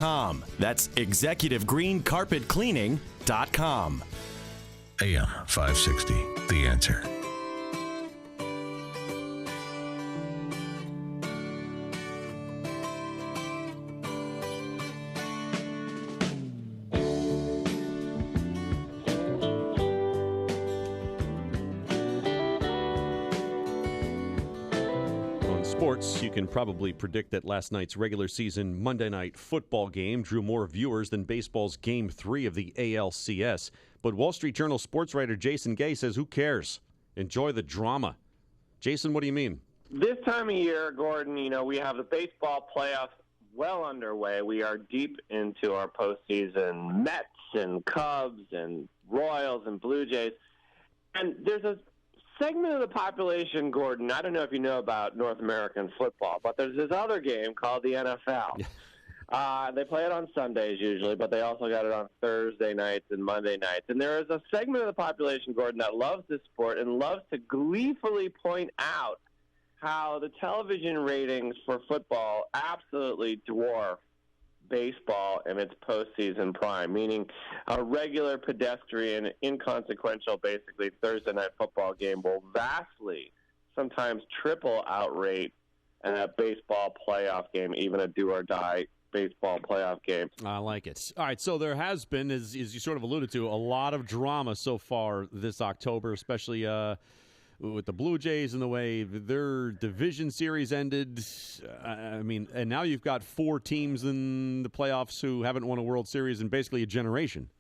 That's executivegreencarpetcleaning.com. AM 560, The Answer. Sports, you can probably predict that last night's regular season Monday night football game drew more viewers than baseball's Game 3 of the ALCS. But Wall Street Journal sports writer Jason Gay says, who cares? Enjoy the drama. Jason, what do you mean? This time of year, Gordon, we have the baseball playoffs well underway. We are deep into our postseason. Mets and Cubs and Royals and Blue Jays. And there's a segment of the population, Gordon, I don't know if you know about North American football, but there's this other game called the NFL. They play it on Sundays usually, but they also got it on Thursday nights and Monday nights. And there is a segment of the population, Gordon, that loves this sport and loves to gleefully point out how the television ratings for football absolutely dwarf baseball in its postseason prime, meaning a regular pedestrian, inconsequential, basically, Thursday night football game will vastly, sometimes triple outrate a baseball playoff game, even a do-or-die baseball playoff game. I like it. All right, so there has been, as you sort of alluded to, a lot of drama so far this October, especially with the Blue Jays and the way their division series ended. And now you've got 4 teams in the playoffs who haven't won a World Series in basically a generation.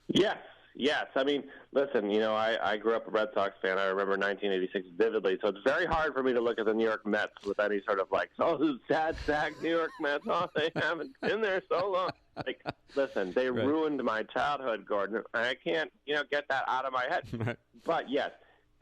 Yes. I mean, listen, I grew up a Red Sox fan. I remember 1986 vividly, so it's very hard for me to look at the New York Mets with any sort of sad sack New York Mets. Oh, they haven't been there so long. Listen, they ruined my childhood, Gordon. I can't, get that out of my head. Right. But, yes,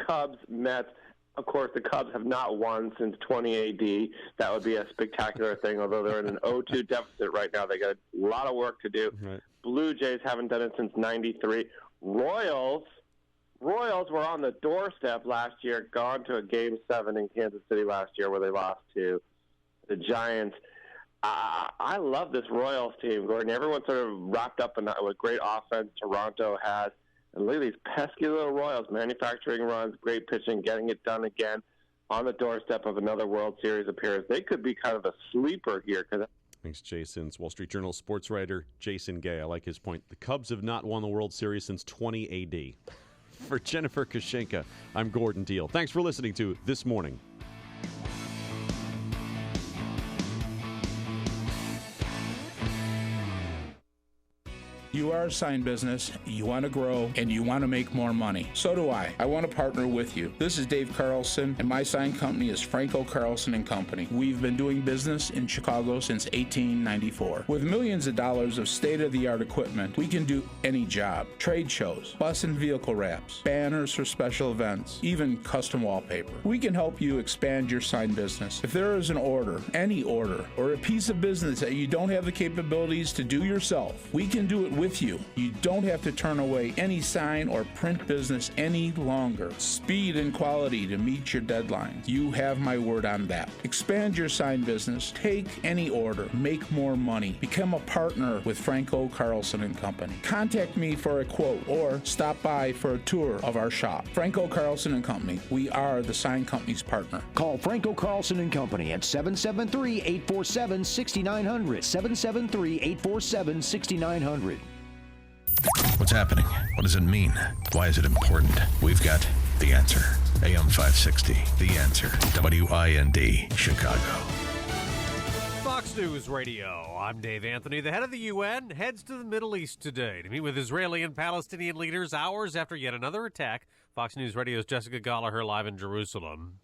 Cubs, Mets. Of course, the Cubs have not won since 20 AD. That would be a spectacular thing, although they're in an 0-2 deficit right now. They got a lot of work to do. Right. Blue Jays haven't done it since 93. Royals were on the doorstep last year, gone to a Game 7 in Kansas City last year where they lost to the Giants. I love this Royals team, Gordon. Everyone's sort of wrapped up in that with great offense Toronto has. And look at these pesky little Royals, manufacturing runs, great pitching, getting it done again on the doorstep of another World Series appearance. They could be kind of a sleeper here. Thanks, Jason. It's Wall Street Journal sports writer Jason Gay. I like his point. The Cubs have not won the World Series since 20 AD. For Jennifer Kushinka, I'm Gordon Deal. Thanks for listening to This Morning. You are a sign business, you want to grow, and you want to make more money. So do I. I want to partner with you. This is Dave Carlson, and my sign company is Franco Carlson & Company. We've been doing business in Chicago since 1894. With millions of dollars of state-of-the-art equipment, we can do any job. Trade shows, bus and vehicle wraps, banners for special events, even custom wallpaper. We can help you expand your sign business. If there is an order, any order, or a piece of business that you don't have the capabilities to do yourself, we can do it with you. You don't have to turn away any sign or print business any longer. Speed and quality to meet your deadlines. You have my word on that. Expand your sign business. Take any order. Make more money. Become a partner with Franco Carlson & Company. Contact me for a quote or stop by for a tour of our shop. Franco Carlson & Company. We are the sign company's partner. Call Franco Carlson & Company at 773-847-6900. 773-847-6900. What's happening? What does it mean? Why is it important? We've got the answer. AM 560, The Answer. WIND, Chicago. Fox News Radio. I'm Dave Anthony. The head of the UN heads to the Middle East today to meet with Israeli and Palestinian leaders hours after yet another attack. Fox News Radio's Jessica Gallagher live in Jerusalem.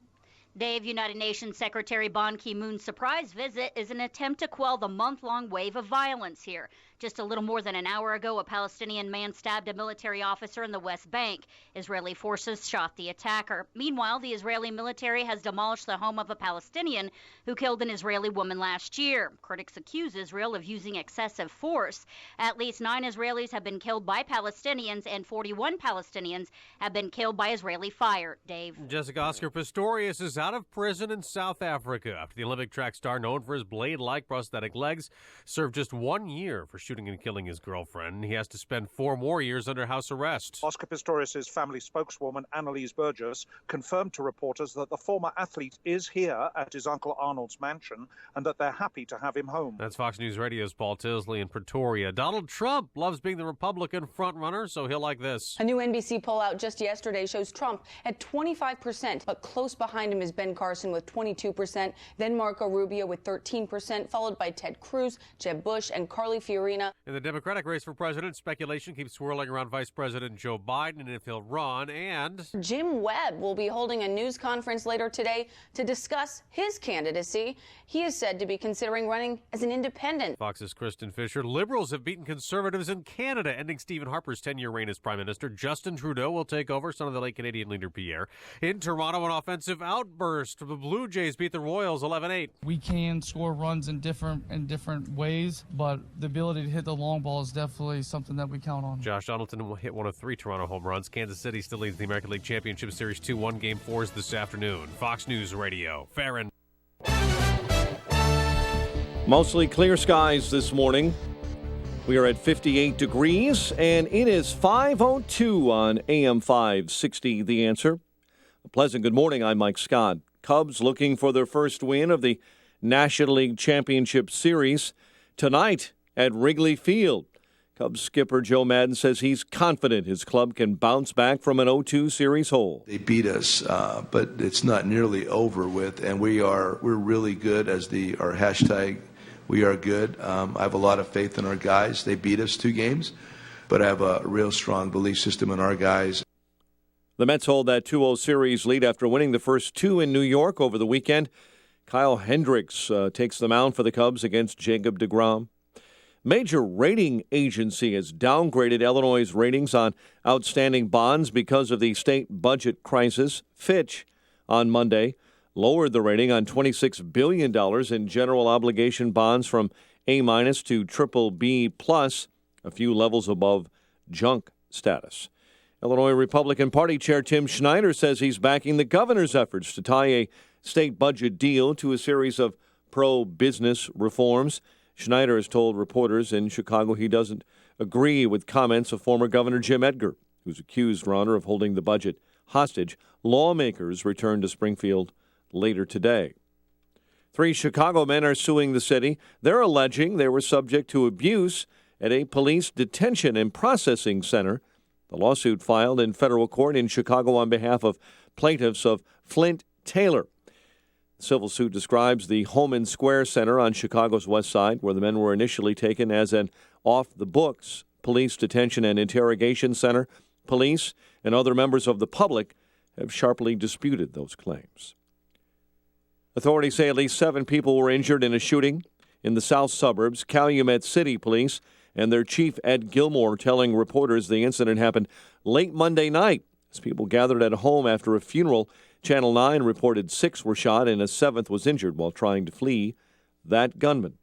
Dave, United Nations Secretary Ban Ki-moon's surprise visit is an attempt to quell the month-long wave of violence here. Just a little more than an hour ago, a Palestinian man stabbed a military officer in the West Bank. Israeli forces shot the attacker. Meanwhile, the Israeli military has demolished the home of a Palestinian who killed an Israeli woman last year. Critics accuse Israel of using excessive force. At least 9 Israelis have been killed by Palestinians and 41 Palestinians have been killed by Israeli fire. Dave. Jessica, Oscar Pistorius is out of prison in South Africa after the Olympic track star, known for his blade-like prosthetic legs, served just 1 year for shooting and killing his girlfriend. He has to spend 4 more years under house arrest. Oscar Pistorius' family spokeswoman, Annalise Burgess, confirmed to reporters that the former athlete is here at his Uncle Arnold's mansion and that they're happy to have him home. That's Fox News Radio's Paul Tilsley in Pretoria. Donald Trump loves being the Republican frontrunner, so he'll like this. A new NBC poll out just yesterday shows Trump at 25%, but close behind him is Ben Carson with 22%, then Marco Rubio with 13%, followed by Ted Cruz, Jeb Bush, and Carly Fiorina. In the Democratic race for president, speculation keeps swirling around Vice President Joe Biden and if he'll run, and Jim Webb will be holding a news conference later today to discuss his candidacy. He is said to be considering running as an independent. Fox's Kristen Fisher. Liberals have beaten conservatives in Canada, ending Stephen Harper's 10-year reign as Prime Minister. Justin Trudeau will take over, son of the late Canadian leader Pierre. In Toronto, an offensive outburst. The Blue Jays beat the Royals 11-8. We can score runs in different ways, but the ability to hit the long ball is definitely something that we count on. Josh Donaldson will hit one of 3 Toronto home runs. Kansas City still leads the American League Championship Series 2-1. Game 4 is this afternoon. Fox News Radio. Farron. Mostly clear skies this morning. We are at 58 degrees, and it is 5:02 on AM 560, The Answer. A pleasant good morning. I'm Mike Scott. Cubs looking for their first win of the National League Championship Series tonight at Wrigley Field. Cubs skipper Joe Maddon says he's confident his club can bounce back from an 0-2 series hole. They beat us, but it's not nearly over with, and we're really good as our hashtag. We are good. I have a lot of faith in our guys. They beat us 2 games, but I have a real strong belief system in our guys. The Mets hold that 2-0 series lead after winning the first 2 in New York over the weekend. Kyle Hendricks takes the mound for the Cubs against Jacob deGrom. Major rating agency has downgraded Illinois' ratings on outstanding bonds because of the state budget crisis. Fitch, on Monday, lowered the rating on $26 billion in general obligation bonds from A- to BBB+, a few levels above junk status. Illinois Republican Party Chair Tim Schneider says he's backing the governor's efforts to tie a state budget deal to a series of pro-business reforms. Schneider has told reporters in Chicago he doesn't agree with comments of former Governor Jim Edgar, who's accused, Your Honor, of holding the budget hostage. Lawmakers return to Springfield later today. 3 Chicago men are suing the city. They're alleging they were subject to abuse at a police detention and processing center. The lawsuit filed in federal court in Chicago on behalf of plaintiffs of Flint Taylor. The civil suit describes the Homan Square Center on Chicago's west side, where the men were initially taken as an off-the-books police detention and interrogation center. Police and other members of the public have sharply disputed those claims. Authorities say at least 7 people were injured in a shooting in the south suburbs. Calumet City Police and their chief, Ed Gilmore, telling reporters the incident happened late Monday night as people gathered at a home after a funeral. Channel 9 reported 6 were shot and a 7th was injured while trying to flee that gunman.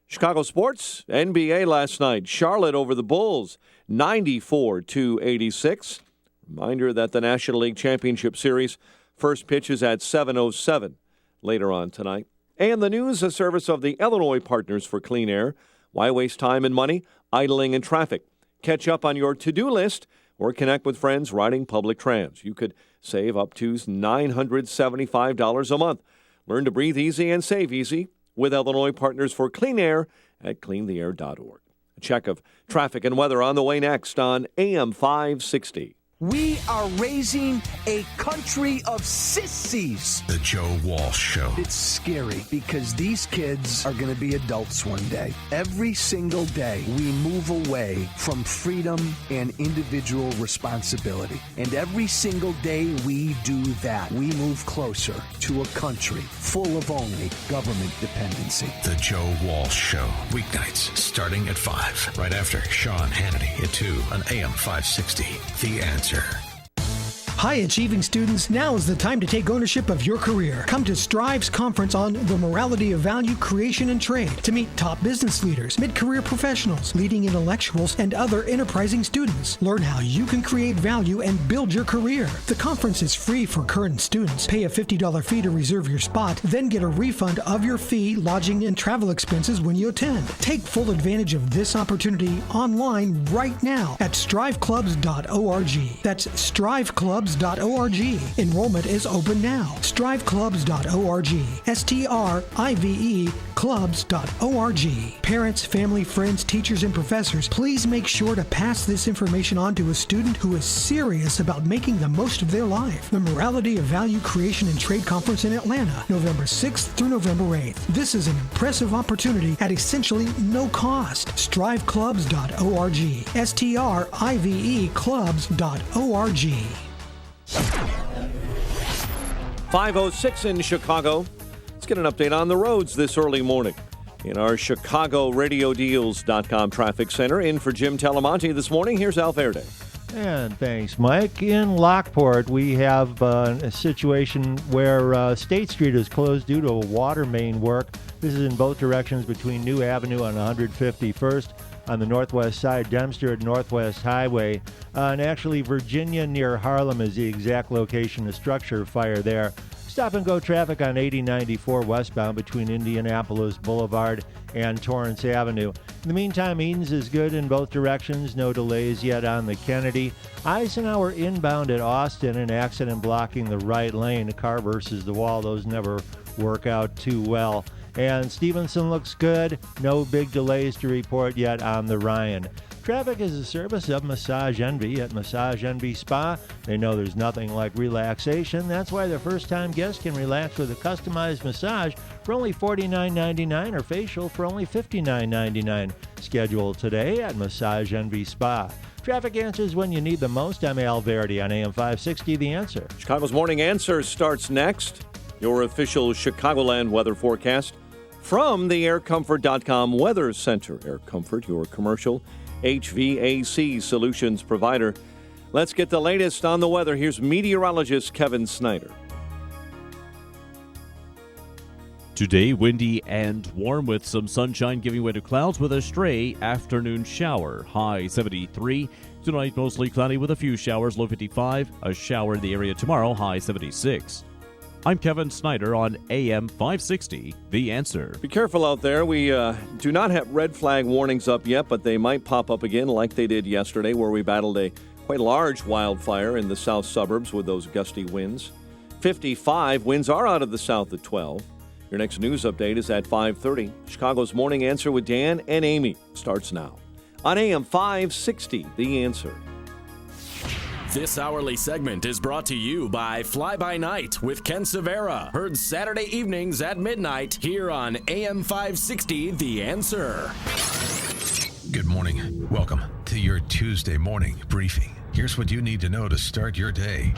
Chicago sports, NBA last night. Charlotte over the Bulls, 94-86. Reminder that the National League Championship Series first pitch is at 7:07 later on tonight. And the news, a service of the Illinois Partners for Clean Air. Why waste time and money idling in traffic? Catch up on your to-do list or connect with friends riding public trans. You could save up to $975 a month. Learn to breathe easy and save easy with Illinois Partners for Clean Air at cleantheair.org. A check of traffic and weather on the way next on AM 560. We are raising a country of sissies. The Joe Walsh Show. It's scary because these kids are going to be adults one day. Every single day, we move away from freedom and individual responsibility. And every single day we do that, we move closer to a country full of only government dependency. The Joe Walsh Show. Weeknights starting at 5. Right after Sean Hannity at 2 on AM 560. The Answer. High-achieving students, now is the time to take ownership of your career. Come to Strive's conference on the morality of value creation and trade to meet top business leaders, mid-career professionals, leading intellectuals, and other enterprising students. Learn how you can create value and build your career. The conference is free for current students. Pay a $50 fee to reserve your spot, then get a refund of your fee, lodging, and travel expenses when you attend. Take full advantage of this opportunity online right now at striveclubs.org. That's striveclubs.org. Enrollment is open now. striveclubs.org. STRIVE clubs.org. Parents, family, friends, teachers, and professors, please make sure to pass this information on to a student who is serious about making the most of their life. The Morality of Value Creation and Trade Conference in Atlanta, November 6th through November 8th. This is an impressive opportunity at essentially no cost. striveclubs.org. STRIVE clubs.org. 5:06 in Chicago. Let's get an update on the roads this early morning. In our Chicago RadioDeals.com traffic center, in for Jim Telemonte this morning, here's Al Verde. And thanks, Mike. In Lockport, we have a situation where State Street is closed due to a water main work. This is in both directions between New Avenue and 151st. On the northwest side, Dempster at Northwest Highway. And actually, Virginia near Harlem is the exact location of structure fire there. Stop-and-go traffic on 8094 westbound between Indianapolis Boulevard and Torrance Avenue. In the meantime, Edens is good in both directions. No delays yet on the Kennedy. Eisenhower inbound at Austin, an accident blocking the right lane. A car versus the wall. Those never work out too well. And Stevenson looks good. No big delays to report yet on the Ryan. Traffic is a service of Massage Envy at Massage Envy Spa. They know there's nothing like relaxation. That's why their first-time guests can relax with a customized massage for only $49.99 or facial for only $59.99. Schedule today at Massage Envy Spa. Traffic answers when you need them most. I'm Al Verdi on AM 560, The Answer. Chicago's Morning Answer starts next. Your official Chicagoland weather forecast from the AirComfort.com Weather Center. Air Comfort, your commercial HVAC solutions provider. Let's get the latest on the weather. Here's meteorologist Kevin Snyder. Today, windy and warm with some sunshine giving way to clouds with a stray afternoon shower. High 73. Tonight, mostly cloudy with a few showers, low 55. A shower in the area tomorrow, high 76. I'm Kevin Snyder on AM 560, The Answer. Be careful out there. We do not have red flag warnings up yet, but they might pop up again like they did yesterday, where we battled a quite large wildfire in the south suburbs with those gusty winds. 55. Winds are out of the south at 12. Your next news update is at 5:30. Chicago's Morning Answer with Dan and Amy starts now on AM 560, The Answer. This hourly segment is brought to you by Fly By Night with Ken Severa. Heard Saturday evenings at midnight here on AM 560, The Answer. Good morning. Welcome to your Tuesday morning briefing. Here's what you need to know to start your day.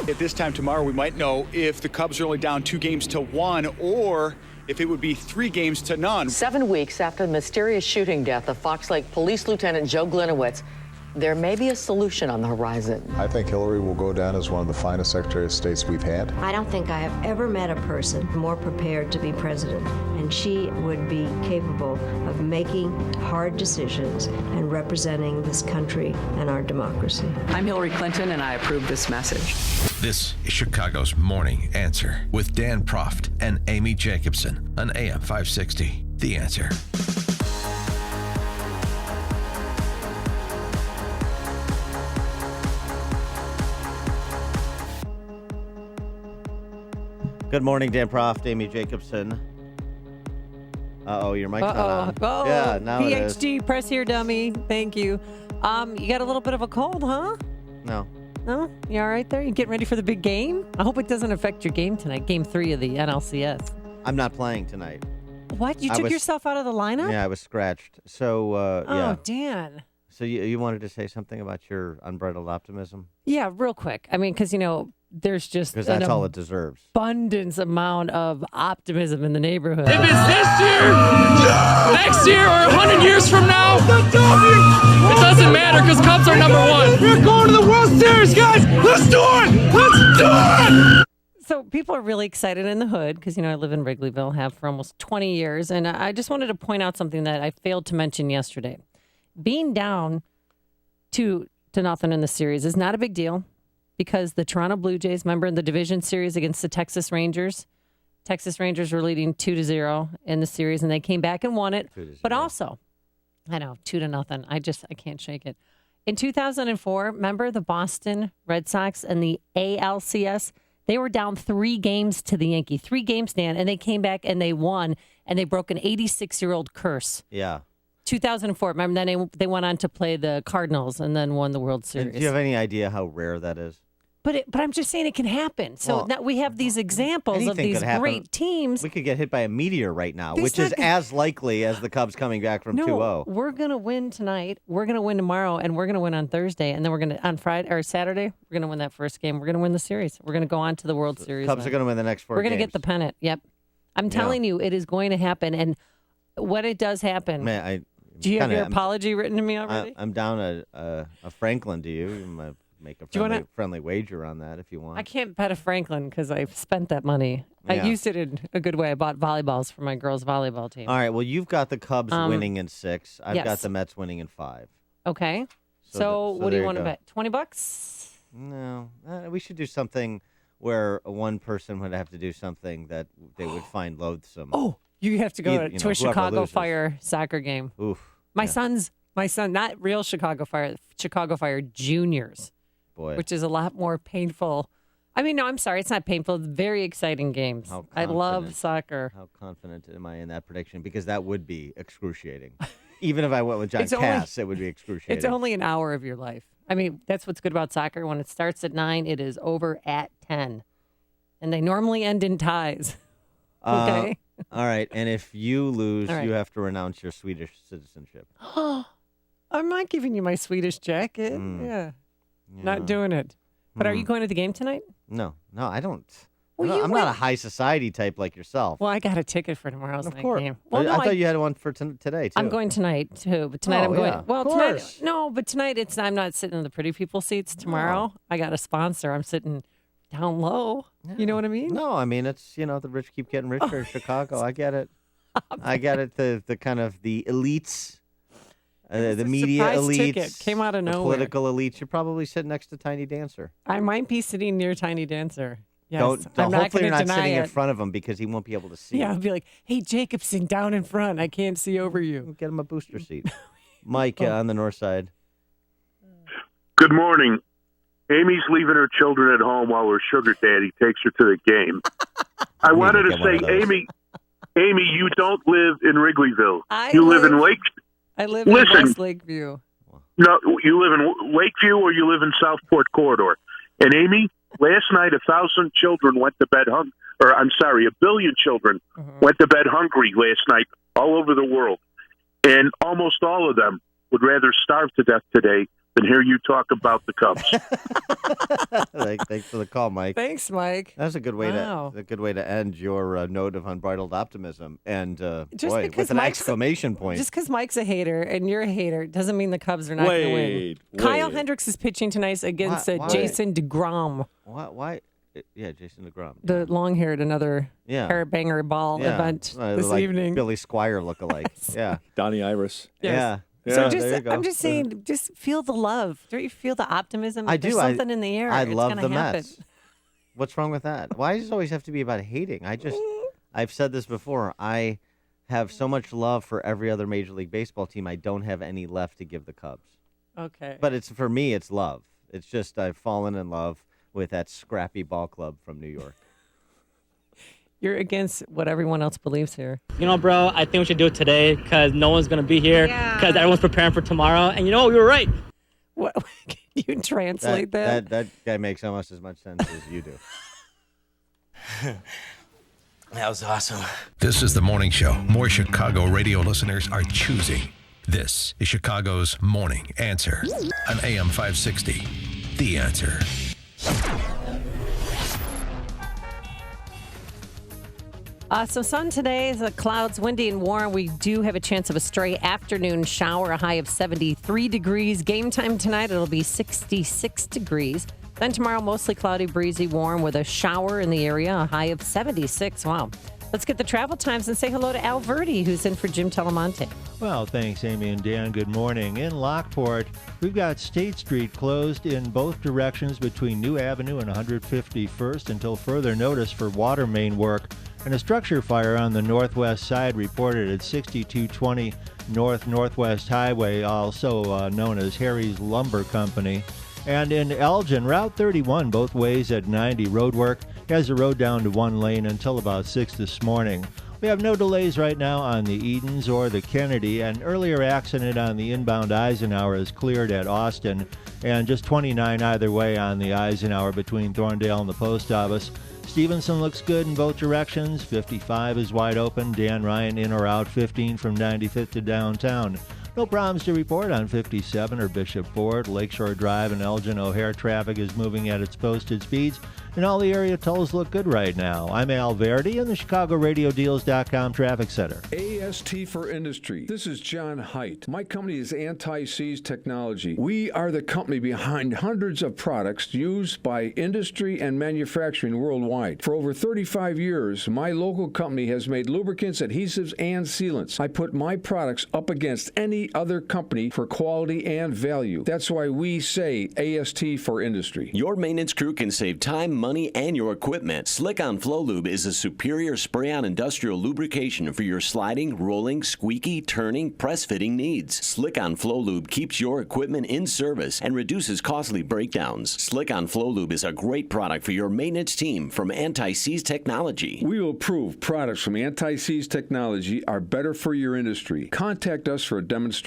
At this time tomorrow, we might know if the Cubs are only down 2-1 or if it would be 3-0. 7 weeks after the mysterious shooting death of Fox Lake Police Lieutenant Joe Glinowitz, there may be a solution on the horizon. I think Hillary will go down as one of the finest Secretary of States we've had. I don't think I have ever met a person more prepared to be president, and she would be capable of making hard decisions and representing this country and our democracy. I'm Hillary Clinton, and I approve this message. This is Chicago's Morning Answer with Dan Proft and Amy Jacobson on AM 560, The Answer. Good morning, Dan Proft, Amy Jacobson. Your mic's not on. Oh, yeah, now PhD, it is. press here, dummy. Thank you. You got a little bit of a cold, huh? No. No? You all right there? You getting ready for the big game? I hope it doesn't affect your game tonight, Game 3 of the NLCS. I'm not playing tonight. What? You took yourself out of the lineup? Yeah, I was scratched. So, yeah. Oh, Dan. So you wanted to say something about your unbridled optimism? Yeah, real quick. I mean, because, there's just because that's all it deserves. Abundance amount of optimism in the neighborhood. If it's this year, next year, or 100 years from now, it doesn't doesn't matter because Cubs are number one. We're going to the World Series, guys. Let's do it. Let's do it. So people are really excited in the hood because, I live in Wrigleyville, have for almost 20 years. And I just wanted to point out something that I failed to mention yesterday. Being down 2-0 in the series is not a big deal because the Toronto Blue Jays, remember in the division series against the Texas Rangers were leading 2-0 in the series, and they came back and won it. But also, I know, 2-0. I can't shake it. In 2004, remember the Boston Red Sox and the ALCS? They were down 3 games to the Yankee, 3 games, Dan, and they came back and they won, and they broke an 86-year-old curse. Yeah. 2004. Remember, then they went on to play the Cardinals and then won the World Series. Do you have any idea how rare that is? But I'm just saying it can happen. So now we have these examples of these great teams. We could get hit by a meteor right now, which is as likely as the Cubs coming back from 2-0. We're going to win tonight. We're going to win tomorrow, and we're going to win on Thursday. And then we're going to, on Friday or Saturday, we're going to win that first game. We're going to win the series. We're going to go on to the World Series. Cubs are going to win the next 4 games. We're going to get the pennant. Yep. I'm telling you, it is going to happen. And when it does happen, do you have your apology written to me already? I'm down a Franklin. Do you? Make a friendly wager on that if you want. I can't bet a Franklin because I've spent that money. Yeah. I used it in a good way. I bought volleyballs for my girls' volleyball team. All right. Well, you've got the Cubs winning in 6. I've got the Mets winning in 5. Okay. So what do you want to bet? $20? No. We should do something where one person would have to do something that they would find loathsome. Oh, you have to go to a Chicago Fire soccer game. Oof. My son, not real Chicago Fire juniors. Boy. Which is a lot more painful. I mean, no, I'm sorry. It's not painful. It's very exciting games. I love soccer. How confident am I in that prediction? Because that would be excruciating. Even if I went with John Cass, it would be excruciating. It's only an hour of your life. I mean, that's what's good about soccer. When it starts at 9, it is over at 10. And they normally end in ties. Okay? All right. And if you lose, you have to renounce your Swedish citizenship. I'm not giving you my Swedish jacket. Yeah. Not doing it. But are you going to the game tonight? No, I don't. Well, I'm not a high society type like yourself. Well, I got a ticket for tomorrow's night game. Well, no, I thought you had one for today, too. I'm going tonight, too. But tonight I'm going. Yeah. Well, tonight. No, but tonight I'm not sitting in the pretty people seats. Tomorrow, I got a sponsor. I'm sitting down low. Yeah. You know what I mean? No, I mean, it's, the rich keep getting richer in Chicago. I get it. I get it. The kind of the elites. The media elites, ticket came out of nowhere. Political elites. You're probably sitting next to Tiny Dancer. I might be sitting near Tiny Dancer. Yes, I'm not hopefully you're not sitting in front of him because he won't be able to see. Yeah, I'll be like, "Hey, Jacobson, down in front. I can't see over you." Get him a booster seat. Mike on the north side. Good morning. Amy's leaving her children at home while her sugar daddy takes her to the game. I wanted to say, Amy, you don't live in Wrigleyville. You live in Lake. I live in West Lakeview. No, you live in Lakeview or you live in Southport Corridor. And Amy, last night 1,000 children went to bed hungry. Or I'm sorry, 1 billion children went to bed hungry last night all over the world. And almost all of them would rather starve to death today than hear you talk about the Cubs. Thanks for the call, Mike. Thanks, Mike. That's a good way to end your note of unbridled optimism. And with an exclamation point. Just because Mike's a hater and you're a hater doesn't mean the Cubs are not going to win. Kyle Hendricks is pitching tonight against Jason DeGrom. Why? Yeah, Jason DeGrom. The long-haired, another hair banger ball event this evening. Billy Squire lookalike. Yeah. Donnie Iris. Yes. Yeah. So I'm just saying, just feel the love. Don't you feel the optimism? I do. There's something in the air. I love the Mets. What's wrong with that? Why does it always have to be about hating? I've said this before. I have so much love for every other Major League Baseball team. I don't have any left to give the Cubs. Okay. But for me, it's love. It's just I've fallen in love with that scrappy ball club from New York. You're against what everyone else believes here. Bro, I think we should do it today because no one's going to be here because everyone's preparing for tomorrow. And we were right. What? Can you translate that? That guy makes almost as much sense as you do. That was awesome. This is the morning show. More Chicago radio listeners are choosing. This is Chicago's Morning Answer on AM 560. The Answer. So sun today, the clouds windy and warm. We do have a chance of a stray afternoon shower, a high of 73 degrees. Game time tonight, it'll be 66 degrees. Then tomorrow, mostly cloudy, breezy, warm with a shower in the area, a high of 76. Wow. Let's get the travel times and say hello to Al Verdi, who's in for Jim Telemonte. Well, thanks, Amy and Dan. Good morning. In Lockport, we've got State Street closed in both directions between New Avenue and 151st until further notice for water main work. And a structure fire on the northwest side reported at 6220 Northwest Highway, also known as Harry's Lumber Company. And in Elgin, Route 31, both ways at 90, roadwork has the road down to one lane until about 6 this morning. We have no delays right now on the Edens or the Kennedy. An earlier accident on the inbound Eisenhower is cleared at Austin, and just 29 either way on the Eisenhower between Thorndale and the post office. Stevenson looks good in both directions. 55 is wide open. Dan Ryan in or out 15 from 95th to downtown. No problems to report on 57 or Bishop Ford. Lakeshore Drive and Elgin O'Hare traffic is moving at its posted speeds, and all the area tolls look good right now. I'm Al Verdi in the ChicagoRadioDeals.com Traffic Center. AST for Industry. This is John Haidt. My company is Anti-Seize Technology. We are the company behind hundreds of products used by industry and manufacturing worldwide. For over 35 years, my local company has made lubricants, adhesives, and sealants. I put my products up against any other company for quality and value. That's why we say AST for Industry. Your maintenance crew can save time, money, and your equipment. Slick-On Flow Lube is a superior spray-on industrial lubrication for your sliding, rolling, squeaky, turning, press-fitting needs. Slick-On Flow Lube keeps your equipment in service and reduces costly breakdowns. Slick-On Flow Lube is a great product for your maintenance team from Anti-Seize Technology. We will prove products from Anti-Seize Technology are better for your industry. Contact us for a demonstration.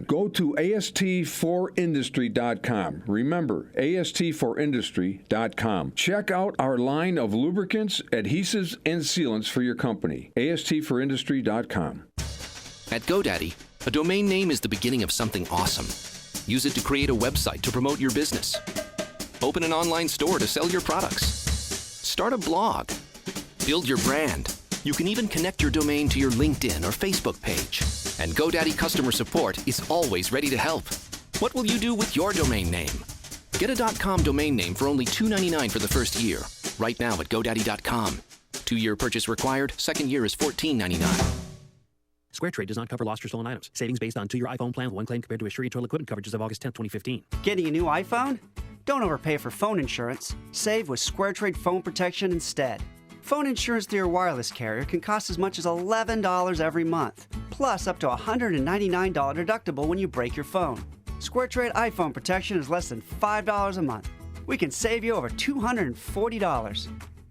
Go to AST4Industry.com. Remember, AST4Industry.com. Check out our line of lubricants, adhesives, and sealants for your company. AST4Industry.com. At GoDaddy, a domain name is the beginning of something awesome. Use it to create a website to promote your business. Open an online store to sell your products. Start a blog. Build your brand. You can even connect your domain to your LinkedIn or Facebook page. And GoDaddy customer support is always ready to help. What will you do with your domain name? Get a .com domain name for only $2.99 for the first year. Right now at GoDaddy.com. 2-year purchase required. Second year is $14.99. SquareTrade does not cover lost or stolen items. Savings based on 2-year iPhone plan with one claim compared to Assured total equipment coverage as of August 10, 2015. Getting a new iPhone? Don't overpay for phone insurance. Save with SquareTrade Phone Protection instead. Phone insurance through your wireless carrier can cost as much as $11 every month, plus up to a $199 deductible when you break your phone. SquareTrade iPhone protection is less than $5 a month. We can save you over $240.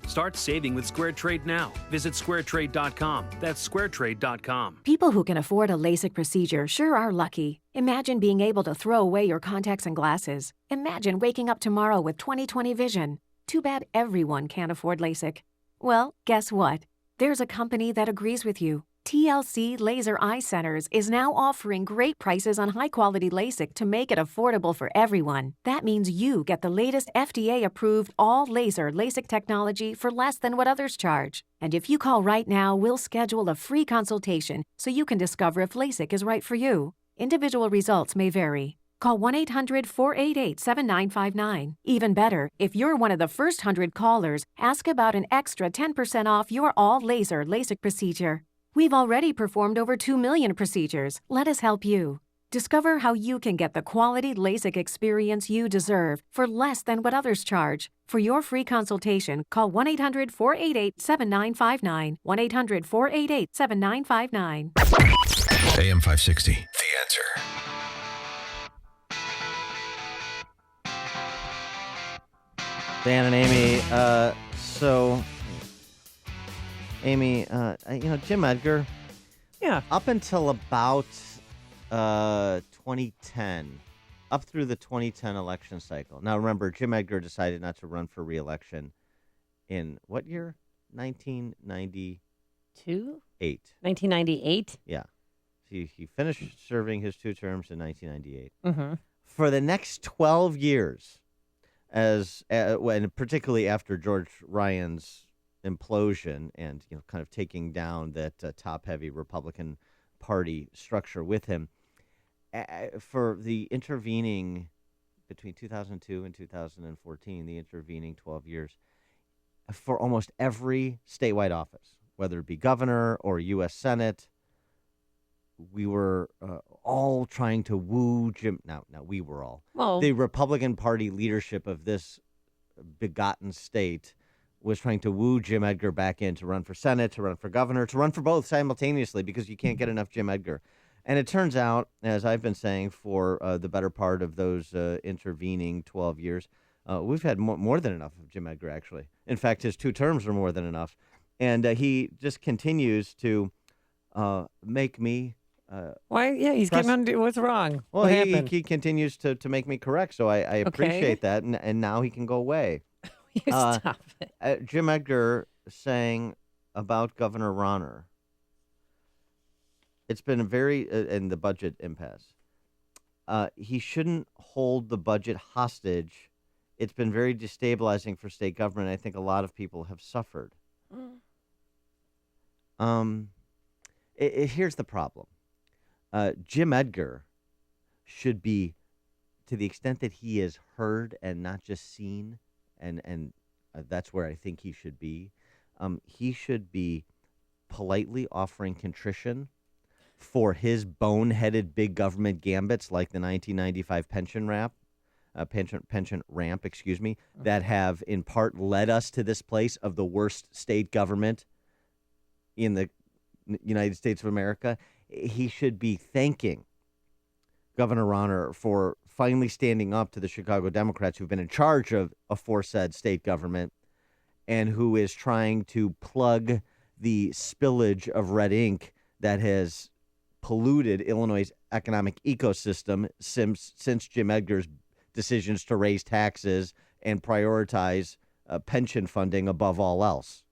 Start saving with SquareTrade now. Visit squaretrade.com. That's squaretrade.com. People who can afford a LASIK procedure sure are lucky. Imagine being able to throw away your contacts and glasses. Imagine waking up tomorrow with 20/20 vision. Too bad everyone can't afford LASIK. Well, guess what? There's a company that agrees with you. TLC Laser Eye Centers is now offering great prices on high-quality LASIK to make it affordable for everyone. That means you get the latest FDA-approved all-laser LASIK technology for less than what others charge. And if you call right now, we'll schedule a free consultation so you can discover if LASIK is right for you. Individual results may vary. Call 1-800-488-7959. Even better, if you're one of the first 100 callers, ask about an extra 10% off your all-laser LASIK procedure. We've already performed over 2 million procedures. Let us help you. Discover how you can get the quality LASIK experience you deserve for less than what others charge. For your free consultation, call 1-800-488-7959. 1-800-488-7959. AM 560, The Answer. Dan and Amy, Amy, Jim Edgar. Yeah. Up until about 2010, up through the 2010 election cycle. Now, remember, Jim Edgar decided not to run for re-election in what year? 1992? 1998? Yeah. He finished serving his 2 terms in 1998. Mm-hmm. For the next 12 years, and particularly after George Ryan's implosion and kind of taking down that top-heavy Republican Party structure with him. For the intervening between 2002 and 2014, the intervening 12 years, for almost every statewide office, whether it be governor or U.S. Senate, we were all trying to woo Jim. Now we were all. Well, the Republican Party leadership of this begotten state was trying to woo Jim Edgar back in to run for Senate, to run for governor, to run for both simultaneously because you can't get enough Jim Edgar. And it turns out, as I've been saying for the better part of those intervening 12 years, we've had more than enough of Jim Edgar, actually. In fact, his 2 terms are more than enough. And he just continues to make me... Why? Yeah, he's getting on. What's wrong? Well, what he happened? he continues to make me correct, so I appreciate that, and now he can go away. Stop it. Jim Edgar saying about Governor Rauner, it's been a very, in the budget impasse, he shouldn't hold the budget hostage. It's been very destabilizing for state government. I think a lot of people have suffered. Here's the problem. Jim Edgar should be, to the extent that he is heard and not just seen, and that's where I think he should be politely offering contrition for his boneheaded big government gambits like the 1995 pension ramp, that have in part led us to this place of the worst state government in the United States of America. He should be thanking Governor Rauner for finally standing up to the Chicago Democrats who've been in charge of aforesaid state government and who is trying to plug the spillage of red ink that has polluted Illinois' economic ecosystem since Jim Edgar's decisions to raise taxes and prioritize pension funding above all else.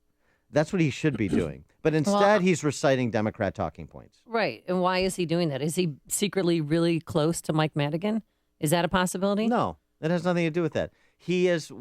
That's what he should be doing. But instead, he's reciting Democrat talking points. Right. And why is he doing that? Is he secretly really close to Mike Madigan? Is that a possibility? No, that has nothing to do with that. He is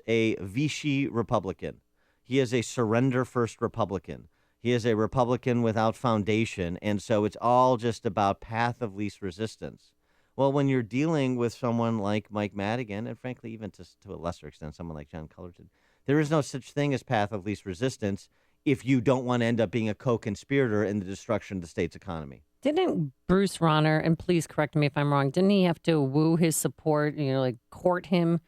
a Vichy Republican. He is a surrender first Republican. He is a Republican without foundation. And so it's all just about path of least resistance. Well, when you're dealing with someone like Mike Madigan, and frankly, even to a lesser extent, someone like John Cullerton, there is no such thing as path of least resistance if you don't want to end up being a co-conspirator in the destruction of the state's economy. Didn't Bruce Rauner, and please correct me if I'm wrong, didn't he have to woo his support, like court Jim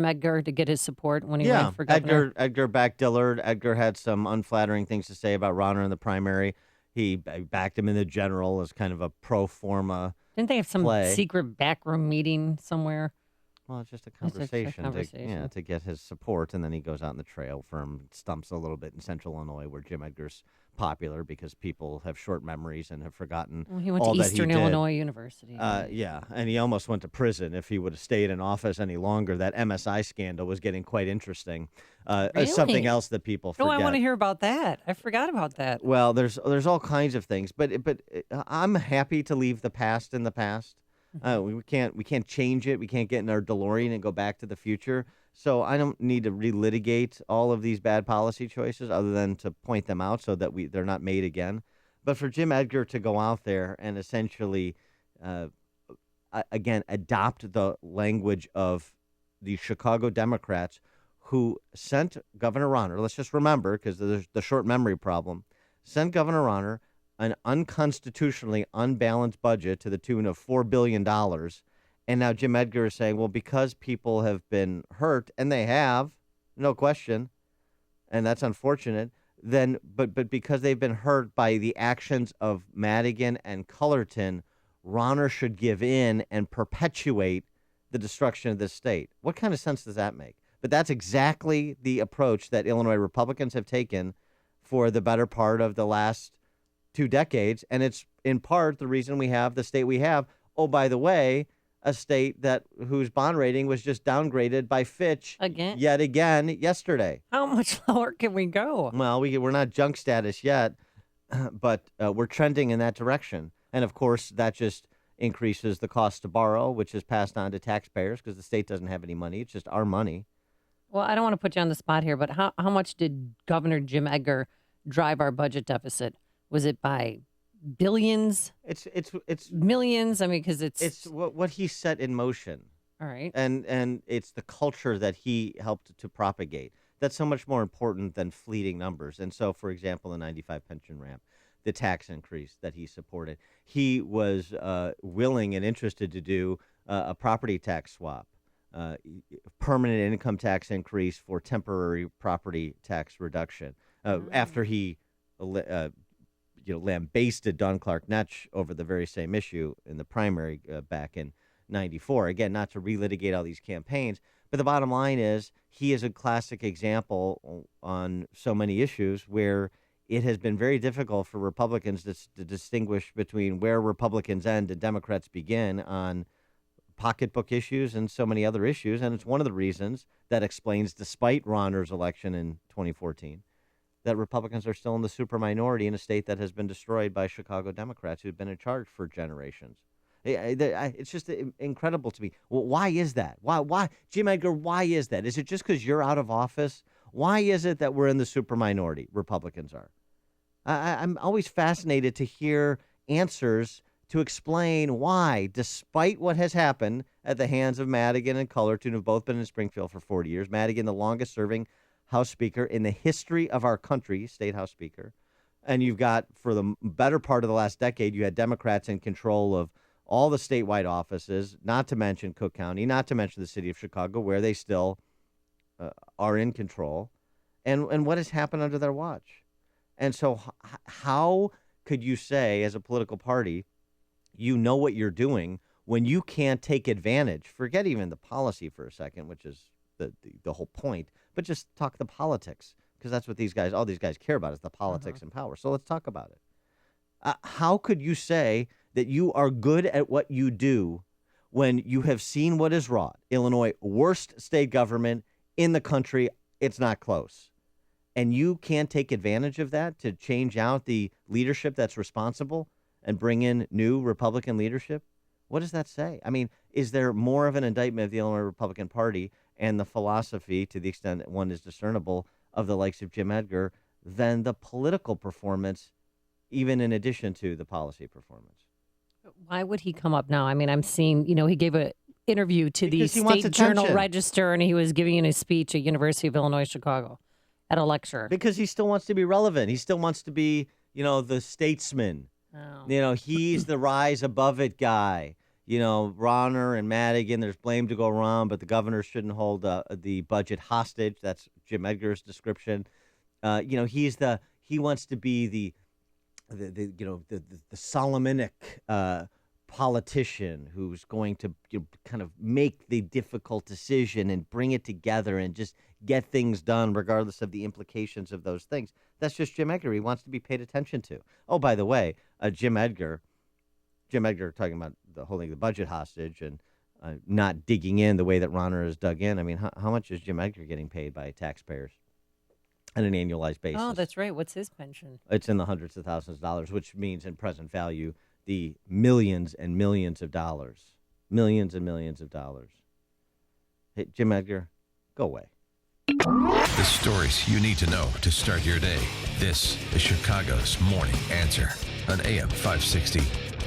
Edgar to get his support when he ran for governor? Edgar backed Dillard. Edgar had some unflattering things to say about Rauner in the primary. He backed him in the general as kind of a pro forma Didn't they have some play. secret backroom meeting somewhere? Well, it's just a conversation, to get his support, and then he goes out in the trail firm, stumps a little bit in Central Illinois, where Jim Edgar's popular because people have short memories and have forgotten Well, he went all to that Eastern he did. Illinois University. Yeah, and he almost went to prison if he would have stayed in office any longer. That MSI scandal was getting quite interesting. Really? Something else that people forget. No, I want to hear about that. I forgot about that. Well, there's all kinds of things, but I'm happy to leave the past in the past. We can't change it. We can't get in our DeLorean and go back to the future. So I don't need to relitigate all of these bad policy choices other than to point them out so that they're not made again. But for Jim Edgar to go out there and essentially, again, adopt the language of the Chicago Democrats who sent Governor Rauner, let's just remember, because there's the short memory problem, sent Governor Rauner an unconstitutionally unbalanced budget to the tune of $4 billion. And now Jim Edgar is saying, well, because people have been hurt, and they have, no question, and that's unfortunate, then but because they've been hurt by the actions of Madigan and Cullerton, Rauner should give in and perpetuate the destruction of this state. What kind of sense does that make? But that's exactly the approach that Illinois Republicans have taken for the better part of the last 2 decades, and it's in part the reason we have the state we have. Oh, by the way, a state whose bond rating was just downgraded by Fitch yet again yesterday. How much lower can we go? Well, we're not junk status yet, but we're trending in that direction. And of course, that just increases the cost to borrow, which is passed on to taxpayers because the state doesn't have any money. It's just our money. Well, I don't want to put you on the spot here, but how much did Governor Jim Edgar drive our budget deficit? Was it by billions? It's millions. I mean, because it's what he set in motion. All right. And it's the culture that he helped to propagate. That's so much more important than fleeting numbers. And so, for example, the 95 pension ramp, the tax increase that he supported, he was willing and interested to do a property tax swap, permanent income tax increase for temporary property tax reduction. After he lambasted Don Clark Netsch over the very same issue in the primary back in 94. Again, not to relitigate all these campaigns, but the bottom line is he is a classic example on so many issues where it has been very difficult for Republicans to distinguish between where Republicans end and Democrats begin on pocketbook issues and so many other issues. And it's one of the reasons that explains, despite Rauner's election in 2014, that Republicans are still in the super minority in a state that has been destroyed by Chicago Democrats who've been in charge for generations. It's just incredible to me. Well, why is that? Why, Jim Edgar, why is that? Is it just because you're out of office? Why is it that we're in the super minority, Republicans are? I'm always fascinated to hear answers to explain why, despite what has happened at the hands of Madigan and Cullerton, who've both been in Springfield for 40 years, Madigan, the longest-serving House Speaker in the history of our country, State House Speaker, and you've got, for the better part of the last decade, you had Democrats in control of all the statewide offices, not to mention Cook County, not to mention the city of Chicago, where they still are in control. And what has happened under their watch? And so how could you say, as a political party, you know what you're doing when you can't take advantage? Forget even the policy for a second, which is the whole point, but just talk the politics, because that's what all these guys care about is the politics and power. So let's talk about it. How could you say that you are good at what you do when you have seen what is wrought? Illinois, worst state government in the country. It's not close. And you can't take advantage of that to change out the leadership that's responsible and bring in new Republican leadership? What does that say? I mean, is there more of an indictment of the Illinois Republican Party and the philosophy, to the extent that one is discernible, of the likes of Jim Edgar than the political performance, even in addition to the policy performance? Why would he come up now? I mean, I'm seeing, he gave an interview to the Because he wants State Journal attention. Register, and he was giving a speech at University of Illinois Chicago at a lecture. Because he still wants to be relevant. He still wants to be, the statesman. Oh. He's the rise above it guy. Rauner and Madigan, there's blame to go around, but the governor shouldn't hold the budget hostage. That's Jim Edgar's description. He wants to be the Solomonic politician who's going to kind of make the difficult decision and bring it together and just get things done regardless of the implications of those things. That's just Jim Edgar. He wants to be paid attention to. Oh, by the way, Jim Edgar talking about holding the budget hostage and not digging in the way that Rauner has dug in. I mean, how much is Jim Edgar getting paid by taxpayers on an annualized basis? Oh, that's right. What's his pension? It's in the hundreds of thousands of dollars, which means in present value, the millions and millions of dollars. Millions and millions of dollars. Hey, Jim Edgar, go away. The stories you need to know to start your day. This is Chicago's Morning Answer on AM 560.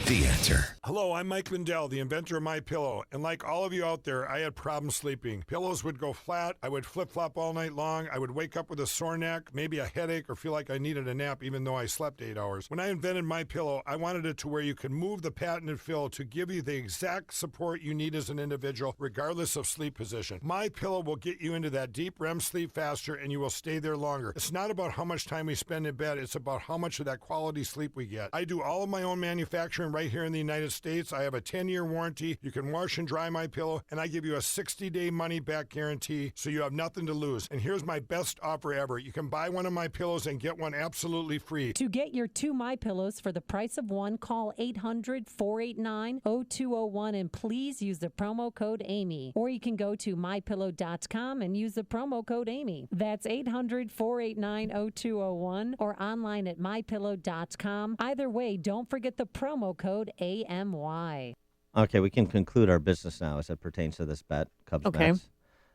The Answer. Hello, I'm Mike Lindell, the inventor of MyPillow, and like all of you out there, I had problems sleeping. Pillows would go flat, I would flip-flop all night long, I would wake up with a sore neck, maybe a headache, or feel like I needed a nap even though I slept 8 hours. When I invented MyPillow, I wanted it to where you can move the patented fill to give you the exact support you need as an individual, regardless of sleep position. MyPillow will get you into that deep REM sleep faster, and you will stay there longer. It's not about how much time we spend in bed, it's about how much of that quality sleep we get. I do all of my own manufacturing right here in the United States. I have a 10-year warranty. You can wash and dry MyPillow, and I give you a 60-day money-back guarantee, so you have nothing to lose. And here's my best offer ever. You can buy one of my pillows and get one absolutely free. To get your 2 MyPillows for the price of one, call 800-489-0201 and please use the promo code Amy. Or you can go to mypillow.com and use the promo code Amy. That's 800-489-0201 or online at mypillow.com. Either way, don't forget the promo code AMY. Okay, we can conclude our business now as it pertains to this bet, Cubs Okay. bets.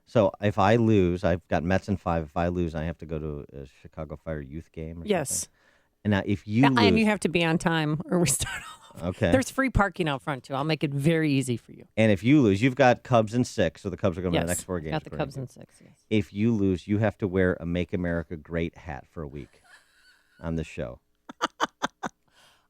So if I lose, I've got Mets in 5. If I lose, I have to go to a Chicago Fire youth game or Yes. something. And now if you lose... And you have to be on time or we start all over. Okay. There's free parking out front, too. I'll make it very easy for you. And if you lose, you've got Cubs in 6, so the Cubs are going to win the next 4 games. Got the Cubs in 6, yes. If you lose, you have to wear a Make America Great hat for a week on this show.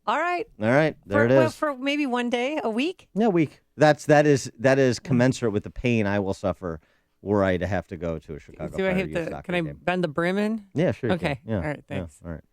All right. All right, there it Well, is. for maybe one day, a week? Yeah, a week. That is commensurate with the pain I will suffer were I to have to go to a Chicago Do I Fire hit youth the? soccer Can I game. bend the brim in? Yeah, sure. you Okay. can. Yeah. All right. Thanks. Yeah, all right.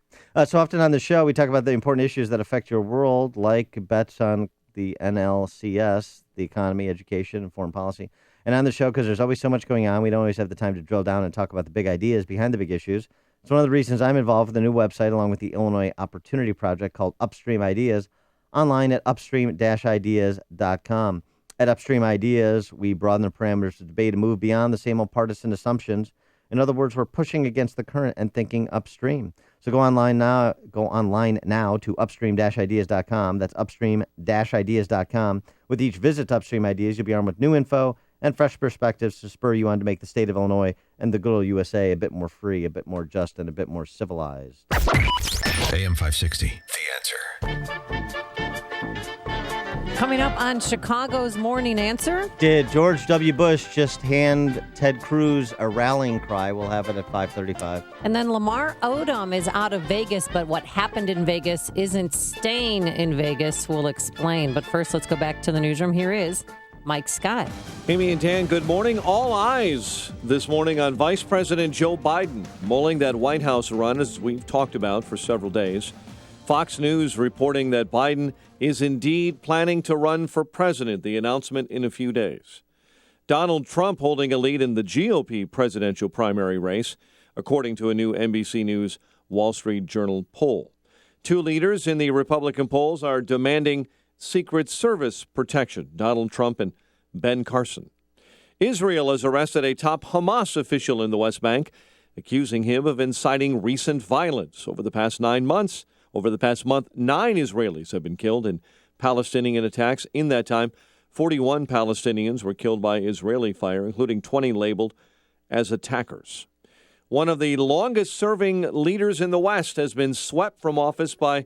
So often on the show, we talk about the important issues that affect your world, like bets on the NLCS, the economy, education, and foreign policy. And on the show, because there's always so much going on, we don't always have the time to drill down and talk about the big ideas behind the big issues. It's one of the reasons I'm involved with a new website along with the Illinois Opportunity Project called Upstream Ideas, online at upstream-ideas.com. At Upstream Ideas, we broaden the parameters of debate and move beyond the same old partisan assumptions. In other words, we're pushing against the current and thinking upstream. So go online now to upstream-ideas.com. That's upstream-ideas.com. With each visit to Upstream Ideas, you'll be armed with new info and fresh perspectives to spur you on to make the state of Illinois and the good old USA a bit more free, a bit more just, and a bit more civilized. AM 560, The Answer. Coming up on Chicago's Morning Answer. Did George W. Bush just hand Ted Cruz a rallying cry? We'll have it at 5:35. And then Lamar Odom is out of Vegas, but what happened in Vegas isn't staying in Vegas. We'll explain. But first, let's go back to the newsroom. Here is Mike Scott. Amy and Dan, good morning. All eyes this morning on Vice President Joe Biden mulling that White House run, as we've talked about for several days. Fox News reporting that Biden is indeed planning to run for president, the announcement in a few days. Donald Trump holding a lead in the GOP presidential primary race, according to a new NBC News Wall Street Journal poll. Two leaders in the Republican polls are demanding Secret Service protection, Donald Trump and Ben Carson. Israel has arrested a top Hamas official in the West Bank, accusing him of inciting recent violence. Over the past month, 9 Israelis have been killed in Palestinian attacks. In that time, 41 Palestinians were killed by Israeli fire, including 20 labeled as attackers. One of the longest-serving leaders in the West has been swept from office by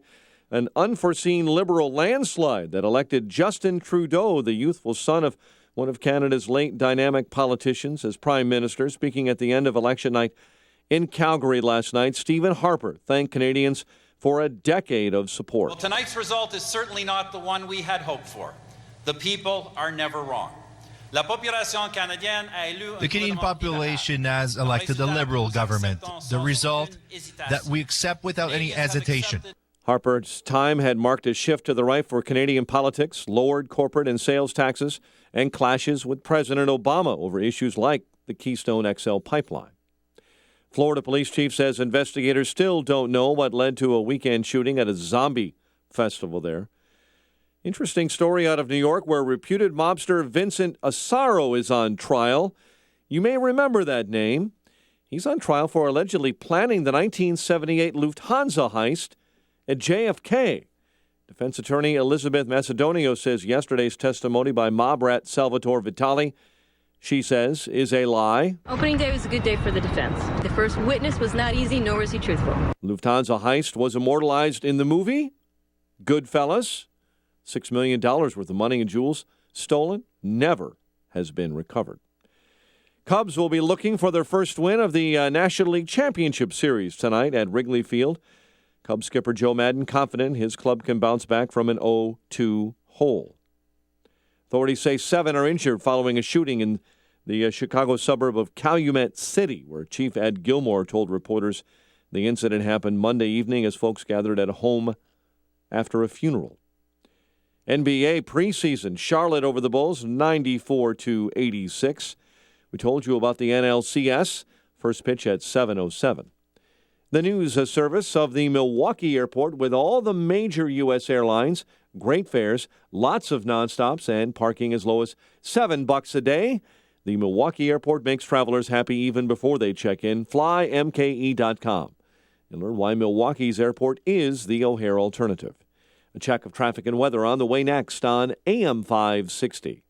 an unforeseen Liberal landslide that elected Justin Trudeau, the youthful son of one of Canada's late dynamic politicians, as Prime Minister. Speaking at the end of election night in Calgary last night, Stephen Harper thanked Canadians for a decade of support. Well, tonight's result is certainly not the one we had hoped for. The people are never wrong. The Canadian population has elected a Liberal government. The result, that we accept without any hesitation. Harper's time had marked a shift to the right for Canadian politics, lowered corporate and sales taxes, and clashes with President Obama over issues like the Keystone XL pipeline. Florida police chief says investigators still don't know what led to a weekend shooting at a zombie festival there. Interesting story out of New York where reputed mobster Vincent Asaro is on trial. You may remember that name. He's on trial for allegedly planning the 1978 Lufthansa heist at JFK. Defense attorney Elizabeth Macedonio says yesterday's testimony by mob rat Salvatore Vitali, she says, is a lie. Opening day was a good day for the defense. The first witness was not easy, nor was he truthful. Lufthansa heist was immortalized in the movie Goodfellas. $6 million worth of money and jewels stolen never has been recovered. Cubs will be looking for their first win of the National League Championship Series tonight at Wrigley Field. Cubs skipper Joe Maddon confident his club can bounce back from an 0-2 hole. Authorities say 7 are injured following a shooting in the Chicago suburb of Calumet City, where Chief Ed Gilmore told reporters the incident happened Monday evening as folks gathered at a home after a funeral. NBA preseason, Charlotte over the Bulls, 94-86. We told you about the NLCS. First pitch at 7:07. The news service of the Milwaukee airport with all the major U.S. airlines, great fares, lots of nonstops, and parking as low as $7 a day. The Milwaukee airport makes travelers happy even before they check in. FlyMKE.com and learn why Milwaukee's airport is the O'Hare alternative. A check of traffic and weather on the way next on AM 560.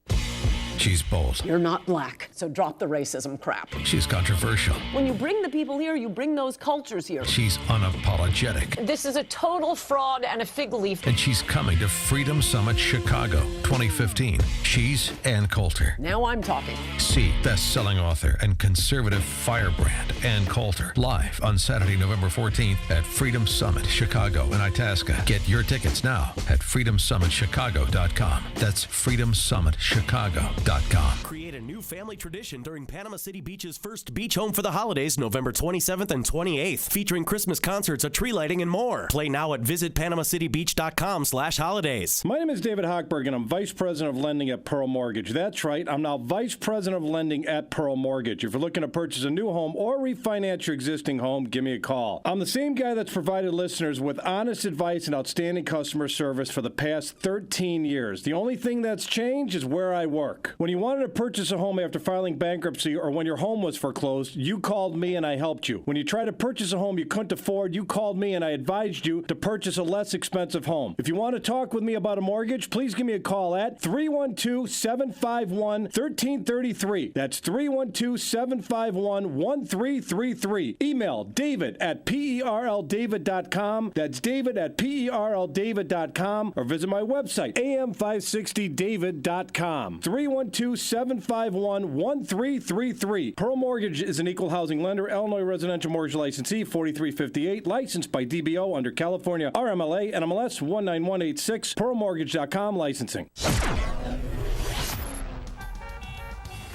She's bold. You're not black, so drop the racism crap. She's controversial. When you bring the people here, you bring those cultures here. She's unapologetic. This is a total fraud and a fig leaf. And she's coming to Freedom Summit Chicago 2015. She's Ann Coulter. Now I'm talking. See best-selling author and conservative firebrand Ann Coulter live on Saturday, November 14th at Freedom Summit Chicago in Itasca. Get your tickets now at freedomsummitchicago.com. That's freedomsummitchicago.com. Create a new family tradition during Panama City Beach's first beach home for the holidays, November 27th and 28th, featuring Christmas concerts, a tree lighting, and more. Play now at visitpanamacitybeach.com/holidays. My name is David Hochberg, and I'm Vice President of Lending at Pearl Mortgage. That's right, I'm now Vice President of Lending at Pearl Mortgage. If you're looking to purchase a new home or refinance your existing home, give me a call. I'm the same guy that's provided listeners with honest advice and outstanding customer service for the past 13 years. The only thing that's changed is where I work. When you wanted to purchase a home after filing bankruptcy or when your home was foreclosed, you called me and I helped you. When you tried to purchase a home you couldn't afford, you called me and I advised you to purchase a less expensive home. If you want to talk with me about a mortgage, please give me a call at 312-751-1333. That's 312-751-1333. Email david@perldavid.com. That's david@perldavid.com, or visit my website, am560david.com. 312-751-1333. Pearl Mortgage is an equal housing lender, Illinois residential mortgage licensee, 4358, licensed by DBO under California RMLA and MLS 19186. PearlMortgage.com licensing.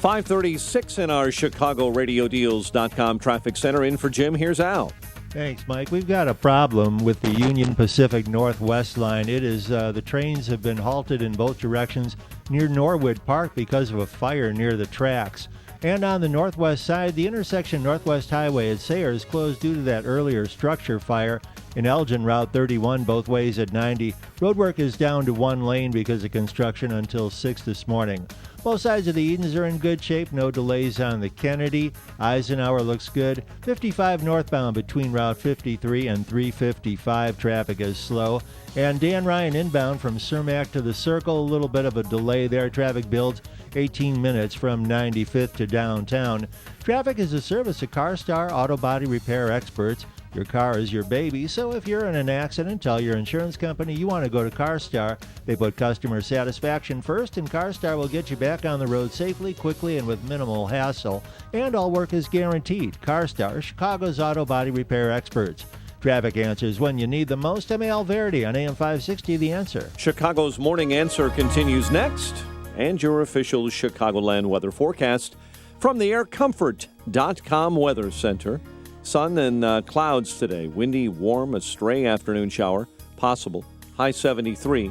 536 in our ChicagoRadioDeals.com traffic center. In for Jim, here's Al. Thanks, Mike. We've got a problem with the Union Pacific Northwest line. It is the trains have been halted in both directions near Norwood Park because of a fire near the tracks. And on the northwest side, the intersection Northwest Highway at Sayers closed due to that earlier structure fire. In Elgin, Route 31, both ways at 90. Roadwork is down to one lane because of construction until 6 this morning. Both sides of the Edens are in good shape. No delays on the Kennedy. Eisenhower looks good. 55 northbound between Route 53 and 355. Traffic is slow. And Dan Ryan inbound from Cermak to the Circle. A little bit of a delay there. Traffic builds 18 minutes from 95th to downtown. Traffic is a service of CarStar Auto Body Repair Experts. Your car is your baby, so if you're in an accident, tell your insurance company you want to go to CarStar. They put customer satisfaction first, and CarStar will get you back on the road safely, quickly, and with minimal hassle. And all work is guaranteed. CarStar, Chicago's auto body repair experts. Traffic answers when you need them most. I'm Al Verdi on AM 560, The Answer. Chicago's Morning Answer continues next, and your official Chicagoland weather forecast from the AirComfort.com Weather Center. Sun and clouds today. Windy, warm, a stray afternoon shower possible. High 73.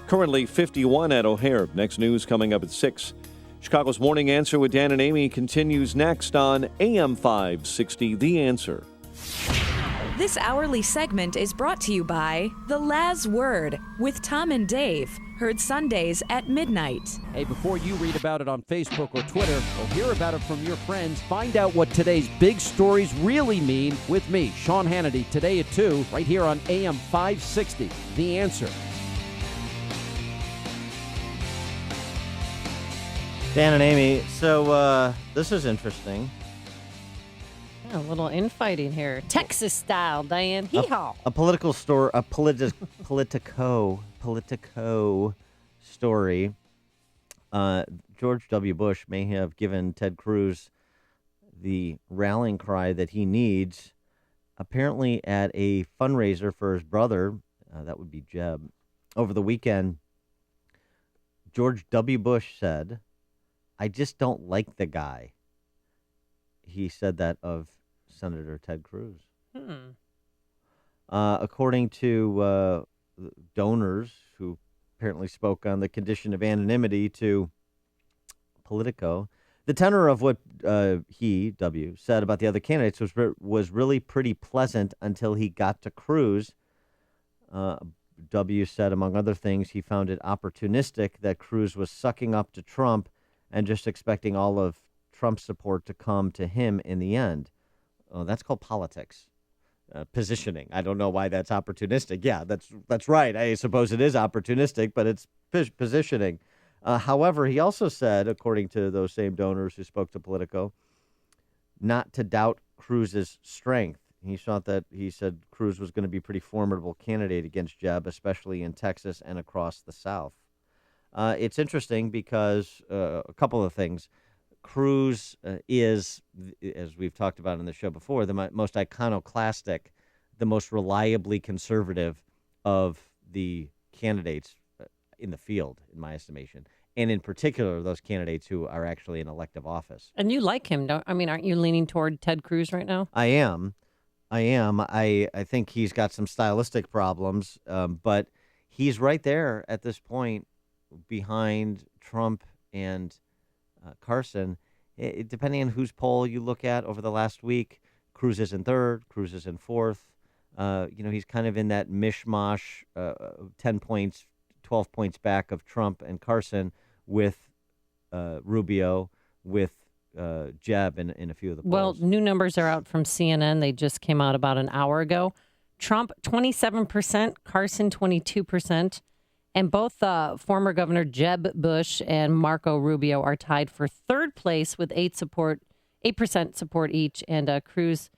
Currently 51 at O'Hare. Next news coming up at 6. Chicago's Morning Answer with Dan and Amy continues next on AM 560, The Answer. This hourly segment is brought to you by The Laz Word with Tom and Dave. Heard Sundays at midnight. Hey, before you read about it on Facebook or Twitter or hear about it from your friends, find out what today's big stories really mean with me, Sean Hannity, today at 2, right here on AM 560, The Answer. Dan and Amy, so this is interesting. A little infighting here. Texas style, Diane. Hee-haw. A political story, a Politico story. George W. Bush may have given Ted Cruz the rallying cry that he needs, apparently at a fundraiser for his brother, that would be Jeb. Over the weekend, George W. Bush said, "I just don't like the guy." He said that of Senator Ted Cruz. According to donors who apparently spoke on the condition of anonymity to Politico, the tenor of what W, said about the other candidates was really pretty pleasant until he got to Cruz. W said, among other things, he found it opportunistic that Cruz was sucking up to Trump and just expecting all of Trump's support to come to him in the end. That's called politics. Positioning. I don't know why that's opportunistic. Yeah, that's right. I suppose it is opportunistic, but it's positioning. However, he also said, according to those same donors who spoke to Politico, not to doubt Cruz's strength. He said Cruz was going to be a pretty formidable candidate against Jeb, especially in Texas and across the South. It's interesting because a couple of things. Cruz is, as we've talked about in the show before, the most iconoclastic, the most reliably conservative of the candidates in the field, in my estimation. And in particular, those candidates who are actually in elective office. And you like him, aren't you leaning toward Ted Cruz right now? I am. I think he's got some stylistic problems, but he's right there at this point behind Trump and Carson. Depending on whose poll you look at over the last week, Cruz is in third, Cruz is in fourth. He's kind of in that mishmash, 10 points, 12 points back of Trump and Carson with Rubio, with Jeb in a few of the polls. Well, new numbers are out from CNN. They just came out about an hour ago. Trump, 27%, Carson, 22%. And both former Governor Jeb Bush and Marco Rubio are tied for third place with 8% support each. And Cruz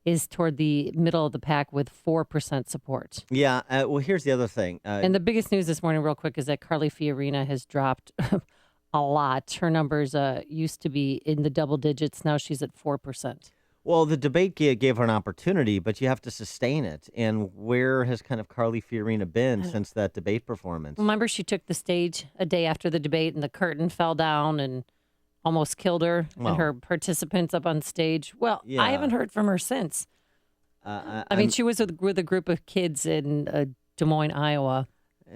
is toward the middle of the pack with 4% support. Yeah. Well, here's the other thing. And the biggest news this morning, real quick, is that Carly Fiorina has dropped a lot. Her numbers used to be in the double digits. Now she's at 4%. Well, the debate gave her an opportunity, but you have to sustain it. And where has kind of Carly Fiorina been since that debate performance? Remember, she took the stage a day after the debate and the curtain fell down and almost killed her and her participants up on stage. Well, Yeah. I haven't heard from her since. I mean, she was with a group of kids in Des Moines, Iowa.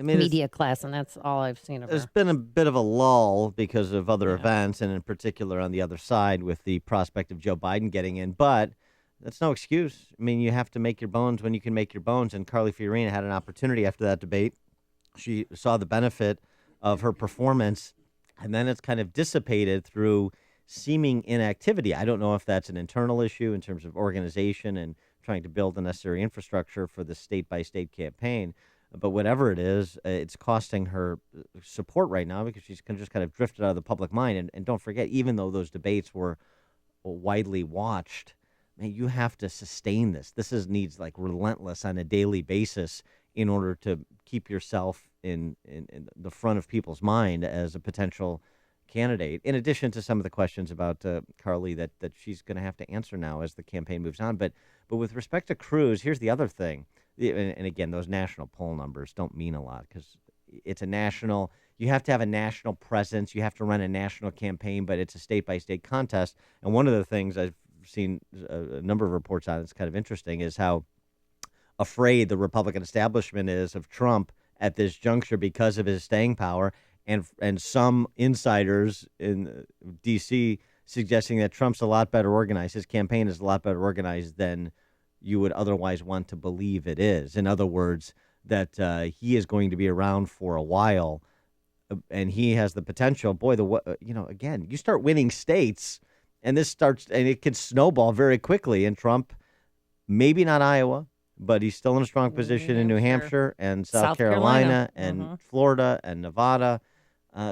Media class, and that's all I've seen of her. There's been a bit of a lull because of other events, and in particular on the other side with the prospect of Joe Biden getting in. But that's no excuse. I mean, you have to make your bones when you can make your bones, and Carly Fiorina had an opportunity after that debate. She saw the benefit of her performance, and then it's kind of dissipated through seeming inactivity. I don't know if that's an internal issue in terms of organization and trying to build the necessary infrastructure for the state-by-state campaign. But whatever it is, it's costing her support right now because she's just kind of drifted out of the public mind. And don't forget, even though those debates were widely watched, man, you have to sustain this. This needs like relentless on a daily basis in order to keep yourself in the front of people's mind as a potential candidate, in addition to some of the questions about Carly that she's going to have to answer now as the campaign moves on. But with respect to Cruz, here's the other thing. And again, those national poll numbers don't mean a lot because it's you have to have a national presence. You have to run a national campaign, but it's a state-by-state contest. And one of the things I've seen a number of reports on that's kind of interesting is how afraid the Republican establishment is of Trump at this juncture because of his staying power. And some insiders in D.C. suggesting that Trump's a lot better organized. His campaign is a lot better organized than you would otherwise want to believe it is. In other words, that he is going to be around for a while, and he has the potential. Boy, again, you start winning states, and it can snowball very quickly. And Trump, maybe not Iowa, but he's still in a strong position in New Hampshire and South Carolina and Florida and Nevada.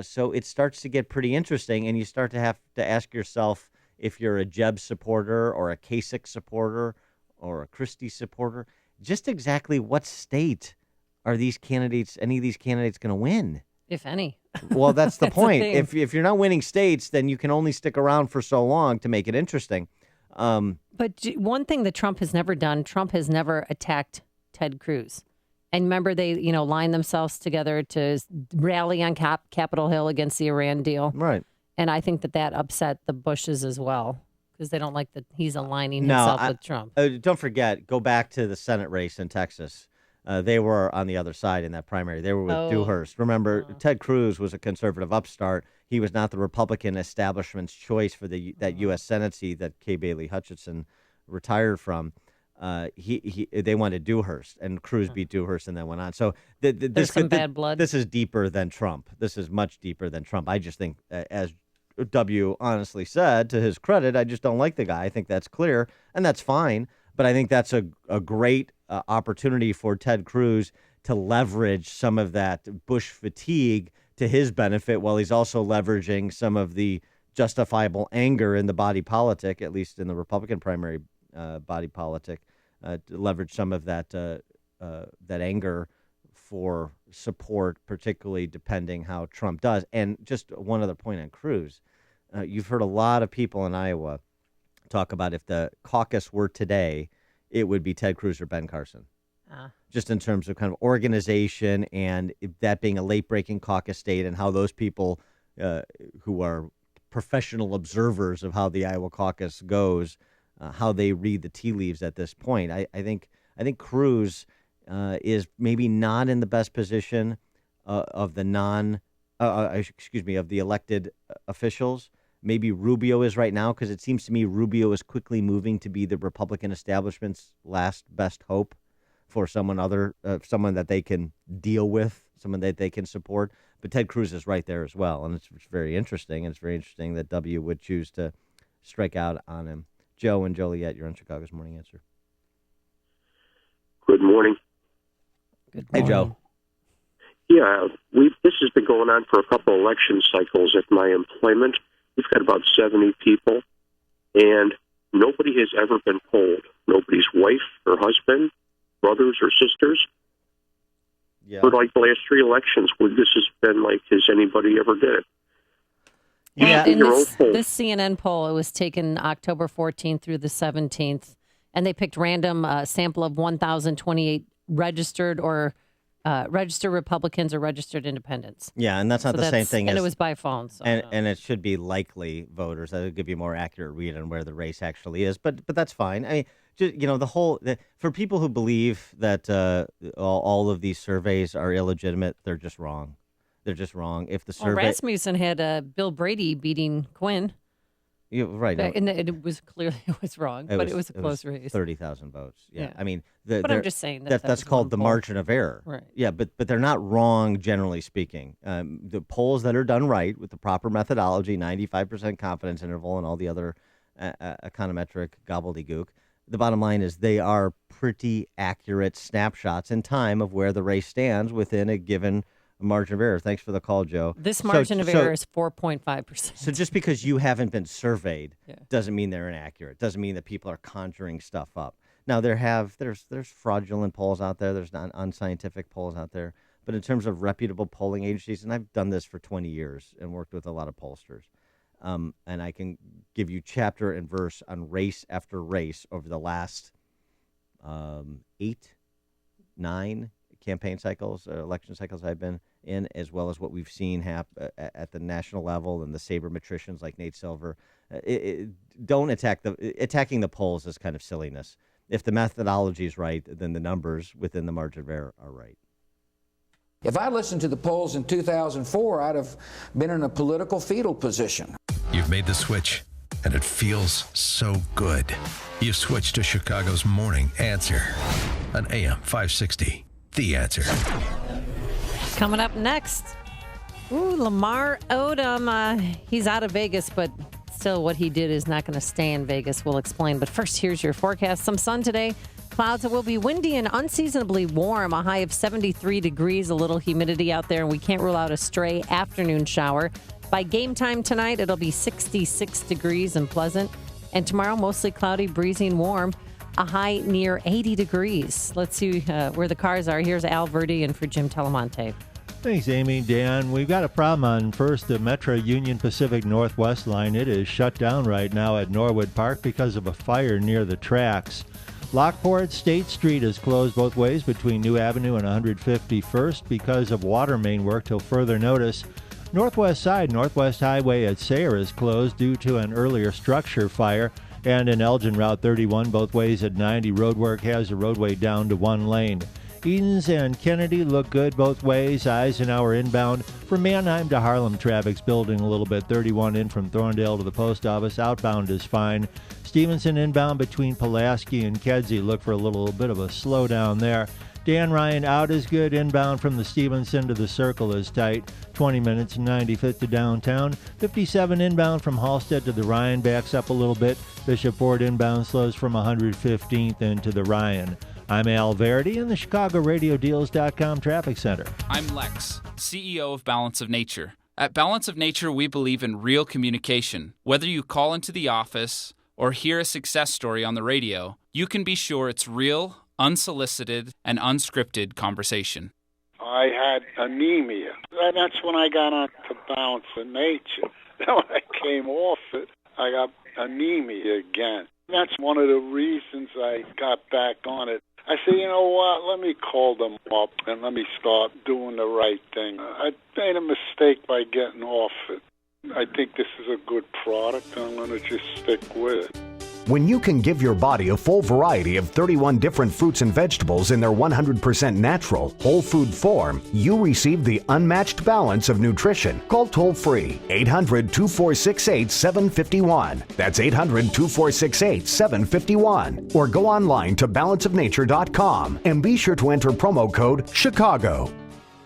So it starts to get pretty interesting, and you start to have to ask yourself if you're a Jeb supporter or a Kasich supporter or a Christie supporter, just exactly what state are any of these candidates going to win? If any. Well, that's the point. The If you're not winning states, then you can only stick around for so long to make it interesting. But one thing that Trump has never done, Trump has never attacked Ted Cruz. And remember, they, lined themselves together to rally on Capitol Hill against the Iran deal. Right. And I think that upset the Bushes as well, because they don't like that he's aligning himself with Trump. Don't forget, go back to the Senate race in Texas. They were on the other side in that primary. They were with Dewhurst. Remember, Ted Cruz was a conservative upstart. He was not the Republican establishment's choice for that U.S. Senate seat that Kay Bailey Hutchinson retired from. They wanted Dewhurst, and Cruz beat Dewhurst and then went on. So there's some bad blood. This is deeper than Trump. This is much deeper than Trump. I just think, as W honestly said, to his credit, I just don't like the guy. I think that's clear, and that's fine. But I think that's a great opportunity for Ted Cruz to leverage some of that Bush fatigue to his benefit, while he's also leveraging some of the justifiable anger in the body politic, at least in the Republican primary body politic, to leverage some of that anger for support, particularly depending how Trump does. And just one other point on Cruz. You've heard a lot of people in Iowa talk about if the caucus were today, it would be Ted Cruz or Ben Carson. Just in terms of kind of organization and that being a late-breaking caucus state and how those people who are professional observers of how the Iowa caucus goes, how they read the tea leaves at this point. I think Cruz is maybe not in the best position of the of the elected officials. Maybe Rubio is right now, because it seems to me Rubio is quickly moving to be the Republican establishment's last best hope for someone that they can deal with, someone that they can support. But Ted Cruz is right there as well, and it's very interesting. And it's very interesting that W would choose to strike out on him. Joe and Joliet, you're on Chicago's Morning Answer. Good morning. Good morning. Hey, Joe. Yeah, this has been going on for a couple election cycles at my employment. We've got about 70 people, and nobody has ever been polled. Nobody's wife or husband, brothers or sisters. Yeah. For like the last 3 elections, where this has been like, has anybody ever did it? Yeah, in this CNN poll, it was taken October 14th through the 17th, and they picked random sample of 1,028 registered Republicans or registered independents. Yeah, and that's not the same thing. And it was by phone. So and it should be likely voters. That would give you a more accurate read on where the race actually is. But that's fine. I mean, just, for people who believe that all of these surveys are illegitimate, they're just wrong. They're just wrong. If the survey, Rasmussen had Bill Brady beating Quinn. Yeah, right. And it was clearly wrong, but it was a close race. 30,000 votes. Yeah. I mean, but I'm just saying that's called the margin of error. Right. Yeah, but they're not wrong, generally speaking. The polls that are done right with the proper methodology, 95% confidence interval, and all the other econometric gobbledygook, the bottom line is they are pretty accurate snapshots in time of where the race stands within a given margin of error. Thanks for the call, Joe. This margin of error is 4.5%. So just because you haven't been surveyed doesn't mean they're inaccurate. Doesn't mean that people are conjuring stuff up. Now there's fraudulent polls out there. There's unscientific polls out there. But in terms of reputable polling agencies, and I've done this for 20 years and worked with a lot of pollsters, and I can give you chapter and verse on race after race over the last 8, 9 campaign cycles, election cycles I've been in, as well as what we've seen at the national level and the sabermetricians like Nate Silver. Attacking the polls is kind of silliness. If the methodology is right, then the numbers within the margin of error are right. If I listened to the polls in 2004, I'd have been in a political fetal position. You've made the switch, and it feels so good. You've switched to Chicago's Morning Answer on AM 560. The Answer. Coming up next, Lamar Odom. He's out of Vegas, but still what he did is not going to stay in Vegas. We'll explain. But first, here's your forecast. Some sun today. Clouds. It will be windy and unseasonably warm. A high of 73 degrees. A little humidity out there, and we can't rule out a stray afternoon shower. By game time tonight, it'll be 66 degrees and pleasant. And tomorrow, mostly cloudy, breezy, and warm. A high near 80 degrees. Let's see where the cars are. Here's Al Verdi and for Jim Telemonte. Thanks, Amy. Dan, we've got a problem on first the Metro Union Pacific Northwest line. It is shut down right now at Norwood Park because of a fire near the tracks. Lockport State Street is closed both ways between New Avenue and 151st because of water main work till further notice. Northwest side, Northwest Highway at Sayre is closed due to an earlier structure fire. And in Elgin, Route 31, both ways at 90, roadwork has the roadway down to 1 lane. Edens and Kennedy look good both ways. Eisenhower inbound. From Mannheim to Harlem, traffic's building a little bit. 31 in from Thorndale to the post office. Outbound is fine. Stevenson inbound between Pulaski and Kedzie. Look for a little bit of a slowdown there. Dan Ryan out is good. Inbound from the Stevenson to the Circle is tight. 20 minutes, 95th to downtown. 57 inbound from Halstead to the Ryan backs up a little bit. Bishop Ford inbound slows from 115th into the Ryan. I'm Al Verity in the ChicagoRadioDeals.com Traffic Center. I'm Lex, CEO of Balance of Nature. At Balance of Nature, we believe in real communication. Whether you call into the office or hear a success story on the radio, you can be sure it's real, unsolicited, and unscripted conversation. I had anemia. And that's when I got on to Balance of Nature. Then when I came off it, I got anemia again. That's one of the reasons I got back on it. I said, you know what, let me call them up and let me start doing the right thing. I made a mistake by getting off it. I think this is a good product, and I'm going to just stick with it. When you can give your body a full variety of 31 different fruits and vegetables in their 100% natural, whole food form, you receive the unmatched balance of nutrition. Call toll-free 800-2468-751. That's 800-2468-751. Or go online to balanceofnature.com and be sure to enter promo code CHICAGO.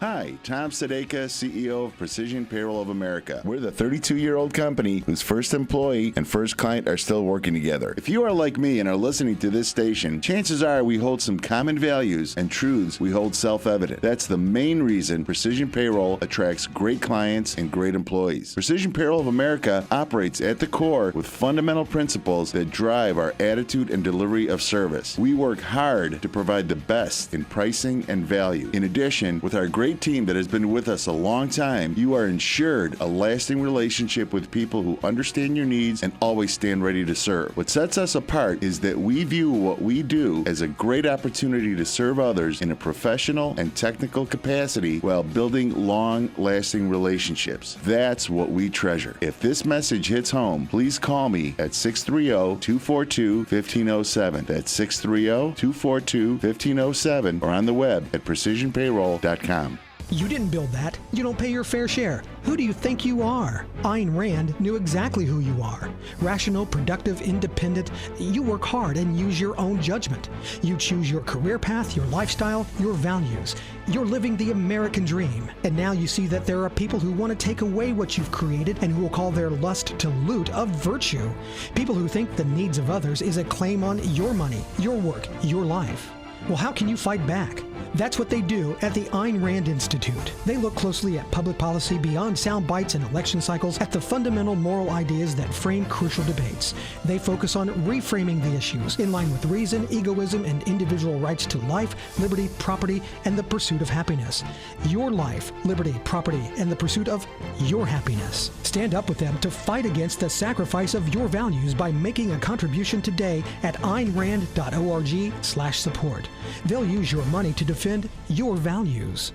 Hi, Tom Sadeka, CEO of Precision Payroll of America. We're the 32-year-old company whose first employee and first client are still working together. If you are like me and are listening to this station, chances are we hold some common values and truths we hold self-evident. That's the main reason Precision Payroll attracts great clients and great employees. Precision Payroll of America operates at the core with fundamental principles that drive our attitude and delivery of service. We work hard to provide the best in pricing and value. In addition, with our great team that has been with us a long time, you are ensured a lasting relationship with people who understand your needs and always stand ready to serve. What sets us apart is that we view what we do as a great opportunity to serve others in a professional and technical capacity while building long-lasting relationships. That's what we treasure. If this message hits home, please call me at 630-242-1507. That's 630-242-1507 or on the web at precisionpayroll.com. You didn't build that. You don't pay your fair share. Who do you think you are? Ayn Rand knew exactly who you are. Rational, productive, independent. You work hard and use your own judgment. You choose your career path, your lifestyle, your values. You're living the American dream. And now you see that there are people who want to take away what you've created and who will call their lust to loot a virtue. People who think the needs of others is a claim on your money, your work, your life. Well, how can you fight back? That's what they do at the Ayn Rand Institute. They look closely at public policy beyond sound bites and election cycles, at the fundamental moral ideas that frame crucial debates. They focus on reframing the issues in line with reason, egoism, and individual rights to life, liberty, property, and the pursuit of happiness. Your life, liberty, property, and the pursuit of your happiness. Stand up with them to fight against the sacrifice of your values by making a contribution today at AynRand.org/support. They'll use your money to defend your values.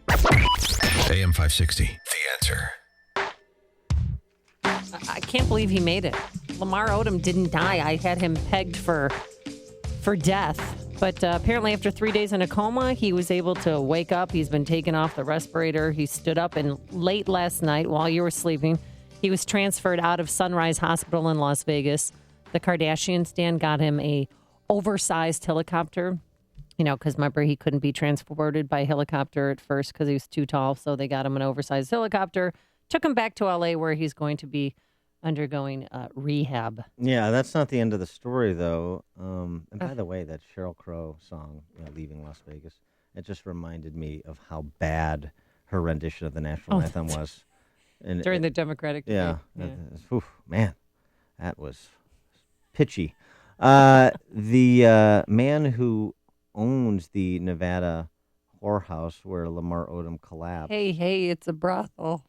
AM 560, The Answer. I can't believe he made it. Lamar Odom didn't die. I had him pegged for death. But apparently after 3 days in a coma, he was able to wake up. He's been taken off the respirator. He stood up, and late last night while you were sleeping, he was transferred out of Sunrise Hospital in Las Vegas. The Kardashian stan got him a oversized helicopter. You know, because remember, he couldn't be transported by helicopter at first because he was too tall. So they got him an oversized helicopter, took him back to L.A. where he's going to be undergoing rehab. Yeah, that's not the end of the story, though. And by the way, that Sheryl Crow song, Leaving Las Vegas, it just reminded me of how bad her rendition of the national anthem was. And during the Democratic debate. Man, that was pitchy. The man who owns the Nevada whorehouse where Lamar Odom collapsed. Hey, it's a brothel.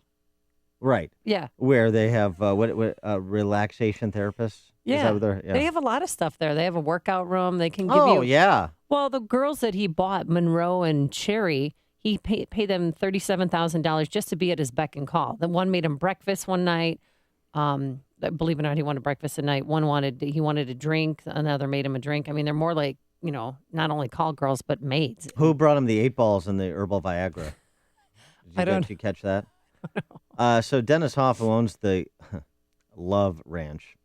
Right. Yeah. Where they have relaxation therapists. Yeah. Is that They have a lot of stuff there. They have a workout room. They can give you. Oh, yeah. Well, the girls that he bought, Monroe and Cherry, he paid them $37,000 just to be at his beck and call. The one made him breakfast one night. Believe it or not, he wanted breakfast at night. He wanted a drink. Another made him a drink. I mean, they're more like, not only call girls, but maids. Who brought him the 8 balls and the herbal Viagra? Did you catch that? So Dennis Hoff, who owns the Love Ranch,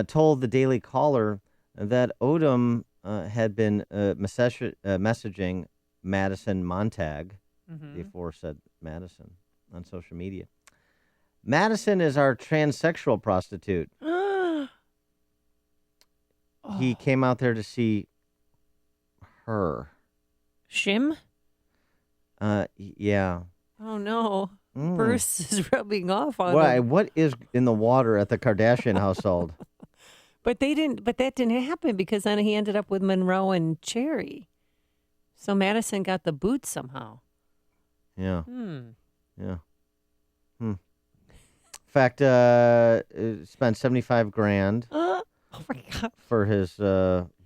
told the Daily Caller that Odom had been messaging Madison Montag, the aforesaid Madison, on social media. Madison is our transsexual prostitute. He came out there to see her. Shim? Yeah. Oh, no. Bruce is rubbing off on Why? him. What is in the water at the Kardashian household? But that didn't happen because then he ended up with Monroe and Cherry. So Madison got the boot somehow. Yeah. Yeah. In fact, spent $75,000 Oh my God. for his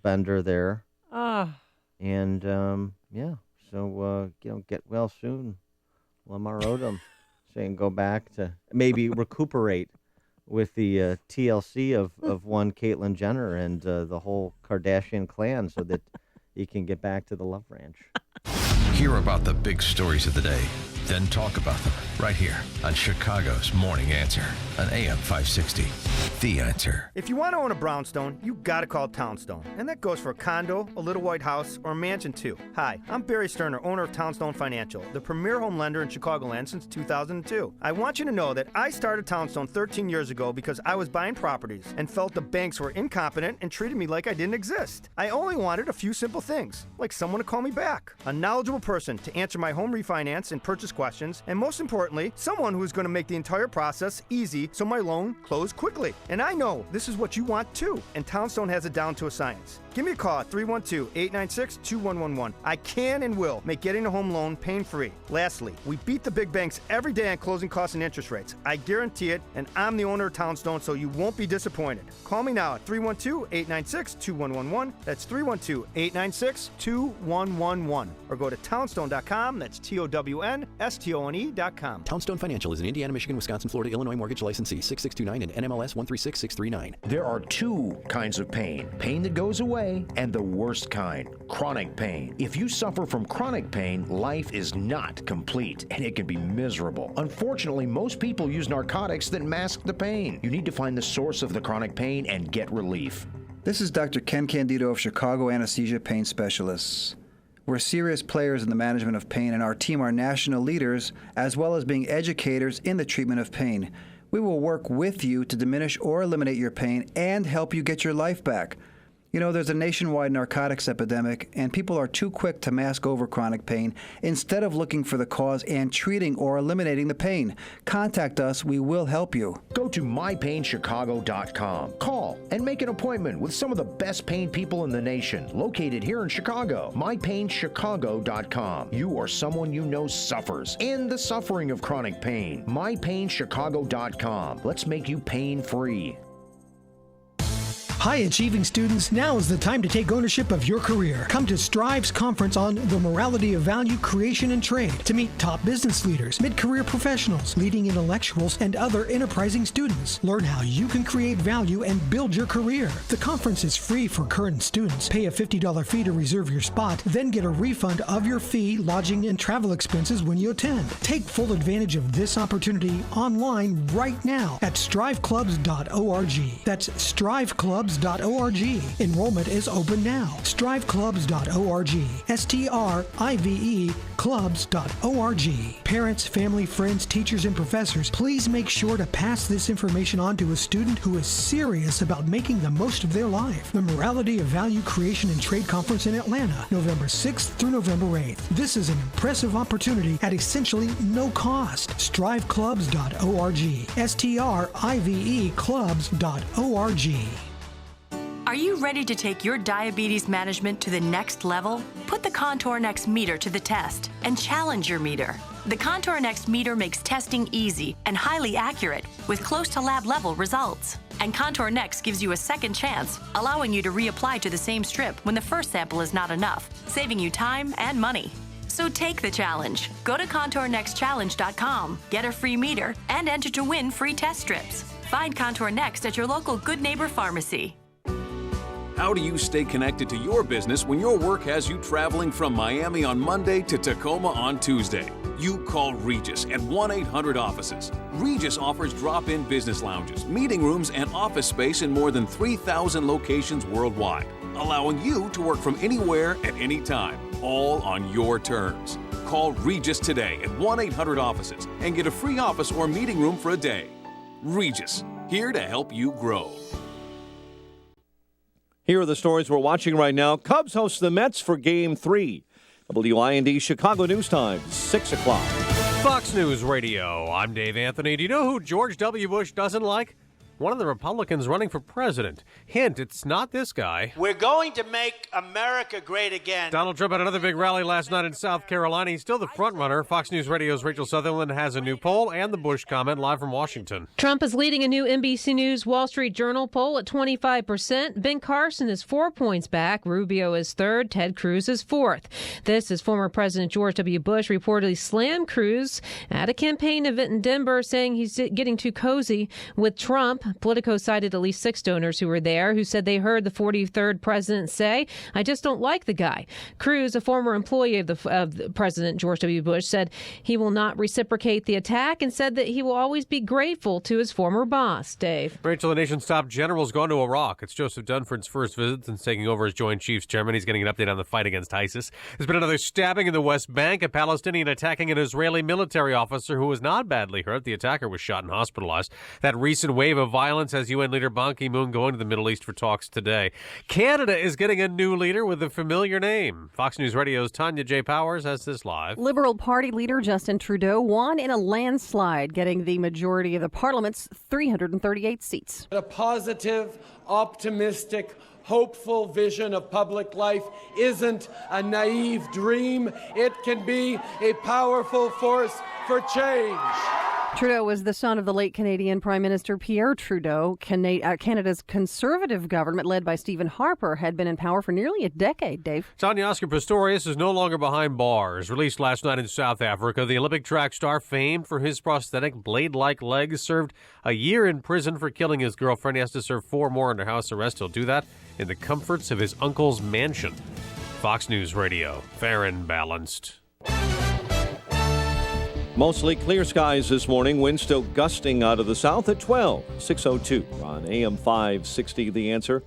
bender there. Ah. And so get well soon, Lamar Odom. So you can go back to maybe recuperate with the TLC of one Caitlyn Jenner and the whole Kardashian clan, so that you can get back to the Love Ranch. Hear about the big stories of the day, then talk about them right here on Chicago's Morning Answer on AM 560. The Answer. If you want to own a brownstone, you gotta call Townstone. And that goes for a condo, a little white house, or a mansion too. Hi, I'm Barry Sterner, owner of Townstone Financial, the premier home lender in Chicagoland since 2002. I want you to know that I started Townstone 13 years ago because I was buying properties and felt the banks were incompetent and treated me like I didn't exist. I only wanted a few simple things, like someone to call me back, a knowledgeable person to answer my home refinance and purchase questions, and most importantly, someone who is going to make the entire process easy so my loan closed quickly. And I know this is what you want too, and Townstone has it down to a science. Give me a call at 312-896-2111. I can and will make getting a home loan pain-free. Lastly, we beat the big banks every day on closing costs and interest rates. I guarantee it, and I'm the owner of Townstone, so you won't be disappointed. Call me now at 312-896-2111. That's 312-896-2111. Or go to townstone.com. That's TOWNSTONE.com. Townstone Financial is an Indiana, Michigan, Wisconsin, Florida, Illinois mortgage licensee, 6629 and NMLS 136639. There are two kinds of pain. Pain that goes away and the worst kind, chronic pain. If you suffer from chronic pain, life is not complete and it can be miserable. Unfortunately, most people use narcotics that mask the pain. You need to find the source of the chronic pain and get relief. This is Dr. Ken Candido of Chicago Anesthesia Pain Specialists. We're serious players in the management of pain, and our team are national leaders, as well as being educators in the treatment of pain. We will work with you to diminish or eliminate your pain and help you get your life back. You know, there's a nationwide narcotics epidemic, and people are too quick to mask over chronic pain instead of looking for the cause and treating or eliminating the pain. Contact us. We will help you. Go to mypainchicago.com. Call and make an appointment with some of the best pain people in the nation, located here in Chicago. mypainchicago.com. You or someone you know suffers and the suffering of chronic pain. mypainchicago.com. Let's make you pain-free. High-achieving students, now is the time to take ownership of your career. Come to Strive's conference on the morality of value creation and trade to meet top business leaders, mid-career professionals, leading intellectuals, and other enterprising students. Learn how you can create value and build your career. The conference is free for current students. Pay a $50 fee to reserve your spot, then get a refund of your fee, lodging, and travel expenses when you attend. Take full advantage of this opportunity online right now at striveclubs.org. That's striveclubs.org. Enrollment is open now. striveclubs.org. STRIVE clubs.org. Parents, family, friends, teachers, and professors, please make sure to pass this information on to a student who is serious about making the most of their life. The Morality of Value Creation and Trade Conference in Atlanta, November 6th through November 8th. This is an impressive opportunity at essentially no cost. striveclubs.org. STRIVE clubs.org. Are you ready to take your diabetes management to the next level? Put the Contour Next meter to the test and challenge your meter. The Contour Next meter makes testing easy and highly accurate with close to lab level results. And Contour Next gives you a second chance, allowing you to reapply to the same strip when the first sample is not enough, saving you time and money. So take the challenge. Go to ContourNextChallenge.com, get a free meter, and enter to win free test strips. Find Contour Next at your local Good Neighbor Pharmacy. How do you stay connected to your business when your work has you traveling from Miami on Monday to Tacoma on Tuesday? You call Regis at 1-800-OFFICES. Regis offers drop-in business lounges, meeting rooms, and office space in more than 3,000 locations worldwide, allowing you to work from anywhere at any time, all on your terms. Call Regis today at 1-800-OFFICES and get a free office or meeting room for a day. Regis, here to help you grow. Here are the stories we're watching right now. Cubs host the Mets for Game 3. WIND Chicago News Time, 6 o'clock. Fox News Radio. I'm Dave Anthony. Do you know who George W. Bush doesn't like? One of the Republicans running for president. Hint, it's not this guy. We're going to make America great again. Donald Trump had another big rally last night in South Carolina. He's still the front runner. Fox News Radio's Rachel Sutherland has a new poll and the Bush comment live from Washington. Trump is leading a new NBC News Wall Street Journal poll at 25%. Ben Carson is 4 points back. Rubio is third. Ted Cruz is fourth. This is former President George W. Bush reportedly slammed Cruz at a campaign event in Denver, saying he's getting too cozy with Trump. Politico cited at least 6 donors who were there who said they heard the 43rd president say, "I just don't like the guy." Cruz, a former employee of the President George W. Bush, said he will not reciprocate the attack and said that he will always be grateful to his former boss. Dave. Rachel, the nation's top general's gone to Iraq. It's Joseph Dunford's first visit since taking over as Joint Chiefs Chairman. He's getting an update on the fight against ISIS. There's been another stabbing in the West Bank, a Palestinian attacking an Israeli military officer who was not badly hurt. The attacker was shot and hospitalized. That recent wave of violence has UN leader Ban Ki-moon going to the Middle East for talks today. Canada is getting a new leader with a familiar name. Fox News Radio's Tanya J. Powers has this live. Liberal Party leader Justin Trudeau won in a landslide, getting the majority of the Parliament's 338 seats. A positive, optimistic, hopeful vision of public life isn't a naive dream. It can be a powerful force for change. Trudeau was the son of the late Canadian Prime Minister Pierre Trudeau. Canada's conservative government, led by Stephen Harper, had been in power for nearly a decade, Dave. Tanya Oscar Pistorius is no longer behind bars. Released last night in South Africa, the Olympic track star, famed for his prosthetic blade-like legs, served a year in prison for killing his girlfriend. He has to serve 4 more under house arrest. He'll do that in the comforts of his uncle's mansion. Fox News Radio, fair and balanced. Mostly clear skies this morning. Wind still gusting out of the south at 12, 6:02 on AM 560, The Answer.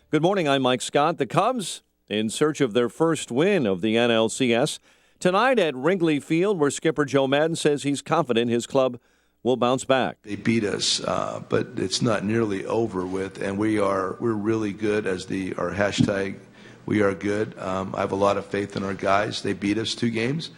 Good morning, I'm Mike Scott. The Cubs in search of their first win of the NLCS tonight at Wrigley Field, where skipper Joe Maddon says he's confident his club will bounce back. They beat us, but it's not nearly over with, and we're really good as our hashtag, we are good. I have a lot of faith in our guys. They beat us 2 games.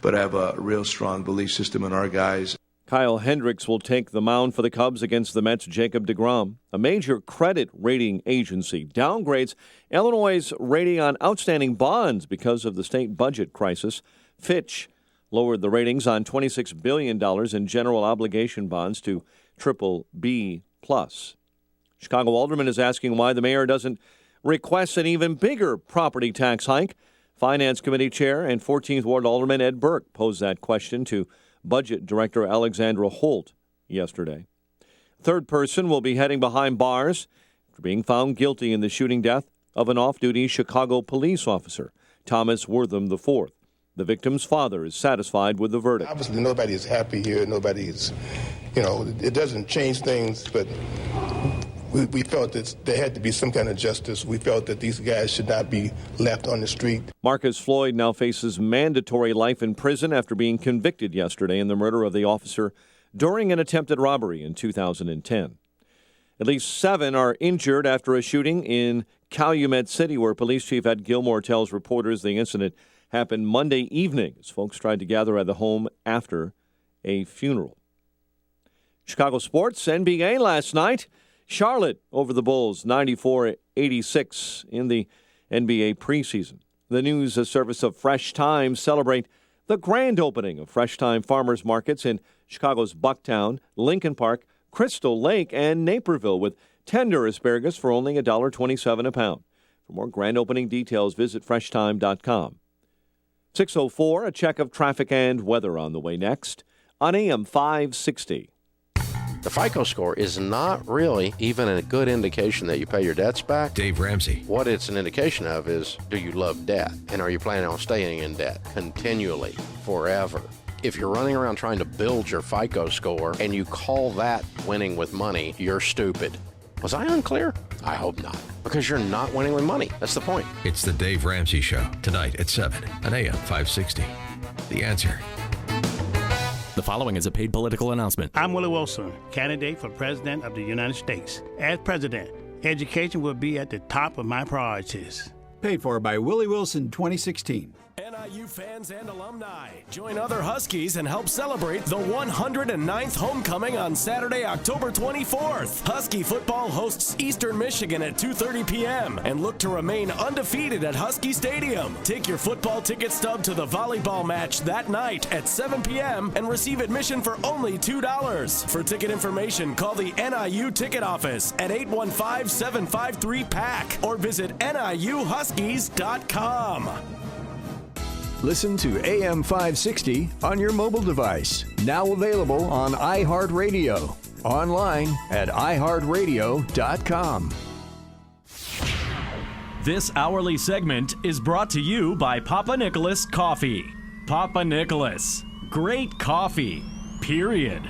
But I have a real strong belief system in our guys. Kyle Hendricks will take the mound for the Cubs against the Mets' Jacob deGrom. A major credit rating agency downgrades Illinois' rating on outstanding bonds because of the state budget crisis. Fitch lowered the ratings on $26 billion in general obligation bonds to BBB+. Chicago alderman is asking why the mayor doesn't request an even bigger property tax hike. Finance Committee Chair and 14th Ward Alderman Ed Burke posed that question to Budget Director Alexandra Holt yesterday. Third person will be heading behind bars for being found guilty in the shooting death of an off-duty Chicago police officer, Thomas Wortham IV. The victim's father is satisfied with the verdict. Obviously, nobody is happy here. Nobody is, it doesn't change things, but we felt that there had to be some kind of justice. We felt that these guys should not be left on the street. Marcus Floyd now faces mandatory life in prison after being convicted yesterday in the murder of the officer during an attempted robbery in 2010. At least 7 are injured after a shooting in Calumet City, where Police Chief Ed Gilmore tells reporters the incident happened Monday evening as folks tried to gather at the home after a funeral. Chicago sports, NBA last night. Charlotte over the Bulls, 94-86 in the NBA preseason. The news service of Fresh Time celebrate the grand opening of Fresh Time farmers markets in Chicago's Bucktown, Lincoln Park, Crystal Lake, and Naperville with tender asparagus for only $1.27 a pound. For more grand opening details, visit FreshTime.com. 6:04, a check of traffic and weather on the way next on AM 560. The FICO score is not really even a good indication that you pay your debts back. Dave Ramsey. What it's an indication of is, do you love debt? And are you planning on staying in debt continually, forever? If you're running around trying to build your FICO score and you call that winning with money, you're stupid. Was I unclear? I hope not. Because you're not winning with money. That's the point. It's the Dave Ramsey Show, tonight at 7 on AM 560. The Answer. The following is a paid political announcement. I'm Willie Wilson, candidate for President of the United States. As President, education will be at the top of my priorities. Paid for by Willie Wilson 2016. NIU fans and alumni, join other Huskies and help celebrate the 109th homecoming on Saturday, October 24th. Husky football hosts Eastern Michigan at 2:30 p.m. and look to remain undefeated at Husky Stadium. Take your football ticket stub to the volleyball match that night at 7 p.m. and receive admission for only $2. For ticket information, call the NIU ticket office at 815-753-PACK or visit NIUHuskies.com. Listen to AM 560 on your mobile device. Now available on iHeartRadio. Online at iHeartRadio.com. This hourly segment is brought to you by Papa Nicholas Coffee. Papa Nicholas. Great coffee. Period.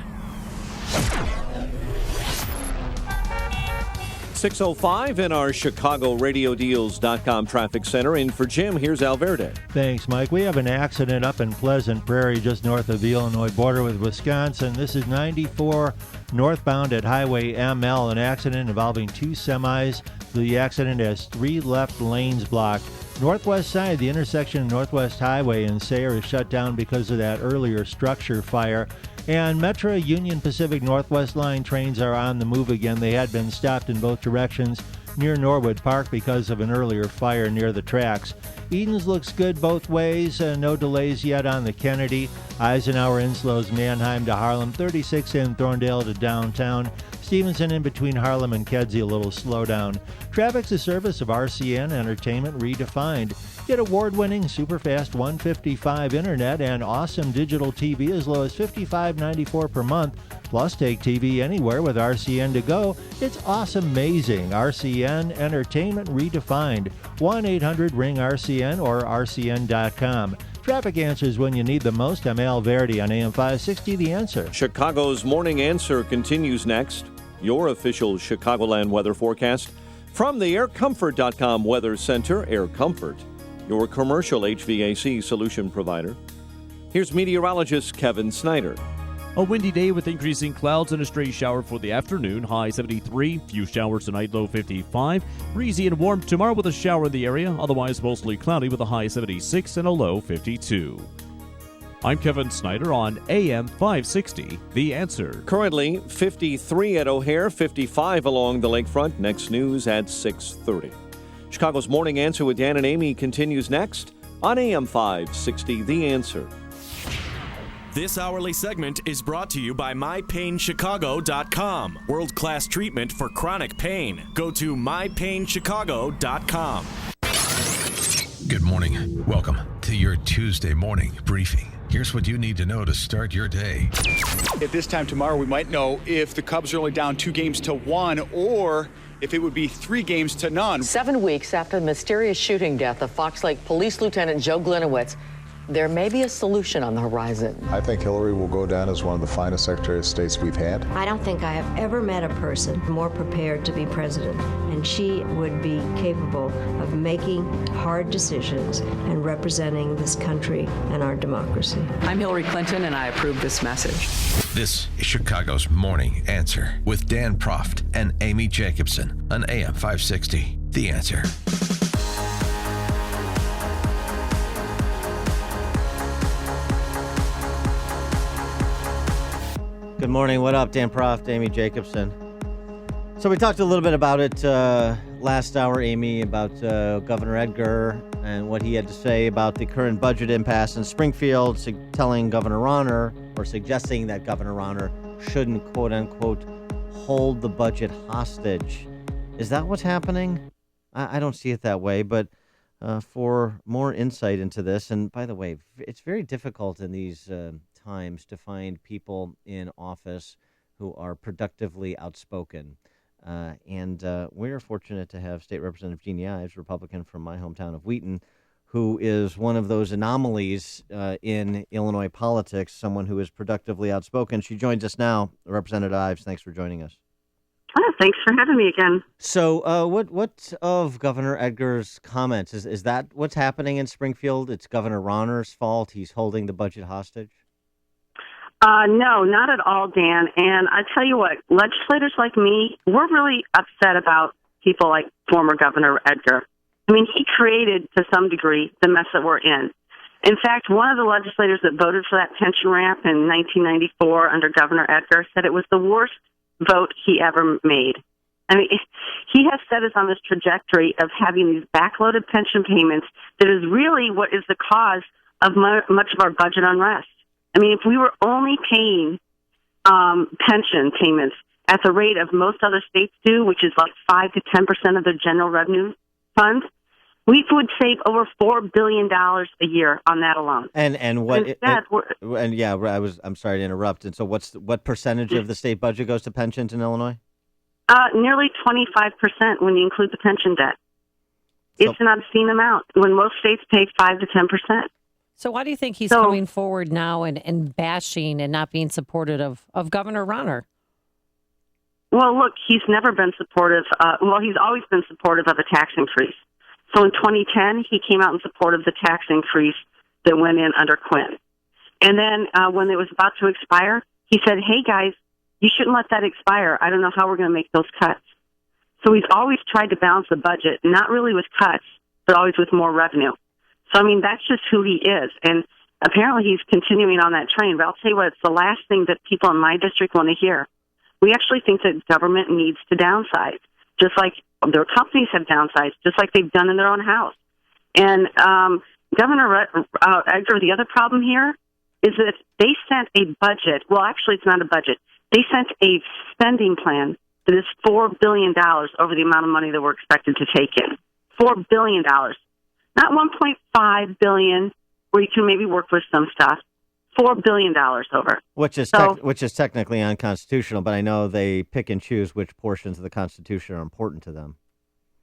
6:05 in our ChicagoRadioDeals.com traffic center. In for Jim, here's Alverde. Thanks, Mike. We have an accident up in Pleasant Prairie, just north of the Illinois border with Wisconsin. This is 94 northbound at Highway ML, an accident involving two semis. The accident has 3 left lanes blocked. Northwest side, the intersection of Northwest Highway and Sayre is shut down because of that earlier structure fire. And Metro Union Pacific Northwest Line trains are on the move again. They had been stopped in both directions near Norwood Park because of an earlier fire near the tracks. Edens looks good both ways. No delays yet on the Kennedy. Eisenhower Inslows Mannheim to Harlem. 36 in Thorndale to downtown. Stevenson in between Harlem and Kedzie, a little slowdown. Traffic's a service of RCN Entertainment Redefined. Get award-winning superfast 155 internet and awesome digital TV as low as $55.94 per month. Plus, take TV anywhere with RCN to go. It's awesome-mazing. RCN Entertainment Redefined. 1-800-RING-RCN or RCN.com. Traffic answers when you need them most. I'm Al Verdi on AM 560, The Answer. Chicago's Morning Answer continues next. Your official Chicagoland weather forecast from the AirComfort.com Weather Center. Air Comfort, your commercial HVAC solution provider. Here's meteorologist Kevin Snyder. A windy day with increasing clouds and a stray shower for the afternoon. High 73. Few showers tonight, low 55. Breezy and warm tomorrow with a shower in the area. Otherwise mostly cloudy with a high 76 and a low 52. I'm Kevin Snyder on AM 560, The Answer. Currently 53 at O'Hare, 55 along the lakefront. Next news at 6:30. Chicago's Morning Answer with Dan and Amy continues next on AM 560, The Answer. This hourly segment is brought to you by MyPainChicago.com. World-class treatment for chronic pain. Go to MyPainChicago.com. Good morning. Welcome to your Tuesday morning briefing. Here's what you need to know to start your day. At this time tomorrow, we might know if the Cubs are only down 2-1 or if it would be 3-0. 7 weeks after the mysterious shooting death of Fox Lake Police Lieutenant Joe Glinowitz, there may be a solution on the horizon. I think Hillary will go down as one of the finest Secretary of States we've had. I don't think I have ever met a person more prepared to be president, and she would be capable of making hard decisions and representing this country and our democracy. I'm Hillary Clinton, and I approve this message. This is Chicago's Morning Answer with Dan Proft and Amy Jacobson on AM 560, The Answer. Good morning. What up, Dan Proft, Amy Jacobson? So we talked a little bit about it last hour, Amy, about Governor Edgar and what he had to say about the current budget impasse in Springfield, telling Governor Rauner, or suggesting that Governor Rauner shouldn't, quote-unquote, hold the budget hostage. Is that what's happening? I don't see it that way, but for more insight into this, and by the way, it's very difficult in these times to find people in office who are productively outspoken. And we're fortunate to have State Representative Jeannie Ives, Republican from my hometown of Wheaton, who is one of those anomalies in Illinois politics, someone who is productively outspoken. She joins us now. Representative Ives, thanks for joining us. Oh, thanks for having me again. So what of Governor Edgar's comments? Is that what's happening in Springfield? It's Governor Rauner's fault? He's holding the budget hostage? No, not at all, Dan. And I tell you what, legislators like me, we're really upset about people like former Governor Edgar. I mean, he created, to some degree, the mess that we're in. In fact, one of the legislators that voted for that pension ramp in 1994 under Governor Edgar said it was the worst vote he ever made. I mean, he has set us on this trajectory of having these backloaded pension payments that is really what is the cause of much of our budget unrest. I mean, if we were only paying pension payments at the rate of most other states do, which is like 5 to 10% of their general revenue funds, we would save over $4 billion a year on that alone. And what? Instead, I'm sorry to interrupt. And so, what percentage of the state budget goes to pensions in Illinois? Nearly 25% when you include the pension debt. It's an obscene amount when most states pay 5 to 10%. So why do you think he's coming forward now and bashing and not being supportive of Governor Rauner? Well, look, he's never been supportive. He's always been supportive of a tax increase. So in 2010, he came out in support of the tax increase that went in under Quinn. And then when it was about to expire, he said, hey, guys, you shouldn't let that expire. I don't know how we're going to make those cuts. So he's always tried to balance the budget, not really with cuts, but always with more revenue. So, I mean, that's just who he is. And apparently he's continuing on that train. But I'll tell you what, it's the last thing that people in my district want to hear. We actually think that government needs to downsize, just like their companies have downsized, just like they've done in their own house. And Governor Edgar, the other problem here is that they sent a budget. Well, actually, it's not a budget. They sent a spending plan that is $4 billion over the amount of money that we're expected to take in. $4 billion. Not $1.5 billion, where you can maybe work with some stuff. $4 billion over. Which is technically unconstitutional, but I know they pick and choose which portions of the Constitution are important to them.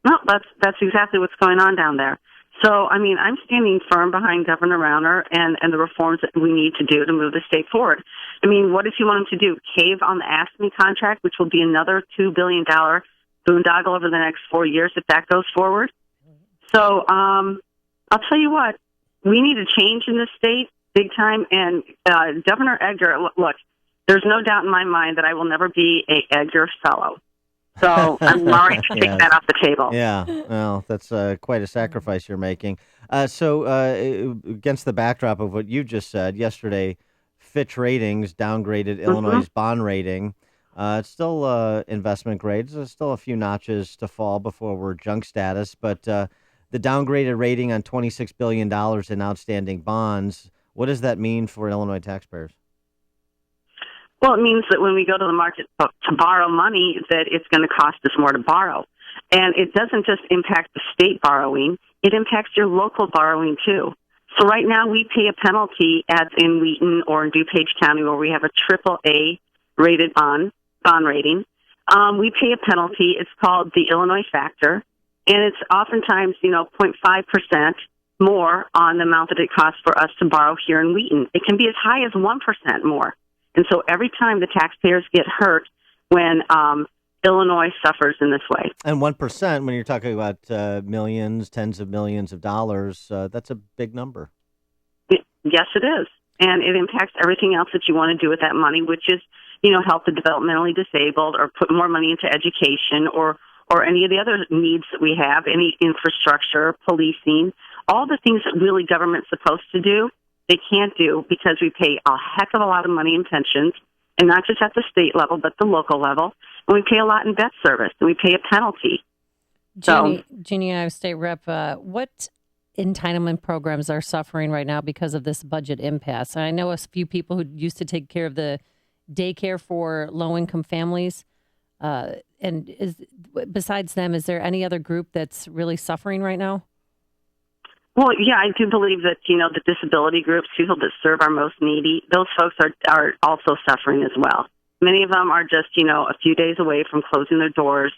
No, that's exactly what's going on down there. So, I mean, I'm standing firm behind Governor Rauner and the reforms that we need to do to move the state forward. I mean, what does he want him to do? Cave on the AFSCME contract, which will be another $2 billion boondoggle over the next 4 years if that goes forward? So, I'll tell you what, we need a change in this state big time. And Governor Edgar, look, there's no doubt in my mind that I will never be a Edgar fellow. So I'm already to take that off the table. Yeah, well, that's quite a sacrifice you're making. So against the backdrop of what you just said, yesterday, Fitch Ratings downgraded Illinois' bond rating. It's still investment grade. There's still a few notches to fall before we're junk status. But the downgraded rating on $26 billion in outstanding bonds, what does that mean for Illinois taxpayers? Well, it means that when we go to the market to borrow money, that it's going to cost us more to borrow. And it doesn't just impact the state borrowing, it impacts your local borrowing too. So right now we pay a penalty as in Wheaton or in DuPage County where we have a AAA rated bond rating. We pay a penalty. It's called the Illinois factor. And it's oftentimes, 0.5% more on the amount that it costs for us to borrow here in Wheaton. It can be as high as 1% more. And so every time the taxpayers get hurt when Illinois suffers in this way. And 1%, when you're talking about millions, tens of millions of dollars, that's a big number. Yes, it is. And it impacts everything else that you want to do with that money, which is, help the developmentally disabled or put more money into education or any of the other needs that we have, any infrastructure, policing, all the things that really government's supposed to do. They can't do because we pay a heck of a lot of money in pensions, and not just at the state level, but the local level. And we pay a lot in debt service, and we pay a penalty. Jeannie, Iowa State Rep, what entitlement programs are suffering right now because of this budget impasse? I know a few people who used to take care of the daycare for low-income families. And besides them, is there any other group that's really suffering right now? Well, yeah, I do believe that, the disability groups, people that serve our most needy, those folks are also suffering as well. Many of them are just, a few days away from closing their doors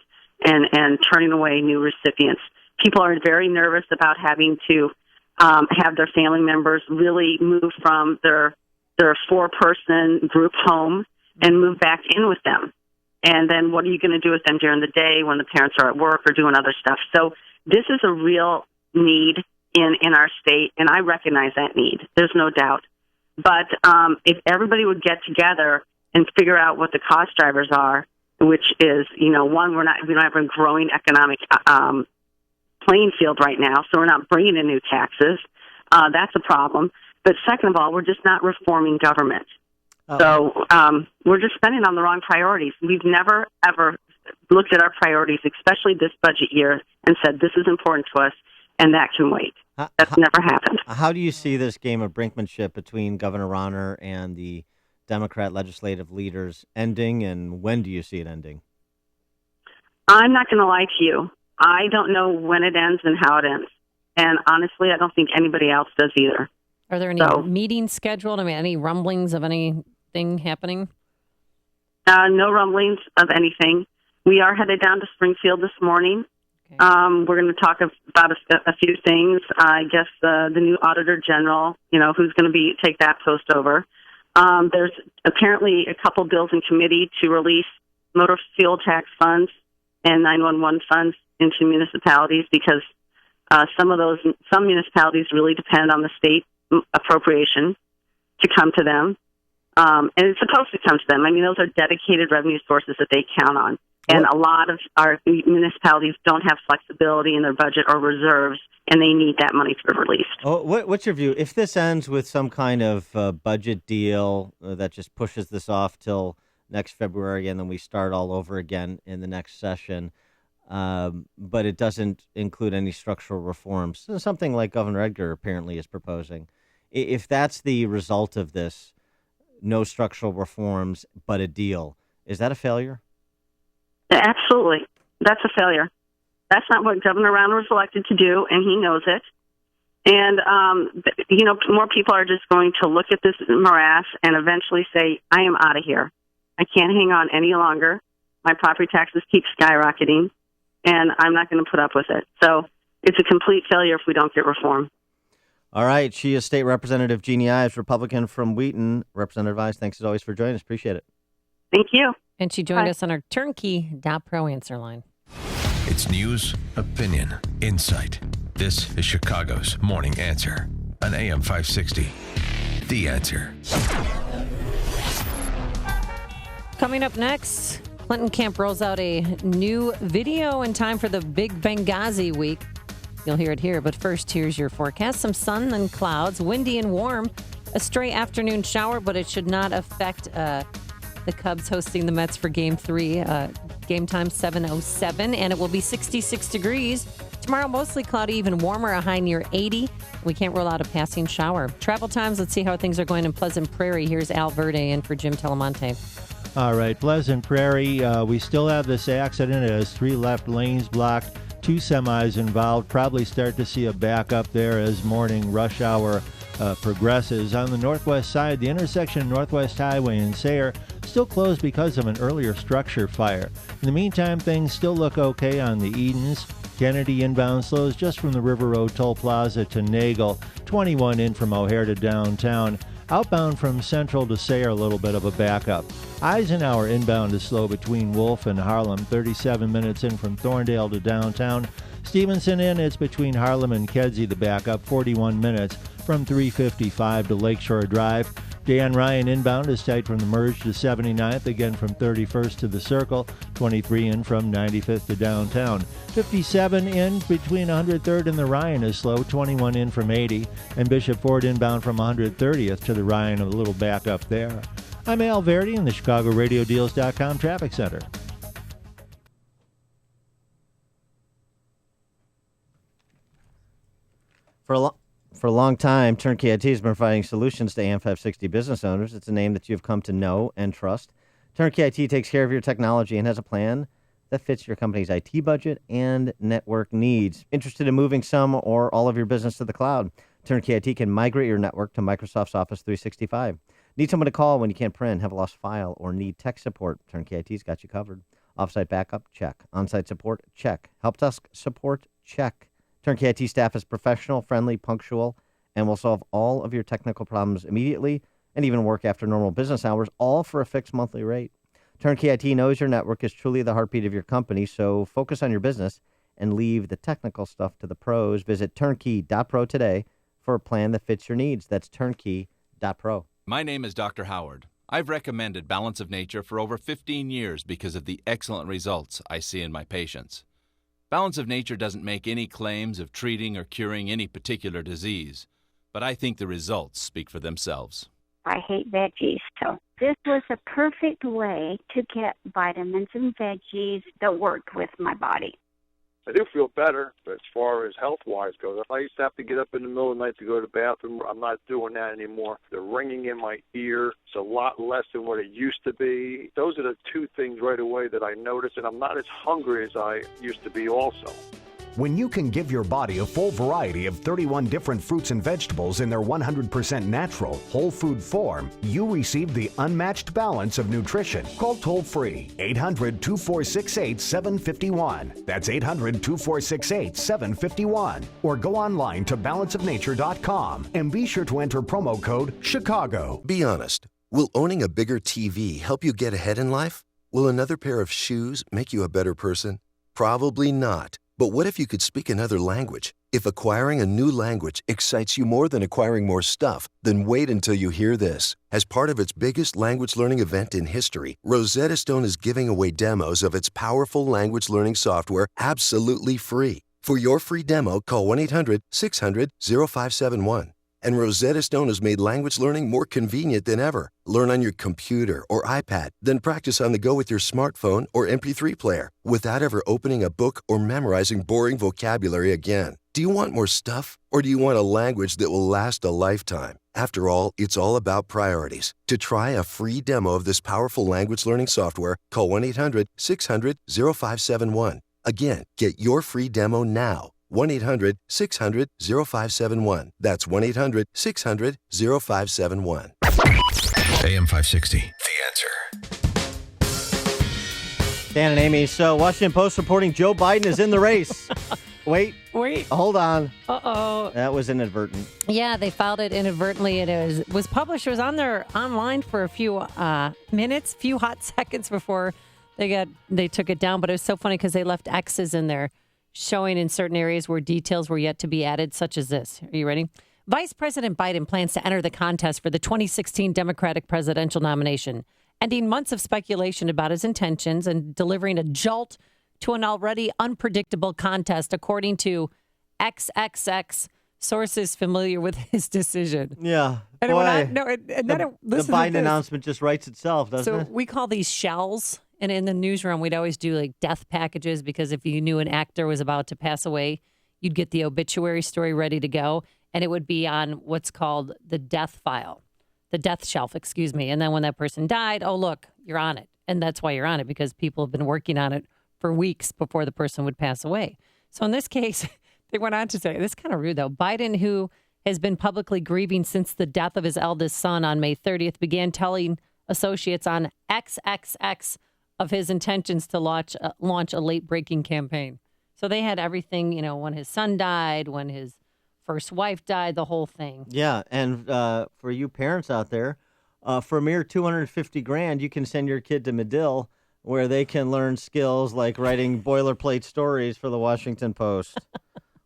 and turning away new recipients. People are very nervous about having to have their family members really move from their 4-person group home and move back in with them. And then what are you going to do with them during the day when the parents are at work or doing other stuff? So this is a real need in our state, and I recognize that need. There's no doubt. But if everybody would get together and figure out what the cost drivers are, which is, one, we don't have a growing economic playing field right now, so we're not bringing in new taxes. That's a problem. But second of all, we're just not reforming government. So we're just spending on the wrong priorities. We've never, ever looked at our priorities, especially this budget year, and said this is important to us, and that can wait. That's never happened. How do you see this game of brinkmanship between Governor Rauner and the Democrat legislative leaders ending, and when do you see it ending? I'm not going to lie to you. I don't know when it ends and how it ends. And honestly, I don't think anybody else does either. Are there any meetings scheduled? I mean, any rumblings of anything happening? No rumblings of anything. We are headed down to Springfield this morning. Okay. We're going to talk about a few things. I guess the new Auditor General, who's going to take that post over. There's apparently a couple bills in committee to release motor fuel tax funds and 911 funds into municipalities because some municipalities really depend on the state appropriation to come to them. And it's supposed to come to them. I mean, those are dedicated revenue sources that they count on. And a lot of our municipalities don't have flexibility in their budget or reserves, and they need that money to be released. Oh, what's your view? If this ends with some kind of budget deal that just pushes this off till next February, and then we start all over again in the next session, but it doesn't include any structural reforms, something like Governor Edgar apparently is proposing. If that's the result of this, no structural reforms, but a deal, is that a failure? Absolutely. That's a failure. That's not what Governor Rauner was elected to do, and he knows it. And, more people are just going to look at this morass and eventually say, I am out of here. I can't hang on any longer. My property taxes keep skyrocketing, and I'm not going to put up with it. So it's a complete failure if we don't get reform. All right. She is State Representative Jeannie Ives, Republican from Wheaton. Representative Ives, thanks as always for joining us. Appreciate it. Thank you. And she joined us on our turnkey.pro answer line. It's news, opinion, insight. This is Chicago's Morning Answer on AM 560. The Answer. Coming up next, Clinton Camp rolls out a new video in time for the big Benghazi week. You'll hear it here, but first, here's your forecast. Some sun and clouds, windy and warm. A stray afternoon shower, but it should not affect the Cubs hosting the Mets for Game 3. Game time 7:07, and it will be 66 degrees. Tomorrow, mostly cloudy, even warmer, a high near 80. We can't rule out a passing shower. Travel times, let's see how things are going in Pleasant Prairie. Here's Al Verde in for Jim Telemonte. All right, Pleasant Prairie, we still have this accident. It has 3 left lanes blocked, 2 semis involved. Probably start to see a backup there as morning rush hour progresses. On the northwest side, the intersection of Northwest Highway and Sayre still closed because of an earlier structure fire. In the meantime, things still look okay on the Edens. Kennedy inbound slows just from the River Road Toll Plaza to Nagel. 21 in from O'Hare to downtown. Outbound from Central to Sayre, a little bit of a backup. Eisenhower inbound is slow between Wolf and Harlem. 37 minutes in from Thorndale to downtown. Stevenson in, it's between Harlem and Kedzie, the backup. 41 minutes from 355 to Lakeshore Drive. Dan Ryan inbound is tight from the merge to 79th, again from 31st to the Circle. 23 in from 95th to downtown. 57 in between 103rd and the Ryan is slow. 21 in from 80. And Bishop Ford inbound from 130th to the Ryan, a little back up there. I'm Al Verde in the ChicagoRadioDeals.com Traffic Center. For a long time, Turnkey IT has been providing solutions to AM 560 business owners. It's a name that you've come to know and trust. Turnkey IT takes care of your technology and has a plan that fits your company's IT budget and network needs. Interested in moving some or all of your business to the cloud? Turnkey IT can migrate your network to Microsoft's Office 365. Need someone to call when you can't print, have a lost file, or need tech support? Turnkey IT's got you covered. Offsite backup? Check. On-site support? Check. Help desk support? Check. Turnkey IT staff is professional, friendly, punctual, and will solve all of your technical problems immediately and even work after normal business hours, all for a fixed monthly rate. Turnkey IT knows your network is truly the heartbeat of your company, so focus on your business and leave the technical stuff to the pros. Visit turnkey.pro today for a plan that fits your needs. That's turnkey.pro. My name is Dr. Howard. I've recommended Balance of Nature for over 15 years because of the excellent results I see in my patients. Balance of Nature doesn't make any claims of treating or curing any particular disease, but I think the results speak for themselves. I hate veggies, so this was a perfect way to get vitamins and veggies that worked with my body. I do feel better, but as far as health-wise goes, I used to have to get up in the middle of the night to go to the bathroom. I'm not doing that anymore. The ringing in my ear is a lot less than what it used to be. Those are the two things right away that I noticed, and I'm not as hungry as I used to be also. When you can give your body a full variety of 31 different fruits and vegetables in their 100% natural, whole food form, you receive the unmatched balance of nutrition. Call toll-free 800-2468-751. That's 800-2468-751. Or go online to balanceofnature.com and be sure to enter promo code CHICAGO. Be honest. Will owning a bigger TV help you get ahead in life? Will another pair of shoes make you a better person? Probably not. But what if you could speak another language? If acquiring a new language excites you more than acquiring more stuff, then wait until you hear this. As part of its biggest language learning event in history, Rosetta Stone is giving away demos of its powerful language learning software absolutely free. For your free demo, call 1-800-600-0571. And Rosetta Stone has made language learning more convenient than ever. Learn on your computer or iPad, then practice on the go with your smartphone or MP3 player without ever opening a book or memorizing boring vocabulary again. Do you want more stuff, or do you want a language that will last a lifetime? After all, it's all about priorities. To try a free demo of this powerful language learning software, call 1-800-600-0571. Again, get your free demo now. 1-800-600-0571. That's 1-800-600-0571. AM 560. The Answer. Dan and Amy, so Washington Post reporting Joe Biden is in the race. Wait. Hold on. Uh-oh. That was inadvertent. Yeah, they filed it inadvertently, and it was published. It was on there online for a few minutes, few hot seconds before they took it down. But it was so funny because they left X's in there, showing in certain areas where details were yet to be added, such as this. Are you ready? Vice President Biden plans to enter the contest for the 2016 Democratic presidential nomination, ending months of speculation about his intentions and delivering a jolt to an already unpredictable contest, according to XXX sources familiar with his decision. Yeah. And the Biden announcement just writes itself, doesn't it? So we call these shells. And in the newsroom, we'd always do like death packages because if you knew an actor was about to pass away, you'd get the obituary story ready to go. And it would be on what's called the death file, the death shelf, excuse me. And then when that person died, oh, look, you're on it. And that's why you're on it, because people have been working on it for weeks before the person would pass away. So in this case, they went on to say, this is kind of rude, though. Biden, who has been publicly grieving since the death of his eldest son on May 30th, began telling associates on XXX of his intentions to launch a late-breaking campaign. So they had everything, when his son died, when his first wife died, the whole thing. Yeah, and for you parents out there, for a mere $250,000, you can send your kid to Medill, where they can learn skills like writing boilerplate stories for the Washington Post.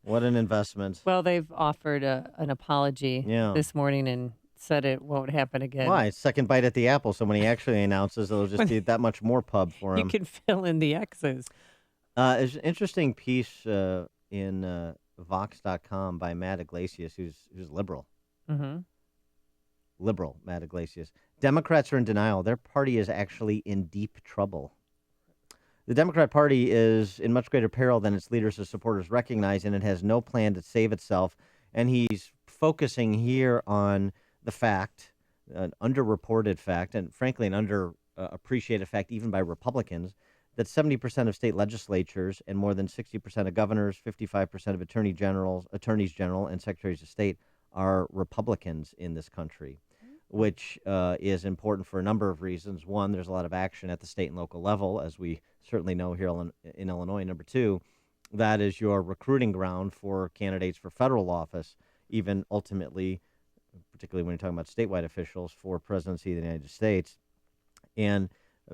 What an investment. Well, they've offered an apology this morning and said it won't happen again. Why? Second bite at the apple. So when he actually announces, it'll just be that much more pub for him. You can fill in the X's. There's an interesting piece in Vox.com by Matt Iglesias, who's liberal. Mm-hmm. Liberal, Matt Iglesias. Democrats are in denial. Their party is actually in deep trouble. The Democrat Party is in much greater peril than its leaders and supporters recognize, and it has no plan to save itself. And he's focusing here on the fact, an underreported fact, and frankly an underappreciated fact even by Republicans, that 70% of state legislatures and more than 60% of governors, 55% of attorneys general, and secretaries of state are Republicans in this country, which is important for a number of reasons. One, there's a lot of action at the state and local level, as we certainly know here in Illinois. Number two, that is your recruiting ground for candidates for federal office, even ultimately, particularly when you're talking about statewide officials, for presidency of the United States. And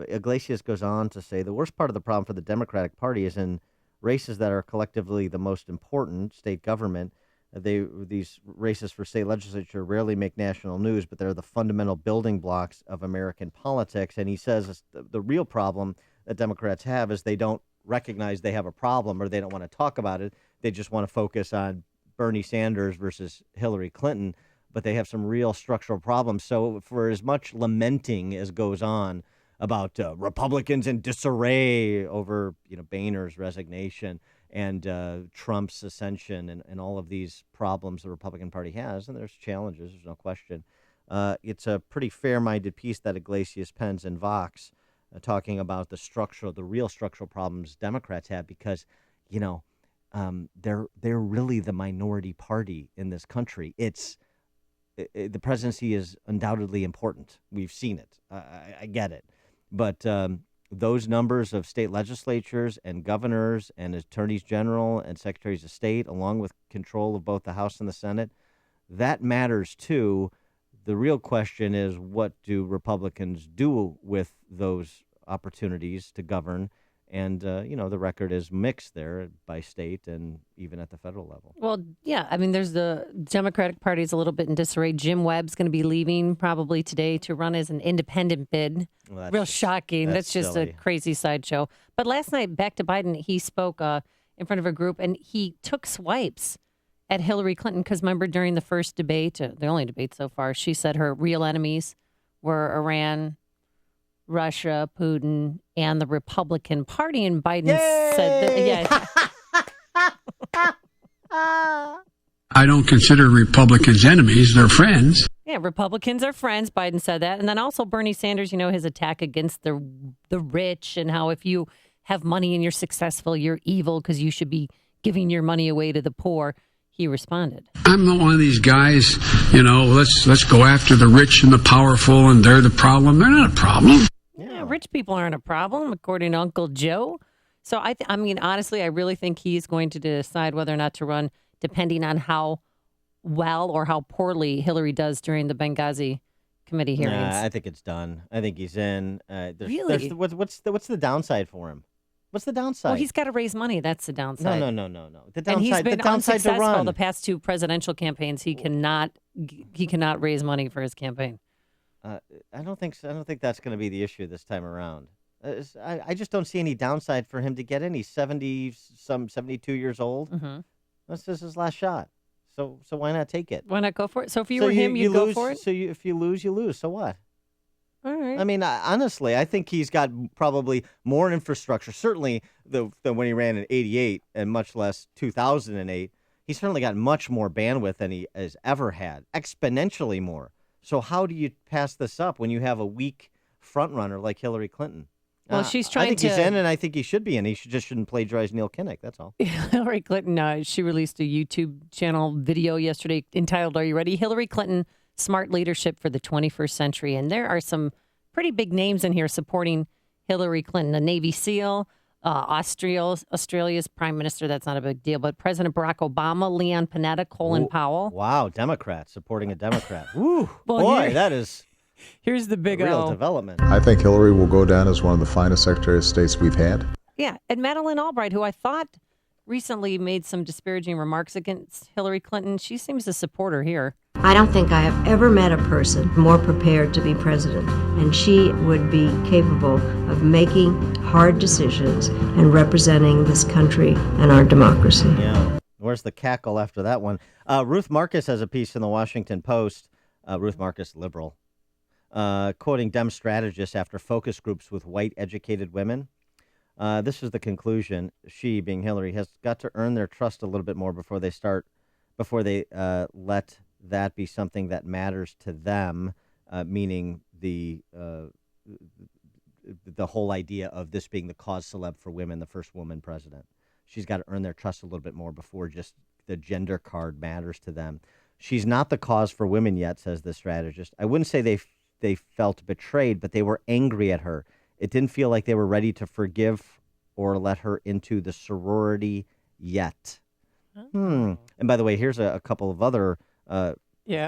Iglesias goes on to say the worst part of the problem for the Democratic Party is in races that are collectively the most important, state government. These races for state legislature rarely make national news, but they're the fundamental building blocks of American politics. And he says the real problem that Democrats have is they don't recognize they have a problem, or they don't want to talk about it. They just want to focus on Bernie Sanders versus Hillary Clinton, but they have some real structural problems. So for as much lamenting as goes on about Republicans in disarray over Boehner's resignation and Trump's ascension and all of these problems the Republican Party has, and there's challenges, there's no question. It's a pretty fair-minded piece that Iglesias pens in Vox, talking about the real structural problems Democrats have, because, they're really the minority party in this country. The presidency is undoubtedly important. We've seen it. I get it. But those numbers of state legislatures and governors and attorneys general and secretaries of state, along with control of both the House and the Senate, that matters too. The real question is, what do Republicans do with those opportunities to govern? And, the record is mixed there by state and even at the federal level. Well, yeah. I mean, there's the Democratic Party is a little bit in disarray. Jim Webb's going to be leaving probably today to run as an independent bid. Well, real shocking. That's just silly. A crazy sideshow. But last night, back to Biden, he spoke in front of a group, and he took swipes at Hillary Clinton because, remember, during the first debate, the only debate so far, she said her real enemies were Iran, Russia, Putin, and the Republican Party, and Biden said that, I don't consider Republicans enemies, they're friends. Yeah, Republicans are friends, Biden said that. And then also Bernie Sanders, his attack against the rich, and how if you have money and you're successful, you're evil because you should be giving your money away to the poor. He responded, I'm not one of these guys, let's go after the rich and the powerful, and they're the problem. They're not a problem. Yeah, rich people aren't a problem, according to Uncle Joe. So, I mean, honestly, I really think he's going to decide whether or not to run, depending on how well or how poorly Hillary does during the Benghazi committee hearings. I think it's done. I think he's in. Really? What's the downside for him? What's the downside? Well, he's got to raise money. That's the downside. No. The downside, and he's been unsuccessful to run. the past two presidential campaigns. He cannot raise money for his campaign. I don't think so. I don't think that's going to be the issue this time around. I just don't see any downside for him to get in. He's 72 years old. Mm-hmm. This is his last shot. So why not take it? Why not go for it? So if you were him, you'd go for it? So if you lose, you lose. So what? All right. I mean, honestly, I think he's got probably more infrastructure, certainly than when he ran in 88 and much less 2008. He's certainly got much more bandwidth than he has ever had, exponentially more. So how do you pass this up when you have a weak front runner like Hillary Clinton? Well, she's trying I think to... he's in, and I think he should be in. He shouldn't plagiarize Neil Kinnock, that's all. Hillary Clinton, she released a YouTube channel video yesterday entitled, Are You Ready? Hillary Clinton, Smart Leadership for the 21st Century. And there are some pretty big names in here supporting Hillary Clinton. A Navy SEAL, Australia's Prime Minister, that's not a big deal, but President Barack Obama, Leon Panetta, Colin Powell. Wow, Democrat supporting a Democrat. Woo, well, boy, that is... Here's the big real development. I think Hillary will go down as one of the finest Secretaries of States we've had. Yeah, and Madeleine Albright, who I thought recently made some disparaging remarks against Hillary Clinton, she seems to support her here. I don't think I have ever met a person more prepared to be president, and she would be capable of making hard decisions and representing this country and our democracy. Yeah. Where's the cackle after that one? Ruth Marcus has a piece in the Washington Post. Ruth Marcus, liberal. Quoting Dem strategists after focus groups with white educated women. This is the conclusion. She, being Hillary, has got to earn their trust a little bit more before they let that be something that matters to them, meaning the whole idea of this being the cause celeb for women, the first woman president. She's got to earn their trust a little bit more before just the gender card matters to them. She's not the cause for women yet, says the strategist. I wouldn't say they felt betrayed, but they were angry at her. It didn't feel like they were ready to forgive or let her into the sorority yet. And by the way, here's a couple of other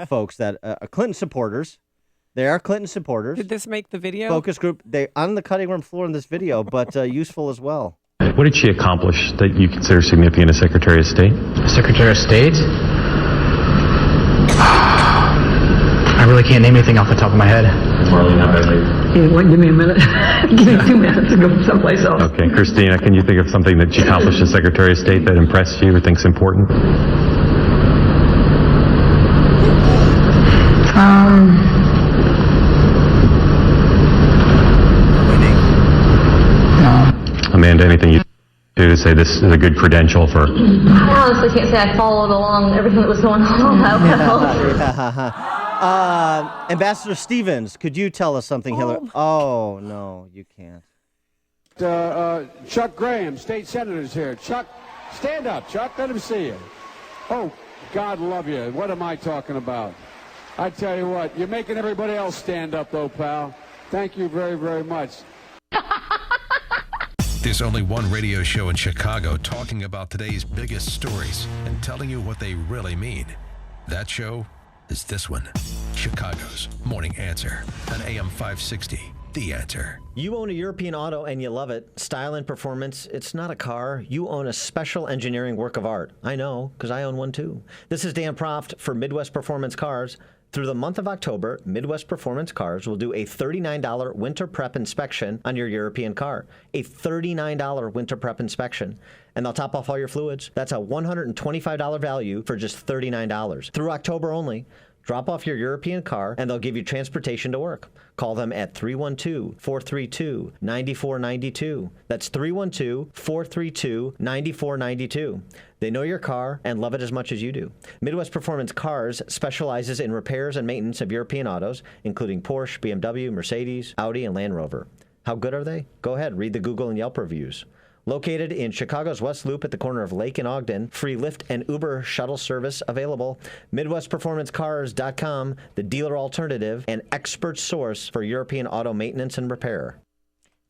folks that are Clinton supporters. They are Clinton supporters. Did this make the video? Focus group. They on the cutting room floor in this video, but useful as well. What did she accomplish that you consider significant as Secretary of State? Secretary of State? really can't name anything off the top of my head. Marlene, how badly? Give me a minute. Give me 2 minutes to go someplace else. Okay, Christina, can you think of something that she accomplished as Secretary of State that impressed you or thinks important? Amanda, anything you do to say this is a good credential for? I honestly can't say I followed along everything that was going on that well. Ambassador Stevens, could you tell us something, Hillary? Oh, no, you can't. Chuck Graham, state senator, is here. Chuck, stand up, Chuck. Let him see you. Oh, God love you. What am I talking about? I tell you what, you're making everybody else stand up, though, pal. Thank you very, very much. There's only one radio show in Chicago talking about today's biggest stories and telling you what they really mean. That show is this one, Chicago's Morning Answer on AM 560, The Answer. You own a European auto and you love it. Style and performance, it's not a car. You own a special engineering work of art. I know, because I own one too. This is Dan Proft for Midwest Performance Cars. Through the month of October, Midwest Performance Cars will do a $39 winter prep inspection on your European car. A $39 winter prep inspection. And they'll top off all your fluids. That's a $125 value for just $39. Through October only. Drop off your European car, and they'll give you transportation to work. Call them at 312-432-9492. That's 312-432-9492. They know your car and love it as much as you do. Midwest Performance Cars specializes in repairs and maintenance of European autos, including Porsche, BMW, Mercedes, Audi, and Land Rover. How good are they? Go ahead, read the Google and Yelp reviews. Located in Chicago's West Loop at the corner of Lake and Ogden, free Lyft and Uber shuttle service available. MidwestPerformanceCars.com, the dealer alternative and expert source for European auto maintenance and repair.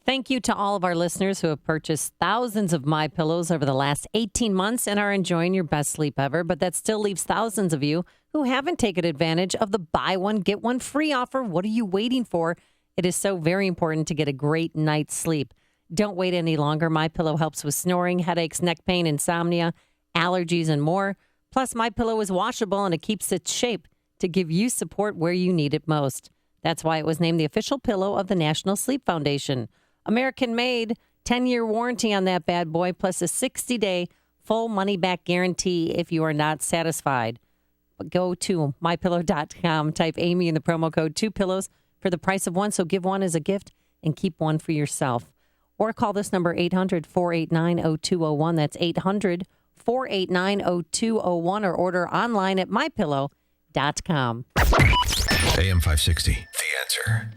Thank you to all of our listeners who have purchased thousands of MyPillows over the last 18 months and are enjoying your best sleep ever, but that still leaves thousands of you who haven't taken advantage of the buy one, get one free offer. What are you waiting for? It is so very important to get a great night's sleep. Don't wait any longer. MyPillow helps with snoring, headaches, neck pain, insomnia, allergies, and more. Plus, MyPillow is washable and it keeps its shape to give you support where you need it most. That's why it was named the official pillow of the National Sleep Foundation. American made, 10-year warranty on that bad boy, plus a 60-day full money-back guarantee if you are not satisfied. Go to MyPillow.com, type Amy in the promo code 2pillows for the price of one, so give one as a gift and keep one for yourself. Or call this number, 800-489-0201. That's 800-489-0201, or order online at MyPillow.com. AM 560, The Answer.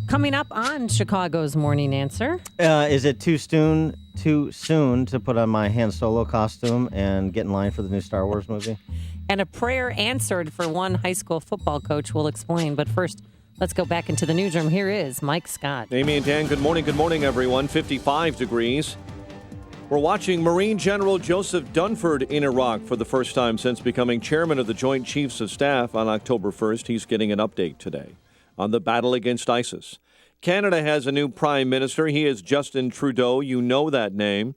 Coming up on Chicago's Morning Answer. Is it too soon to put on my Han Solo costume and get in line for the new Star Wars movie? And a prayer answered for one high school football coach will explain. But first, let's go back into the newsroom. Here is Mike Scott. Amy and Dan, good morning. Good morning, everyone. 55 degrees. We're watching Marine General Joseph Dunford in Iraq for the first time since becoming chairman of the Joint Chiefs of Staff on October 1st. He's getting an update today on the battle against ISIS. Canada has a new prime minister. He is Justin Trudeau. You know that name.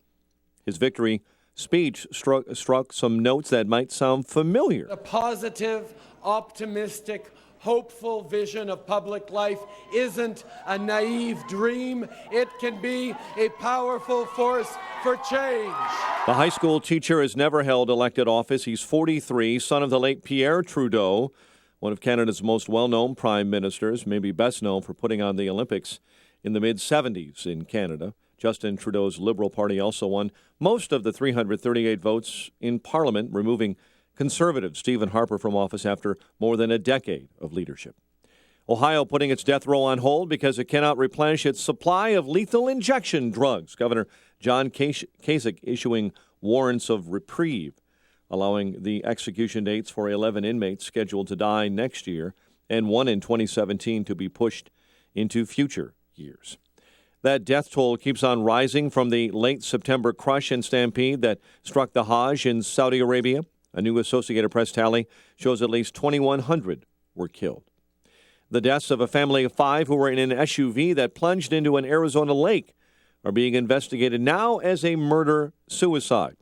His victory speech struck some notes that might sound familiar. A positive, optimistic, hopeful vision of public life isn't a naive dream. It can be a powerful force for change. The high school teacher has never held elected office. He's 43, son of the late Pierre Trudeau, one of Canada's most well-known prime ministers, maybe best known for putting on the Olympics in the mid-'70s in Canada. Justin Trudeau's Liberal Party also won most of the 338 votes in Parliament, removing Conservative Stephen Harper from office after more than a decade of leadership. Ohio putting its death row on hold because it cannot replenish its supply of lethal injection drugs. Governor John Kasich issuing warrants of reprieve, allowing the execution dates for 11 inmates scheduled to die next year and one in 2017 to be pushed into future years. That death toll keeps on rising from the late September crush and stampede that struck the Hajj in Saudi Arabia. A new Associated Press tally shows at least 2,100 were killed. The deaths of a family of 5 who were in an SUV that plunged into an Arizona lake are being investigated now as a murder-suicide.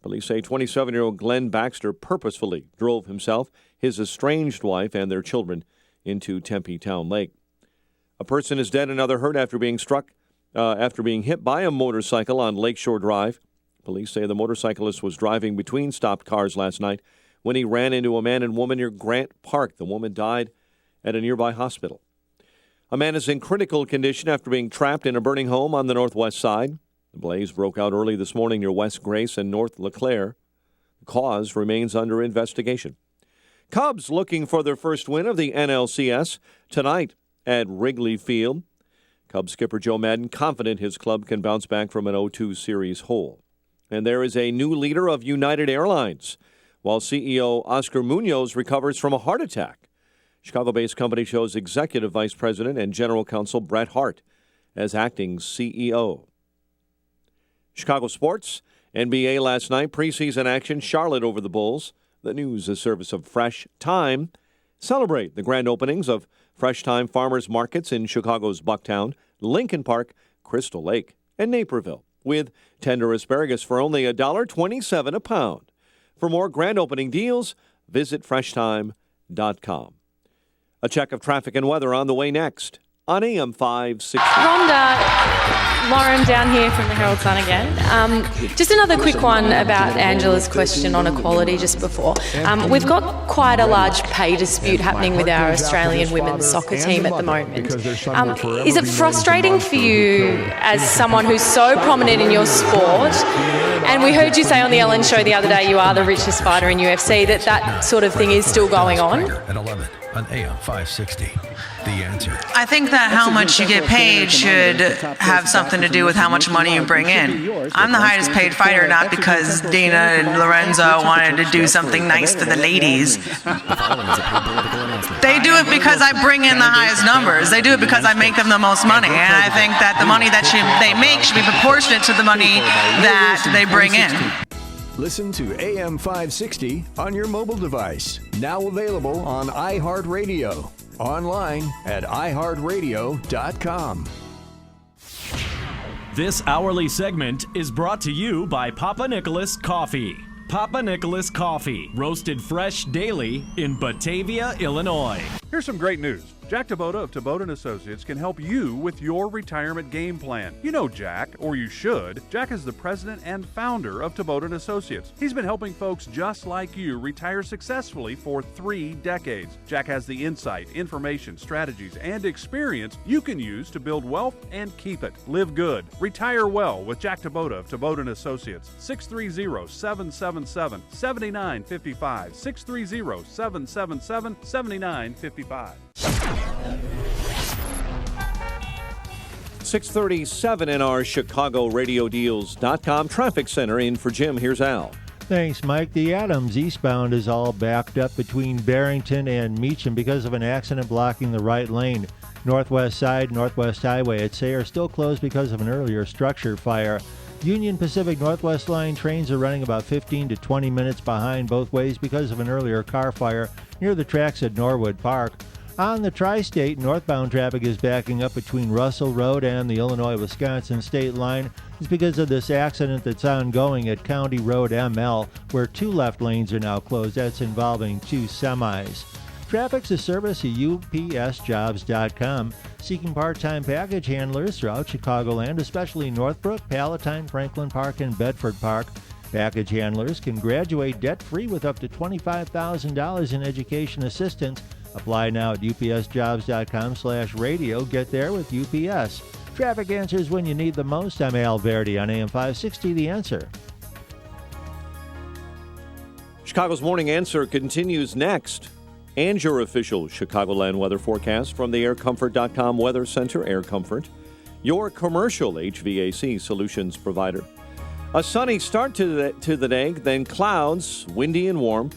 Police say 27-year-old Glenn Baxter purposefully drove himself, his estranged wife and their children into Tempe Town Lake. A person is dead, another hurt after being hit by a motorcycle on Lakeshore Drive. Police say the motorcyclist was driving between stopped cars last night when he ran into a man and woman near Grant Park. The woman died at a nearby hospital. A man is in critical condition after being trapped in a burning home on the northwest side. The blaze broke out early this morning near West Grace and North LeClaire. The cause remains under investigation. Cubs looking for their first win of the NLCS tonight at Wrigley Field. Cubs skipper Joe Maddon confident his club can bounce back from an 0-2 series hole. And there is a new leader of United Airlines, while CEO Oscar Munoz recovers from a heart attack. Chicago-based company shows Executive Vice President and General Counsel Brett Hart as acting CEO. Chicago sports, NBA last night, preseason action, Charlotte over the Bulls. The news is service of Fresh Time. Celebrate the grand openings of Fresh Time Farmers Markets in Chicago's Bucktown, Lincoln Park, Crystal Lake, and Naperville, with tender asparagus for only $1.27 a pound. For more grand opening deals, visit FreshTime.com. A check of traffic and weather on the way next on AM 560. Rhonda, Lauren down here from the Herald Sun again. Just another quick one about Angela's question on equality just before. We've got quite a large pay dispute happening with our Australian women's soccer team at the moment. Is it frustrating for you as someone who's so prominent in your sport? And we heard you say on the Ellen Show the other day you are the richest fighter in UFC, that sort of thing is still going on? At 11 on AM 560. The Answer. I think that how much you get paid should have something to do with how much money you bring in. I'm the highest paid fighter not because Dana and Lorenzo wanted to do something nice to the ladies. They do it because I bring in the highest numbers. They do it because I make them the most money. And I think that the money that they make should be proportionate to the money that they bring in. Listen to AM 560 on your mobile device. Now available on iHeartRadio. Online at iHeartRadio.com. This hourly segment is brought to you by Papa Nicholas Coffee. Papa Nicholas Coffee, roasted fresh daily in Batavia, Illinois. Here's some great news. Jack Tabota of Tabota & Associates can help you with your retirement game plan. You know Jack, or you should. Jack is the president and founder of Tabota & Associates. He's been helping folks just like you retire successfully for 3 decades. Jack has the insight, information, strategies, and experience you can use to build wealth and keep it. Live good. Retire well with Jack Tabota of Tabota & Associates. 630-777-7955. 630-777-7955. 637 in our ChicagoRadioDeals.com traffic center. In for Jim, here's Al. Thanks, Mike. The Adams eastbound is all backed up between Barrington and Meacham because of an accident blocking the right lane. Northwest side, Northwest Highway at Sayre still closed because of an earlier structure fire. Union Pacific Northwest Line trains are running about 15 to 20 minutes behind both ways because of an earlier car fire near the tracks at Norwood Park. On the Tri-State, northbound traffic is backing up between Russell Road and the Illinois-Wisconsin state line. It's because of this accident that's ongoing at County Road ML, where 2 left lanes are now closed. That's involving 2 semis. Traffic's a service of UPSjobs.com, seeking part-time package handlers throughout Chicagoland, especially Northbrook, Palatine, Franklin Park, and Bedford Park. Package handlers can graduate debt-free with up to $25,000 in education assistance. Apply now at upsjobs.com/radio. Get there with UPS. Traffic answers when you need them most. I'm Al Verdi on AM 560, The Answer. Chicago's Morning Answer continues next. And your official Chicagoland weather forecast from the aircomfort.com Weather Center. Air Comfort, your commercial HVAC solutions provider. A sunny start to the day, then clouds, windy and warm.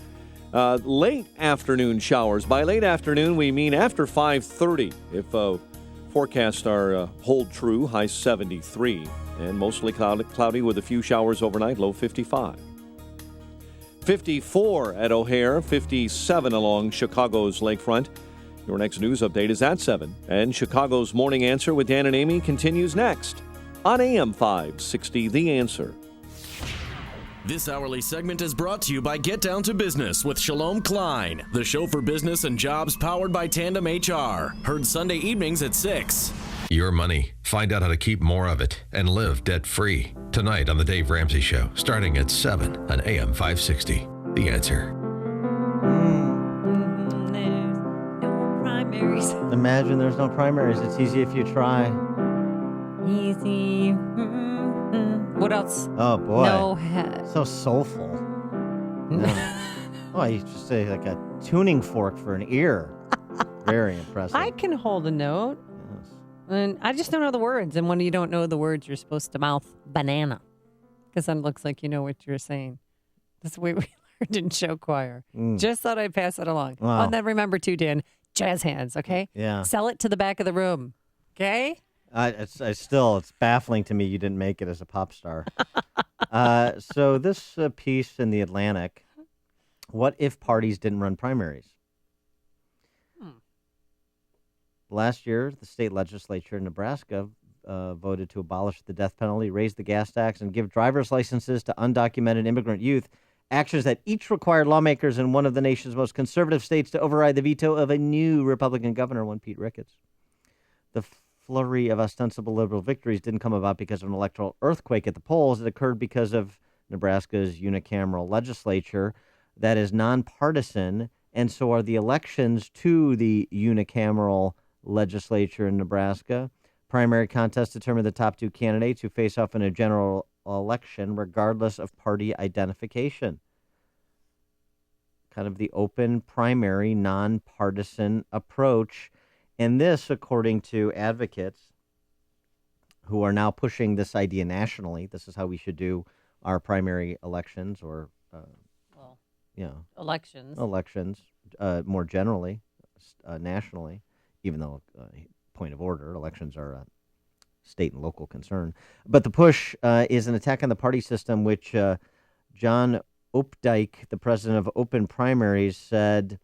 Late afternoon showers. By late afternoon, we mean after 5:30. If forecasts are hold true, high 73. And mostly cloudy with a few showers overnight, low 55. 54 at O'Hare, 57 along Chicago's lakefront. Your next news update is at 7. And Chicago's Morning Answer with Dan and Amy continues next on AM 560, The Answer. This hourly segment is brought to you by Get Down to Business with Shalom Klein, the show for business and jobs powered by Tandem HR. Heard Sunday evenings at 6. Your money. Find out how to keep more of it and live debt-free. Tonight on The Dave Ramsey Show, starting at 7 on AM 560. The Answer. No primaries. Imagine there's no primaries. It's easy if you try. Easy. What else? Oh, boy. No. So soulful. Yeah. Oh, you just say like a tuning fork for an ear. Very impressive. I can hold a note. Yes. And I just don't know the words. And when you don't know the words, you're supposed to mouth banana. Because then it looks like you know what you're saying. That's the way we learned in show choir. Just thought I'd pass it along. Wow. Oh, and then remember too, Dan, jazz hands, okay? Yeah. Sell it to the back of the room, okay? It's baffling to me you didn't make it as a pop star. So this piece in The Atlantic, what if parties didn't run primaries? Last year, the state legislature in Nebraska voted to abolish the death penalty, raise the gas tax, and give driver's licenses to undocumented immigrant youth, actions that each required lawmakers in one of the nation's most conservative states to override the veto of a new Republican governor, one Pete Ricketts. The flurry of ostensible liberal victories didn't come about because of an electoral earthquake at the polls. It occurred because of Nebraska's unicameral legislature that is nonpartisan, and so are the elections to the unicameral legislature in Nebraska. Primary contests determine the top two candidates who face off in a general election, regardless of party identification. Kind of the open primary, nonpartisan approach. And this, according to advocates who are now pushing this idea nationally, this is how we should do our primary elections or, elections more generally, nationally, even though, point of order, elections are a state and local concern. But the push is an attack on the party system, which John Opdyke, the president of Open Primaries, said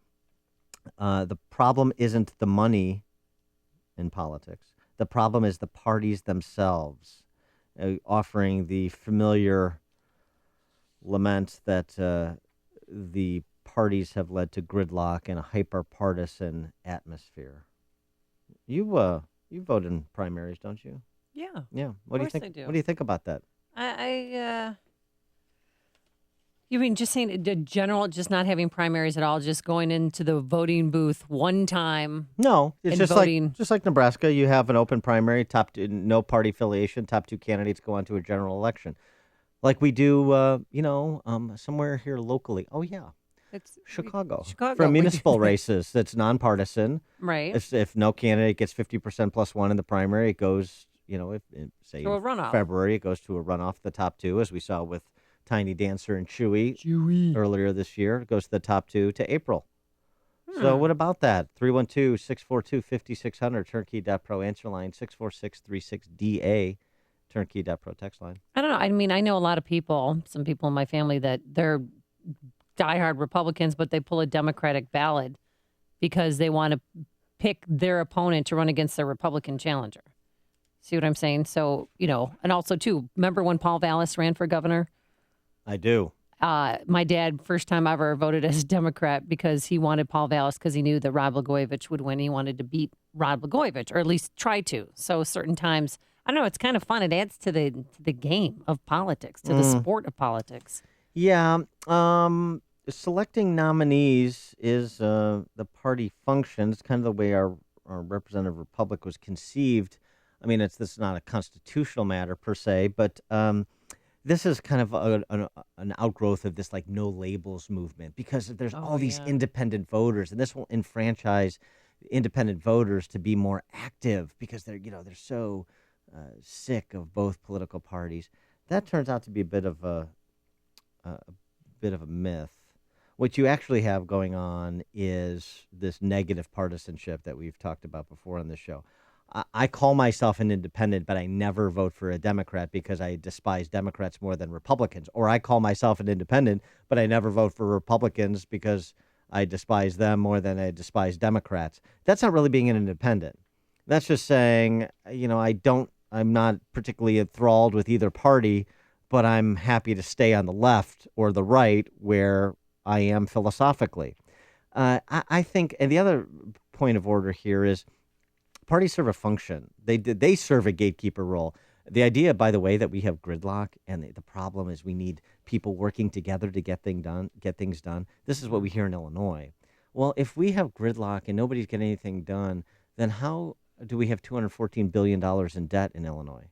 the problem isn't the money in politics. The problem is the parties themselves, offering the familiar lament that the parties have led to gridlock and a hyper-partisan atmosphere. You vote in primaries, don't you? Yeah. Yeah. What do you think? I do. What do you think about that? You mean just saying the general, just not having primaries at all, just going into the voting booth one time? No, it's and just voting. like Nebraska. You have an open primary, no party affiliation. Top two candidates go on to a general election, like we do. Somewhere here locally. Oh yeah, it's Chicago. Chicago For municipal races, that's nonpartisan. Right. If no candidate gets 50% plus one in the primary, it goes. If say to a runoff. February, it goes to a runoff. The top two, as we saw with Tiny Dancer and Chewy earlier this year. It goes to the top two to April. So what about that? 312-642-5600, turnkey.pro answer line, 64636DA, turnkey.pro text line. I don't know. I mean, I know a lot of people, some people in my family, that they're diehard Republicans, but they pull a Democratic ballot because they want to pick their opponent to run against their Republican challenger. See what I'm saying? So, and also, too, remember when Paul Vallis ran for governor? I do. My dad, first time ever, voted as a Democrat because he wanted Paul Vallis because he knew that Rod Blagojevich would win. He wanted to beat Rod Blagojevich, or at least try to. So certain times, I don't know, it's kind of fun. It adds to the game of politics, to the sport of politics. Yeah. Selecting nominees is the party function. It's kind of the way our representative republic was conceived. I mean, this is not a constitutional matter per se, but this is kind of an outgrowth of this no labels movement, because there's all these independent voters, and this will enfranchise independent voters to be more active because they're so sick of both political parties. That turns out to be a bit of a myth. What you actually have going on is this negative partisanship that we've talked about before on this show. I call myself an independent, but I never vote for a Democrat because I despise Democrats more than Republicans. Or I call myself an independent, but I never vote for Republicans because I despise them more than I despise Democrats. That's not really being an independent. That's just saying, I'm not particularly enthralled with either party, but I'm happy to stay on the left or the right where I am philosophically. I think, and the other point of order here is parties serve a function. They serve a gatekeeper role. The idea, by the way, that we have gridlock and the problem is we need people working together to get things done. This is what we hear in Illinois. Well, if we have gridlock and nobody's getting anything done, then how do we have $214 billion in debt in Illinois?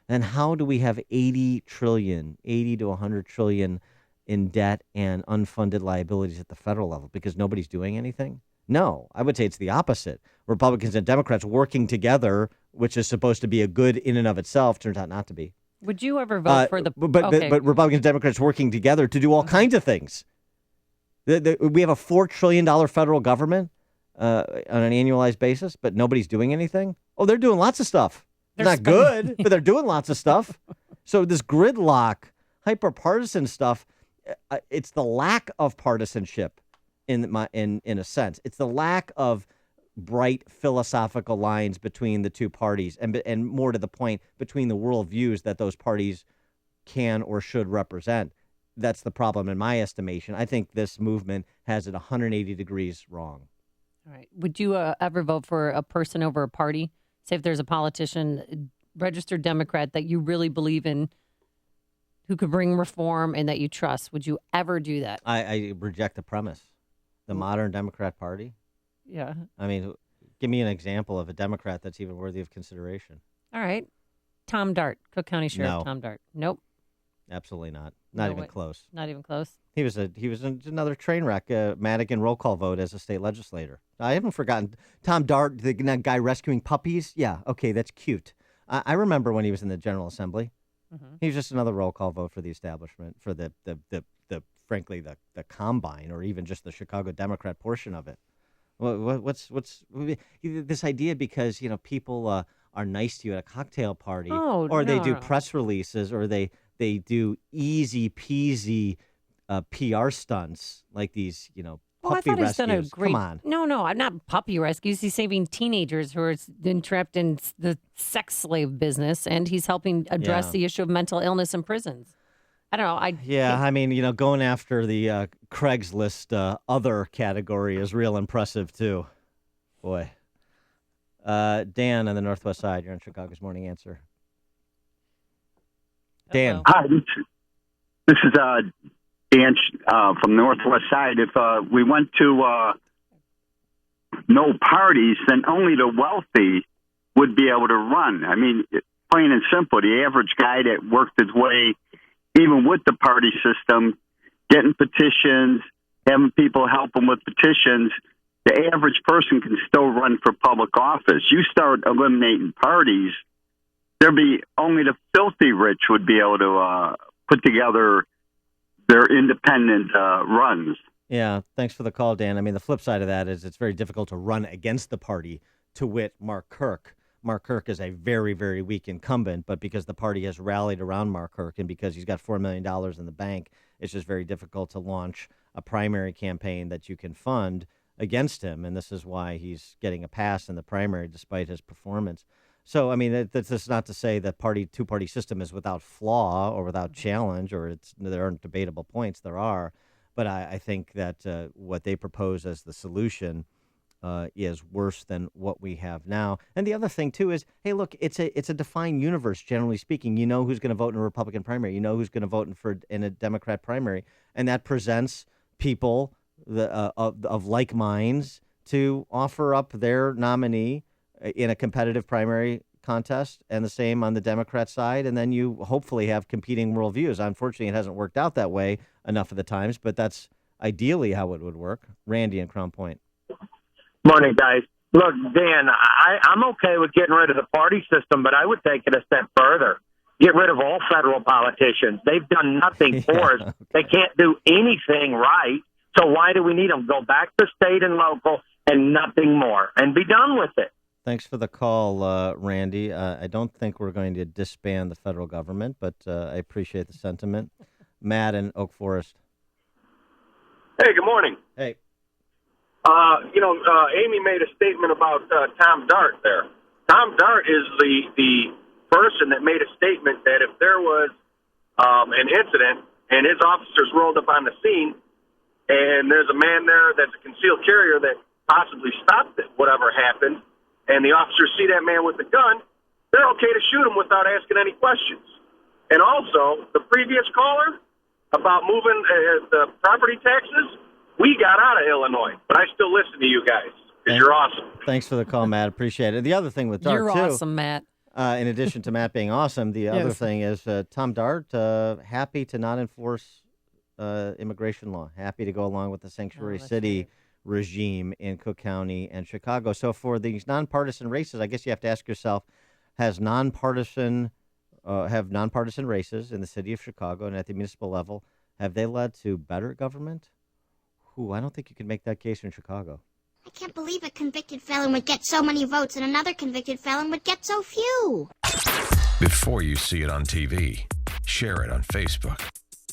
And how do we have 80 to 100 trillion in debt and unfunded liabilities at the federal level because nobody's doing anything? No, I would say it's the opposite. Republicans and Democrats working together, which is supposed to be a good in and of itself, turns out not to be. Would you ever vote for the... But Republicans and Democrats working together to do all kinds of things. We have a $4 trillion federal government on an annualized basis, but nobody's doing anything. Oh, they're doing lots of stuff. It's not good, but they're doing lots of stuff. So this gridlock, hyper-partisan stuff, it's the lack of partisanship in a sense. It's the lack of bright philosophical lines between the two parties and more to the point, between the worldviews that those parties can or should represent. That's the problem in my estimation. I think this movement has it 180 degrees wrong. All right. Would you ever vote for a person over a party? Say if there's a politician, registered Democrat that you really believe in, who could bring reform and that you trust. Would you ever do that? I reject the premise. The modern Democrat Party? Yeah. I mean, give me an example of a Democrat that's even worthy of consideration. All right. Tom Dart, Cook County Sheriff. No. Tom Dart. Nope. Absolutely not. Not even close. Not even close. He was another train wreck, Madigan roll call vote as a state legislator. I haven't forgotten Tom Dart, the guy rescuing puppies. Yeah, okay, that's cute. I remember when he was in the General Assembly. Mm-hmm. He was just another roll call vote for the establishment, for the frankly the combine, or even just the Chicago Democrat portion of it. What's this idea? Because people are nice to you at a cocktail party, they do press releases, or they do easy peasy PR stunts like these, puppy rescues. Come on. No, I'm not puppy rescues. He's saving teenagers who are entrapped in the sex slave business, and he's helping address the issue of mental illness in prisons. I don't know. Going after the Craigslist other category is real impressive too. Boy. Dan on the Northwest Side, you're on Chicago's Morning Answer. Dan. Hi, this is Dan from the Northwest Side. If we went to no parties, then only the wealthy would be able to run. I mean, plain and simple, the average guy that worked his way, even with the party system, getting petitions, having people help him with petitions, the average person can still run for public office. You start eliminating parties, there'd be only the filthy rich would be able to put together their independent runs. Yeah, thanks for the call, Dan. I mean, the flip side of that is it's very difficult to run against the party, to wit, Mark Kirk. Mark Kirk is a very, very weak incumbent, but because the party has rallied around Mark Kirk and because he's got $4 million in the bank, it's just very difficult to launch a primary campaign that you can fund against him. And this is why he's getting a pass in the primary despite his performance. So, I mean, that's not to say that two-party system is without flaw or without challenge, or there aren't debatable points. There are. But I think that what they propose as the solution is worse than what we have now. And the other thing, too, is, hey, look, it's a defined universe, generally speaking. You know who's going to vote in a Republican primary. You know who's going to vote in a Democrat primary. And that presents people of like minds to offer up their nominee in a competitive primary contest, and the same on the Democrat side. And then you hopefully have competing worldviews. Unfortunately, it hasn't worked out that way enough of the times, but that's ideally how it would work. Randy in Crown Point. Morning, guys. Look, Dan, I'm okay with getting rid of the party system, but I would take it a step further. Get rid of all federal politicians. They've done nothing for us. Okay. They can't do anything right. So why do we need them? Go back to state and local and nothing more and be done with it. Thanks for the call, Randy. I don't think we're going to disband the federal government, but I appreciate the sentiment. Matt in Oak Forest. Hey, good morning. Hey. Amy made a statement about Tom Dart there. Tom Dart is the person that made a statement that if there was an incident, and his officers rolled up on the scene, and there's a man there that's a concealed carrier that possibly stopped it, whatever happened, and the officers see that man with the gun, they're okay to shoot him without asking any questions. And also, the previous caller about moving the property taxes, we got out of Illinois, but I still listen to you guys because you're awesome. Thanks for the call, Matt. Appreciate it. The other thing with Dart, You're too, awesome, Matt. in addition to Matt being awesome, the other Yes. thing is Tom Dart, happy to not enforce immigration law, happy to go along with the sanctuary city regime in Cook County and Chicago. So for these nonpartisan races, I guess you have to ask yourself, have nonpartisan races in the city of Chicago and at the municipal level, have they led to better government? I don't think you can make that case in Chicago. I can't believe a convicted felon would get so many votes and another convicted felon would get so few. Before you see it on TV, share it on Facebook,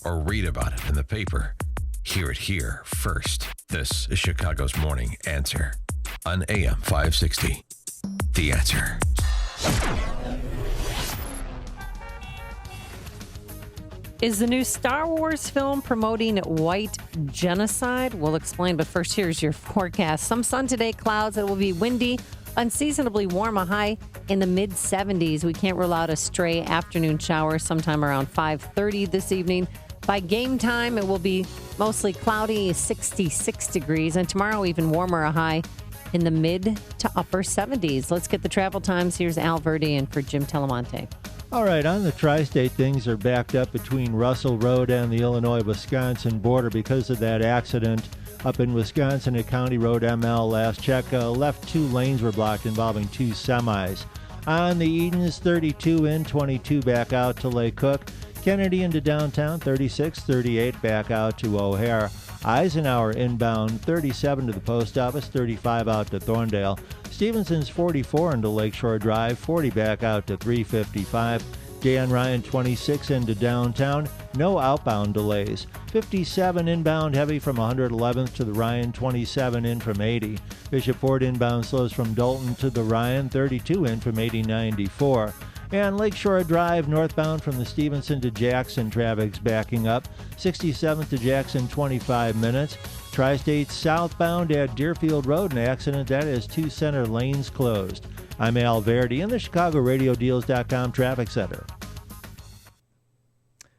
or read about it in the paper. Hear it here first. This is Chicago's Morning Answer on AM 560. The Answer. Is the new Star Wars film promoting white genocide? We'll explain, but first, here's your forecast. Some sun today, clouds. It will be windy, unseasonably warm, a high in the mid-70s. We can't rule out a stray afternoon shower sometime around 5:30 this evening. By game time, it will be mostly cloudy, 66 degrees. And tomorrow, even warmer, a high in the mid to upper 70s. Let's get the travel times. Here's Al Verde in for Jim Telemonte. All right, on the tri-state, things are backed up between Russell Road and the Illinois-Wisconsin border because of that accident up in Wisconsin at County Road ML. Last check, left 2 lanes were blocked involving 2 semis. On the Edens, 32 in, 22 back out to Lake Cook. Kennedy into downtown, 36, 38 back out to O'Hare. Eisenhower inbound, 37 to the post office, 35 out to Thorndale. Stevenson's 44 into Lakeshore Drive, 40 back out to 355. Dan Ryan 26 into downtown, no outbound delays. 57 inbound heavy from 111th to the Ryan, 27 in from 80. Bishop Ford inbound slows from Dalton to the Ryan, 32 in from 8094. And Lakeshore Drive northbound from the Stevenson to Jackson, traffic's backing up. 67th to Jackson, 25 minutes. Tri-State southbound at Deerfield Road, an accident that has 2 center lanes closed. I'm Al Verde in the ChicagoRadioDeals.com Traffic Center.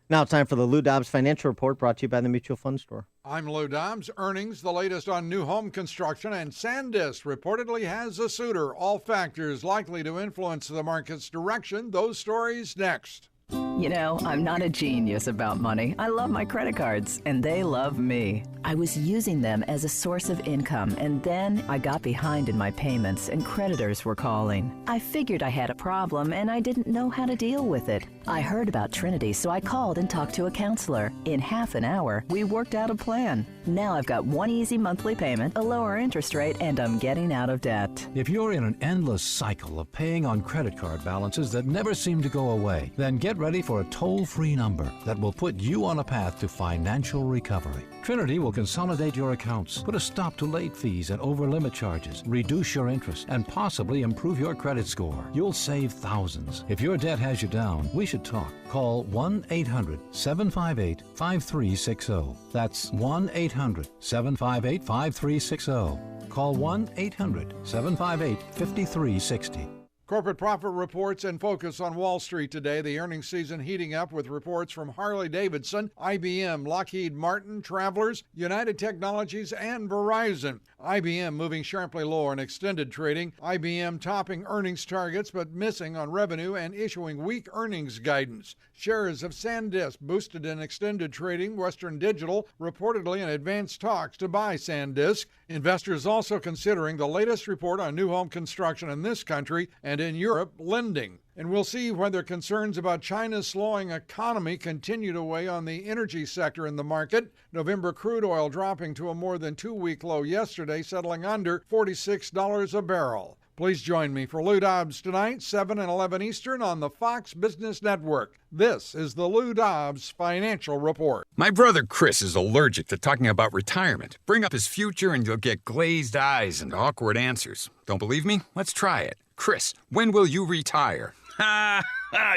Now it's time for the Lou Dobbs Financial Report, brought to you by the Mutual Fund Store. I'm Lou Dobbs. Earnings, the latest on new home construction, and SanDisk reportedly has a suitor. All factors likely to influence the market's direction. Those stories next. You know, I'm not a genius about money. I love my credit cards, and they love me. I was using them as a source of income, and then I got behind in my payments, and creditors were calling. I figured I had a problem, and I didn't know how to deal with it. I heard about Trinity, so I called and talked to a counselor. In half an hour, we worked out a plan. Now I've got one easy monthly payment, a lower interest rate, and I'm getting out of debt. If you're in an endless cycle of paying on credit card balances that never seem to go away, then get ready for a toll-free number that will put you on a path to financial recovery. Trinity will consolidate your accounts, put a stop to late fees and over-limit charges, reduce your interest, and possibly improve your credit score. You'll save thousands. If your debt has you down, we should talk. Call 1-800-758-5360. That's 1-800-758-5360. Call 1-800-758-5360. Corporate profit reports and focus on Wall Street today. The earnings season heating up with reports from Harley-Davidson, IBM, Lockheed Martin, Travelers, United Technologies, and Verizon. IBM moving sharply lower in extended trading. IBM topping earnings targets but missing on revenue and issuing weak earnings guidance. Shares of SanDisk boosted in extended trading. Western Digital reportedly in advanced talks to buy SanDisk. Investors also considering the latest report on new home construction in this country and in Europe lending. And we'll see whether concerns about China's slowing economy continue to weigh on the energy sector in the market. November crude oil dropping to a more than 2-week low yesterday, settling under $46 a barrel. Please join me for Lou Dobbs tonight, 7 and 11 Eastern on the Fox Business Network. This is the Lou Dobbs Financial Report. My brother Chris is allergic to talking about retirement. Bring up his future and you'll get glazed eyes and awkward answers. Don't believe me? Let's try it. Chris, when will you retire?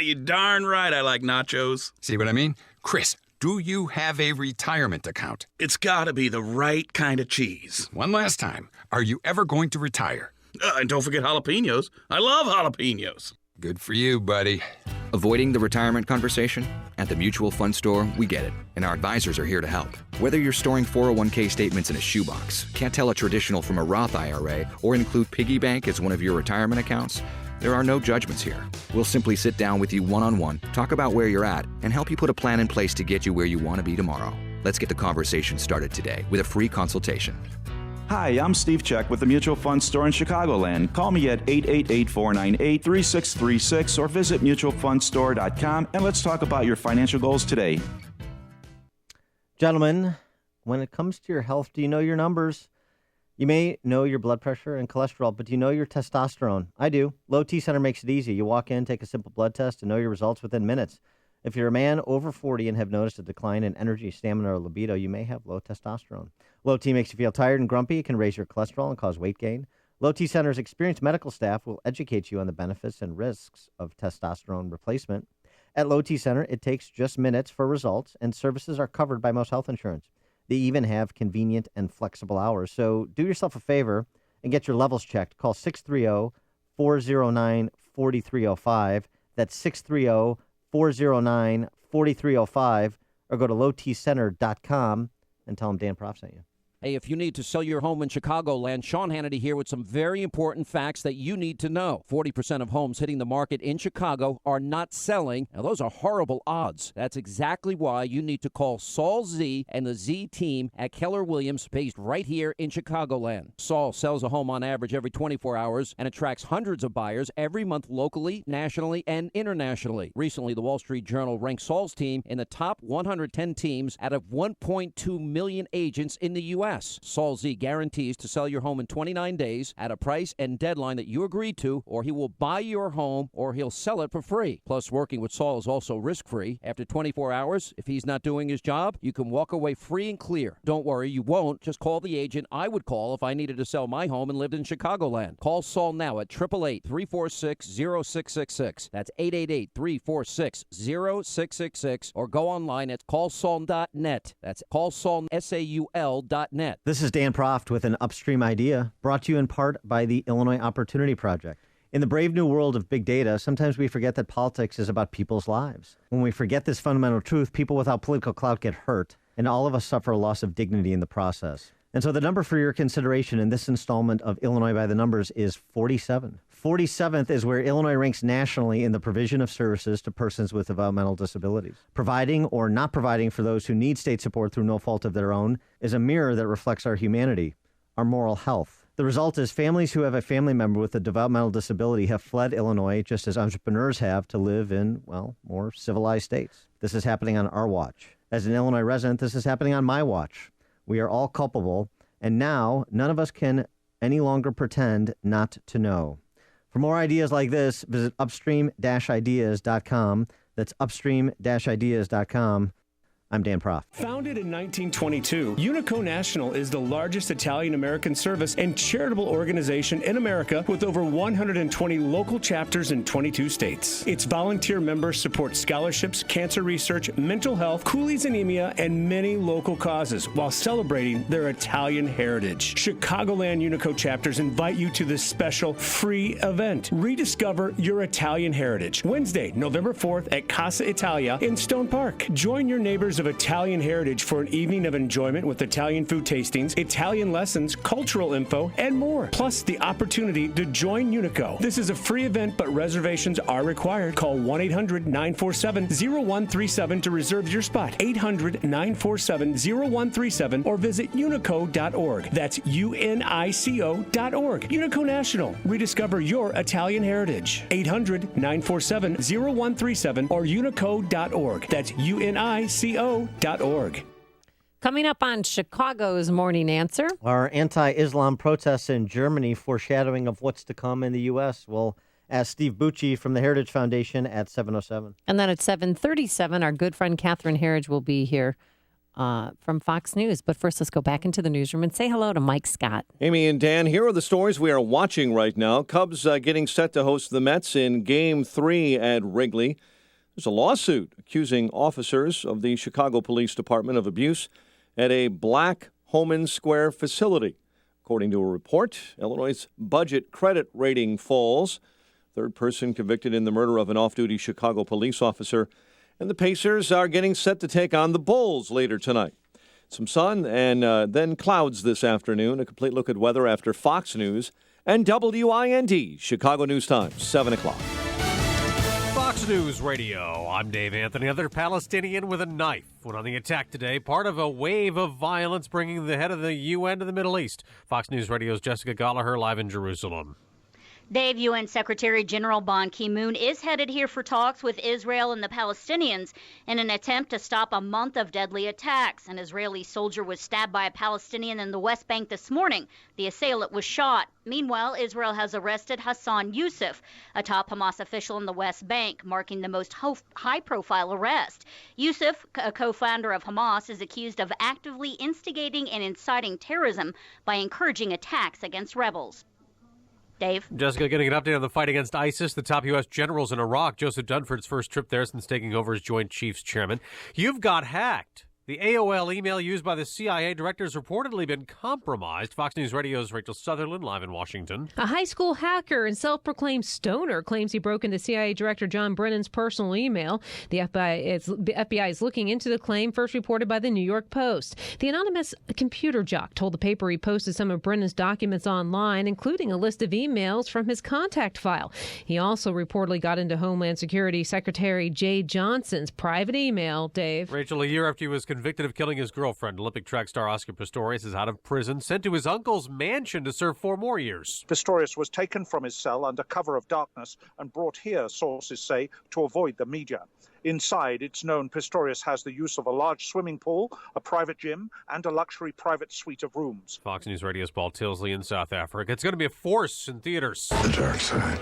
You darn right I like nachos. See what I mean? Chris, do you have a retirement account? It's gotta be the right kind of cheese. One last time. Are you ever going to retire? And don't forget jalapenos. I love jalapenos. Good for you, buddy. Avoiding the retirement conversation? At the Mutual Fund Store, we get it, and our advisors are here to help. Whether you're storing 401k statements in a shoebox, can't tell a traditional from a Roth IRA, or include piggy bank as one of your retirement accounts, there are no judgments here. We'll simply sit down with you one-on-one, talk about where you're at, and help you put a plan in place to get you where you want to be tomorrow. Let's get the conversation started today with a free consultation. Hi, I'm Steve Check with the Mutual Fund Store in Chicagoland. Call me at 888-498-3636 or visit mutualfundstore.com and let's talk about your financial goals today. Gentlemen, when it comes to your health, do you know your numbers? You may know your blood pressure and cholesterol, but do you know your testosterone? I do. Low T Center makes it easy. You walk in, take a simple blood test, and know your results within minutes. If you're a man over 40 and have noticed a decline in energy, stamina, or libido, you may have low testosterone. Low T makes you feel tired and grumpy. It can raise your cholesterol and cause weight gain. Low T Center's experienced medical staff will educate you on the benefits and risks of testosterone replacement. At Low T Center, it takes just minutes for results, and services are covered by most health insurance. They even have convenient and flexible hours. So do yourself a favor and get your levels checked. Call 630-409-4305. That's 630-409-4305. Or go to lowtcenter.com and tell them Dan Prof sent you. Hey, if you need to sell your home in Chicagoland, Sean Hannity here with some very important facts that you need to know. 40% of homes hitting the market in Chicago are not selling. Now, those are horrible odds. That's exactly why you need to call Saul Z and the Z team at Keller Williams, based right here in Chicagoland. Saul sells a home on average every 24 hours and attracts hundreds of buyers every month locally, nationally, and internationally. Recently, the Wall Street Journal ranked Saul's team in the top 110 teams out of 1.2 million agents in the U.S. Saul Z guarantees to sell your home in 29 days at a price and deadline that you agreed to, or he will buy your home or he'll sell it for free. Plus, working with Saul is also risk-free. After 24 hours, if he's not doing his job, you can walk away free and clear. Don't worry, you won't. Just call the agent I would call if I needed to sell my home and lived in Chicagoland. Call Saul now at 888-346-0666. That's 888-346-0666. Or go online at callsaul.net. That's callsaul.net. This is Dan Proft with an Upstream Idea, brought to you in part by the Illinois Opportunity Project. In the brave new world of big data, sometimes we forget that politics is about people's lives. When we forget this fundamental truth, people without political clout get hurt, and all of us suffer a loss of dignity in the process. And so the number for your consideration in this installment of Illinois by the Numbers is 47. 47th is where Illinois ranks nationally in the provision of services to persons with developmental disabilities. Providing or not providing for those who need state support through no fault of their own is a mirror that reflects our humanity, our moral health. The result is families who have a family member with a developmental disability have fled Illinois, just as entrepreneurs have, to live in, well, more civilized states. This is happening on our watch. As an Illinois resident, this is happening on my watch. We are all culpable, and now none of us can any longer pretend not to know. For more ideas like this, visit upstream-ideas.com. That's upstream-ideas.com. I'm Dan Proft. Founded in 1922, Unico National is the largest Italian-American service and charitable organization in America with over 120 local chapters in 22 states. Its volunteer members support scholarships, cancer research, mental health, Cooley's anemia, and many local causes while celebrating their Italian heritage. Chicagoland Unico chapters invite you to this special free event. Rediscover your Italian heritage. Wednesday, November 4th at Casa Italia in Stone Park. Join your neighbors of Italian heritage for an evening of enjoyment with Italian food tastings, Italian lessons, cultural info, and more. Plus the opportunity to join Unico. This is a free event, but reservations are required. Call 1-800-947-0137 to reserve your spot. 800-947-0137 or visit unico.org. That's UNICO.org. Unico National. Rediscover your Italian heritage. 800-947-0137 or unico.org. That's UNICO.org. Coming up on Chicago's Morning Answer. Our anti-Islam protests in Germany, foreshadowing of what's to come in the U.S. We'll ask Steve Bucci from the Heritage Foundation at 7:07. And then at 7:37, our good friend Catherine Herridge will be here from Fox News. But first, let's go back into the newsroom and say hello to Mike Scott. Amy and Dan, here are the stories we are watching right now. Cubs getting set to host the Mets in Game 3 at Wrigley. There's a lawsuit accusing officers of the Chicago Police Department of abuse at a Black Homan Square facility. According to a report, Illinois' budget credit rating falls. Third person convicted in the murder of an off-duty Chicago police officer. And the Pacers are getting set to take on the Bulls later tonight. Some sun and then clouds this afternoon. A complete look at weather after Fox News and WIND, Chicago News Times, 7 o'clock. Fox News Radio. I'm Dave Anthony. Another Palestinian with a knife went on the attack today, part of a wave of violence bringing the head of the UN to the Middle East. Fox News Radio's Jessica Gallagher live in Jerusalem. Dave, UN Secretary General Ban Ki-moon is headed here for talks with Israel and the Palestinians in an attempt to stop a month of deadly attacks. An Israeli soldier was stabbed by a Palestinian in the West Bank this morning. The assailant was shot. Meanwhile, Israel has arrested Hassan Youssef, a top Hamas official in the West Bank, marking the most high-profile arrest. Youssef, a co-founder of Hamas, is accused of actively instigating and inciting terrorism by encouraging attacks against rebels. Dave. Jessica, getting an update on the fight against ISIS. The top U.S. generals in Iraq. Joseph Dunford's first trip there since taking over as Joint Chiefs Chairman. You've got hacked. The AOL email used by the CIA director has reportedly been compromised. Fox News Radio's Rachel Sutherland live in Washington. A high school hacker and self-proclaimed stoner claims he broke into CIA Director John Brennan's personal email. The FBI is looking into the claim, first reported by the New York Post. The anonymous computer jock told the paper he posted some of Brennan's documents online, including a list of emails from his contact file. He also reportedly got into Homeland Security Secretary Jay Johnson's private email. Dave. Rachel, a year after he was convicted of killing his girlfriend, Olympic track star Oscar Pistorius is out of prison, sent to his uncle's mansion to serve 4 more years. Pistorius was taken from his cell under cover of darkness and brought here, sources say, to avoid the media. Inside, it's known Pistorius has the use of a large swimming pool, a private gym, and a luxury private suite of rooms. Fox News Radio's Paul Tilsley in South Africa. It's going to be a force in theaters. The dark side.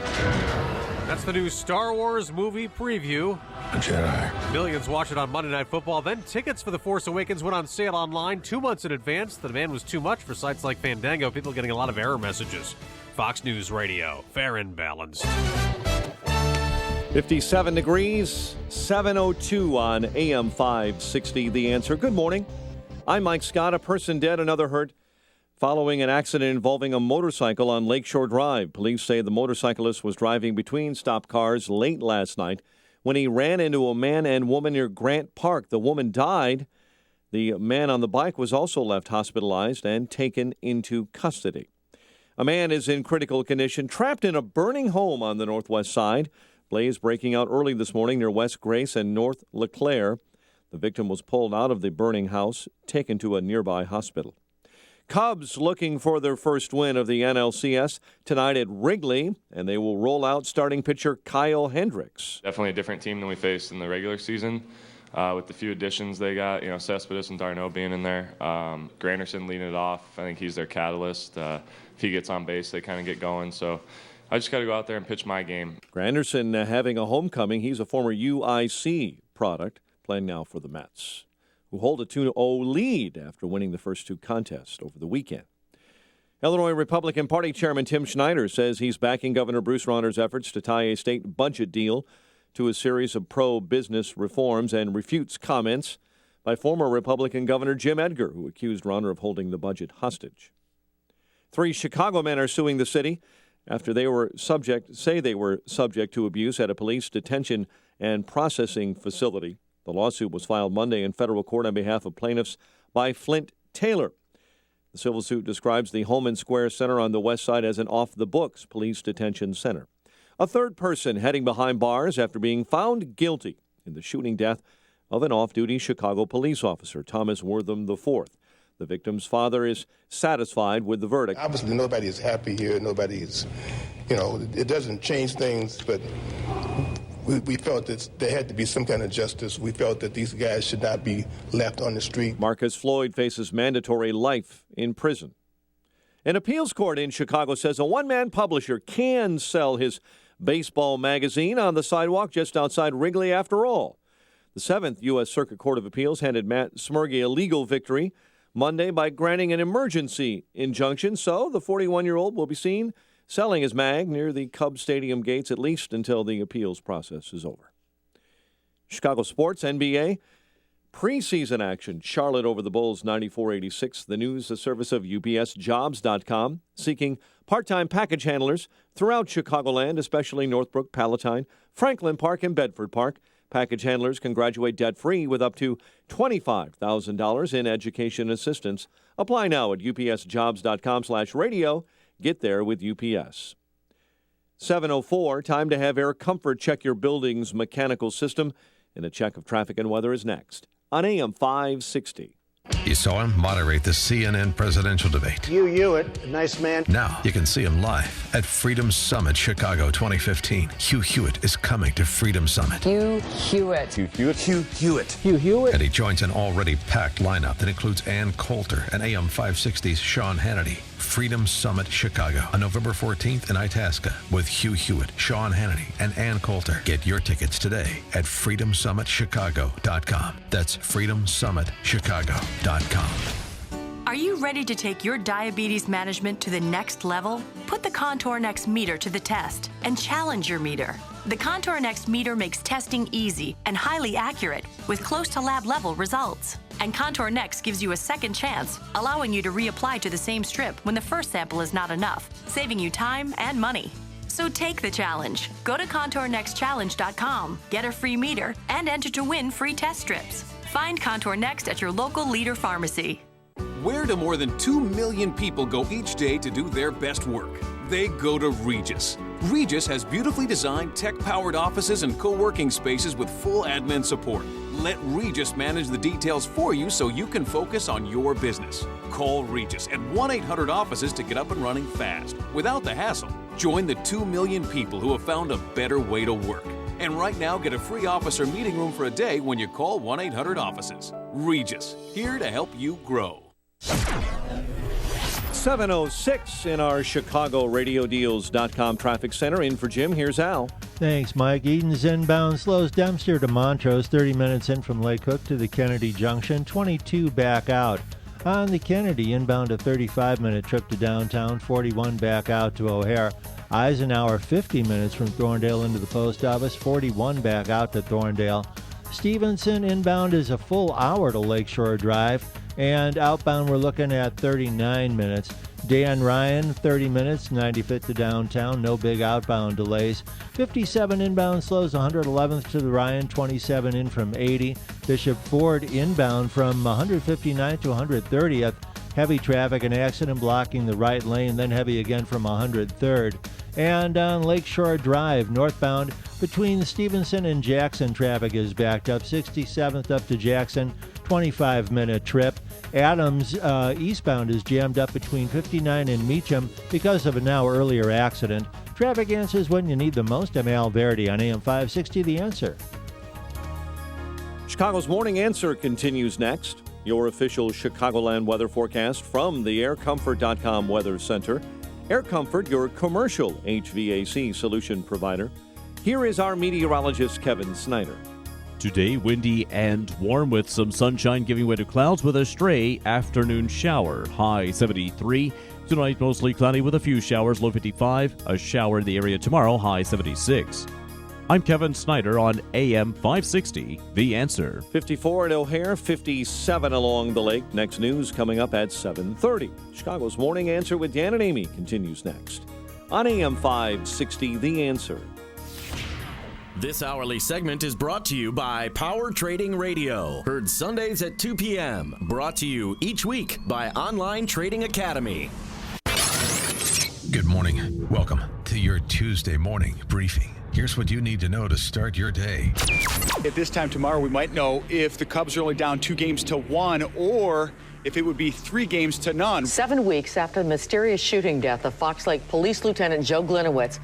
That's the new Star Wars movie preview. A Jedi. Millions watch it on Monday Night Football. Then tickets for The Force Awakens went on sale online 2 months in advance. The demand was too much for sites like Fandango. People getting a lot of error messages. Fox News Radio. Fair and balanced. 57 degrees, 7:02 on AM 560. The Answer. Good morning. I'm Mike Scott. A person dead, another hurt following an accident involving a motorcycle on Lakeshore Drive. Police say the motorcyclist was driving between stopped cars late last night when he ran into a man and woman near Grant Park. The woman died. The man on the bike was also left hospitalized and taken into custody. A man is in critical condition, trapped in a burning home on the northwest side. Blaze breaking out early this morning near West Grace and North LeClaire. The victim was pulled out of the burning house, taken to a nearby hospital. Cubs looking for their first win of the NLCS tonight at Wrigley, and they will roll out starting pitcher Kyle Hendricks. Definitely a different team than we faced in the regular season. With the few additions they got, Cespedes and Darno being in there. Granderson leading it off. I think he's their catalyst. If he gets on base, they kind of get going. So I just got to go out there and pitch my game. Granderson having a homecoming. He's a former UIC product, playing now for the Mets, who hold a 2-0 lead after winning the first 2 contests over the weekend. Illinois Republican Party Chairman Tim Schneider says he's backing Governor Bruce Rauner's efforts to tie a state budget deal to a series of pro-business reforms and refutes comments by former Republican Governor Jim Edgar, who accused Rauner of holding the budget hostage. 3 Chicago men are suing the city after they were subject to abuse at a police detention and processing facility. The lawsuit was filed Monday in federal court on behalf of plaintiffs by Flint Taylor. The civil suit describes the Homan Square Center on the west side as an off-the-books police detention center. A third person heading behind bars after being found guilty in the shooting death of an off-duty Chicago police officer, Thomas Wortham IV. The victim's father is satisfied with the verdict. Obviously, nobody is happy here. Nobody is, it doesn't change things, but we felt that there had to be some kind of justice. We felt that these guys should not be left on the street. Marcus Floyd faces mandatory life in prison. An appeals court in Chicago says a one-man publisher can sell his baseball magazine on the sidewalk just outside Wrigley after all. The 7th U.S. Circuit Court of Appeals handed Matt Smergy a legal victory Monday by granting an emergency injunction, so the 41-year-old will be seen selling his mag near the Cubs Stadium gates at least until the appeals process is over. Chicago sports, NBA, preseason action. Charlotte over the Bulls 94-86. The news, a service of UPSJobs.com, seeking part-time package handlers throughout Chicagoland, especially Northbrook, Palatine, Franklin Park, and Bedford Park. Package handlers can graduate debt-free with up to $25,000 in education assistance. Apply now at UPSJobs.com/radio. Get there with UPS. 7:04, time to have Air Comfort check your building's mechanical system. And a check of traffic and weather is next on AM 560. You saw him moderate the CNN presidential debate. Hugh Hewitt, nice man. Now you can see him live at Freedom Summit Chicago 2015. Hugh Hewitt is coming to Freedom Summit. Hugh Hewitt. Hugh Hewitt. Hugh Hewitt. Hugh Hewitt. And he joins an already packed lineup that includes Ann Coulter and AM 560's Sean Hannity. Freedom Summit Chicago on November 14th in Itasca with Hugh Hewitt, Sean Hannity, and Ann Coulter. Get your tickets today at freedomsummitchicago.com. That's freedomsummitchicago.com. Are you ready to take your diabetes management to the next level? Put the Contour Next meter to the test and challenge your meter. The Contour Next meter makes testing easy and highly accurate with close to lab level results. And Contour Next gives you a second chance, allowing you to reapply to the same strip when the first sample is not enough, saving you time and money. So take the challenge. Go to ContourNextChallenge.com, get a free meter, and enter to win free test strips. Find Contour Next at your local Leader Pharmacy. Where do more than 2 million people go each day to do their best work? They go to Regis. Regis has beautifully designed tech-powered offices and co-working spaces with full admin support. Let Regis manage the details for you so you can focus on your business. Call Regis at 1-800-OFFICES to get up and running fast, without the hassle. Join the 2 million people who have found a better way to work. And right now, get a free office or meeting room for a day when you call 1-800-OFFICES. Regis, here to help you grow. 7:06 in our ChicagoRadioDeals.com traffic center. In for Jim, here's Al. Thanks, Mike. Eden's inbound slows Dempster to Montrose, 30 minutes in from Lake Hook to the Kennedy Junction, 22 back out. On the Kennedy, inbound a 35-minute trip to downtown, 41 back out to O'Hare. Eisenhower, 50 minutes from Thorndale into the post office, 41 back out to Thorndale. Stevenson inbound is a full hour to Lakeshore Drive, and outbound we're looking at 39 minutes. Dan Ryan, 30 minutes, 95th to downtown, no big outbound delays. 57 inbound slows, 111th to the Ryan, 27 in from 80. Bishop Ford inbound from 159th to 130th. Heavy traffic and accident blocking the right lane, then heavy again from 103rd. And on Lakeshore Drive, northbound between Stevenson and Jackson, traffic is backed up. 67th up to Jackson, 25-minute trip. Adams eastbound is jammed up between 59 and Meacham because of a now earlier accident. Traffic answers when you need them most. I'm Al Verdi on AM 560, The Answer. Chicago's Morning Answer continues next. Your official Chicagoland weather forecast from the AirComfort.com Weather Center. Air Comfort, your commercial HVAC solution provider. Here is our meteorologist, Kevin Snyder. Today, windy and warm with some sunshine giving way to clouds with a stray afternoon shower. High 73. Tonight, mostly cloudy with a few showers, low 55. A shower in the area tomorrow, high 76. I'm Kevin Snyder on AM 560, The Answer. 54 at O'Hare, 57 along the lake. Next news coming up at 7:30. Chicago's Morning Answer with Dan and Amy continues next on AM 560, The Answer. This hourly segment is brought to you by Power Trading Radio. Heard Sundays at 2 p.m. Brought to you each week by Online Trading Academy. Good morning. Welcome to your Tuesday morning briefing. Here's what you need to know to start your day. At this time tomorrow, we might know if the Cubs are only down 2-1 or if it would be 3-0. 7 weeks after the mysterious shooting death of Fox Lake Police Lieutenant Joe Glinowitz,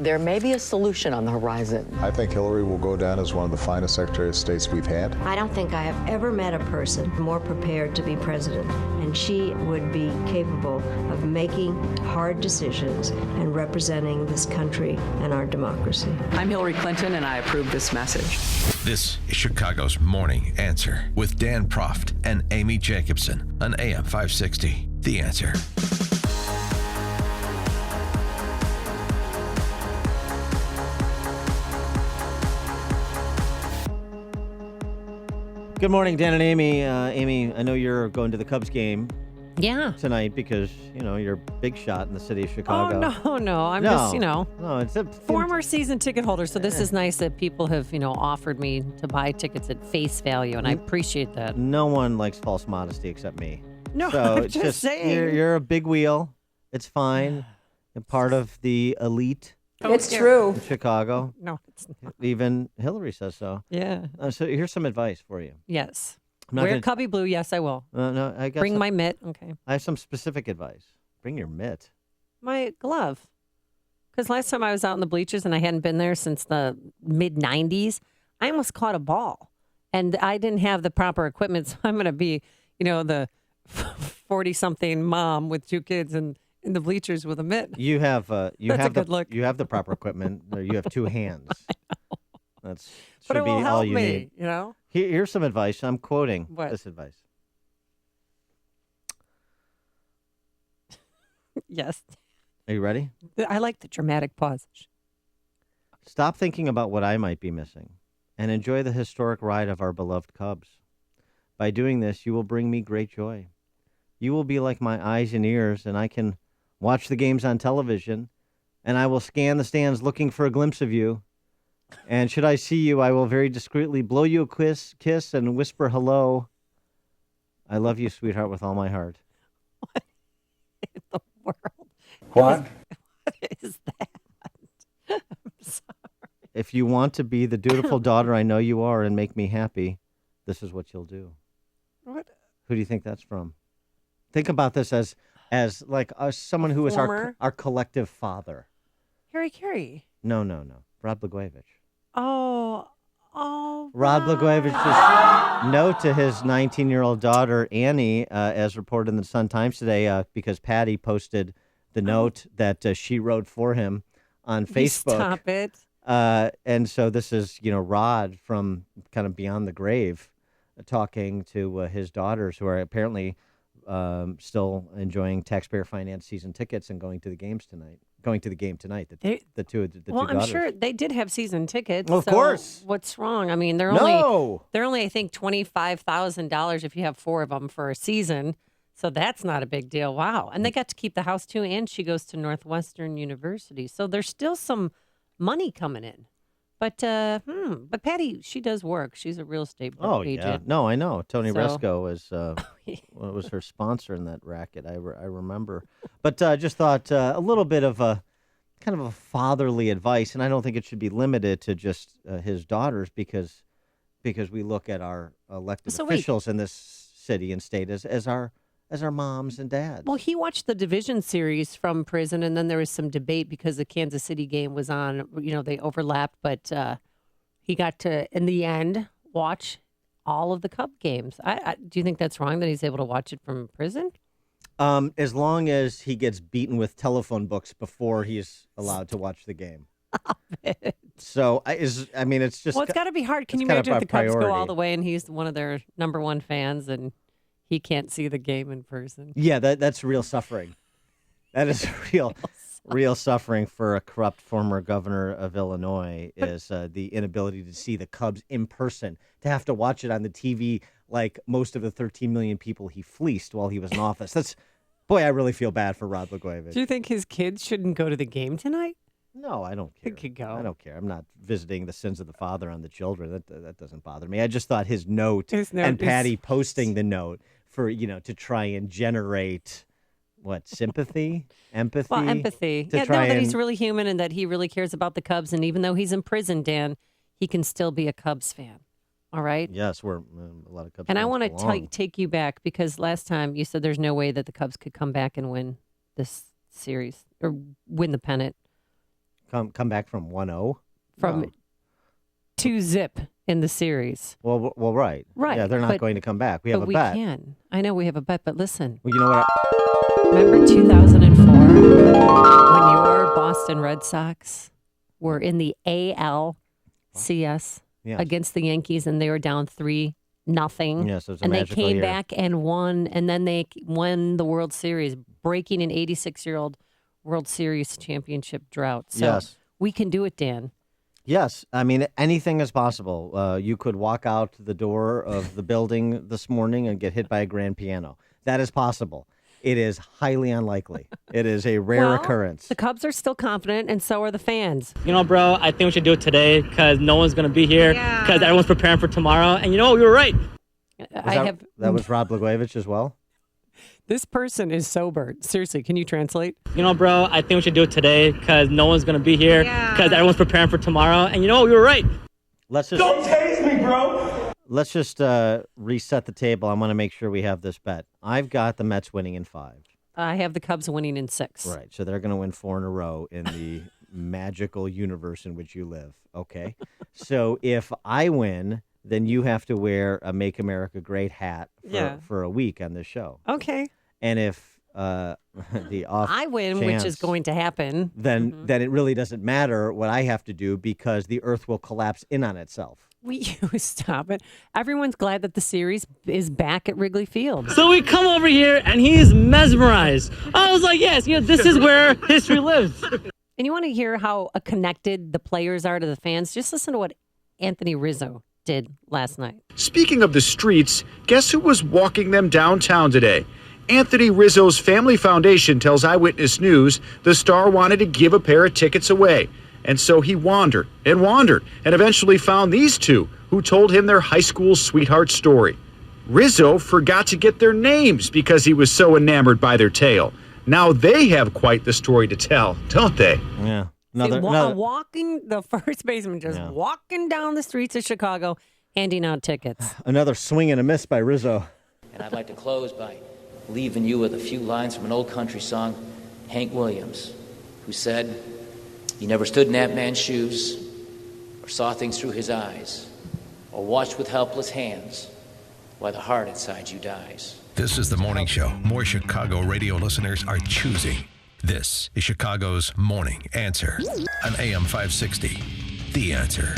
there may be a solution on the horizon. I think Hillary will go down as one of the finest Secretary of States we've had. I don't think I have ever met a person more prepared to be president, and and she would be capable of making hard decisions and representing this country and our democracy. I'm Hillary Clinton, and I approve this message. This is Chicago's Morning Answer with Dan Proft and Amy Jacobson on AM 560. The Answer. Good morning, Dan and Amy. Amy, I know you're going to the Cubs game tonight because, you're a big shot in the city of Chicago. Oh, no. I'm just, No, it's a former season ticket holder. So this is nice that people have, offered me to buy tickets at face value, and I appreciate that. No one likes false modesty except me. No, so I'm it's just saying. You're a big wheel. It's fine. You're part of the elite. It's true. In Chicago. No, it's not. Even Hillary says so. Yeah. So here's some advice for you. Yes. I'm not Wear gonna- Cubby Blue. Yes, I will. No, I got Bring some- my mitt. Okay. I have some specific advice. Bring your mitt. My glove. Because last time I was out in the bleachers and I hadn't been there since the mid-'90s, I almost caught a ball. And I didn't have the proper equipment, so I'm going to be, the 40-something mom with 2 kids and in the bleachers with a mitt. You have That's a the good look. You have the proper equipment. You have 2 hands. That's But should it be will all help you me, need. Here's some advice. I'm quoting What? this advice. Yes. Are you ready? I like the dramatic pause. Stop thinking about what I might be missing and enjoy the historic ride of our beloved Cubs. By doing this, you will bring me great joy. You will be like my eyes and ears, and I can watch the games on television, and I will scan the stands looking for a glimpse of you. And should I see you, I will very discreetly blow you a kiss and whisper hello. I love you, sweetheart, with all my heart. What in the world? What? What is that? I'm sorry. If you want to be the dutiful daughter I know you are and make me happy, this is what you'll do. What? Who do you think that's from? Think about this as like someone who is Former? our collective father. Harry Carey. No. Rod Blagojevich. Oh. Rod Blagojevich's note to his 19-year-old daughter, Annie, as reported in the Sun-Times today, because Patty posted the note that she wrote for him on Facebook. Stop it. And so this is, Rod from kind of beyond the grave talking to his daughters who are apparently still enjoying taxpayer finance season tickets and going to the game tonight. The two Well, I'm daughters. sure they did have season tickets. Of so course. What's wrong? I mean, they're No. only I think $25,000 if you have 4 of them for a season. So that's not a big deal. Wow. And they got to keep the house too, and she goes to Northwestern University. So there's still some money coming in. But Patty, she does work. She's a real estate agent. Yeah. No, I know. Tony So- Resco was her sponsor in that racket. I remember. But just thought a little bit of a kind of a fatherly advice, and I don't think it should be limited to just his daughters because we look at our elected officials in this city and state as our moms and dads. Well, he watched the division series from prison, and then there was some debate because the Kansas City game was on. They overlapped, but he got to, in the end, watch all of the Cub games. Do you think that's wrong that he's able to watch it from prison? As long as he gets beaten with telephone books before he's allowed to watch the game. So, it's just... Well, it's got to be hard. Can you imagine if the Cubs go all the way and he's one of their number one fans and he can't see the game in person? Yeah, that's real suffering. That is real suffering for a corrupt former governor of Illinois is the inability to see the Cubs in person, to have to watch it on the TV like most of the 13 million people he fleeced while he was in office. Boy, I really feel bad for Rod Blagojevich. Do you think his kids shouldn't go to the game tonight? No, I don't care. They could go. I don't care. I'm not visiting the sins of the father on the children. That doesn't bother me. I just thought his note and Patty posting the note for, to try and generate sympathy, empathy. Well, empathy. To Yeah, try that he's and- really human and that he really cares about the Cubs. And even though he's in prison, Dan, he can still be a Cubs fan. All right? Yes, we're a lot of Cubs And I fans want to belong. take you back because last time you said there's no way that the Cubs could come back and win this series or win the pennant. Come back from 1-0? From No. 2-0 in the series. Well, right. Right. Yeah, they're not going to come back. We have a bet. We can. I know we have a bet, but listen. Well, you know what? Remember 2004 when your Boston Red Sox were in the ALCS against the Yankees and they were down 3-0? Yes, it was a and they magical came year. back and won, and then they won the World Series, breaking an 86-year-old World Series championship drought. So Yes. we can do it, Dan. Yes, I mean, anything is possible. You could walk out the door of the building this morning and get hit by a grand piano. That is possible. It is highly unlikely. It is a rare occurrence. The Cubs are still confident, and so are the fans. You know, bro, I think we should do it today because no one's going to be here because everyone's preparing for tomorrow. And you know what? We were right. That was Rod Blagojevich as well? This person is sober. Seriously, can you translate? You know, bro, I think we should do it today because no one's going to be here because everyone's preparing for tomorrow. And you know what? We were right. Don't tase me, bro. Let's just reset the table. I want to make sure we have this bet. I've got the Mets winning in 5. I have the Cubs winning in 6. Right, so they're going to win 4 in a row in the magical universe in which you live. Okay, so if I win, then you have to wear a Make America Great hat for a week on this show. Okay. And if the off I win, chance, which is going to happen, then it really doesn't matter what I have to do because the Earth will collapse in on itself. Stop it. Everyone's glad that the series is back at Wrigley Field. So we come over here and he's mesmerized. I was like, yes, this is where history lives. And you want to hear how connected the players are to the fans? Just listen to what Anthony Rizzo did last night. Speaking of the streets, guess who was walking them downtown today? Anthony Rizzo's Family Foundation tells Eyewitness News the star wanted to give a pair of tickets away. And so he wandered and eventually found these two who told him their high school sweetheart story. Rizzo forgot to get their names because he was so enamored by their tale. Now they have quite the story to tell, don't they? Yeah. Walking, the first baseman just walking down the streets of Chicago, handing out tickets. Another swing and a miss by Rizzo. And I'd like to close by leaving you with a few lines from an old country song, Hank Williams, who said, "You never stood in that man's shoes, or saw things through his eyes, or watched with helpless hands while the heart inside you dies." This is the morning show more Chicago radio listeners are choosing. This is Chicago's Morning Answer on AM 560. The Answer.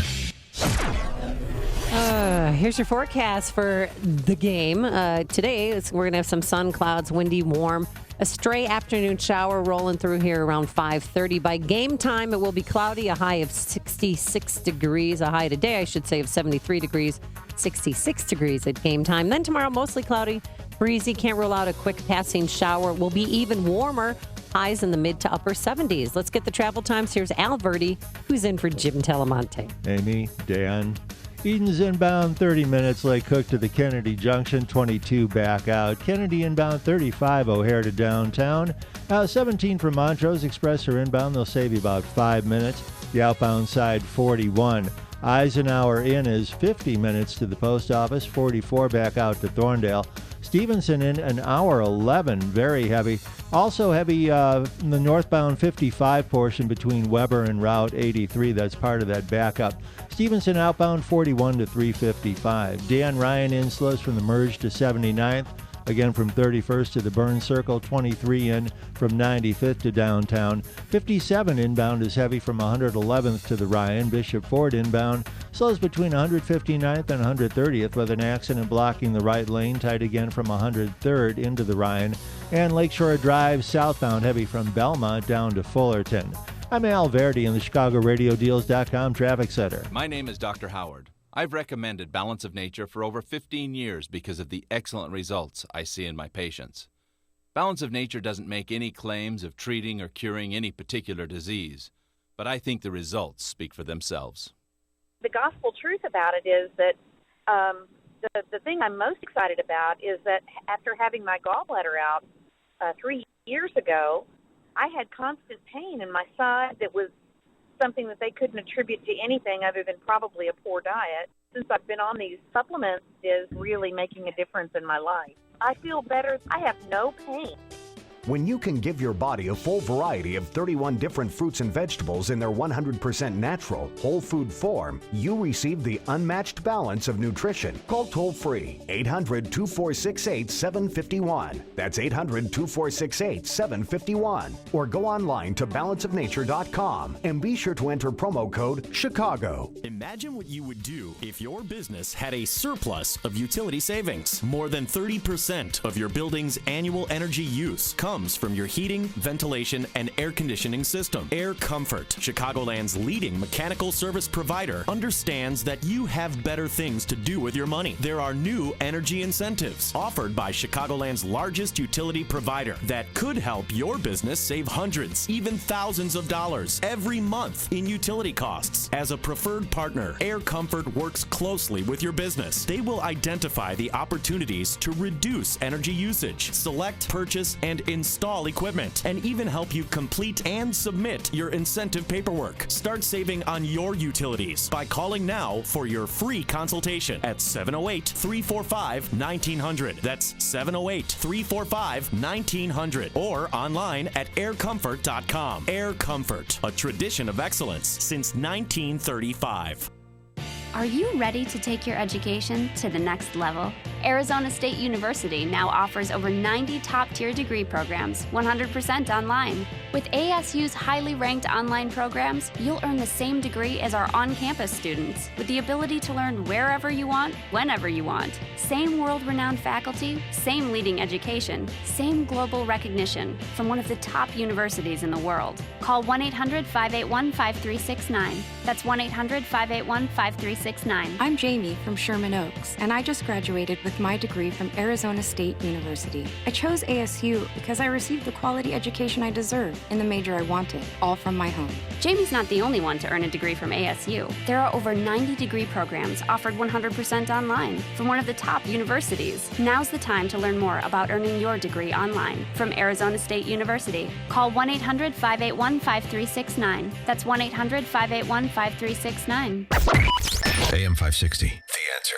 Here's your forecast for the game. Today, we're going to have some sun, clouds, windy, warm. A stray afternoon shower rolling through here around 5:30. By game time, it will be cloudy, a high of 66 degrees. A high today, I should say, of 73 degrees, 66 degrees at game time. Then tomorrow, mostly cloudy, breezy. Can't rule out a quick passing shower. Will be even warmer, highs in the mid to upper 70s. Let's get the travel times. Here's Al Verdi, who's in for Jim Telemonte. Amy, Dan. Eden's inbound 30 minutes, Lake Cook to the Kennedy Junction, 22 back out. Kennedy inbound 35, O'Hare to downtown. 17 from Montrose Express are inbound. They'll save you about 5 minutes. The outbound side 41. Eisenhower in is 50 minutes to the post office, 44 back out to Thorndale. Stevenson in an hour 11, very heavy. Also heavy in the northbound 55 portion between Weber and Route 83. That's part of that backup. Stevenson outbound 41 to 355. Dan Ryan in slows from the merge to 79th. Again from 31st to the Burn Circle, 23 in from 95th to downtown. 57 inbound is heavy from 111th to the Ryan. Bishop Ford inbound slows between 159th and 130th with an accident blocking the right lane, tight again from 103rd into the Ryan. And Lakeshore Drive southbound heavy from Belmont down to Fullerton. I'm Al Verdi in the ChicagoRadioDeals.com Traffic Center. My name is Dr. Howard. I've recommended Balance of Nature for over 15 years because of the excellent results I see in my patients. Balance of Nature doesn't make any claims of treating or curing any particular disease, but I think the results speak for themselves. The gospel truth about it is that the thing I'm most excited about is that after having my gallbladder out 3 years ago, I had constant pain in my side that was something that they couldn't attribute to anything other than probably a poor diet. Since I've been on these supplements, is really making a difference in my life. I feel better. I have no pain. When you can give your body a full variety of 31 different fruits and vegetables in their 100% natural, whole food form, you receive the unmatched balance of nutrition. Call toll-free 800-2468-751. That's 800-2468-751. Or go online to balanceofnature.com and be sure to enter promo code CHICAGO. Imagine what you would do if your business had a surplus of utility savings. More than 30% of your building's annual energy use comes from your heating, ventilation, and air conditioning system. Air Comfort, Chicagoland's leading mechanical service provider, understands that you have better things to do with your money. There are new energy incentives offered by Chicagoland's largest utility provider that could help your business save hundreds, even thousands of dollars every month in utility costs. As a preferred partner, Air Comfort works closely with your business. They will identify the opportunities to reduce energy usage, select, purchase, and install equipment, and even help you complete and submit your incentive paperwork. Start saving on your utilities by calling now for your free consultation at 708-345-1900. That's 708-345-1900 or online at aircomfort.com. Air Comfort, a tradition of excellence since 1935. Are you ready to take your education to the next level? Arizona State University now offers over 90 top-tier degree programs, 100% online. With ASU's highly ranked online programs, you'll earn the same degree as our on-campus students, with the ability to learn wherever you want, whenever you want. Same world-renowned faculty, same leading education, same global recognition from one of the top universities in the world. Call 1-800-581-5369. That's 1-800-581-5369. I'm Jamie from Sherman Oaks, and I just graduated with my degree from Arizona State University. I chose ASU because I received the quality education I deserve in the major I wanted, all from my home. Jamie's not the only one to earn a degree from ASU. There are over 90 degree programs offered 100% online from one of the top universities. Now's the time to learn more about earning your degree online from Arizona State University. Call 1-800-581-5369. That's 1-800-581-5369. AM 560, The Answer.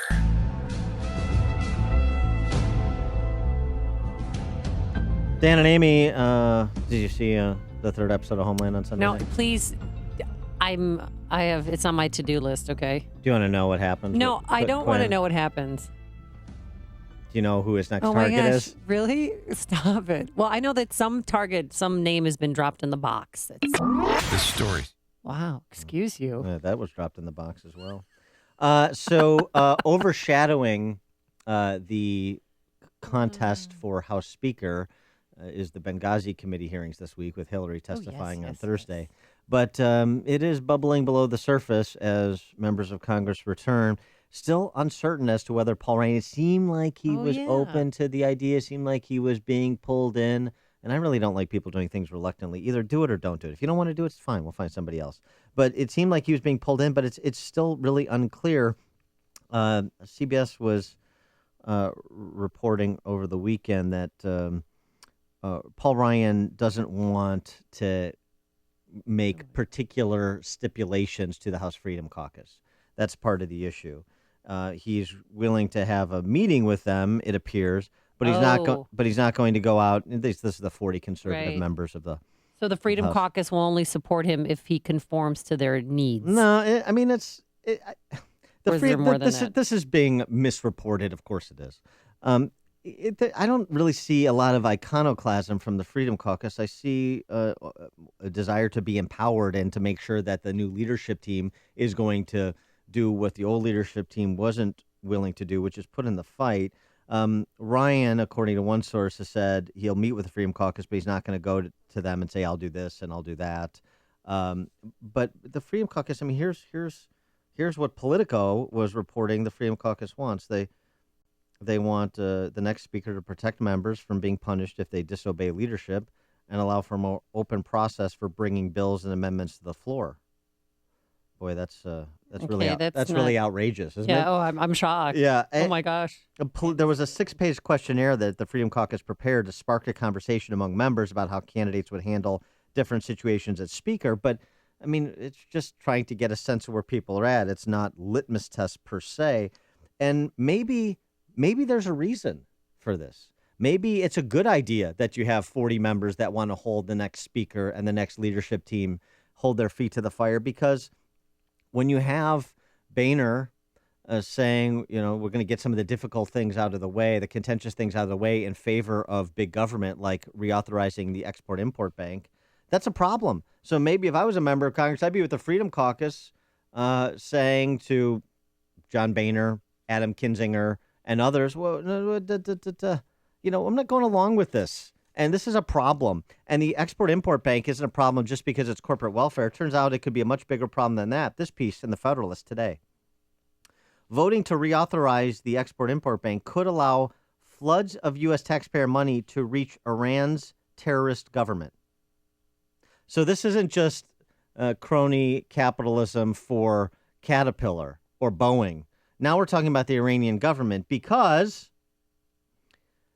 Dan and Amy, did you see the third episode of Homeland on Sunday No, night? please. It's on my to-do list, okay? Do you want to know what happens? No, I don't want to know what happens. Do you know who his next Oh my target gosh, is? really? Stop it. Well, I know that some name has been dropped in the box. This story. Wow, excuse you. Yeah, that was dropped in the box as well. Overshadowing the contest for House Speaker is the Benghazi committee hearings this week with Hillary testifying on Thursday. But it is bubbling below the surface as members of Congress return. Still uncertain as to whether Paul Ryan, it seemed like he was open to the idea, seemed like he was being pulled in. And I really don't like people doing things reluctantly. Either do it or don't do it. If you don't want to do it, it's fine. We'll find somebody else. But it seemed like he was being pulled in, but it's still really unclear. CBS was reporting over the weekend that Paul Ryan doesn't want to make particular stipulations to the House Freedom Caucus. That's part of the issue. He's willing to have a meeting with them, it appears, but he's not going to go out. This is the 40 conservative members of the. So the Freedom House. Caucus will only support him if he conforms to their needs. No, I mean this is being misreported. Of course, it is. I don't really see a lot of iconoclasm from the Freedom Caucus. I see a desire to be empowered and to make sure that the new leadership team is going to do what the old leadership team wasn't willing to do, which is put in the fight. Ryan, according to one source, has said he'll meet with the Freedom Caucus, but he's not going to go to them and say, I'll do this and I'll do that. But the Freedom Caucus, I mean, here's what Politico was reporting the Freedom Caucus wants. They want the next speaker to protect members from being punished if they disobey leadership and allow for a more open process for bringing bills and amendments to the floor. Boy, that's really outrageous, isn't it? Yeah. Oh, I'm shocked. Yeah. Oh my gosh. There was a 6-page questionnaire that the Freedom Caucus prepared to spark a conversation among members about how candidates would handle different situations as speaker. But I mean, it's just trying to get a sense of where people are at. It's not litmus tests per se, and maybe there's a reason for this. maybe it's a good idea that you have 40 members that want to hold the next speaker and the next leadership team hold their feet to the fire, because when you have Boehner saying, we're going to get some of the difficult things out of the way, the contentious things out of the way in favor of big government, like reauthorizing the Export-Import Bank, that's a problem. So maybe if I was a member of Congress, I'd be with the Freedom Caucus saying to John Boehner, Adam Kinzinger, and others, well, I'm not going along with this. And this is a problem. And the Export-Import Bank isn't a problem just because it's corporate welfare. It turns out it could be a much bigger problem than that. This piece in the Federalist today. Voting to reauthorize the Export-Import Bank could allow floods of U.S. taxpayer money to reach Iran's terrorist government. So this isn't just crony capitalism for Caterpillar or Boeing. Now we're talking about the Iranian government, because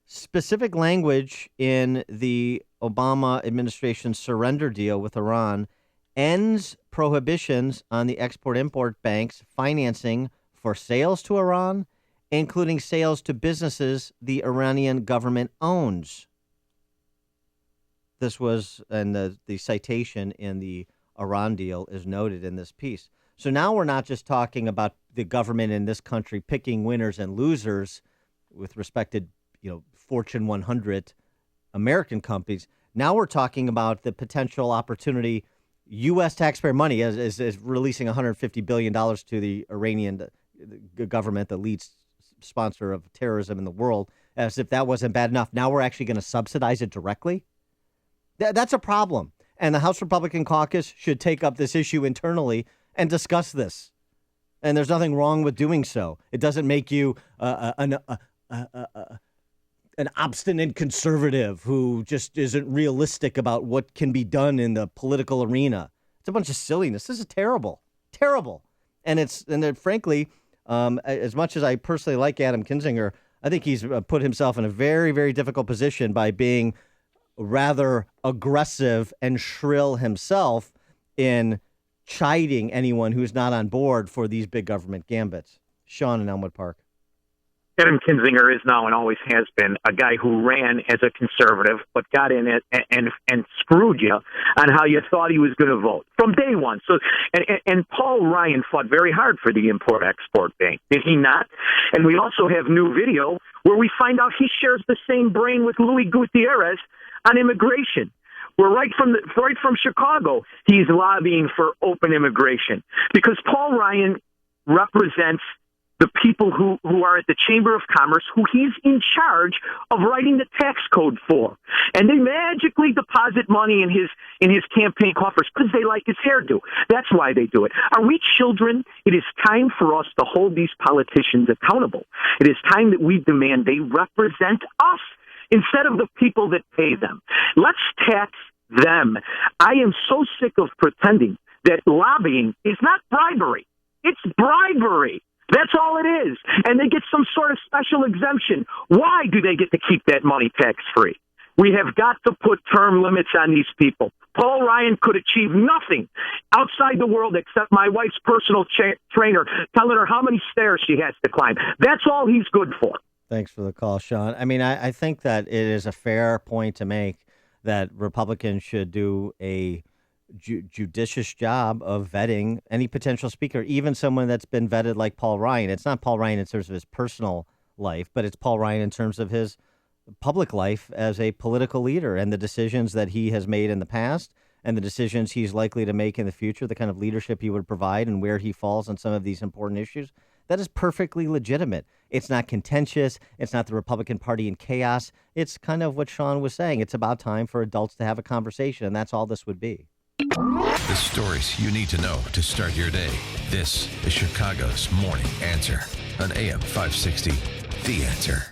specific language in the Obama administration's surrender deal with Iran ends prohibitions on the Export-Import Bank's financing for sales to Iran, including sales to businesses the Iranian government owns. This was, and the citation in the Iran deal is noted in this piece. So now we're not just talking about the government in this country picking winners and losers with respect to, Fortune 100 American companies. Now we're talking about the potential opportunity. U.S. taxpayer money is releasing $150 billion to the Iranian government, the lead sponsor of terrorism in the world, as if that wasn't bad enough. Now we're actually going to subsidize it directly. That's a problem. And the House Republican caucus should take up this issue internally and discuss this. And there's nothing wrong with doing so. It doesn't make you an obstinate conservative who just isn't realistic about what can be done in the political arena. It's a bunch of silliness. This is terrible. And frankly, as much as I personally like Adam Kinzinger, I think he's put himself in a very, very difficult position by being rather aggressive and shrill himself in chiding anyone who's not on board for these big government gambits. Sean in Elmwood Park. Adam Kinzinger is now and always has been a guy who ran as a conservative, but got in it and screwed you on how you thought he was going to vote from day one. So, and Paul Ryan fought very hard for the Import-Export Bank, did he not? And we also have new video where we find out he shares the same brain with Louis Gutierrez on immigration. We're right from Chicago. He's lobbying for open immigration because Paul Ryan represents the people who are at the Chamber of Commerce, who he's in charge of writing the tax code for. And they magically deposit money in his campaign coffers because they like his hairdo. That's why they do it. Are we children? It is time for us to hold these politicians accountable. It is time that we demand they represent us instead of the people that pay them. Let's tax them. I am so sick of pretending that lobbying is not bribery. It's bribery. That's all it is. And they get some sort of special exemption. Why do they get to keep that money tax-free? We have got to put term limits on these people. Paul Ryan could achieve nothing outside the world except my wife's personal trainer telling her how many stairs she has to climb. That's all he's good for. Thanks for the call, Sean. I mean, I think that it is a fair point to make that Republicans should do a judicious job of vetting any potential speaker, even someone that's been vetted like Paul Ryan. It's not Paul Ryan in terms of his personal life, but it's Paul Ryan in terms of his public life as a political leader and the decisions that he has made in the past and the decisions he's likely to make in the future, the kind of leadership he would provide and where he falls on some of these important issues. That is perfectly legitimate. It's not contentious. It's not the Republican Party in chaos. It's kind of what Sean was saying. It's about time for adults to have a conversation, and that's all this would be. The stories you need to know to start your day. This is Chicago's Morning Answer on AM 560. The Answer.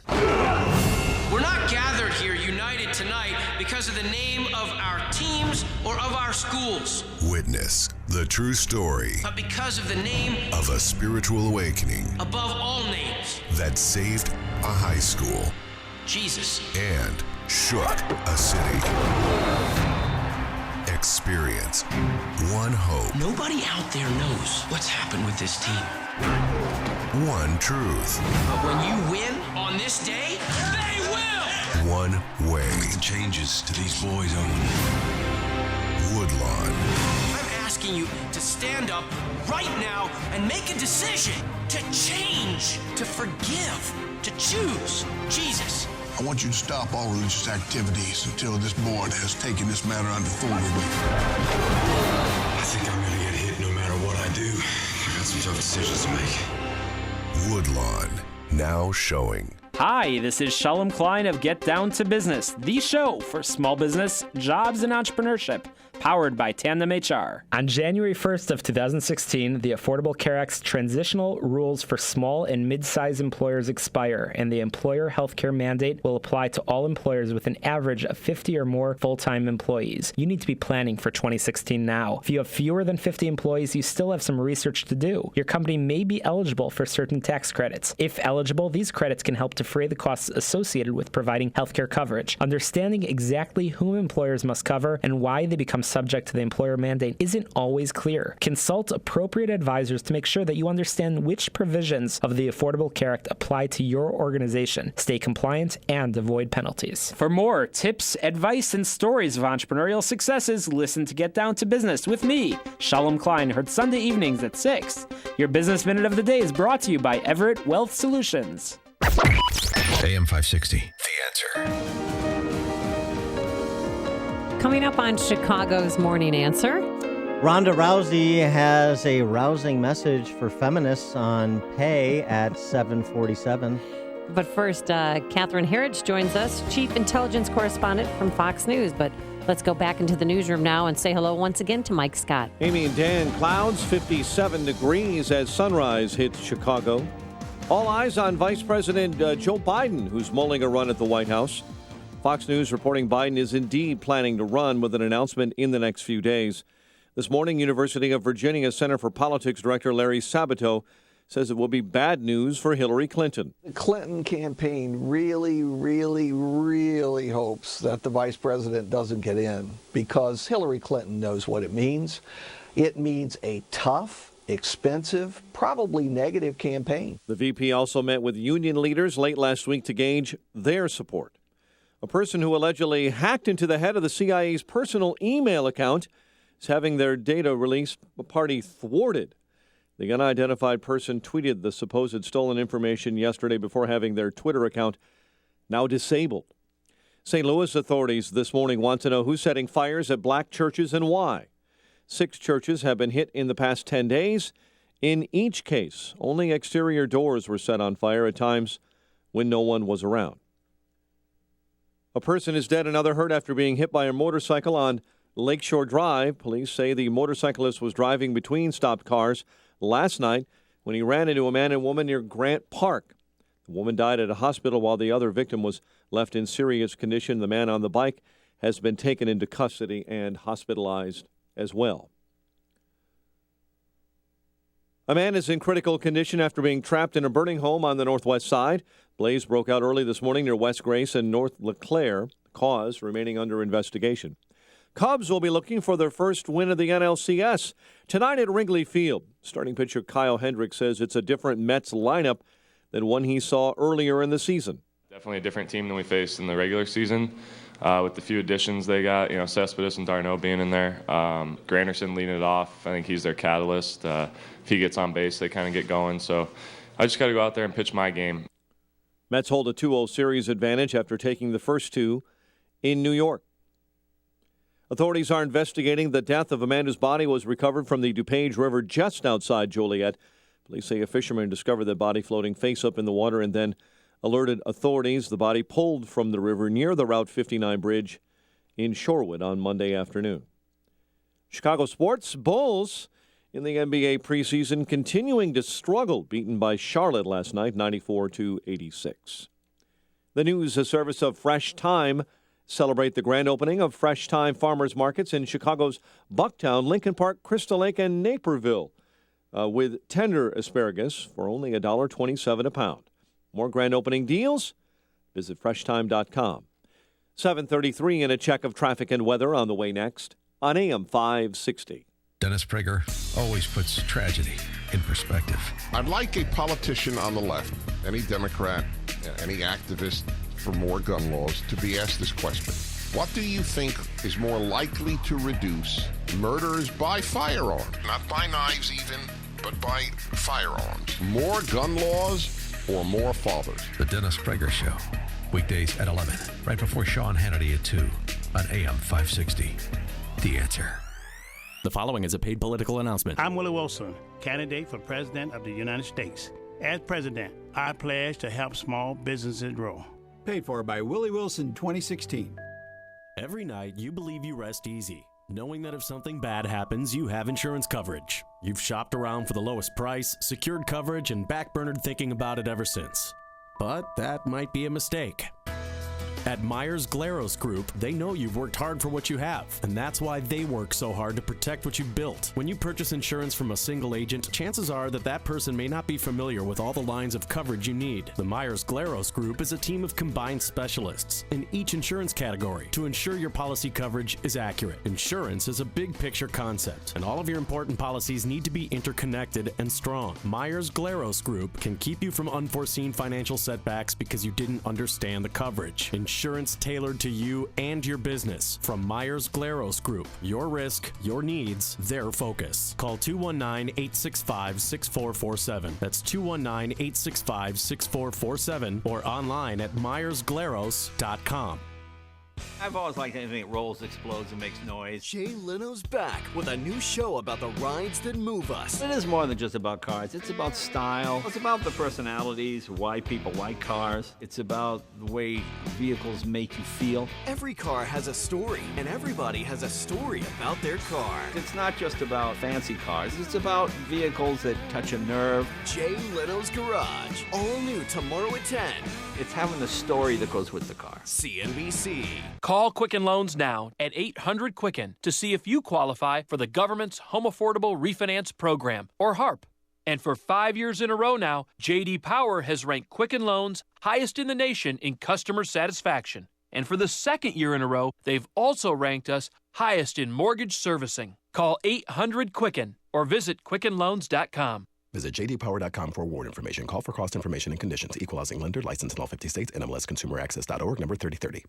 We're not gathered here united tonight because of the name of our teams or of our schools. Witness the true story. But because of the name of a spiritual awakening. Above all names. That saved a high school. Jesus. And shook a city. Experience one hope. Nobody out there knows what's happened with this team. One truth. But when you win on this day, they will! changes to these boys' own Woodlawn. I'm asking you to stand up right now and make a decision to change, to forgive, to choose Jesus. I want you to stop all religious activities until this board has taken this matter under full review. I think I'm gonna get hit no matter what I do. I got some tough decisions to make. Woodlawn, now showing. Hi, this is Shalom Klein of Get Down to Business, the show for small business, jobs, and entrepreneurship, powered by Tandem HR. On January 1st of 2016, the Affordable Care Act's transitional rules for small and mid-sized employers expire, and the employer health care mandate will apply to all employers with an average of 50 or more full-time employees. You need to be planning for 2016 now. If you have fewer than 50 employees, you still have some research to do. Your company may be eligible for certain tax credits. If eligible, these credits can help defray the costs associated with providing healthcare coverage. Understanding exactly whom employers must cover and why they become subject to the employer mandate isn't always clear. Consult appropriate advisors to make sure that you understand which provisions of the Affordable Care Act apply to your organization. Stay compliant and avoid penalties. For more tips, advice, and stories of entrepreneurial successes, listen to Get Down to Business with me, Shalom Klein, heard Sunday evenings at 6. Your Business Minute of the Day is brought to you by Everett Wealth Solutions. AM 560, The Answer. Coming up on Chicago's Morning Answer. Ronda Rousey has a rousing message for feminists on pay at 7:47. But first, Catherine Herridge joins us, Chief Intelligence Correspondent from Fox News. But let's go back into the newsroom now and say hello once again to Mike Scott. Amy and Dan, clouds, 57 degrees as sunrise hits Chicago. All eyes on Vice President Joe Biden, who's mulling a run at the White House. Fox News reporting Biden is indeed planning to run with an announcement in the next few days. This morning, University of Virginia Center for Politics Director Larry Sabato says it will be bad news for Hillary Clinton. The Clinton campaign really hopes that the vice president doesn't get in because Hillary Clinton knows what it means. It means a tough, expensive, probably negative campaign. The VP also met with union leaders late last week to gauge their support. A person who allegedly hacked into the head of the CIA's personal email account is having their data release party thwarted. The unidentified person tweeted the supposed stolen information yesterday before having their Twitter account now disabled. St. Louis authorities this morning want to know who's setting fires at black churches and why. 6 churches have been hit in the past 10 days. In each case, only exterior doors were set on fire at times when no one was around. A person is dead, another hurt after being hit by a motorcycle on Lakeshore Drive. Police say the motorcyclist was driving between stopped cars last night when he ran into a man and woman near Grant Park. The woman died at a hospital while the other victim was left in serious condition. The man on the bike has been taken into custody and hospitalized as well. A man is in critical condition after being trapped in a burning home on the northwest side. Blaze broke out early this morning near West Grace and North LeClaire. Cause remaining under investigation. Cubs will be looking for their first win of the NLCS tonight at Wrigley Field. Starting pitcher Kyle Hendricks says it's a different Mets lineup than one he saw earlier in the season. Definitely a different team than we faced in the regular season. With the few additions they got, Cespedes and d'Arnaud being in there. Granderson leading it off. I think he's their catalyst. If he gets on base, they kind of get going. So I just got to go out there and pitch my game. Mets hold a 2-0 series advantage after taking the first 2 in New York. Authorities are investigating the death of a man whose body was recovered from the DuPage River just outside Joliet. Police say a fisherman discovered the body floating face up in the water and then alerted authorities. The body pulled from the river near the Route 59 bridge in Shorewood on Monday afternoon. Chicago sports, Bulls in the NBA preseason continuing to struggle, beaten by Charlotte last night, 94-86. The news, a service of Fresh Thyme. Celebrate the grand opening of Fresh Thyme Farmers Markets in Chicago's Bucktown, Lincoln Park, Crystal Lake, and Naperville with tender asparagus for only $1.27 a pound. More grand opening deals? Visit FreshTime.com. 7:33 and a check of traffic and weather on the way next on AM 560. Dennis Prager always puts tragedy in perspective. I'd like a politician on the left, any Democrat, any activist for more gun laws, to be asked this question. What do you think is more likely to reduce murders by firearm? Not by knives even, but by firearms. More gun laws or more fathers? The Dennis Prager Show. Weekdays at 11, right before Sean Hannity at 2 on AM 560. The Answer. The following is a paid political announcement. I'm Willie Wilson, candidate for President of the United States. As President, I pledge to help small businesses grow. Paid for by Willie Wilson 2016. Every night, you believe you rest easy, knowing that if something bad happens, you have insurance coverage. You've shopped around for the lowest price, secured coverage, and backburnered thinking about it ever since. But that might be a mistake. At Myers-Glaros Group, they know you've worked hard for what you have, and that's why they work so hard to protect what you've built. When you purchase insurance from a single agent, chances are that that person may not be familiar with all the lines of coverage you need. The Myers-Glaros Group is a team of combined specialists in each insurance category to ensure your policy coverage is accurate. Insurance is a big picture concept, and all of your important policies need to be interconnected and strong. Myers-Glaros Group can keep you from unforeseen financial setbacks because you didn't understand the coverage. Insurance tailored to you and your business. From Myers-Glaros Group. Your risk, your needs, their focus. Call 219-865-6447. That's 219-865-6447 or online at myersglaros.com. I've always liked anything that rolls, explodes, and makes noise. Jay Leno's back with a new show about the rides that move us. It is more than just about cars. It's about style. It's about the personalities, why people like cars. It's about the way vehicles make you feel. Every car has a story, and everybody has a story about their car. It's not just about fancy cars. It's about vehicles that touch a nerve. Jay Leno's Garage. All new tomorrow at 10. It's having the story that goes with the car. CNBC. Call Quicken Loans now at 800-QUICKEN to see if you qualify for the government's Home Affordable Refinance Program, or HARP. And for 5 years in a row now, J.D. Power has ranked Quicken Loans highest in the nation in customer satisfaction. And for the second year in a row, they've also ranked us highest in mortgage servicing. Call 800-QUICKEN or visit QuickenLoans.com. Visit jdpower.com for award information. Call for cost information and conditions. Equal housing lender. Licensed in all 50 states. NMLSConsumerAccess.org. Number 3030.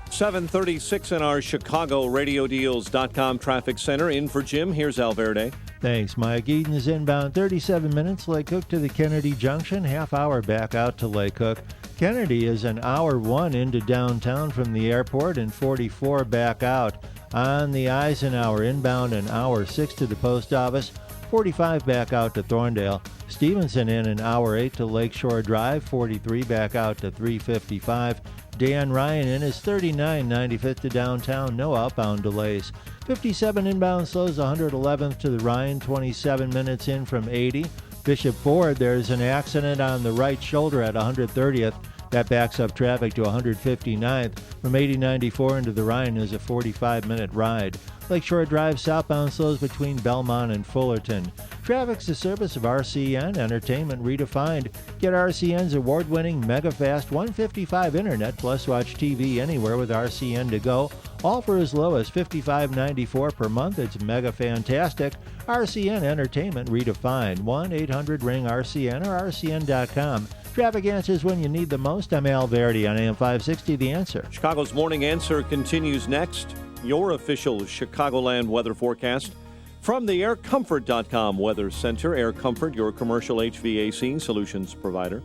7:36 in our Chicago RadioDeals.com traffic center. In for Jim, here's Alverde. Thanks, Mike. Eden's inbound 37 minutes. Lake Cook to the Kennedy Junction. Half hour back out to Lake Cook. Kennedy is an hour 1 into downtown from the airport and 44 back out. On the Eisenhower inbound, an hour 6 to the post office, 45 back out to Thorndale. Stevenson in an hour 8 to Lakeshore Drive, 43 back out to 355. Dan Ryan in is 39, 95th to downtown, no outbound delays. 57 inbound slows, 111th to the Ryan, 27 minutes in from 80. Bishop Ford, there's an accident on the right shoulder at 130th. That backs up traffic to 159th. From 8094 into the Rhine is a 45-minute ride. Lakeshore Drive southbound slows between Belmont and Fullerton. Traffic's the service of RCN, entertainment redefined. Get RCN's award-winning MegaFast 155 internet plus watch TV anywhere with RCN to go. All for as low as $55.94 per month. It's mega fantastic. RCN entertainment redefined. 1-800-RING-RCN or RCN.com. Traffic answers when you need the most. I'm Al Verdi on AM 560, The Answer. Chicago's Morning Answer continues next. Your official Chicagoland weather forecast from the AirComfort.com Weather Center. Air Comfort, your commercial HVAC solutions provider.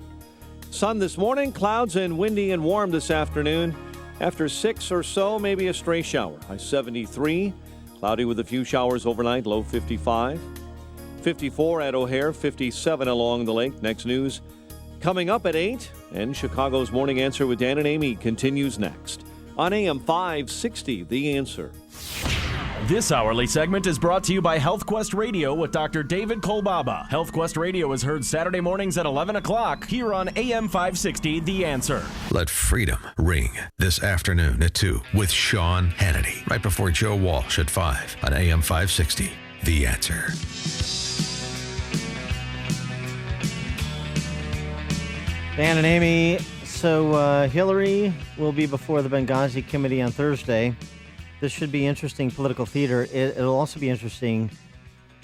Sun this morning, clouds and windy and warm this afternoon. After 6 or so, maybe a stray shower. High 73, cloudy with a few showers overnight, low 55. 54 at O'Hare, 57 along the lake. Next news coming up at 8, and Chicago's Morning Answer with Dan and Amy continues next on AM 560, The Answer. This hourly segment is brought to you by HealthQuest Radio with Dr. David Kolbaba. HealthQuest Radio is heard Saturday mornings at 11 o'clock here on AM 560, The Answer. Let freedom ring this afternoon at 2 with Sean Hannity, right before Joe Walsh at 5 on AM 560, The Answer. Dan and Amy, so Hillary will be before the Benghazi Committee on Thursday. This should be interesting political theater. It'll also be interesting,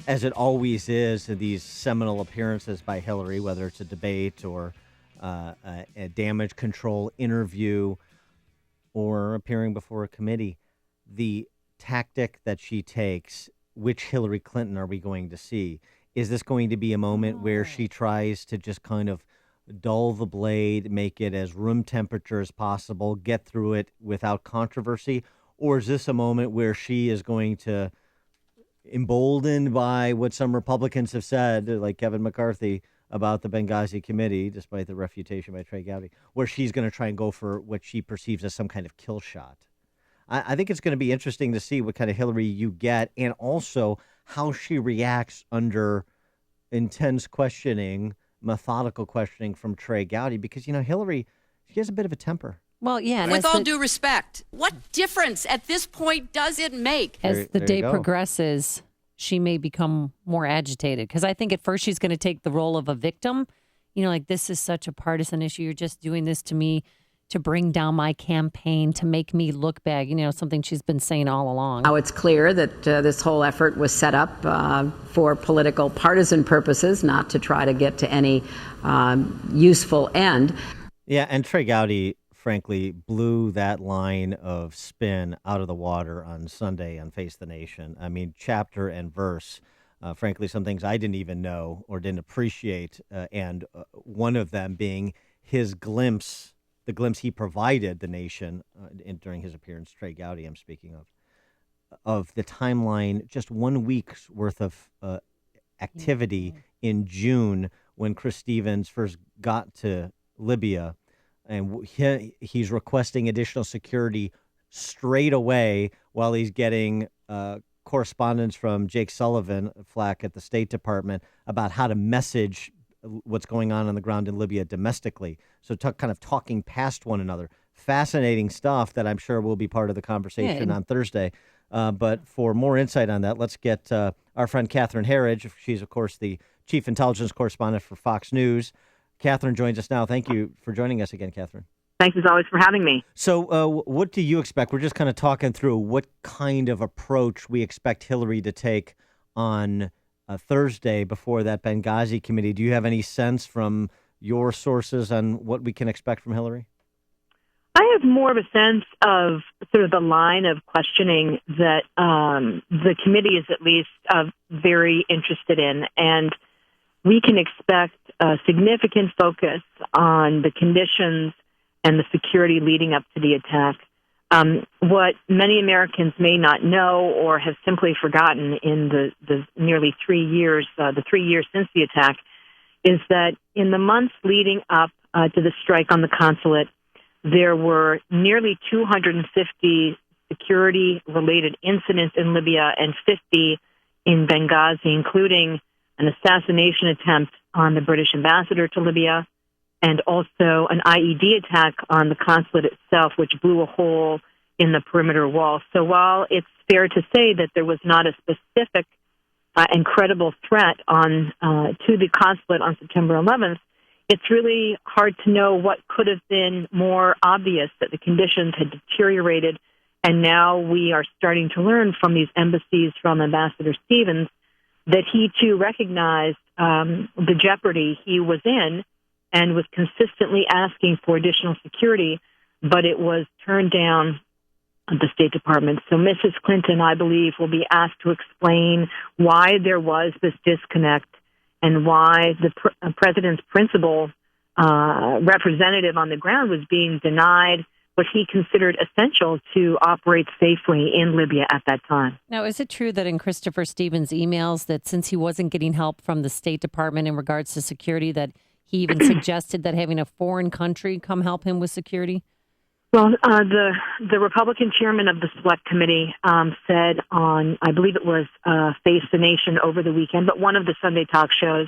as it always is, these seminal appearances by Hillary, whether it's a debate or a damage control interview or appearing before a committee. The tactic that she takes, which Hillary Clinton are we going to see? Is this going to be a moment where she tries to just kind of dull the blade, make it as room temperature as possible, get through it without controversy? Or is this a moment where she is going to, emboldened by what some Republicans have said, like Kevin McCarthy, about the Benghazi committee, despite the refutation by Trey Gowdy, where she's going to try and go for what she perceives as some kind of kill shot? I think it's going to be interesting to see what kind of Hillary you get, and also how she reacts under intense questioning, methodical questioning from Trey Gowdy, because, Hillary, she has a bit of a temper. Well, yeah. With all due respect, what difference at this point does it make? As the day progresses, she may become more agitated, because I think at first she's going to take the role of a victim. Like, this is such a partisan issue. You're just doing this to me to bring down my campaign, to make me look bad, something she's been saying all along. Now it's clear that this whole effort was set up for political partisan purposes, not to try to get to any useful end. Yeah, and Trey Gowdy, frankly, blew that line of spin out of the water on Sunday on Face the Nation. I mean, chapter and verse. Frankly, some things I didn't even know or didn't appreciate, and one of them being his glimpse, the glimpse he provided the nation during his appearance, Trey Gowdy I'm speaking of the timeline, just 1 week's worth of activity in June when Chris Stevens first got to Libya, and he's requesting additional security straight away while he's getting correspondence from Jake Sullivan, Flack at the State Department, about how to message what's going on the ground in Libya domestically. So kind of talking past one another. Fascinating stuff that I'm sure will be part of the conversation on Thursday. But for more insight on that, let's get our friend Catherine Herridge. She's, of course, the chief intelligence correspondent for Fox News. Catherine joins us now. Thank you for joining us again, Catherine. Thanks as always for having me. So what do you expect? We're just kind of talking through what kind of approach we expect Hillary to take on Thursday before that Benghazi committee. Do you have any sense from your sources on what we can expect from Hillary? I have more of a sense of sort of the line of questioning that the committee is at least very interested in, and we can expect a significant focus on the conditions and the security leading up to the attack. What many Americans may not know or have simply forgotten in the nearly 3 years, the 3 years since the attack, is that in the months leading up to the strike on the consulate, there were nearly 250 security-related incidents in Libya and 50 in Benghazi, including an assassination attempt on the British ambassador to Libya, and also an IED attack on the consulate itself, which blew a hole in the perimeter wall. So while it's fair to say that there was not a specific and credible threat to the consulate on September 11th, it's really hard to know what could have been more obvious, that the conditions had deteriorated, and now we are starting to learn from these embassies from Ambassador Stevens that he too recognized the jeopardy he was in and was consistently asking for additional security, but it was turned down at the State Department. So Mrs. Clinton, I believe, will be asked to explain why there was this disconnect and why the president's principal representative on the ground was being denied what he considered essential to operate safely in Libya at that time. Now, is it true that in Christopher Stevens' emails that since he wasn't getting help from the State Department in regards to security, that he even suggested that having a foreign country come help him with security? Well, the Republican chairman of the Select Committee said on, I believe it was Face the Nation over the weekend, but one of the Sunday talk shows,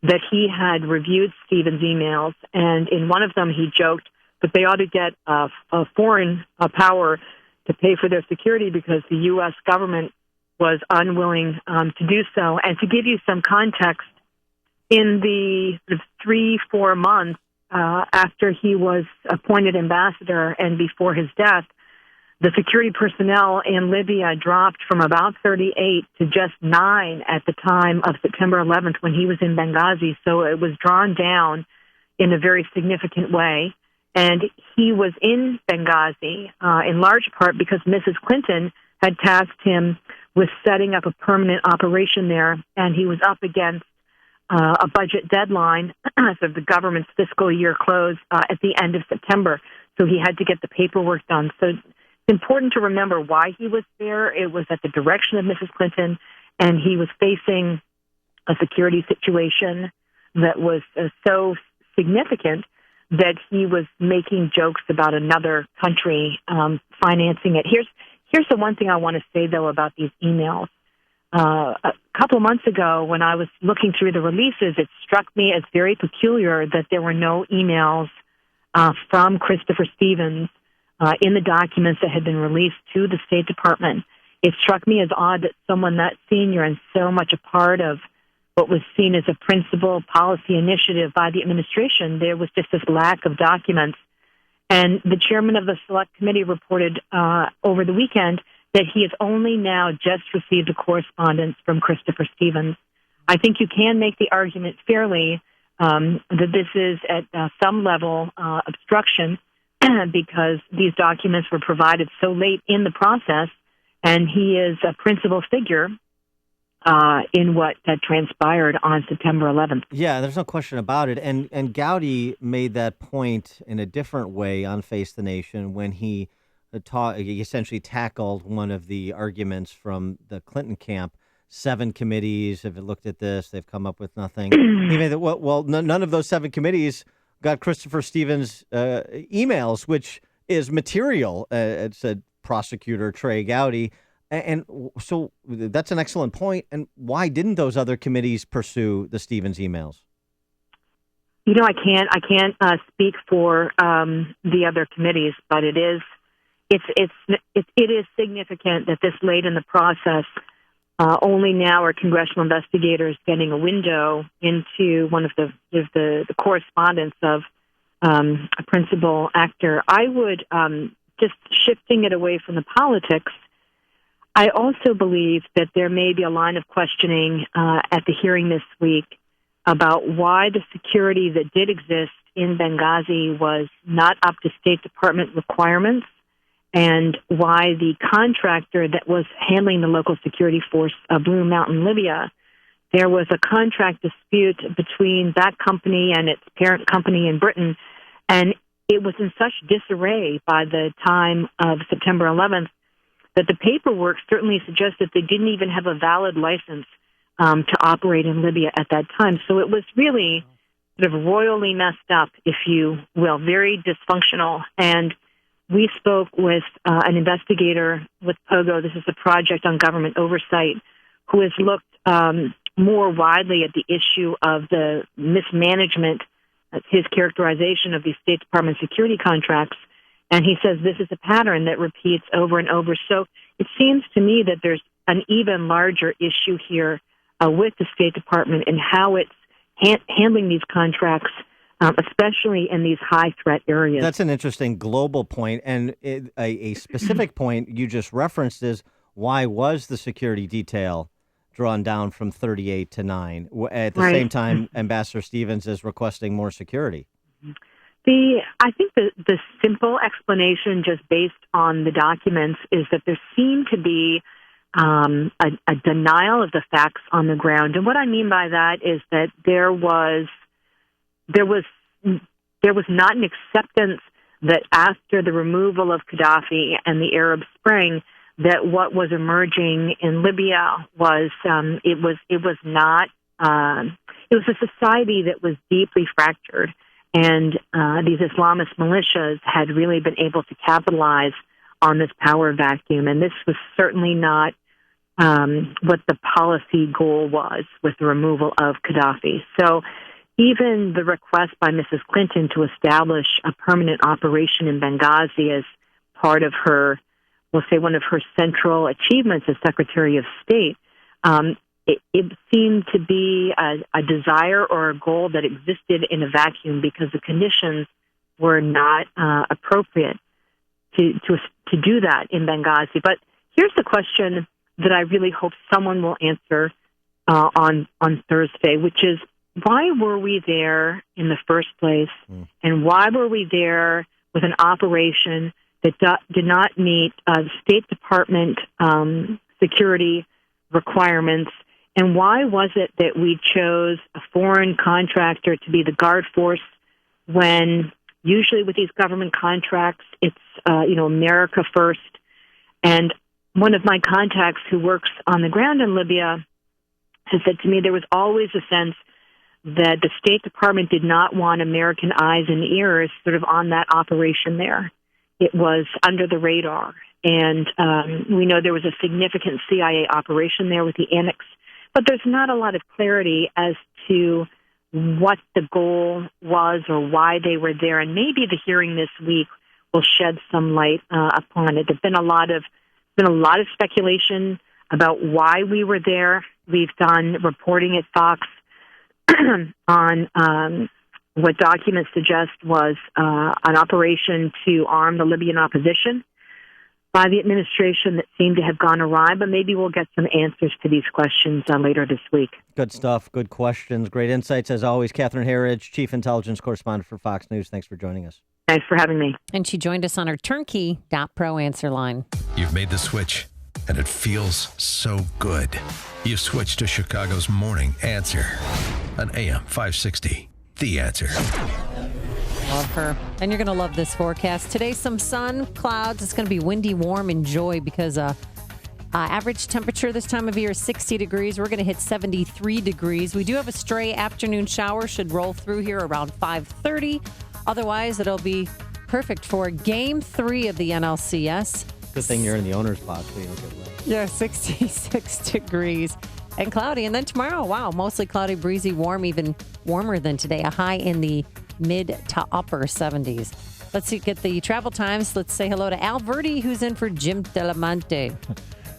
that he had reviewed Stevens' emails, and in one of them he joked that they ought to get a foreign power to pay for their security because the U.S. government was unwilling to do so. And to give you some context, in the 3-4 months after he was appointed ambassador and before his death, the security personnel in Libya dropped from about 38 to just 9 at the time of September 11th when he was in Benghazi. So it was drawn down in a very significant way. And he was in Benghazi in large part because Mrs. Clinton had tasked him with setting up a permanent operation there, and he was up against a budget deadline, so the government's fiscal year closed at the end of September. So he had to get the paperwork done. So it's important to remember why he was there. It was at the direction of Mrs. Clinton, and he was facing a security situation that was so significant that he was making jokes about another country financing it. Here's the one thing I want to say, though, about these emails. A couple of months ago, when I was looking through the releases, it struck me as very peculiar that there were no emails from Christopher Stevens in the documents that had been released to the State Department. It struck me as odd that someone that senior and so much a part of what was seen as a principal policy initiative by the administration, there was just this lack of documents. And the chairman of the Select Committee reported over the weekend that he has only now just received a correspondence from Christopher Stevens. I think you can make the argument fairly that this is at some level obstruction because these documents were provided so late in the process, and he is a principal figure in what transpired on September 11th. Yeah, there's no question about it. And Gowdy made that point in a different way on Face the Nation when he essentially tackled one of the arguments from the Clinton camp. 7 committees have looked at this. They've come up with nothing. He made none of those 7 committees got Christopher Stevens' emails, which is material, said prosecutor Trey Gowdy. And so that's an excellent point. And why didn't those other committees pursue the Stevens emails? You know, I can't speak for the other committees, but it is significant that this late in the process, only now are congressional investigators getting a window into one of the correspondence of a principal actor. I would, just shifting it away from the politics, I also believe that there may be a line of questioning at the hearing this week about why the security that did exist in Benghazi was not up to State Department requirements, and why the contractor that was handling the local security force, Blue Mountain, Libya, there was a contract dispute between that company and its parent company in Britain, and it was in such disarray by the time of September 11th that the paperwork certainly suggests that they didn't even have a valid license to operate in Libya at that time. So it was really sort of royally messed up, if you will, very dysfunctional. And we spoke with an investigator with POGO. This is a project on government oversight, who has looked more widely at the issue of the mismanagement, his characterization of these State Department security contracts. And he says this is a pattern that repeats over and over. So it seems to me that there's an even larger issue here with the State Department and how it's handling these contracts, especially in these high-threat areas. That's an interesting global point. And a specific point you just referenced is, why was the security detail drawn down from 38 to 9? At the same time, Ambassador Stevens is requesting more security. I think the simple explanation, just based on the documents, is that there seemed to be a denial of the facts on the ground. And what I mean by that is that there was not an acceptance that after the removal of Gaddafi and the Arab Spring, that what was emerging in Libya was it was a society that was deeply fractured. And these Islamist militias had really been able to capitalize on this power vacuum. And this was certainly not what the policy goal was with the removal of Gaddafi. So even the request by Mrs. Clinton to establish a permanent operation in Benghazi as part of her, we'll say one of her central achievements as Secretary of State, it seemed to be a desire or a goal that existed in a vacuum because the conditions were not appropriate to do that in Benghazi. But here's the question that I really hope someone will answer on Thursday, which is, why were we there in the first place? And why were we there with an operation that did not meet State Department security requirements? And why was it that we chose a foreign contractor to be the guard force when usually with these government contracts, it's, America first? And one of my contacts who works on the ground in Libya has said to me there was always a sense that the State Department did not want American eyes and ears sort of on that operation there. It was under the radar. And we know there was a significant CIA operation there with the Annex, but there's not a lot of clarity as to what the goal was or why they were there. And maybe the hearing this week will shed some light upon it. There's been a lot of speculation about why we were there. We've done reporting at Fox on what documents suggest was an operation to arm the Libyan opposition by the administration that seemed to have gone awry, but maybe we'll get some answers to these questions later this week. Good stuff. Good questions. Great insights as always. Catherine Herridge, Chief Intelligence Correspondent for Fox News. Thanks for joining us. Thanks for having me. And she joined us on our turnkey.pro answer line. You've made the switch, and it feels so good. You've switched to Chicago's Morning Answer on AM 560. The Answer. Love her. And you're going to love this forecast. Today, some sun, clouds. It's going to be windy, warm. Enjoy because average temperature this time of year is 60 degrees. We're going to hit 73 degrees. We do have a stray afternoon shower. Should roll through here around 5:30. Otherwise, it'll be perfect for Game 3 of the NLCS. Good thing you're in the owner's box so you don't get wet. Yeah, 66 degrees and cloudy. And then tomorrow, wow, mostly cloudy, breezy, warm, even warmer than today. A high in the mid to upper 70s. Let's get the travel times. Let's say hello to Al Verdi, who's in for Jim Delamonte.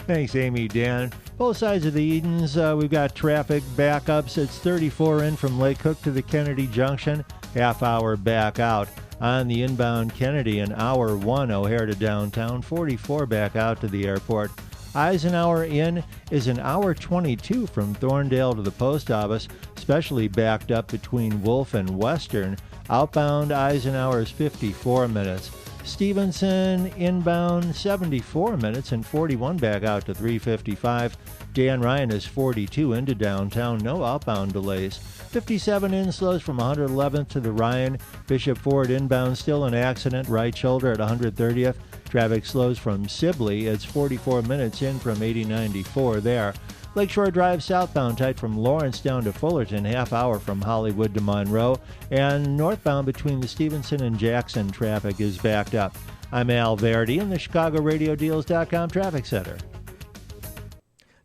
Thanks, Amy, Dan. Both sides of the Edens, we've got traffic backups. It's 34 in from Lake Cook to the Kennedy Junction, half hour back out. On the inbound Kennedy, an hour 1 O'Hare to downtown, 44 back out to the airport. Eisenhower in is an hour 22 from Thorndale to the post office, especially backed up between Wolf and Western. Outbound Eisenhower is 54 minutes. Stevenson inbound 74 minutes and 41 back out to 355. Dan Ryan is 42 into downtown, no outbound delays. 57 in slows from 111th to the Ryan. Bishop Ford inbound, still an accident, right shoulder at 130th. Traffic slows from Sibley. It's 44 minutes in from 8094 there. Lakeshore Drive southbound tight from Lawrence down to Fullerton, half hour from Hollywood to Monroe. And northbound between the Stevenson and Jackson traffic is backed up. I'm Al Verdi in the ChicagoRadioDeals.com Traffic Center.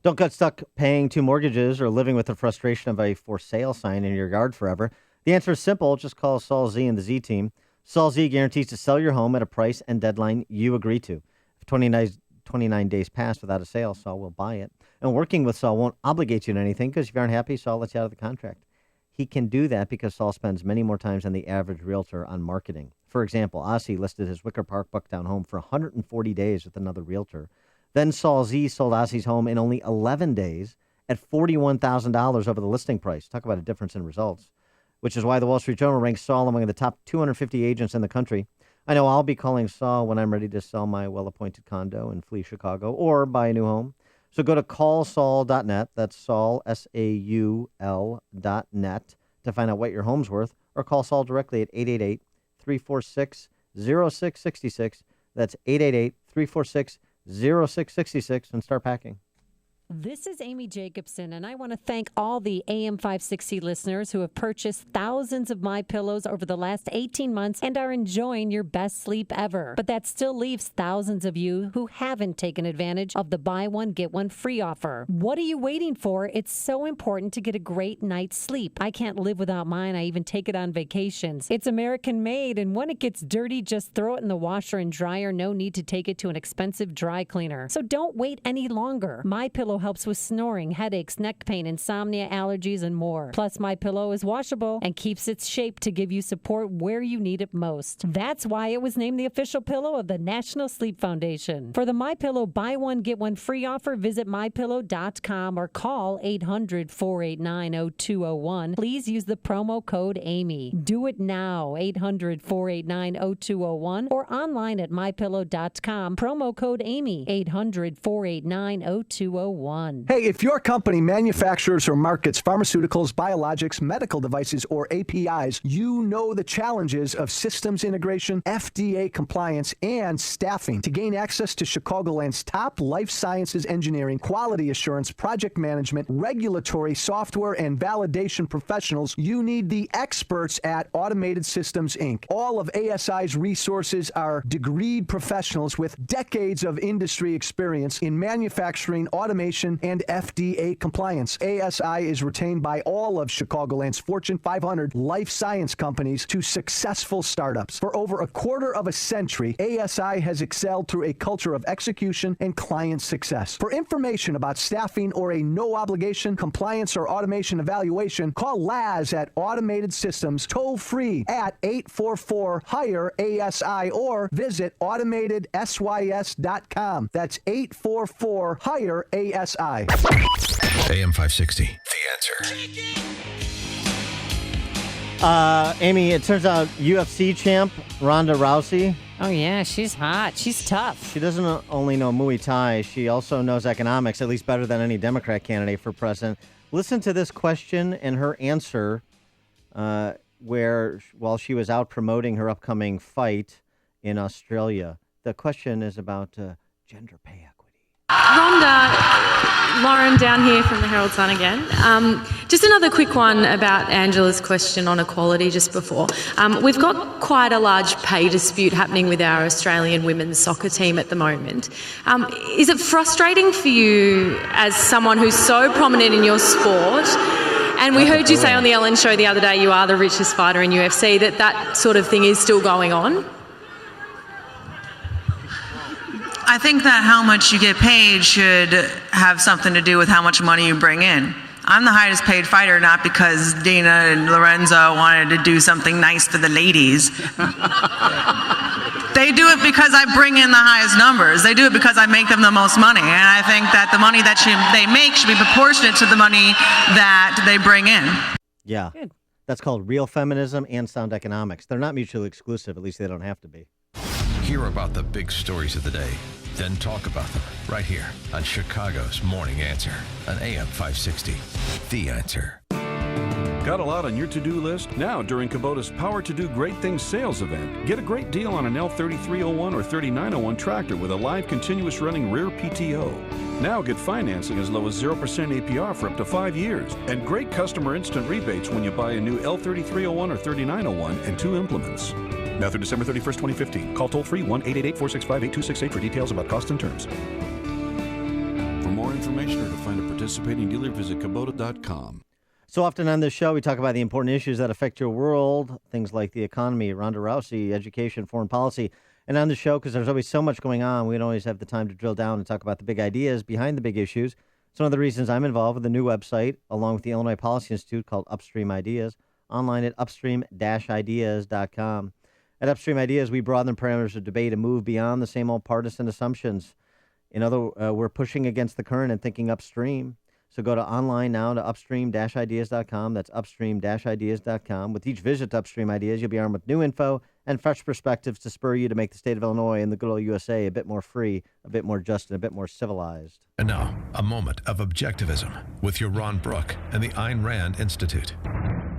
Don't get stuck paying 2 mortgages or living with the frustration of a for sale sign in your yard forever. The answer is simple. Just call Saul Z and the Z team. Saul Z guarantees to sell your home at a price and deadline you agree to. If 29 days pass without a sale, Saul will buy it. And working with Saul won't obligate you to anything because if you aren't happy, Saul lets you out of the contract. He can do that because Saul spends many more times than the average realtor on marketing. For example, Ossie listed his Wicker Park Bucktown home for 140 days with another realtor. Then Saul Z sold Ossie's home in only 11 days at $41,000 over the listing price. Talk about a difference in results, which is why the Wall Street Journal ranks Saul among the top 250 agents in the country. I know I'll be calling Saul when I'm ready to sell my well-appointed condo and flee Chicago or buy a new home. So go to callsaul.net, that's Saul, SAUL.net, to find out what your home's worth, or call Saul directly at 888-346-0666. That's 888-346-0666, and start packing. This is Amy Jacobson, and I want to thank all the AM 560 listeners who have purchased thousands of MyPillows over the last 18 months and are enjoying your best sleep ever. But that still leaves thousands of you who haven't taken advantage of the buy one, get one free offer. What are you waiting for? It's so important to get a great night's sleep. I can't live without mine. I even take it on vacations. It's American made, and when it gets dirty, just throw it in the washer and dryer. No need to take it to an expensive dry cleaner. So don't wait any longer. MyPillow MyPillow helps with snoring, headaches, neck pain, insomnia, allergies, and more. Plus, MyPillow is washable and keeps its shape to give you support where you need it most. That's why it was named the official pillow of the National Sleep Foundation. For the MyPillow buy one, get one free offer, visit MyPillow.com or call 800-489-0201. Please use the promo code Amy. Do it now, 800-489-0201 or online at MyPillow.com. Promo code Amy, 800-489-0201. Hey, if your company manufactures or markets pharmaceuticals, biologics, medical devices, or APIs, you know the challenges of systems integration, FDA compliance, and staffing. To gain access to Chicagoland's top life sciences engineering, quality assurance, project management, regulatory, software, and validation professionals, you need the experts at Automated Systems, Inc. All of ASI's resources are degreed professionals with decades of industry experience in manufacturing, automation, and FDA compliance. ASI is retained by all of Chicagoland's Fortune 500 life science companies to successful startups. For over a quarter of a century, ASI has excelled through a culture of execution and client success. For information about staffing or a no-obligation compliance or automation evaluation, call Laz at Automated Systems toll-free at 844-HIRE-ASI or visit AutomatedSYS.com. That's 844-HIRE-ASI. AM 560, The Answer. Amy, it turns out UFC champ Ronda Rousey. Oh, yeah, she's hot. She's tough. She doesn't only know Muay Thai, she also knows economics, at least better than any Democrat candidate for president. Listen to this question and her answer where, while she was out promoting her upcoming fight in Australia. The question is about gender pay equity. Rhonda, Lauren down here from the Herald Sun again. Just another quick one about Angela's question on equality just before. We've got quite a large pay dispute happening with our Australian women's soccer team at the moment. Is it frustrating for you as someone who's so prominent in your sport? And we heard you say on the Ellen Show the other day you are the richest fighter in UFC, that sort of thing is still going on? I think that how much you get paid should have something to do with how much money you bring in. I'm the highest paid fighter, not because Dana and Lorenzo wanted to do something nice for the ladies. They do it because I bring in the highest numbers. They do it because I make them the most money. And I think that the money that they make should be proportionate to the money that they bring in. Yeah. Good. That's called real feminism and sound economics. They're not mutually exclusive. At least they don't have to be. Hear about the big stories of the day, then talk about them right here on Chicago's Morning Answer on AM 560. The Answer. Got a lot on your to-do list? Now, during Kubota's Power to Do Great Things sales event, get a great deal on an L3301 or 3901 tractor with a live continuous running rear PTO. Now get financing as low as 0% APR for up to 5 years, and great customer instant rebates when you buy a new L3301 or 3901 and 2 implements. Now through December 31st, 2015. Call toll-free 1-888-465-8268 for details about cost and terms. For more information or to find a participating dealer, visit Kubota.com. So often on this show, we talk about the important issues that affect your world, things like the economy, Ronda Rousey, education, foreign policy. And on the show, because there's always so much going on, we don't always have the time to drill down and talk about the big ideas behind the big issues. It's one of the reasons I'm involved with a new website, along with the Illinois Policy Institute, called Upstream Ideas, online at upstream-ideas.com. At Upstream Ideas, we broaden the parameters of debate and move beyond the same old partisan assumptions. We're pushing against the current and thinking upstream. So go to online now to upstream-ideas.com. That's upstream-ideas.com. With each visit to Upstream Ideas, you'll be armed with new info and fresh perspectives to spur you to make the state of Illinois and the good old USA a bit more free, a bit more just, and a bit more civilized. And now, a moment of objectivism with your Ron Brook and the Ayn Rand Institute.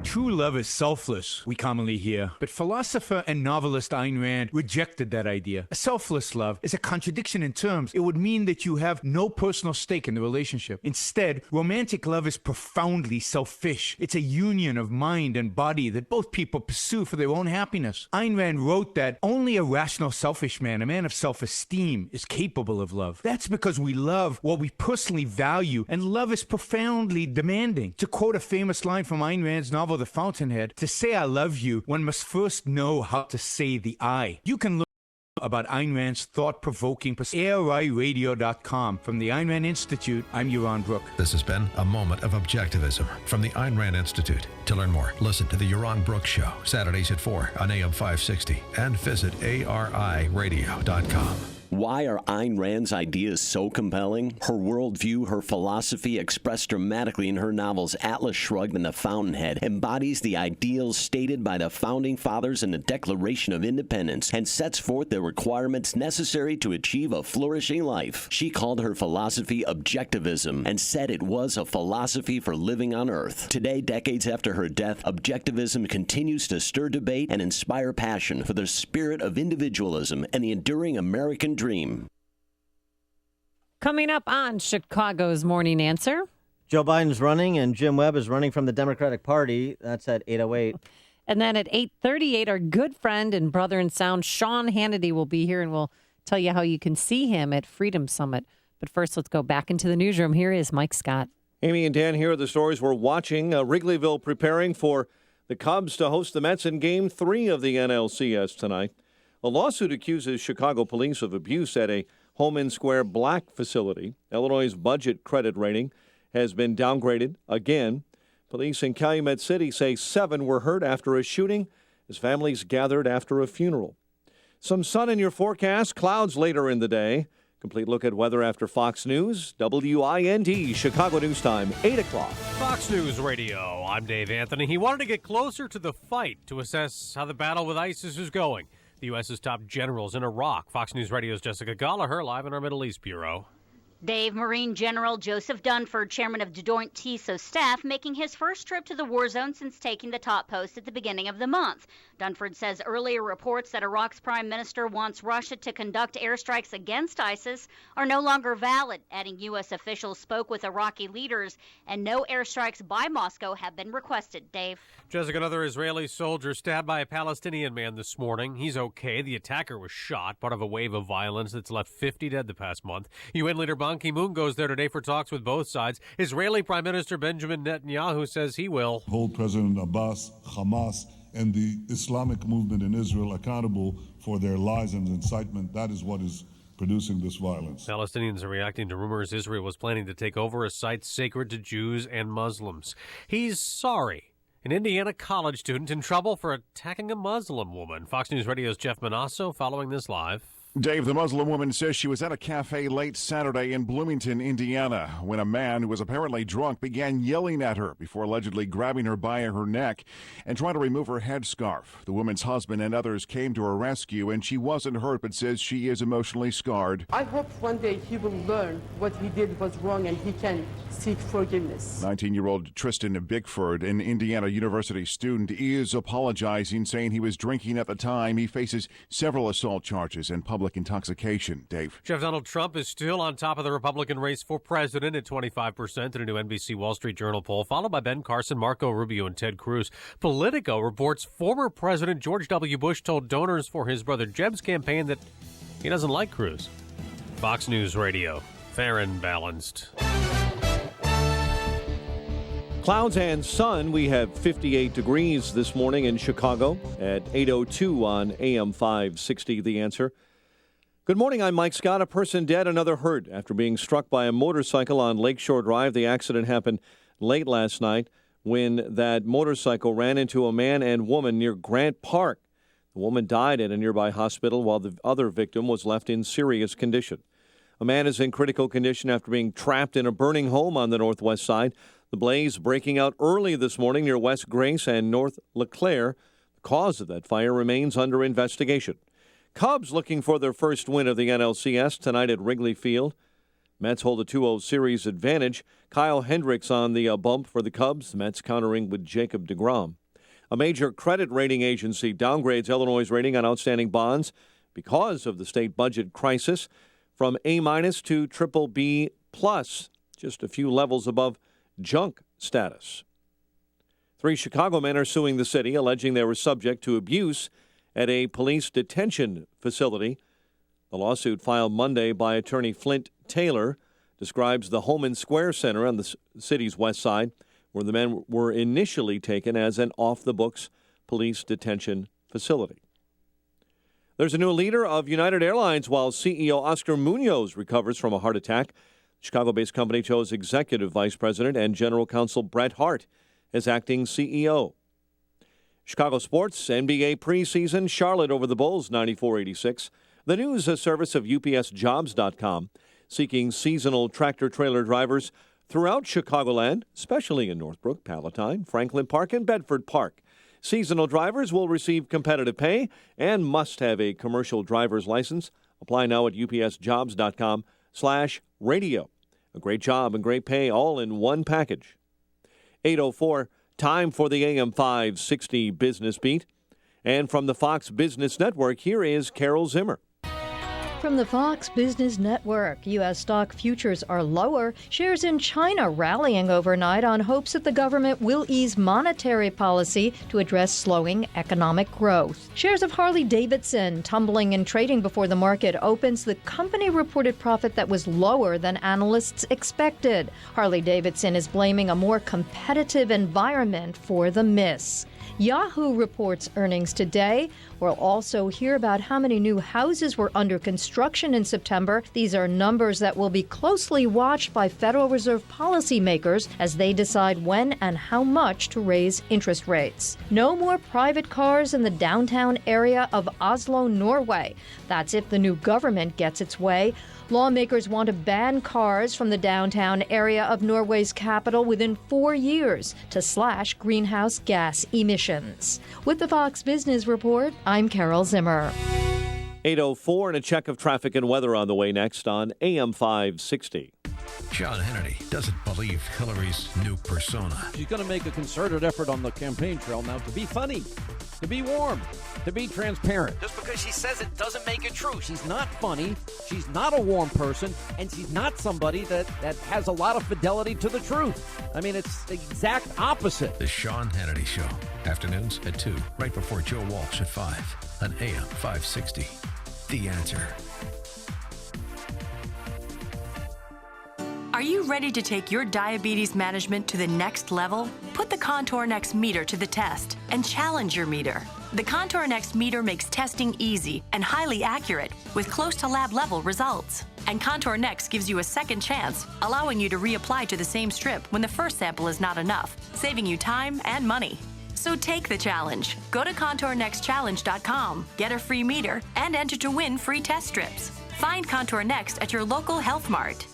True love is selfless, we commonly hear, but philosopher and novelist Ayn Rand rejected that idea. A selfless love is a contradiction in terms. It would mean that you have no personal stake in the relationship. Instead, romantic love is profoundly selfish. It's a union of mind and body that both people pursue for their own happiness. Ayn Rand wrote that only a rational, selfish man, a man of self-esteem, is capable of love. That's because we love what we personally value, and love is profoundly demanding. To quote a famous line from Ayn Rand's novel, The Fountainhead, to say I love you, one must first know how to say the I. You can about Ayn Rand's thought-provoking AirRightradio.com. From the Ayn Rand Institute, I'm Yaron Brook. This has been a moment of objectivism from the Ayn Rand Institute. To learn more, listen to the Yaron Brook Show, Saturdays at 4 on AM 560, and visit ARIRadio.com. Why are Ayn Rand's ideas so compelling? Her worldview, her philosophy, expressed dramatically in her novels Atlas Shrugged and The Fountainhead, embodies the ideals stated by the Founding Fathers in the Declaration of Independence and sets forth the requirements necessary to achieve a flourishing life. She called her philosophy objectivism and said it was a philosophy for living on Earth. Today, decades after her death, objectivism continues to stir debate and inspire passion for the spirit of individualism and the enduring American dream. Coming up on Chicago's Morning Answer. Joe Biden's running and Jim Webb is running from the Democratic Party. That's at 8:08. And then at 8:38, our good friend and brother in sound, Sean Hannity, will be here and we'll tell you how you can see him at Freedom Summit. But first, let's go back into the newsroom. Here is Mike Scott. Amy and Dan, here are the stories we're watching. Wrigleyville preparing for the Cubs to host the Mets in Game 3 of the NLCS tonight. A lawsuit accuses Chicago police of abuse at a Holman Square Black facility. Illinois' budget credit rating has been downgraded again. Police in Calumet City say 7 were hurt after a shooting as families gathered after a funeral. Some sun in your forecast, clouds later in the day. Complete look at weather after Fox News. WIND, Chicago News Time, 8 o'clock. Fox News Radio, I'm Dave Anthony. He wanted to get closer to the fight to assess how the battle with ISIS is going. The U.S.'s top generals in Iraq. Fox News Radio's Jessica Gallagher, live in our Middle East Bureau. Dave, Marine General Joseph Dunford, chairman of Joint TISO staff, making his first trip to the war zone since taking the top post at the beginning of the month. Dunford says earlier reports that Iraq's prime minister wants Russia to conduct airstrikes against ISIS are no longer valid, adding U.S. officials spoke with Iraqi leaders and no airstrikes by Moscow have been requested. Dave. Jessica, another Israeli soldier stabbed by a Palestinian man this morning. He's okay. The attacker was shot, part of a wave of violence that's left 50 dead the past month. UN leader Ban Ki-moon goes there today for talks with both sides. Israeli Prime Minister Benjamin Netanyahu says he will hold President Abbas, Hamas, and the Islamic movement in Israel accountable for their lies and incitement. That is what is producing this violence. Palestinians are reacting to rumors Israel was planning to take over a site sacred to Jews and Muslims. He's sorry. An Indiana college student in trouble for attacking a Muslim woman. Fox News Radio's Jeff Manasso following this live. Dave, the Muslim woman says she was at a cafe late Saturday in Bloomington, Indiana, when a man who was apparently drunk began yelling at her before allegedly grabbing her by her neck and trying to remove her headscarf. The woman's husband and others came to her rescue, and she wasn't hurt but says she is emotionally scarred. I hope one day he will learn what he did was wrong and he can seek forgiveness. 19-year-old Tristan Bickford, an Indiana University student, is apologizing, saying he was drinking at the time. He faces several assault charges and public intoxication. Dave. Jeff, Donald Trump is still on top of the Republican race for president at 25% in a new NBC Wall Street Journal poll, followed by Ben Carson, Marco Rubio, and Ted Cruz. Politico reports former President George W. Bush told donors for his brother Jeb's campaign that he doesn't like Cruz. Fox News Radio, fair and balanced. Clouds and sun. We have 58 degrees this morning in Chicago at 8:02 on AM 560. The Answer. Good morning, I'm Mike Scott. A person dead, another hurt after being struck by a motorcycle on Lakeshore Drive. The accident happened late last night when that motorcycle ran into a man and woman near Grant Park. The woman died at a nearby hospital while the other victim was left in serious condition. A man is in critical condition after being trapped in a burning home on the northwest side. The blaze breaking out early this morning near West Grace and North LeClaire. The cause of that fire remains under investigation. Cubs looking for their first win of the NLCS tonight at Wrigley Field. Mets hold a 2-0 series advantage. Kyle Hendricks on the bump for the Cubs. The Mets countering with Jacob deGrom. A major credit rating agency downgrades Illinois' rating on outstanding bonds because of the state budget crisis from A- to BBB+, just a few levels above junk status. 3 Chicago men are suing the city, alleging they were subject to abuse at a police detention facility. The lawsuit filed Monday by attorney Flint Taylor describes the Holman Square Center on the city's west side, where the men were initially taken as an off-the-books police detention facility. There's a new leader of United Airlines while CEO Oscar Munoz recovers from a heart attack. Chicago-based company chose Executive Vice President and General Counsel Brett Hart as acting CEO. Chicago sports, NBA preseason, Charlotte over the Bulls 94-86. The news a service of UPSjobs.com, seeking seasonal tractor-trailer drivers throughout Chicagoland, especially in Northbrook, Palatine, Franklin Park, and Bedford Park. Seasonal drivers will receive competitive pay and must have a commercial driver's license. Apply now at UPSjobs.com/radio. A great job and great pay all in one package. 8:04, time for the AM 560 Business Beat. And from the Fox Business Network, here is Carol Zimmer. From the Fox Business Network, U.S. stock futures are lower. Shares in China rallying overnight on hopes that the government will ease monetary policy to address slowing economic growth. Shares of Harley-Davidson tumbling and trading before the market opens. The company reported profit that was lower than analysts expected. Harley-Davidson is blaming a more competitive environment for the miss. Yahoo reports earnings today. We'll also hear about how many new houses were under construction in September. These are numbers that will be closely watched by Federal Reserve policymakers as they decide when and how much to raise interest rates. No more private cars in the downtown area of Oslo, Norway. That's if the new government gets its way. Lawmakers want to ban cars from the downtown area of Norway's capital within 4 years to slash greenhouse gas emissions. With the Fox Business Report, I'm Carol Zimmer. 8:04 and a check of traffic and weather on the way next on AM 560. Sean Hannity doesn't believe Hillary's new persona. She's going to make a concerted effort on the campaign trail now to be funny, to be warm, to be transparent. Just because she says it doesn't make it true. She's not funny, she's not a warm person, and she's not somebody that has a lot of fidelity to the truth. I mean, it's the exact opposite. The Sean Hannity Show. Afternoons at 2, right before Joe Walsh at 5 on AM 560. The Answer. Are you ready to take your diabetes management to the next level? Put the Contour Next meter to the test and challenge your meter. The Contour Next meter makes testing easy and highly accurate with close to lab level results. And Contour Next gives you a second chance, allowing you to reapply to the same strip when the first sample is not enough, saving you time and money. So take the challenge. Go to ContourNextChallenge.com, get a free meter, and enter to win free test strips. Find Contour Next at your local Health Mart.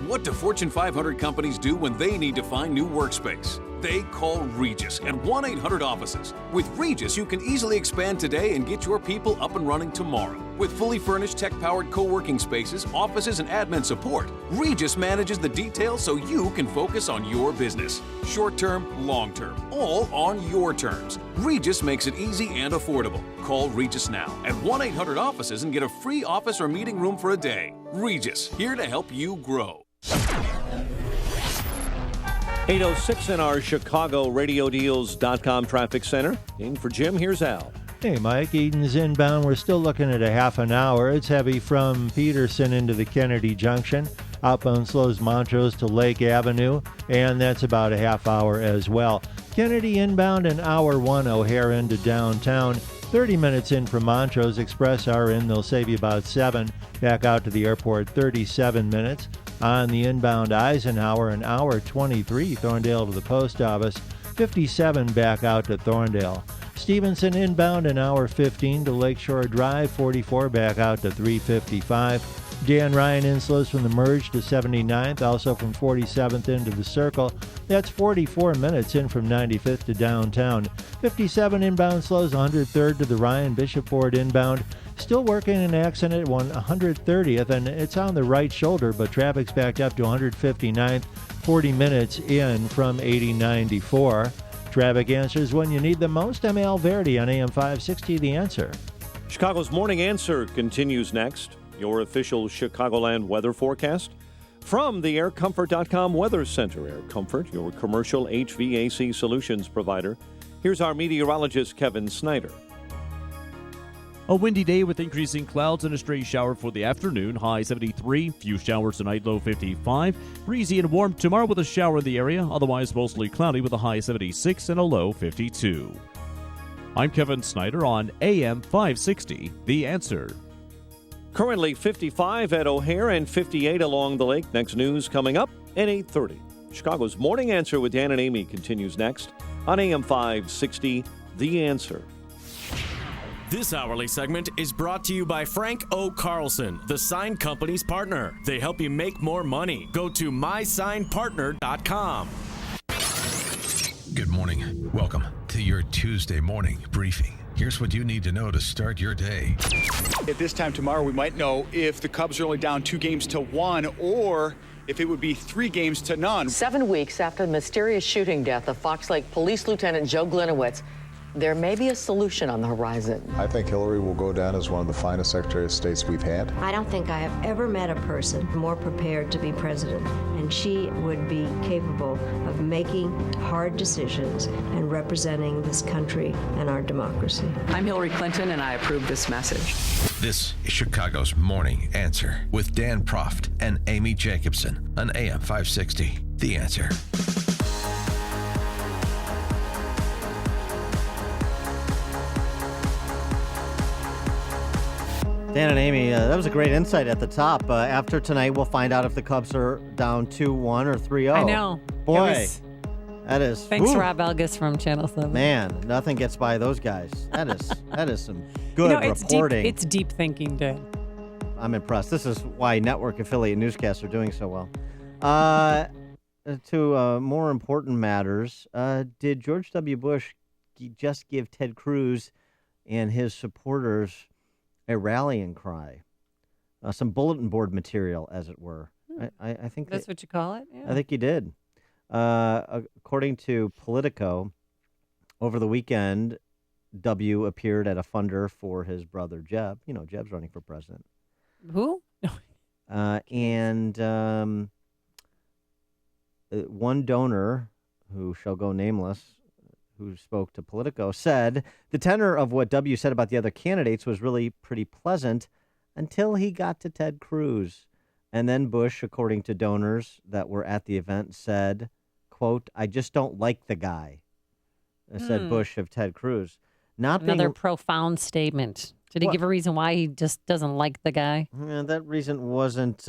What do Fortune 500 companies do when they need to find new workspace? They call Regis at 1-800-OFFICES. With Regis, you can easily expand today and get your people up and running tomorrow. With fully furnished tech-powered co-working spaces, offices, and admin support, Regis manages the details so you can focus on your business. Short-term, long-term, all on your terms. Regis makes it easy and affordable. Call Regis now at 1-800-OFFICES and get a free office or meeting room for a day. Regis, here to help you grow. 8:06 in our Chicago RadioDeals.com traffic center. In for Jim, here's Al. Hey, Mike. Eden's inbound. We're still looking at a half an hour. It's heavy from Peterson into the Kennedy Junction. Outbound slows Montrose to Lake Avenue, and that's about a half hour as well. Kennedy inbound and hour 1 O'Hare into downtown. 30 minutes in from Montrose. Express hour in. They'll save you about 7. Back out to the airport, 37 minutes. On the inbound Eisenhower, an hour 23, Thorndale to the post office, 57 back out to Thorndale. Stevenson inbound, an hour 15 to Lakeshore Drive, 44 back out to 355. Dan Ryan in slows from the merge to 79th, also from 47th into the circle. That's 44 minutes in from 95th to downtown. 57 inbound slows, 103rd to the Ryan Bishop Ford inbound. Still working an accident at 130th, and it's on the right shoulder, but traffic's backed up to 159th, 40 minutes in from 8094. Traffic answers when you need them most. I'm Al Verdi on AM 560, The Answer. Chicago's Morning Answer continues next. Your official Chicagoland weather forecast from the AirComfort.com Weather Center. Air Comfort, your commercial HVAC solutions provider. Here's our meteorologist, Kevin Snyder. A windy day with increasing clouds and a stray shower for the afternoon, high 73. Few showers tonight, low 55. Breezy and warm tomorrow with a shower in the area, otherwise mostly cloudy with a high 76 and a low 52. I'm Kevin Snyder on AM 560, The Answer. Currently 55 at O'Hare and 58 along the lake. Next news coming up at 8:30. Chicago's Morning Answer with Dan and Amy continues next on AM 560, The Answer. This hourly segment is brought to you by Frank O. Carlson, the sign company's partner. They help you make more money. Go to mysignpartner.com. Good morning. Welcome to your Tuesday morning briefing. Here's what you need to know to start your day. At this time tomorrow, we might know if the Cubs are only down 2-1 or if it would be 3-0. 7 weeks after the mysterious shooting death of Fox Lake Police Lieutenant Joe Glinowitz, there may be a solution on the horizon. I think Hillary will go down as one of the finest Secretary of States we've had. I don't think I have ever met a person more prepared to be president, and she would be capable of making hard decisions and representing this country and our democracy. I'm Hillary Clinton, and I approve this message. This is Chicago's Morning Answer with Dan Proft and Amy Jacobson on AM 560, The Answer. Dan and Amy, that was a great insight at the top. After tonight, we'll find out if the Cubs are down 2-1 or 3-0. I know. Boy, that is... Thanks, woo. Rob Elgus from Channel 7. Man, nothing gets by those guys. That is some good reporting. It's deep thinking, Dan. I'm impressed. This is why network affiliate newscasts are doing so well. To more important matters, did George W. Bush just give Ted Cruz and his supporters a rallying cry, some bulletin board material, as it were? I think that's what you call it. Yeah. I think he did. According to Politico, over the weekend, W appeared at a funder for his brother Jeb. You know, Jeb's running for president. Who? And one donor, who shall go nameless, who spoke to Politico, said the tenor of what W said about the other candidates was really pretty pleasant until he got to Ted Cruz. And then Bush, according to donors that were at the event, said, quote, "I just don't like the guy," said Bush of Ted Cruz. Another profound statement. Did he give a reason why he just doesn't like the guy? That reason wasn't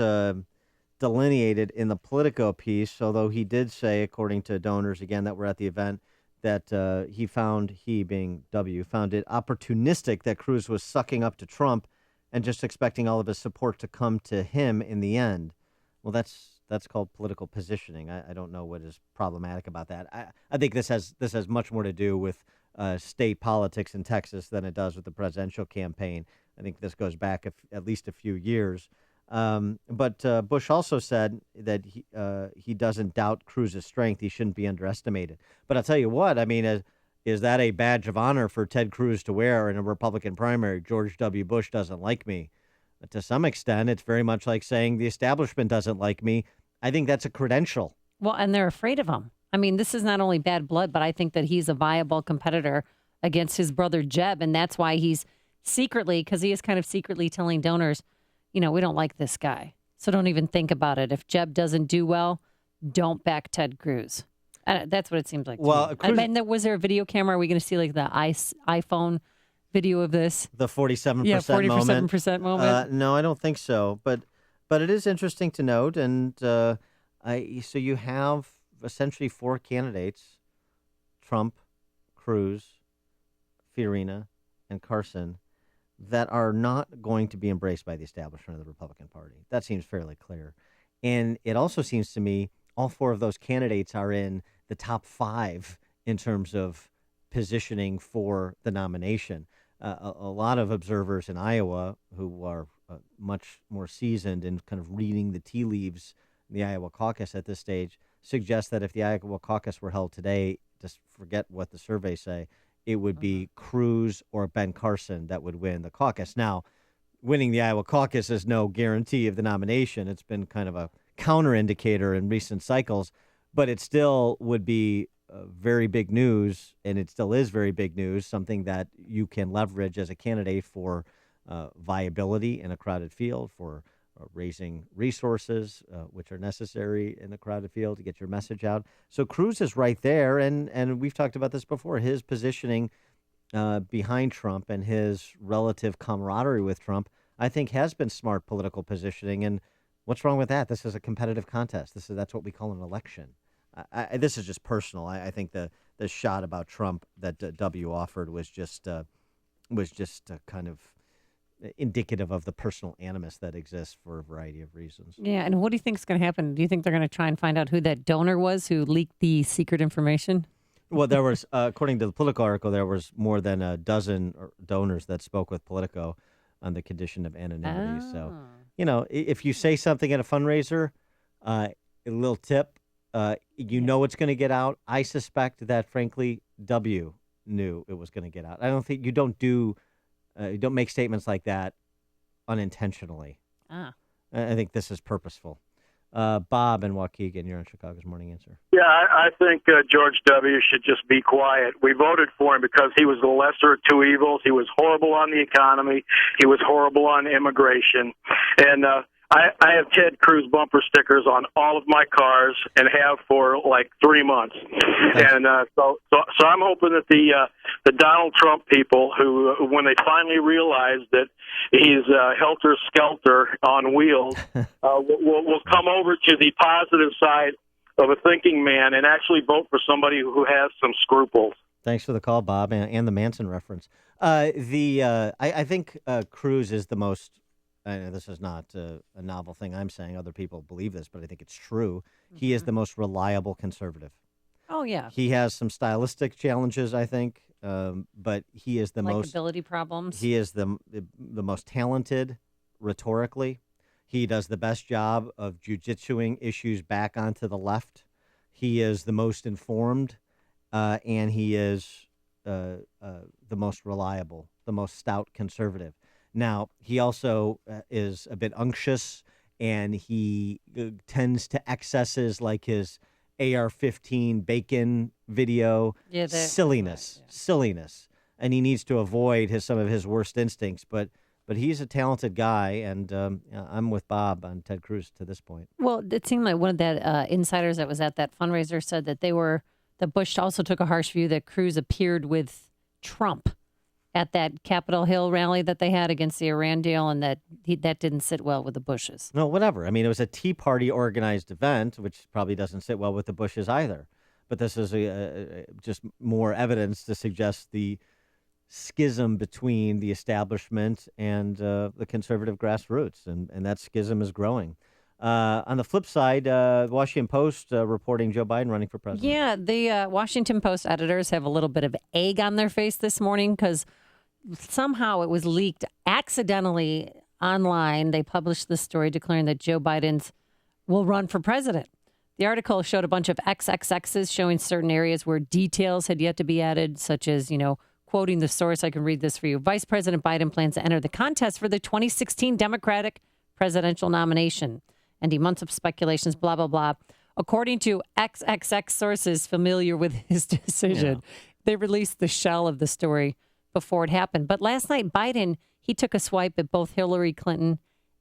delineated in the Politico piece, although he did say, according to donors, again, that were at the event, that he being W, found it opportunistic that Cruz was sucking up to Trump and just expecting all of his support to come to him in the end. Well, that's called political positioning. I don't know what is problematic about that. I think this has much more to do with state politics in Texas than it does with the presidential campaign. I think this goes back at least a few years. But Bush also said that he doesn't doubt Cruz's strength. He shouldn't be underestimated. But I'll tell you what, I mean, is that a badge of honor for Ted Cruz to wear in a Republican primary? George W. Bush doesn't like me. To some extent, it's very much like saying the establishment doesn't like me. I think that's a credential. Well, and they're afraid of him. I mean, this is not only bad blood, but I think that he's a viable competitor against his brother Jeb. And that's why he's secretly, because he is kind of secretly telling donors, you know, we don't like this guy. So don't even think about it. If Jeb doesn't do well, don't back Ted Cruz. That's what it seems like. Well, was there a video camera? Are we going to see like the iPhone video of this? The 47% yeah, 47% moment? No, I don't think so. But it is interesting to note. And so you have essentially four candidates, Trump, Cruz, Fiorina, and Carson, that are not going to be embraced by the establishment of the Republican Party. That seems fairly clear. And it also seems to me all four of those candidates are in the top five in terms of positioning for the nomination. A lot of observers in Iowa who are much more seasoned in kind of reading the tea leaves in the Iowa caucus at this stage suggest that if the Iowa caucus were held today, just forget what the surveys say, it would be Cruz or Ben Carson that would win the caucus. Now, winning the Iowa caucus is no guarantee of the nomination. It's been kind of a counter indicator in recent cycles, but it still would be very big news, and it still is very big news, something that you can leverage as a candidate for viability in a crowded field, for raising resources, which are necessary in a crowded field to get your message out. So Cruz is right there, and we've talked about this before. His positioning behind Trump and his relative camaraderie with Trump, I think has been smart political positioning. And what's wrong with that? This is a competitive contest. That's what we call an election. This is just personal. I think the shot about Trump that W offered was just kind of indicative of the personal animus that exists for a variety of reasons. Yeah, and what do you think is going to happen? Do you think they're going to try and find out who that donor was who leaked the secret information? Well, there was, according to the Politico article, there was more than a dozen donors that spoke with Politico on the condition of anonymity. Oh. So, if you say something at a fundraiser, a little tip, know it's going to get out. I suspect that, frankly, W knew it was going to get out. I don't think you don't make statements like that unintentionally. I think this is purposeful. Bob and Waukegan, you're on Chicago's Morning Answer. Yeah, I think George W. should just be quiet. We voted for him because he was the lesser of two evils. He was horrible on the economy. He was horrible on immigration. And I have Ted Cruz bumper stickers on all of my cars and have for like 3 months. And so I'm hoping that the Donald Trump people, who when they finally realize that he's helter-skelter on wheels, will come over to the positive side of a thinking man and actually vote for somebody who has some scruples. Thanks for the call, Bob, and the Manson reference. I think Cruz is the most. This is not a novel thing I'm saying. Other people believe this, but I think it's true. Mm-hmm. He is the most reliable conservative. Oh, yeah. He has some stylistic challenges, I think, but he is the most... Likability problems. He is the most talented rhetorically. He does the best job of jujitsuing issues back onto the left. He is the most informed, and he is the most reliable, the most stout conservative. Now, he also is a bit unctuous, and he tends to excesses like his AR-15 Bacon video. Yeah, silliness. And he needs to avoid some of his worst instincts. But he's a talented guy, and I'm with Bob on Ted Cruz to this point. Well, it seemed like one of the insiders that was at that fundraiser said that that Bush also took a harsh view that Cruz appeared with Trump at that Capitol Hill rally that they had against the Iran deal, and that didn't sit well with the Bushes. No, whatever. I mean, it was a Tea Party organized event, which probably doesn't sit well with the Bushes either. But this is just more evidence to suggest the schism between the establishment and the conservative grassroots, and that schism is growing. On the flip side, Washington Post reporting Joe Biden running for president. Yeah, the Washington Post editors have a little bit of egg on their face this morning because somehow it was leaked accidentally online. They published this story declaring that Joe Biden will run for president. The article showed a bunch of XXXs showing certain areas where details had yet to be added, such as, quoting the source, I can read this for you. Vice President Biden plans to enter the contest for the 2016 Democratic presidential nomination. Ending months of speculations, blah, blah, blah. According to XXX sources familiar with his decision, they released the shell of the story before it happened. But last night, Biden, he took a swipe at both Hillary Clinton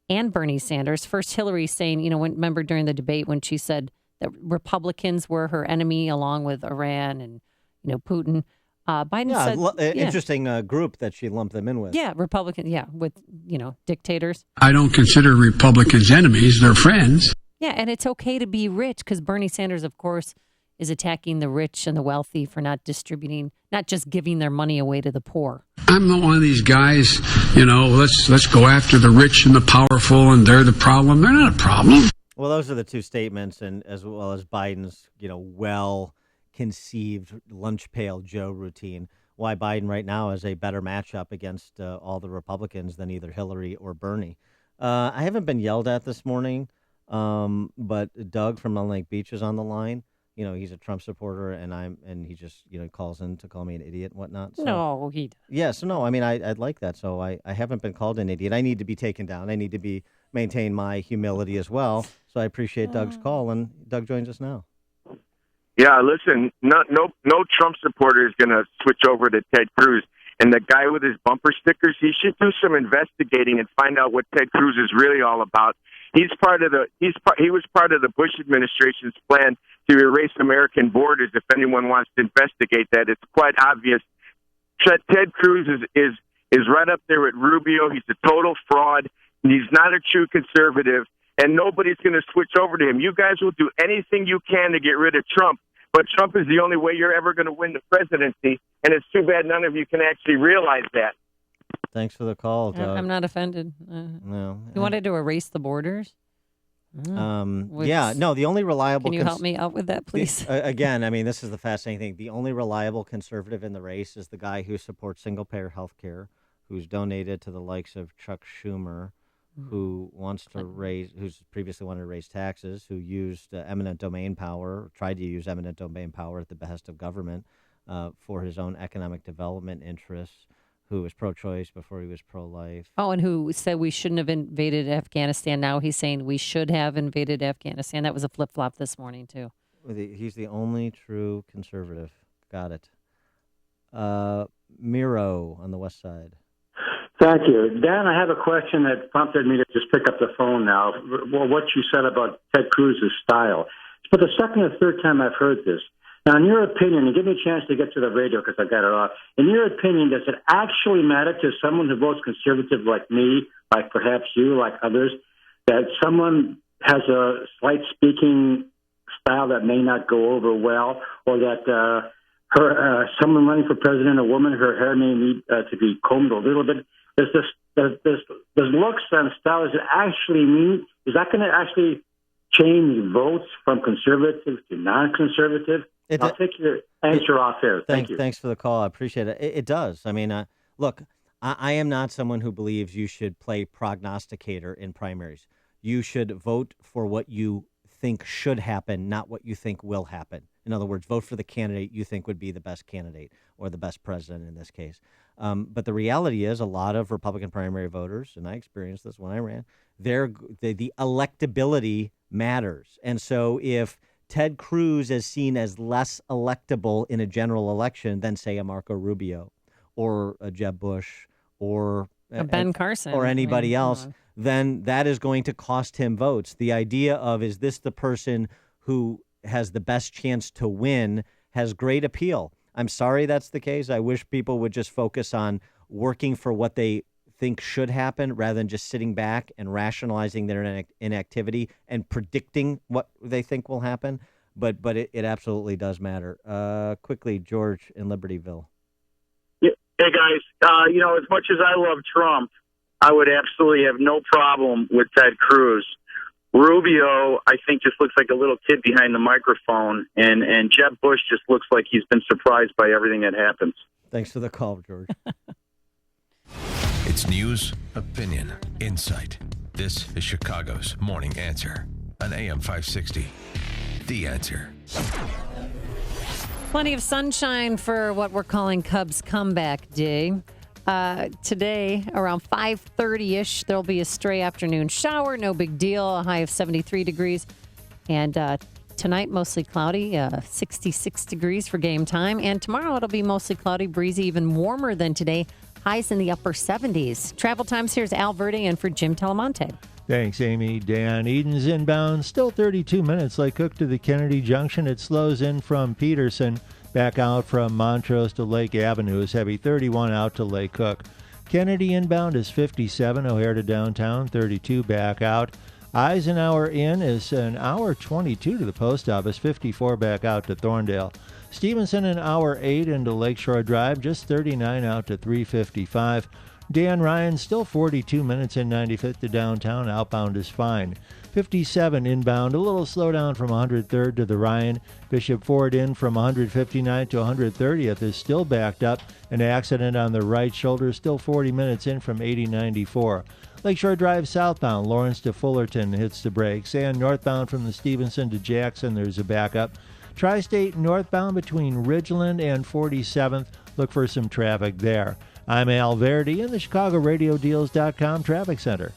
and Bernie Sanders. First, Hillary saying, remember during the debate when she said that Republicans were her enemy along with Iran and, Putin. Biden said... Interesting group that she lumped them in with. Yeah, Republican, with, dictators. I don't consider Republicans enemies. They're friends. Yeah, and it's okay to be rich because Bernie Sanders, of course, is attacking the rich and the wealthy for not just giving their money away to the poor. I'm not one of these guys, let's go after the rich and the powerful and they're the problem. They're not a problem. Well, those are the two statements, and as well as Biden's, well-conceived lunch pail Joe routine, why Biden right now is a better matchup against all the Republicans than either Hillary or Bernie. I haven't been yelled at this morning, but Doug from Mount Lake Beach is on the line. He's a Trump supporter, and he just, calls in to call me an idiot and whatnot. So, no, he does. Yeah, so no, I mean, I'd like that. So I haven't been called an idiot. I need to be taken down. I need to maintain my humility as well. So I appreciate Doug's call, and Doug joins us now. Yeah, listen, no Trump supporter is going to switch over to Ted Cruz. And the guy with his bumper stickers, he should do some investigating and find out what Ted Cruz is really all about. He was part of the Bush administration's plan to erase American borders. If anyone wants to investigate that, it's quite obvious Ted Cruz is right up there with Rubio. He's a total fraud. And he's not a true conservative, and nobody's going to switch over to him. You guys will do anything you can to get rid of Trump, but Trump is the only way you're ever going to win the presidency, and it's too bad none of you can actually realize that. Thanks for the call, Doug. I'm not offended. No. You wanted to erase the borders? Yeah, no, the only reliable... Can you help me out with that, please? Again, I mean, this is the fascinating thing. The only reliable conservative in the race is the guy who supports single-payer health care, who's donated to the likes of Chuck Schumer, who's previously wanted to raise taxes, who used eminent domain power, tried to use eminent domain power at the behest of government for his own economic development interests, who was pro-choice before he was pro-life. Oh, and who said we shouldn't have invaded Afghanistan. Now he's saying we should have invaded Afghanistan. That was a flip-flop this morning, too. He's the only true conservative. Got it. Miro on the west side. Thank you. Dan, I have a question that prompted me to just pick up the phone now. Well, what you said about Ted Cruz's style. It's for the second or third time I've heard this. Now, in your opinion, and give me a chance to get to the radio because I got it off. In your opinion, does it actually matter to someone who votes conservative like me, like perhaps you, like others, that someone has a slight speaking style that may not go over well, or that someone running for president, a woman, her hair may need to be combed a little bit? Does looks and style, does it actually mean, is that going to actually change votes from conservative to non-conservative? I'll take your answer off there. Thank you. Thanks for the call. I appreciate it. It does. I mean, look, I am not someone who believes you should play prognosticator in primaries. You should vote for what you think should happen, not what you think will happen. In other words, vote for the candidate you think would be the best candidate or the best president in this case. But the reality is a lot of Republican primary voters, and I experienced this when I ran, the electability matters. And so if Ted Cruz is seen as less electable in a general election than, say, a Marco Rubio or a Jeb Bush or a Ben Carson or anybody else, then that is going to cost him votes. The idea of, is this the person who has the best chance to win, has great appeal. I'm sorry that's the case. I wish people would just focus on working for what they think should happen rather than just sitting back and rationalizing their inactivity and predicting what they think will happen. But it absolutely does matter. Quickly, George in Libertyville. Yeah. Hey, guys, as much as I love Trump, I would absolutely have no problem with Ted Cruz. Rubio, I think, just looks like a little kid behind the microphone, and Jeb Bush just looks like he's been surprised by everything that happens. Thanks for the call, George. It's news, opinion, insight. This is Chicago's Morning Answer on AM 560. The Answer. Plenty of sunshine for what we're calling Cubs Comeback Day. Today, around 5:30-ish, there'll be a stray afternoon shower. No big deal. A high of 73 degrees. And tonight, mostly cloudy, 66 degrees for game time. And tomorrow, it'll be mostly cloudy, breezy, even warmer than today. Highs in the upper 70s. Travel times, here's Al Verde and for Jim Telemonte. Thanks, Amy. Dan Eden's inbound. Still 32 minutes. Lake Cook to the Kennedy Junction. It slows in from Peterson. Back out from Montrose to Lake Avenue is heavy. 31 out to Lake Cook. Kennedy inbound is 57. O'Hare to downtown. 32 back out. Eisenhower in is an hour 22 to the post office. 54 back out to Thorndale. Stevenson an hour 8 into Lakeshore Drive. Just 39 out to 355. Dan Ryan still 42 minutes in 95th to downtown. Outbound is fine. 57 inbound, a little slowdown from 103rd to the Ryan. Bishop Ford in from 159th to 130th is still backed up. An accident on the right shoulder, still 40 minutes in from 8094. Lakeshore Drive southbound, Lawrence to Fullerton hits the brakes. And northbound from the Stevenson to Jackson, there's a backup. Tri-State northbound between Ridgeland and 47th. Look for some traffic there. I'm Al Verde in the ChicagoRadioDeals.com Traffic Center.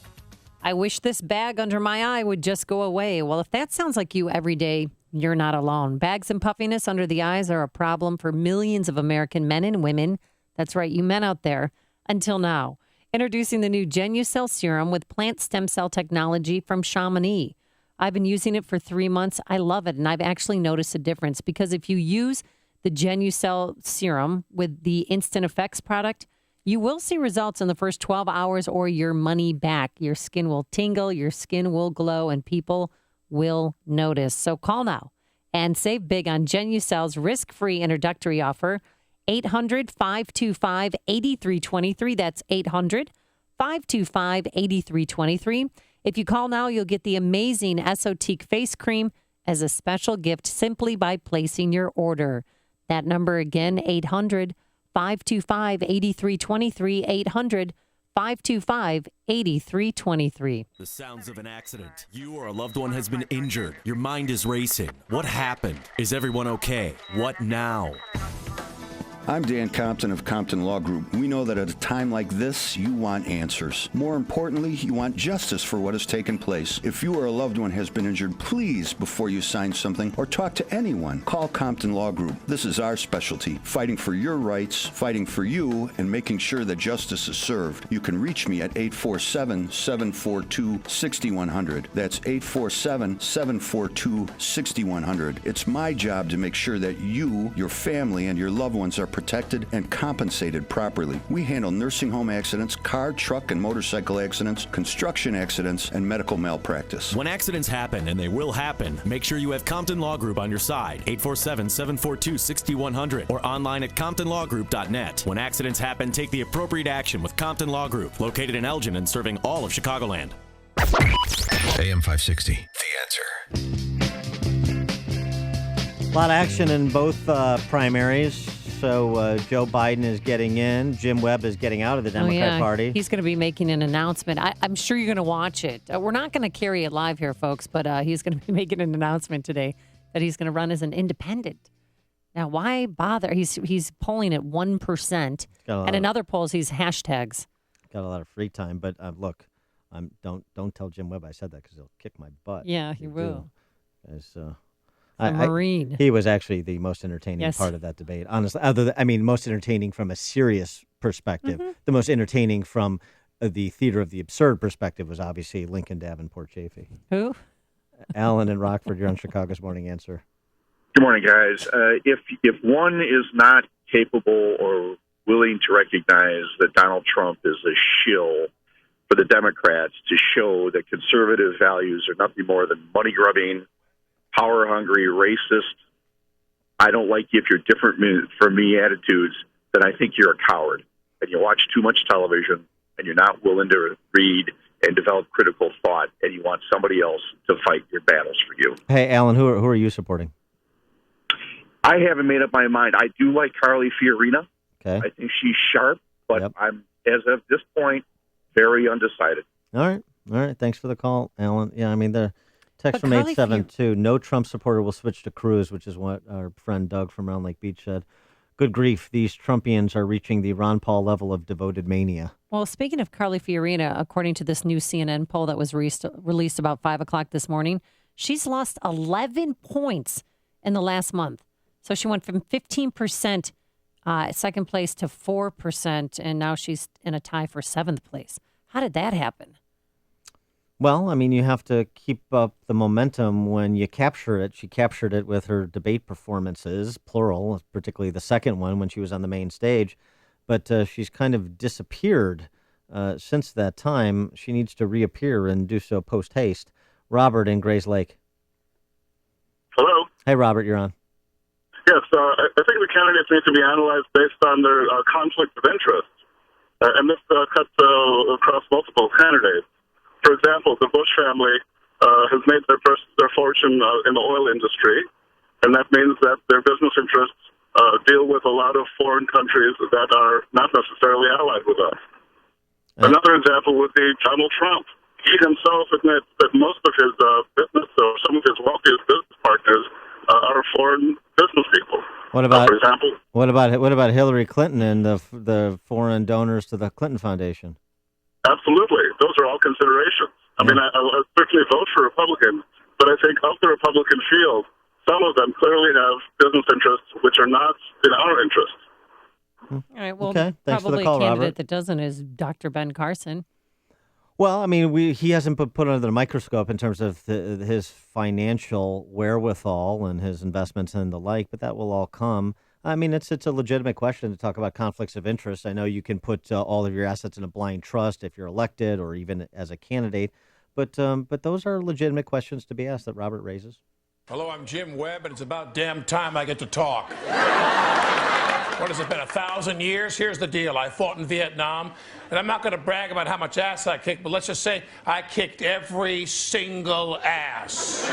I wish this bag under my eye would just go away. Well, if that sounds like you every day, you're not alone. Bags and puffiness under the eyes are a problem for millions of American men and women. That's right, you men out there. Until now. Introducing the new Genucell Serum with plant stem cell technology from Chamonix. I've been using it for 3 months. I love it, and I've actually noticed a difference because if you use the Genucell serum with the Instant Effects product, you will see results in the first 12 hours or your money back. Your skin will tingle, your skin will glow, and people will notice. So call now and save big on Genucell's risk-free introductory offer. 800-525-8323. That's 800-525-8323. If you call now, you'll get the amazing Esotique face cream as a special gift simply by placing your order. That number again, 800-525-8323, 800-525-8323. The sounds of an accident. You or a loved one has been injured. Your mind is racing. What happened? Is everyone okay? What now? I'm Dan Compton of Compton Law Group. We know that at a time like this, you want answers. More importantly, you want justice for what has taken place. If you or a loved one has been injured, please, before you sign something or talk to anyone, call Compton Law Group. This is our specialty, fighting for your rights, fighting for you, and making sure that justice is served. You can reach me at 847-742-6100. That's 847-742-6100. It's my job to make sure that you, your family, and your loved ones are protected and compensated properly. We handle nursing home accidents, car, truck, and motorcycle accidents, construction accidents, and medical malpractice. When accidents happen, and they will happen, make sure you have Compton Law Group on your side. 847-742-6100 or online at ComptonLawGroup.net. When accidents happen, take the appropriate action with Compton Law Group, located in Elgin and serving all of Chicagoland. AM 560, The Answer. A lot of action in both primaries. So Joe Biden is getting in. Jim Webb is getting out of the Democrat Party. He's going to be making an announcement. I'm sure you're going to watch it. We're not going to carry it live here, folks, but he's going to be making an announcement today that he's going to run as an independent. Now, why bother? He's polling at 1%. And in other polls, he's hashtags. Got a lot of free time. But look, don't tell Jim Webb I said that because he'll kick my butt. Yeah, he will. Marine. He was actually the most entertaining part of that debate. Honestly, most entertaining from a serious perspective. Mm-hmm. The most entertaining from the theater of the absurd perspective was obviously Lincoln Davenport Chafee. Who? Alan and Rockford, you're on Chicago's Morning Answer. Good morning, guys. If one is not capable or willing to recognize that Donald Trump is a shill for the Democrats to show that conservative values are nothing more than money-grubbing, power-hungry, racist, I don't like you if you're different from me attitudes, then I think you're a coward. And you watch too much television, and you're not willing to read and develop critical thought, and you want somebody else to fight your battles for you. Hey, Alan, who are you supporting? I haven't made up my mind. I do like Carly Fiorina. Okay. I think she's sharp, but I'm, as of this point, very undecided. All right. Thanks for the call, Alan. Yeah, the text from 872, no Trump supporter will switch to Cruz, which is what our friend Doug from Round Lake Beach said. Good grief, these Trumpians are reaching the Ron Paul level of devoted mania. Well, speaking of Carly Fiorina, according to this new CNN poll that was released about 5 o'clock this morning, she's lost 11 points in the last month. So she went from 15% second place to 4%, and now she's in a tie for 7th place. How did that happen? Well, you have to keep up the momentum when you capture it. She captured it with her debate performances, plural, particularly the second one when she was on the main stage. But she's kind of disappeared since that time. She needs to reappear and do so post-haste. Robert in Grays Lake. Hello. Hey, Robert, you're on. Yes, I think the candidates need to be analyzed based on their conflict of interest. And this cuts across multiple candidates. For example, the Bush family has made their fortune in the oil industry, and that means that their business interests deal with a lot of foreign countries that are not necessarily allied with us. Another example would be Donald Trump. He himself admits that most of his business, or some of his wealthiest business partners, are foreign business people. What about, for example, what about Hillary Clinton and the foreign donors to the Clinton Foundation? Absolutely. Those are all considerations. I certainly vote for Republicans, but I think of the Republican field, some of them clearly have business interests which are not in our interest. All right. Well, okay. Thanks probably for the call, a candidate Robert. that doesn't is Dr. Ben Carson. Well, he hasn't been put under the microscope in terms of his financial wherewithal and his investments and the like, but that will all come. I mean, it's a legitimate question to talk about conflicts of interest. I know you can put all of your assets in a blind trust if you're elected or even as a candidate, but those are legitimate questions to be asked that Robert raises. Hello, I'm Jim Webb, and it's about damn time I get to talk. What has it been, 1,000 years? Here's the deal. I fought in Vietnam, and I'm not going to brag about how much ass I kicked, but let's just say I kicked every single ass.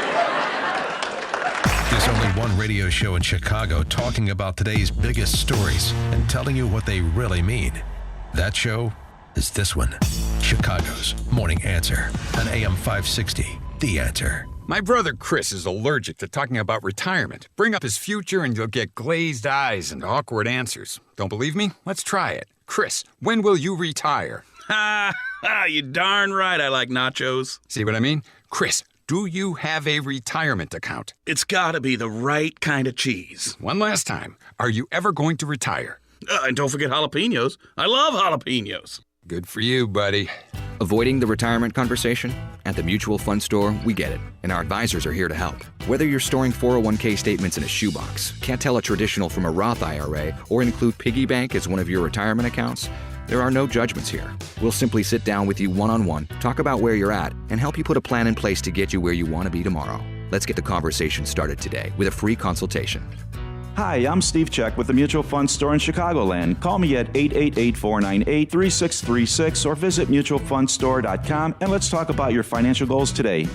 There's only one radio show in Chicago talking about today's biggest stories and telling you what they really mean. That show is this one, Chicago's Morning Answer on AM 560, The Answer. My brother Chris is allergic to talking about retirement. Bring up his future and you'll get glazed eyes and awkward answers. Don't believe me? Let's try it. Chris, when will you retire? Ha! You darn right I like nachos. See what I mean? Chris, do you have a retirement account? It's gotta be the right kind of cheese. One last time. Are you ever going to retire? And don't forget jalapenos. I love jalapenos. Good for you, buddy. Avoiding the retirement conversation? At the Mutual Fund Store, we get it, and our advisors are here to help. Whether you're storing 401k statements in a shoebox, can't tell a traditional from a Roth IRA, or include piggy bank as one of your retirement accounts, there are no judgments here. We'll simply sit down with you one-on-one, talk about where you're at, and help you put a plan in place to get you where you want to be tomorrow. Let's get the conversation started today with a free consultation. Hi, I'm Steve Check with the Mutual Fund Store in Chicagoland. Call me at 888-498-3636 or visit mutualfundstore.com and let's talk about your financial goals today.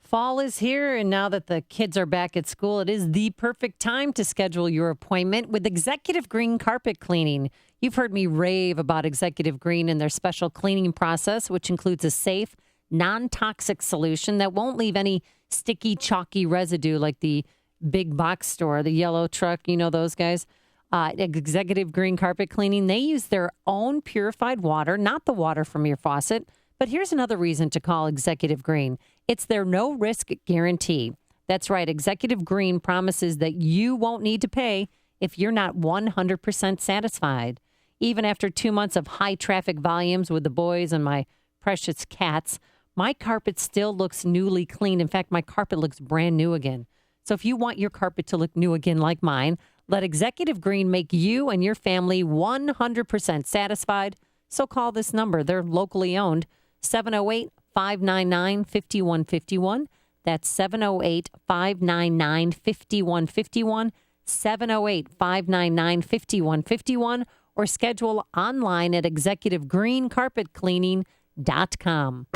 Fall is here, and now that the kids are back at school, it is the perfect time to schedule your appointment with Executive Green Carpet Cleaning. You've heard me rave about Executive Green and their special cleaning process, which includes a safe, non-toxic solution that won't leave any sticky, chalky residue like the big box store, the yellow truck, you know those guys. Executive Green Carpet Cleaning, they use their own purified water, not the water from your faucet. But here's another reason to call Executive Green. It's their no-risk guarantee. That's right. Executive Green promises that you won't need to pay if you're not 100% satisfied. Even after 2 months of high traffic volumes with the boys and my precious cats, my carpet still looks newly clean. In fact, my carpet looks brand new again. So if you want your carpet to look new again like mine, let Executive Green make you and your family 100% satisfied. So call this number. They're locally owned. 708-599-5151. That's 708-599-5151. 708-599-5151. Or schedule online at executivegreencarpetcleaning.com.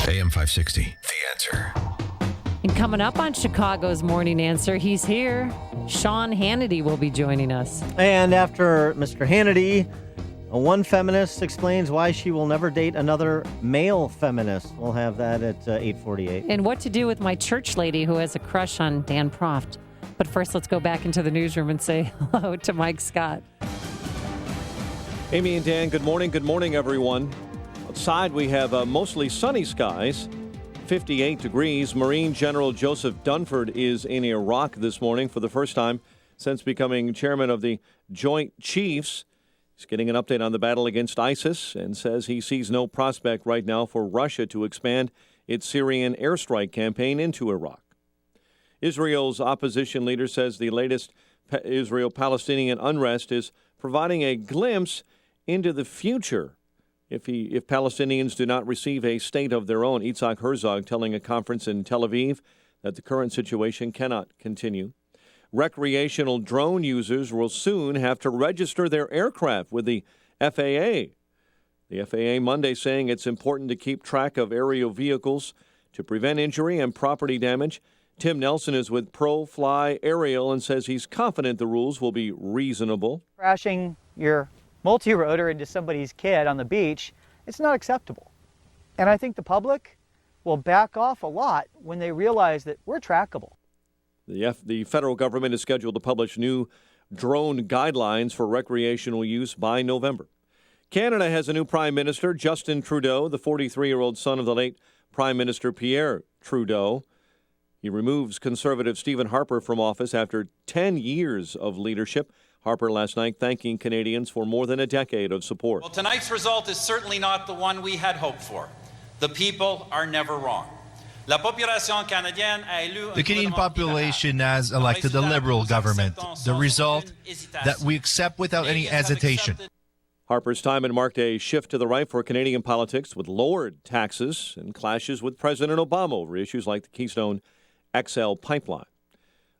AM 560, The Answer. And coming up on Chicago's Morning Answer, he's here. Sean Hannity will be joining us. And after Mr. Hannity, one feminist explains why she will never date another male feminist. We'll have that at 8:48. And what to do with my church lady who has a crush on Dan Proft. But first, let's go back into the newsroom and say hello to Mike Scott. Amy and Dan, good morning. Good morning, everyone. Outside, we have mostly sunny skies. 58 degrees. Marine General Joseph Dunford is in Iraq this morning for the first time since becoming chairman of the Joint Chiefs. He's getting an update on the battle against ISIS and says he sees no prospect right now for Russia to expand its Syrian airstrike campaign into Iraq. Israel's opposition leader says the latest Israel-Palestinian unrest is providing a glimpse into the future if Palestinians do not receive a state of their own. Yitzhak Herzog telling a conference in Tel Aviv that the current situation cannot continue. Recreational drone users will soon have to register their aircraft with the FAA. The FAA Monday saying it's important to keep track of aerial vehicles to prevent injury and property damage. Tim Nelson is with ProFly Aerial and says he's confident the rules will be reasonable. Crashing your multi-rotor into somebody's kid on the beach, it's not acceptable. And I think the public will back off a lot when they realize that we're trackable. The federal government is scheduled to publish new drone guidelines for recreational use by November. Canada has a new prime minister, Justin Trudeau, the 43-year-old son of the late Prime Minister Pierre Trudeau. He removes Conservative Stephen Harper from office after 10 years of leadership. Harper last night thanking Canadians for more than a decade of support. Well, tonight's result is certainly not the one we had hoped for. The people are never wrong. The Canadian population has elected a Liberal government. The result, that we accept without any hesitation. Harper's Timon marked a shift to the right for Canadian politics with lowered taxes and clashes with President Obama over issues like the Keystone XL pipeline.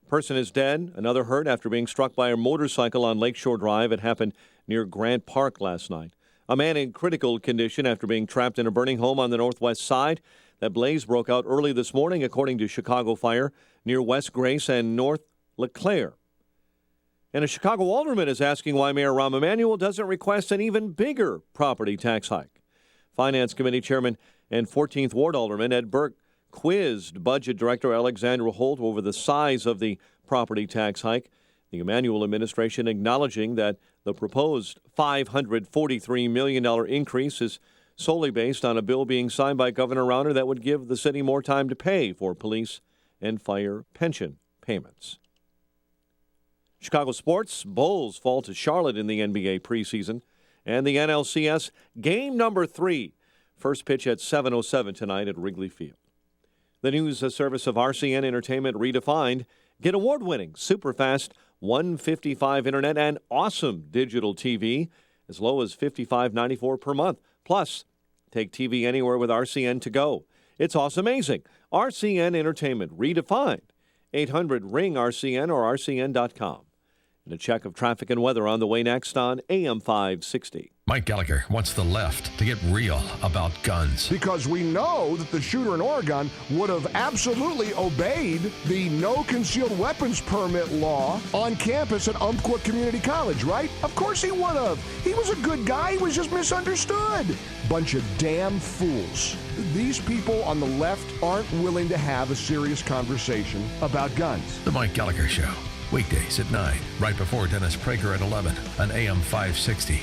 A person is dead, another hurt after being struck by a motorcycle on Lakeshore Drive. It happened near Grant Park last night. A man in critical condition after being trapped in a burning home on the northwest side. That blaze broke out early this morning, according to Chicago Fire, near West Grace and North LeClaire. And a Chicago alderman is asking why Mayor Rahm Emanuel doesn't request an even bigger property tax hike. Finance Committee Chairman and 14th Ward Alderman Ed Burke quizzed Budget Director Alexandra Holt over the size of the property tax hike. The Emanuel administration acknowledging that the proposed $543 million increase is solely based on a bill being signed by Governor Rauner that would give the city more time to pay for police and fire pension payments. Chicago sports, Bulls fall to Charlotte in the NBA preseason. And the NLCS, game number 3. First pitch at 7:07 tonight at Wrigley Field. The news service of RCN Entertainment Redefined. Get award-winning, super-fast 155 internet and awesome digital TV as low as $55.94 per month. Plus, take TV anywhere with RCN to go. It's awesome-amazing. RCN Entertainment Redefined. 800-RING-RCN or RCN.com. And a check of traffic and weather on the way next on AM 560. Mike Gallagher wants the left to get real about guns. Because we know that the shooter in Oregon would have absolutely obeyed the no concealed weapons permit law on campus at Umpqua Community College, right? Of course he would have. He was a good guy. He was just misunderstood. Bunch of damn fools. These people on the left aren't willing to have a serious conversation about guns. The Mike Gallagher Show. Weekdays at 9, right before Dennis Prager at 11 on AM 560.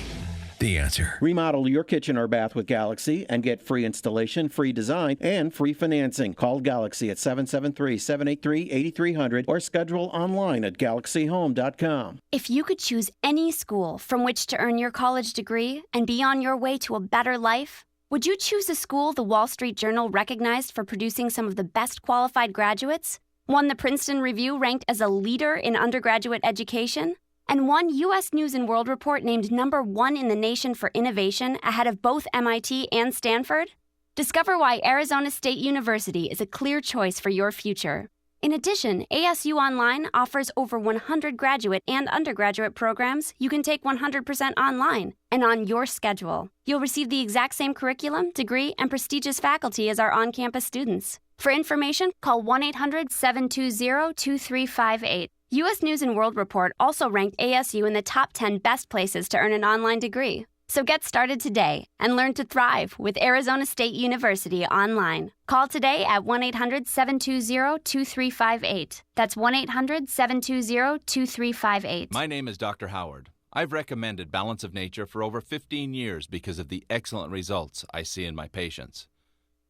The Answer. Remodel your kitchen or bath with Galaxy and get free installation, free design, and free financing. Call Galaxy at 773-783-8300 or schedule online at galaxyhome.com. If you could choose any school from which to earn your college degree and be on your way to a better life, would you choose a school the Wall Street Journal recognized for producing some of the best qualified graduates? One the Princeton Review ranked as a leader in undergraduate education? And one U.S. News & World Report named #1 in the nation for innovation ahead of both MIT and Stanford? Discover why Arizona State University is a clear choice for your future. In addition, ASU Online offers over 100 graduate and undergraduate programs you can take 100% online and on your schedule. You'll receive the exact same curriculum, degree, and prestigious faculty as our on-campus students. For information, call 1-800-720-2358. U.S. News & World Report also ranked ASU in the top 10 best places to earn an online degree. So get started today and learn to thrive with Arizona State University online. Call today at 1-800-720-2358. That's 1-800-720-2358. My name is Dr. Howard. I've recommended Balance of Nature for over 15 years because of the excellent results I see in my patients.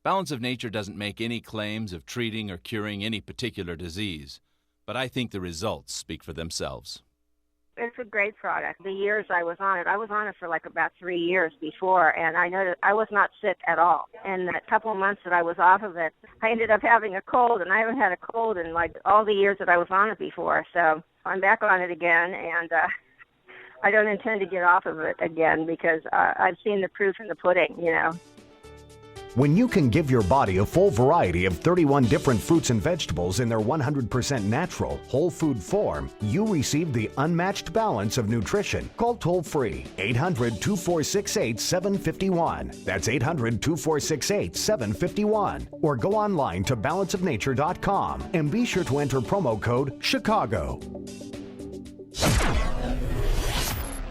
Balance of Nature doesn't make any claims of treating or curing any particular disease, but I think the results speak for themselves. It's a great product. The years I was on it for like about 3 years before, and I know that I was not sick at all. And that couple of months that I was off of it, I ended up having a cold, and I haven't had a cold in like all the years that I was on it before. So I'm back on it again, and I don't intend to get off of it again because I've seen the proof in the pudding, you know. When you can give your body a full variety of 31 different fruits and vegetables in their 100% natural, whole food form, you receive the unmatched balance of nutrition. Call toll-free 800-2468-751. That's 800-2468-751. Or go online to balanceofnature.com and be sure to enter promo code CHICAGO.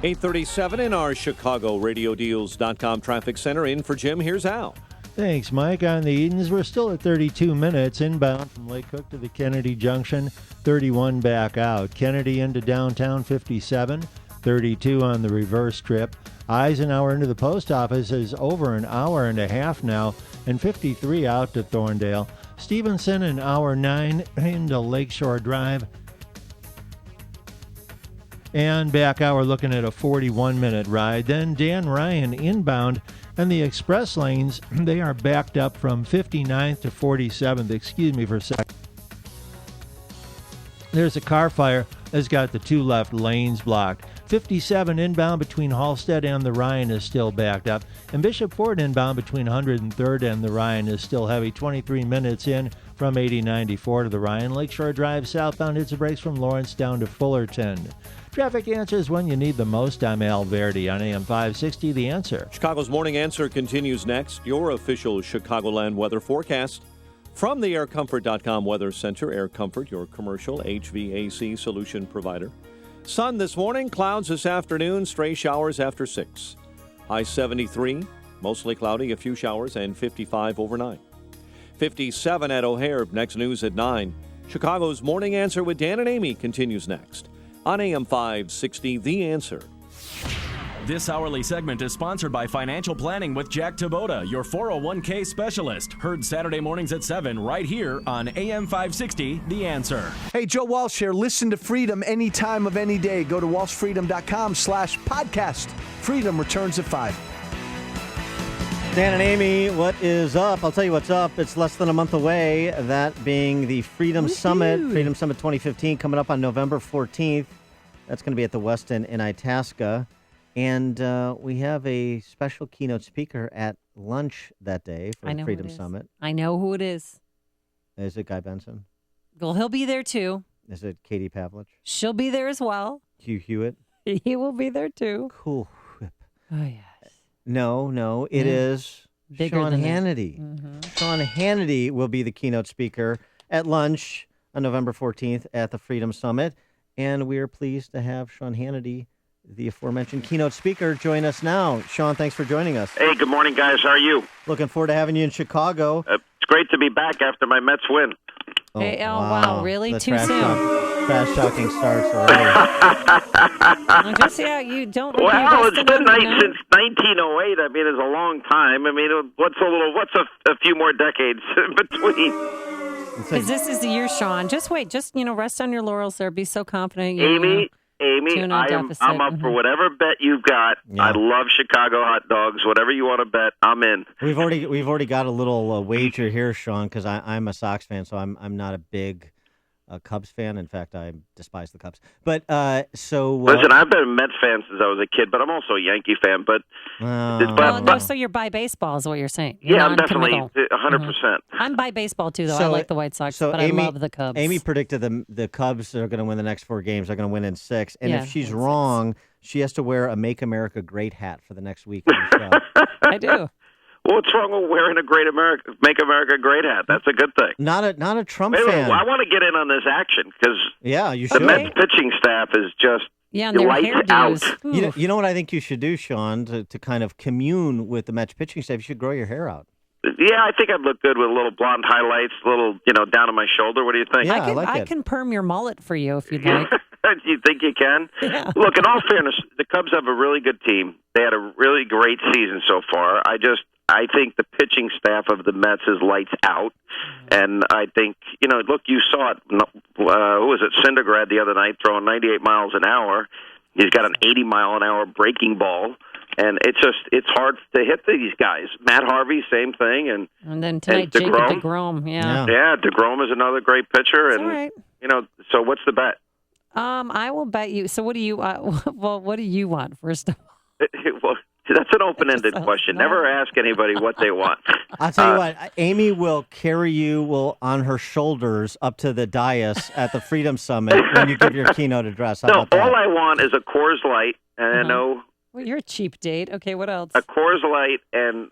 8:37 in our ChicagoRadioDeals.com traffic center. In for Jim, here's Al. Thanks, Mike. On the Edens, we're still at 32 minutes inbound from Lake Cook to the Kennedy Junction, 31 back out. Kennedy into downtown, 57, 32 on the reverse trip. Eisenhower into the post office is over an hour and a half now, and 53 out to Thorndale. Stevenson, an hour 9 into Lakeshore Drive. And back out, we're looking at a 41-minute ride. Then Dan Ryan inbound, and the express lanes, they are backed up from 59th to 47th. Excuse me for a sec. There's a car fire that's got the two left lanes blocked. 57 inbound between Halstead and the Ryan is still backed up. And Bishop Ford inbound between 103rd and the Ryan is still heavy. 23 minutes in from 8094 to the Ryan. Lakeshore Drive southbound hits the brakes from Lawrence down to Fullerton. Traffic answers when you need the most. I'm Al Verdi on AM 560, The Answer. Chicago's Morning Answer continues next. Your official Chicagoland weather forecast from the AirComfort.com Weather Center. Air Comfort, your commercial HVAC solution provider. Sun this morning, clouds this afternoon, stray showers after 6. High 73, mostly cloudy, a few showers, and 55 overnight. 57 at O'Hare. Next news at 9. Chicago's Morning Answer with Dan and Amy continues next on AM 560, The Answer. This hourly segment is sponsored by Financial Planning with Jack Taboda, your 401k specialist. Heard Saturday mornings at 7 right here on AM 560, The Answer. Hey, Joe Walsh here. Listen to Freedom any time of any day. Go to walshfreedom.com/podcast. Freedom returns at 5. Dan and Amy, what is up? I'll tell you what's up. It's less than a month away, that being the Freedom Summit, Freedom Summit 2015, coming up on November 14th. That's going to be at the Westin in Itasca. And we have a special keynote speaker at lunch that day for the Freedom Summit. I know who it is. Is it Guy Benson? Well, he'll be there too. Is it Katie Pavlich? She'll be there as well. Hugh Hewitt? He will be there too. Cool Whip. Oh, yes. No, it is Bigger Sean than Hannity. Sean Hannity will be the keynote speaker at lunch on November 14th at the Freedom Summit. And we are pleased to have Sean Hannity, the aforementioned keynote speaker, join us now. Sean, thanks for joining us. Hey, good morning, guys. How are you? Looking forward to having you in Chicago. It's great to be back after my Mets win. Hey, wow, really? The Too soon? Trash talking starts already. Just you don't. Well, it's been nice since 1908. I mean, it's a long time. I mean, what's a few more decades in between? Because this is the year, Sean. Just wait. Just rest on your laurels there. Be so confident. Amy, I'm up for whatever bet you've got. Yeah. I love Chicago hot dogs. Whatever you want to bet, I'm in. We've already got a little wager here, Sean, because I'm a Sox fan, so I'm not a big Cubs fan. In fact, I despise the Cubs. But listen, I've been a Mets fan since I was a kid, but I'm also a Yankee fan. But so you're by baseball, is what you're saying. Yeah, I'm definitely 100%. I'm by baseball too, though. I like the White Sox, but Amy, I love the Cubs. Amy predicted the Cubs are going to win the next 4 games. They're going to win in 6. And Yeah, if she's wrong, she has to wear a Make America Great hat for the next week on the show. I do. Well, what's wrong with wearing a Make America Great hat? That's a good thing. Not a Trump fan. fan. I want to get in on this action because you the should. Mets pitching staff is just and their lights out. You know what I think you should do, Sean, to kind of commune with the Mets pitching staff? You should grow your hair out. Yeah, I think I'd look good with a little blonde highlights, a little, down on my shoulder. What do you think? Yeah, I can perm your mullet for you if you'd like. You think you can? Yeah. Look, in all fairness, the Cubs have a really good team. They had a really great season so far. I think the pitching staff of the Mets is lights out. And I think, look, you saw it. Who was it? Syndergaard the other night throwing 98 miles an hour. He's got an 80-mile-an-hour breaking ball. And it's hard to hit these guys. Matt Harvey, same thing. And then tonight, Jacob DeGrom. Yeah, DeGrom is another great pitcher. That's and, all right. So what's the bet? I will bet you. So what do you what do you want, first of all? Well, that's an open-ended question. Never ask anybody what they want. I'll tell you what, Amy will carry you on her shoulders up to the dais at the Freedom Summit when you give your keynote address. How about that? All I want is a Coors Light, and I know... Well, you're a cheap date. Okay, what else? A Coors Light and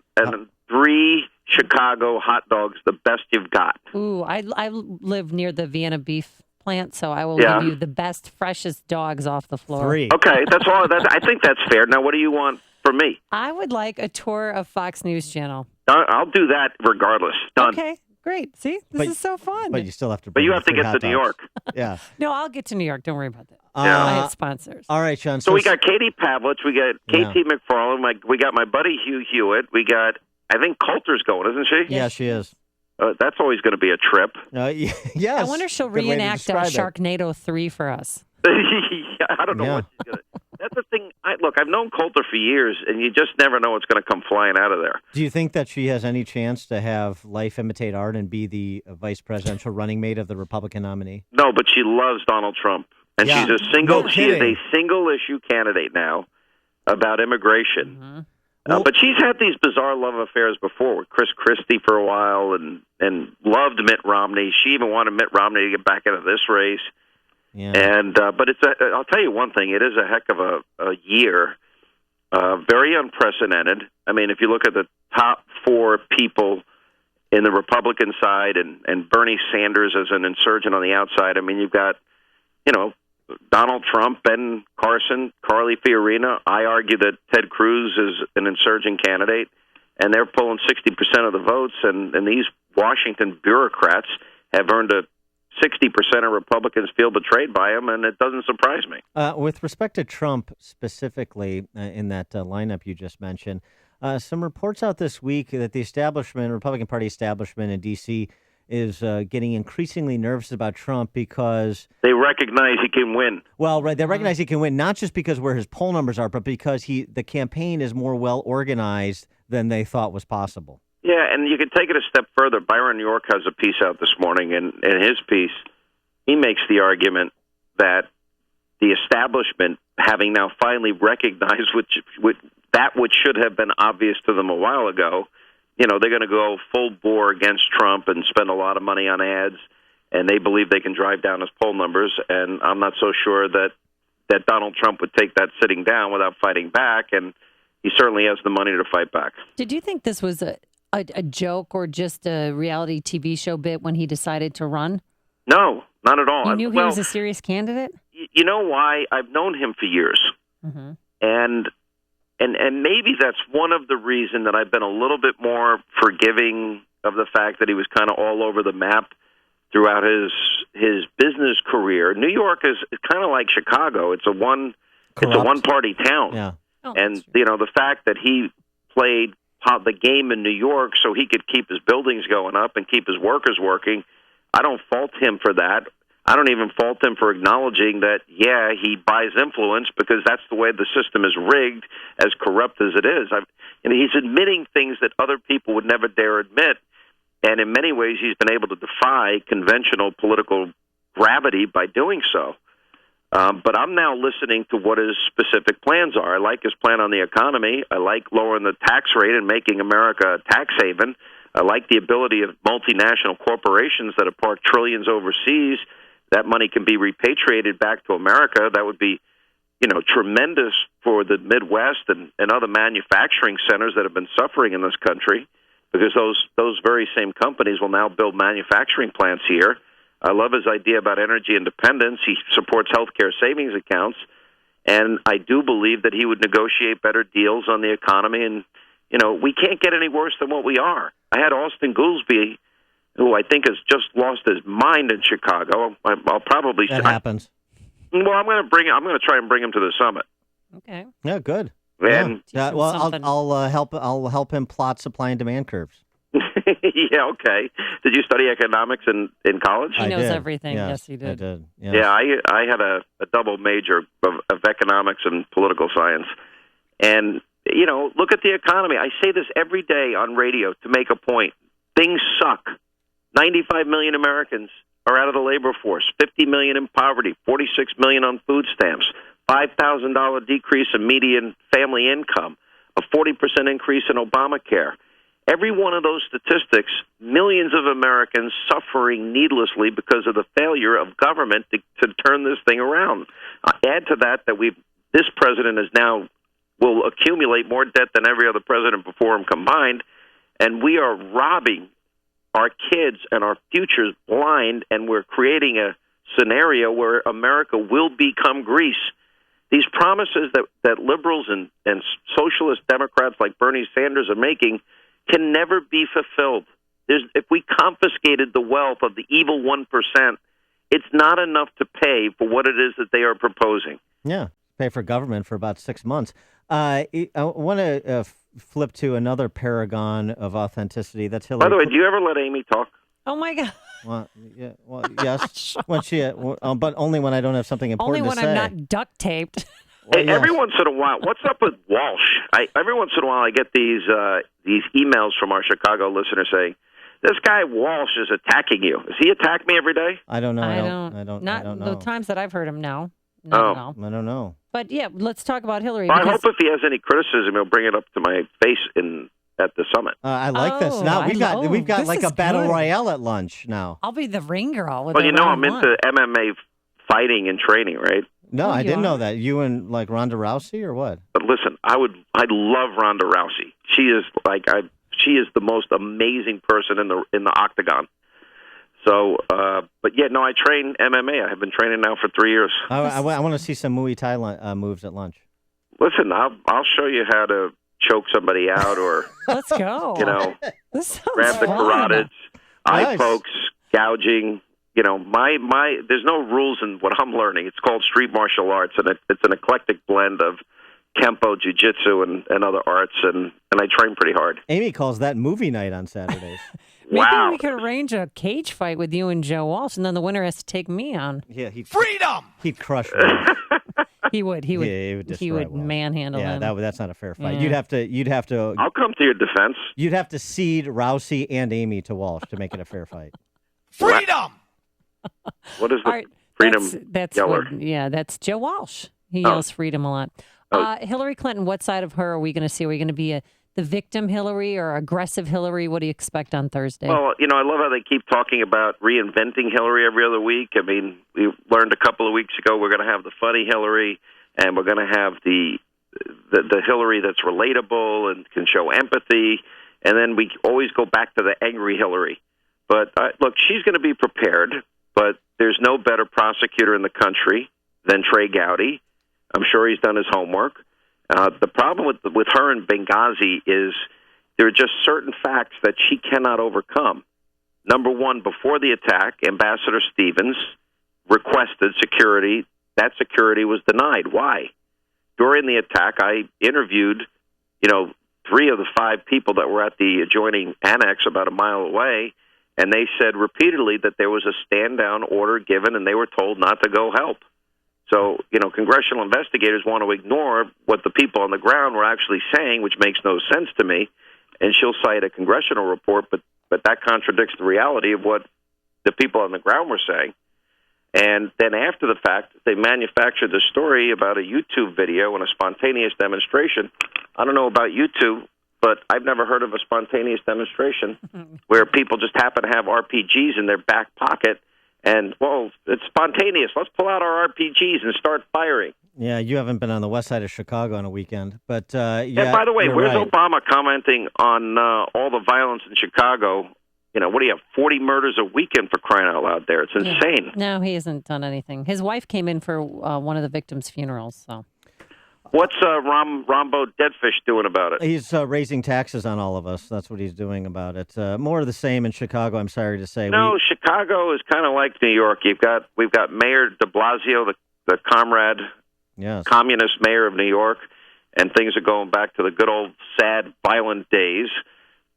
3 Chicago hot dogs, the best you've got. Ooh, I live near the Vienna beef plant, so I will give you the best, freshest dogs off the floor. 3. Okay, that's all. I think that's fair. Now, what do you want from me? I would like a tour of Fox News Channel. I'll do that regardless. Done. Okay, great. See, this is so fun. But you still have to. But you have to bring get the to New York. Yeah. No, I'll get to New York. Don't worry about that. Yeah. I have sponsors. All right, Sean. So we got Katie Pavlich, we got KT Yeah. McFarland, we got my buddy Hugh Hewitt, we got, I think Coulter's going, isn't she? Yeah, she is. That's always going to be a trip. Yes. I wonder if she'll Good way to reenact describe it. Sharknado 3 for us. I don't know what she's going to. That's the thing. Look, I've known Coulter for years, and you just never know what's going to come flying out of there. Do you think that she has any chance to have life imitate art and be the vice presidential running mate of the Republican nominee? No, but she loves Donald Trump, and Yeah, she's a single. no she is a kidding. single issue candidate now about immigration. Mm-hmm. But she's had these bizarre love affairs before with Chris Christie for a while, and loved Mitt Romney. She even wanted Mitt Romney to get back into this race. Yeah. And but I'll tell you one thing: it is a heck of a year, very unprecedented. I mean, if you look at the top four people in the Republican side, and Bernie Sanders as an insurgent on the outside. I mean, you've got Donald Trump, Ben Carson, Carly Fiorina. I argue that Ted Cruz is an insurgent candidate, and they're pulling 60% of the votes. And these Washington bureaucrats have earned a 60% of Republicans feel betrayed by him, and it doesn't surprise me. With respect to Trump specifically, in that lineup you just mentioned, some reports out this week that the establishment, Republican Party establishment in D.C., is getting increasingly nervous about Trump because they recognize he can win. Well, right, they recognize he can win, not just because where his poll numbers are, but because the campaign is more well organized than they thought was possible. Yeah, and you can take it a step further. Byron York has a piece out this morning, and in his piece, he makes the argument that the establishment, having now finally recognized which should have been obvious to them a while ago, they're going to go full bore against Trump and spend a lot of money on ads, and they believe they can drive down his poll numbers. And I'm not so sure that Donald Trump would take that sitting down without fighting back, and he certainly has the money to fight back. Did you think this was a joke or just a reality TV show bit when he decided to run? No, not at all. You knew he was a serious candidate? You know why? I've known him for years. Mm-hmm. And maybe that's one of the reasons that I've been a little bit more forgiving of the fact that he was kind of all over the map throughout his business career. New York is kind of like Chicago. It's a one-party town. Yeah. And the fact that he played the game in New York so he could keep his buildings going up and keep his workers working, I don't fault him for that. I don't even fault him for acknowledging that, he buys influence because that's the way the system is rigged, as corrupt as it is. He's admitting things that other people would never dare admit, and in many ways he's been able to defy conventional political gravity by doing so. But I'm now listening to what his specific plans are. I like his plan on the economy. I like lowering the tax rate and making America a tax haven. I like the ability of multinational corporations that have parked trillions overseas. That money can be repatriated back to America. That would be, tremendous for the Midwest and other manufacturing centers that have been suffering in this country, because those very same companies will now build manufacturing plants here. I love his idea about energy independence. He supports healthcare savings accounts, and I do believe that he would negotiate better deals on the economy. And, we can't get any worse than what we are. I had Austin Goolsbee, who I think has just lost his mind in Chicago. I'll probably that happens. Well, I'm going to try and bring him to the summit. Okay. Yeah, good. And well, I'll help him plot supply and demand curves. Yeah, okay. Did you study economics in college? He knows everything. Yes, he did. I did. Yes. Yeah, I had a double major of economics and political science. And, look at the economy. I say this every day on radio to make a point. Things suck. 95 million Americans are out of the labor force, 50 million in poverty, 46 million on food stamps, $5,000 decrease in median family income, a 40% increase in Obamacare. Every one of those statistics, millions of Americans suffering needlessly because of the failure of government to turn this thing around. Add to that this president will accumulate more debt than every other president before him combined, and we are robbing our kids and our futures blind, and we're creating a scenario where America will become Greece. These promises that liberals and socialist Democrats like Bernie Sanders are making can never be fulfilled. If we confiscated the wealth of the evil 1%, it's not enough to pay for what it is that they are proposing. Yeah, pay for government for about 6 months. I want to flip to another paragon of authenticity. That's Hillary. By the way, do you ever let Amy talk? Oh, my God. Well, yeah, well, yes. When she, but only when I don't have something Only important when to say. I'm not duct taped. Hey, every once in a while, what's up with Walsh? Every once in a while, I get these emails from our Chicago listeners saying, "This guy Walsh is attacking you." Does he attack me every day? I don't know. I don't Not know. the times that I've heard him. No. I don't know. But yeah, let's talk about Hillary. I hope if he has any criticism, he'll bring it up to my face at the summit. I like this. Now we've got like a battle royale at lunch now. I'll be the ring girl. With Well, you know, I'm round into MMA fighting and training, right? No, I didn't know that. You and like Ronda Rousey or what? But listen, I love Ronda Rousey. She is she is the most amazing person in the octagon. So, but yeah, no, I train MMA. I have been training now for 3 years. I want to see some Muay Thai moves at lunch. Listen, I'll show you how to choke somebody out, or let's go. You know, this grab the carotids, eye pokes, gouging. You know, my there's no rules in what I'm learning. It's called street martial arts, and it's an eclectic blend of Kempo, Jiu-Jitsu, and other arts, and I train pretty hard. Amy calls that movie night on Saturdays. Maybe we could arrange a cage fight with you and Joe Walsh, and then the winner has to take me on. Yeah, freedom. He'd crush me. He would. Yeah, he would manhandle him. Yeah, that's not a fair fight. Yeah. You'd have to. I'll come to your defense. You'd have to cede Rousey and Amy to Walsh to make it a fair fight. Freedom. What is the freedom that's yeller? That's Joe Walsh. He yells freedom a lot. Hillary Clinton, what side of her are we going to see? Are we going to be the victim Hillary or aggressive Hillary? What do you expect on Thursday? Well, you know, I love how they keep talking about reinventing Hillary every other week. I mean, we learned a couple of weeks ago we're going to have the funny Hillary, and we're going to have the Hillary that's relatable and can show empathy, and then we always go back to the angry Hillary. But look, she's going to be prepared, but there's no better prosecutor in the country than Trey Gowdy. I'm sure he's done his homework. The problem with her in Benghazi is there are just certain facts that she cannot overcome. Number one, before the attack, Ambassador Stevens requested security. That security was denied. Why? During the attack, I interviewed, 3 of the 5 people that were at the adjoining annex about a mile away, and they said repeatedly that there was a stand-down order given, and they were told not to go help. So, congressional investigators want to ignore what the people on the ground were actually saying, which makes no sense to me. And she'll cite a congressional report, but that contradicts the reality of what the people on the ground were saying. And then after the fact, they manufactured the story about a YouTube video and a spontaneous demonstration. I don't know about you two, but I've never heard of a spontaneous demonstration where people just happen to have RPGs in their back pocket. And, well, it's spontaneous. Let's pull out our RPGs and start firing. Yeah, you haven't been on the west side of Chicago on a weekend. But, And by the way, where's Obama commenting on all the violence in Chicago? What do you have, 40 murders a weekend for crying out loud there? It's insane. No, he hasn't done anything. His wife came in for one of the victims' funerals, so. What's Rombo Deadfish doing about it? He's raising taxes on all of us. That's what he's doing about it. More of the same in Chicago, I'm sorry to say. No, Chicago is kind of like New York. We've got Mayor de Blasio, the comrade, communist mayor of New York, and things are going back to the good old sad, violent days,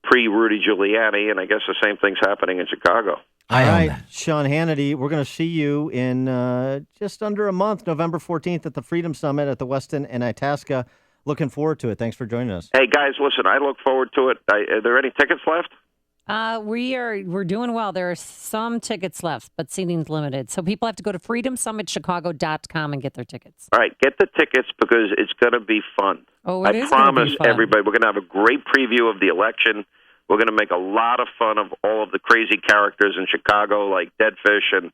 pre-Rudy Giuliani, and I guess the same thing's happening in Chicago. All right, Sean Hannity, we're going to see you in just under a month, November 14th at the Freedom Summit at the Westin in Itasca. Looking forward to it. Thanks for joining us. Hey, guys, listen, I look forward to it. Are there any tickets left? We're doing well. There are some tickets left, but seating's limited. So people have to go to freedomsummitchicago.com and get their tickets. All right, get the tickets because it's going to be fun. Oh, I promise everybody we're going to have a great preview of the election. We're going to make a lot of fun of all of the crazy characters in Chicago, like Deadfish and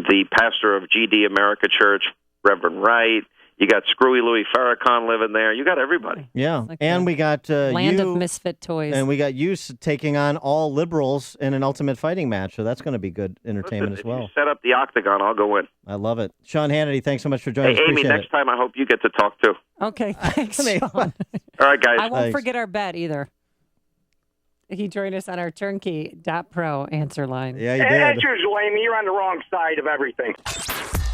the pastor of GD America Church, Reverend Wright. You got Screwy Louis Farrakhan living there. You got everybody. Yeah, and we got Land you, of Misfit Toys. And we got you taking on all liberals in an ultimate fighting match, so that's going to be good entertainment as well. If you set up the octagon, I'll go in. I love it. Sean Hannity, thanks so much for joining us. Hey, Amy, Appreciate next time I hope you get to talk too. Okay, thanks, Sean. All right, guys. I won't forget our bet either. He joined us on our Turnkey.pro answer line. Yeah, you did. As usual, Amy, you're on the wrong side of everything.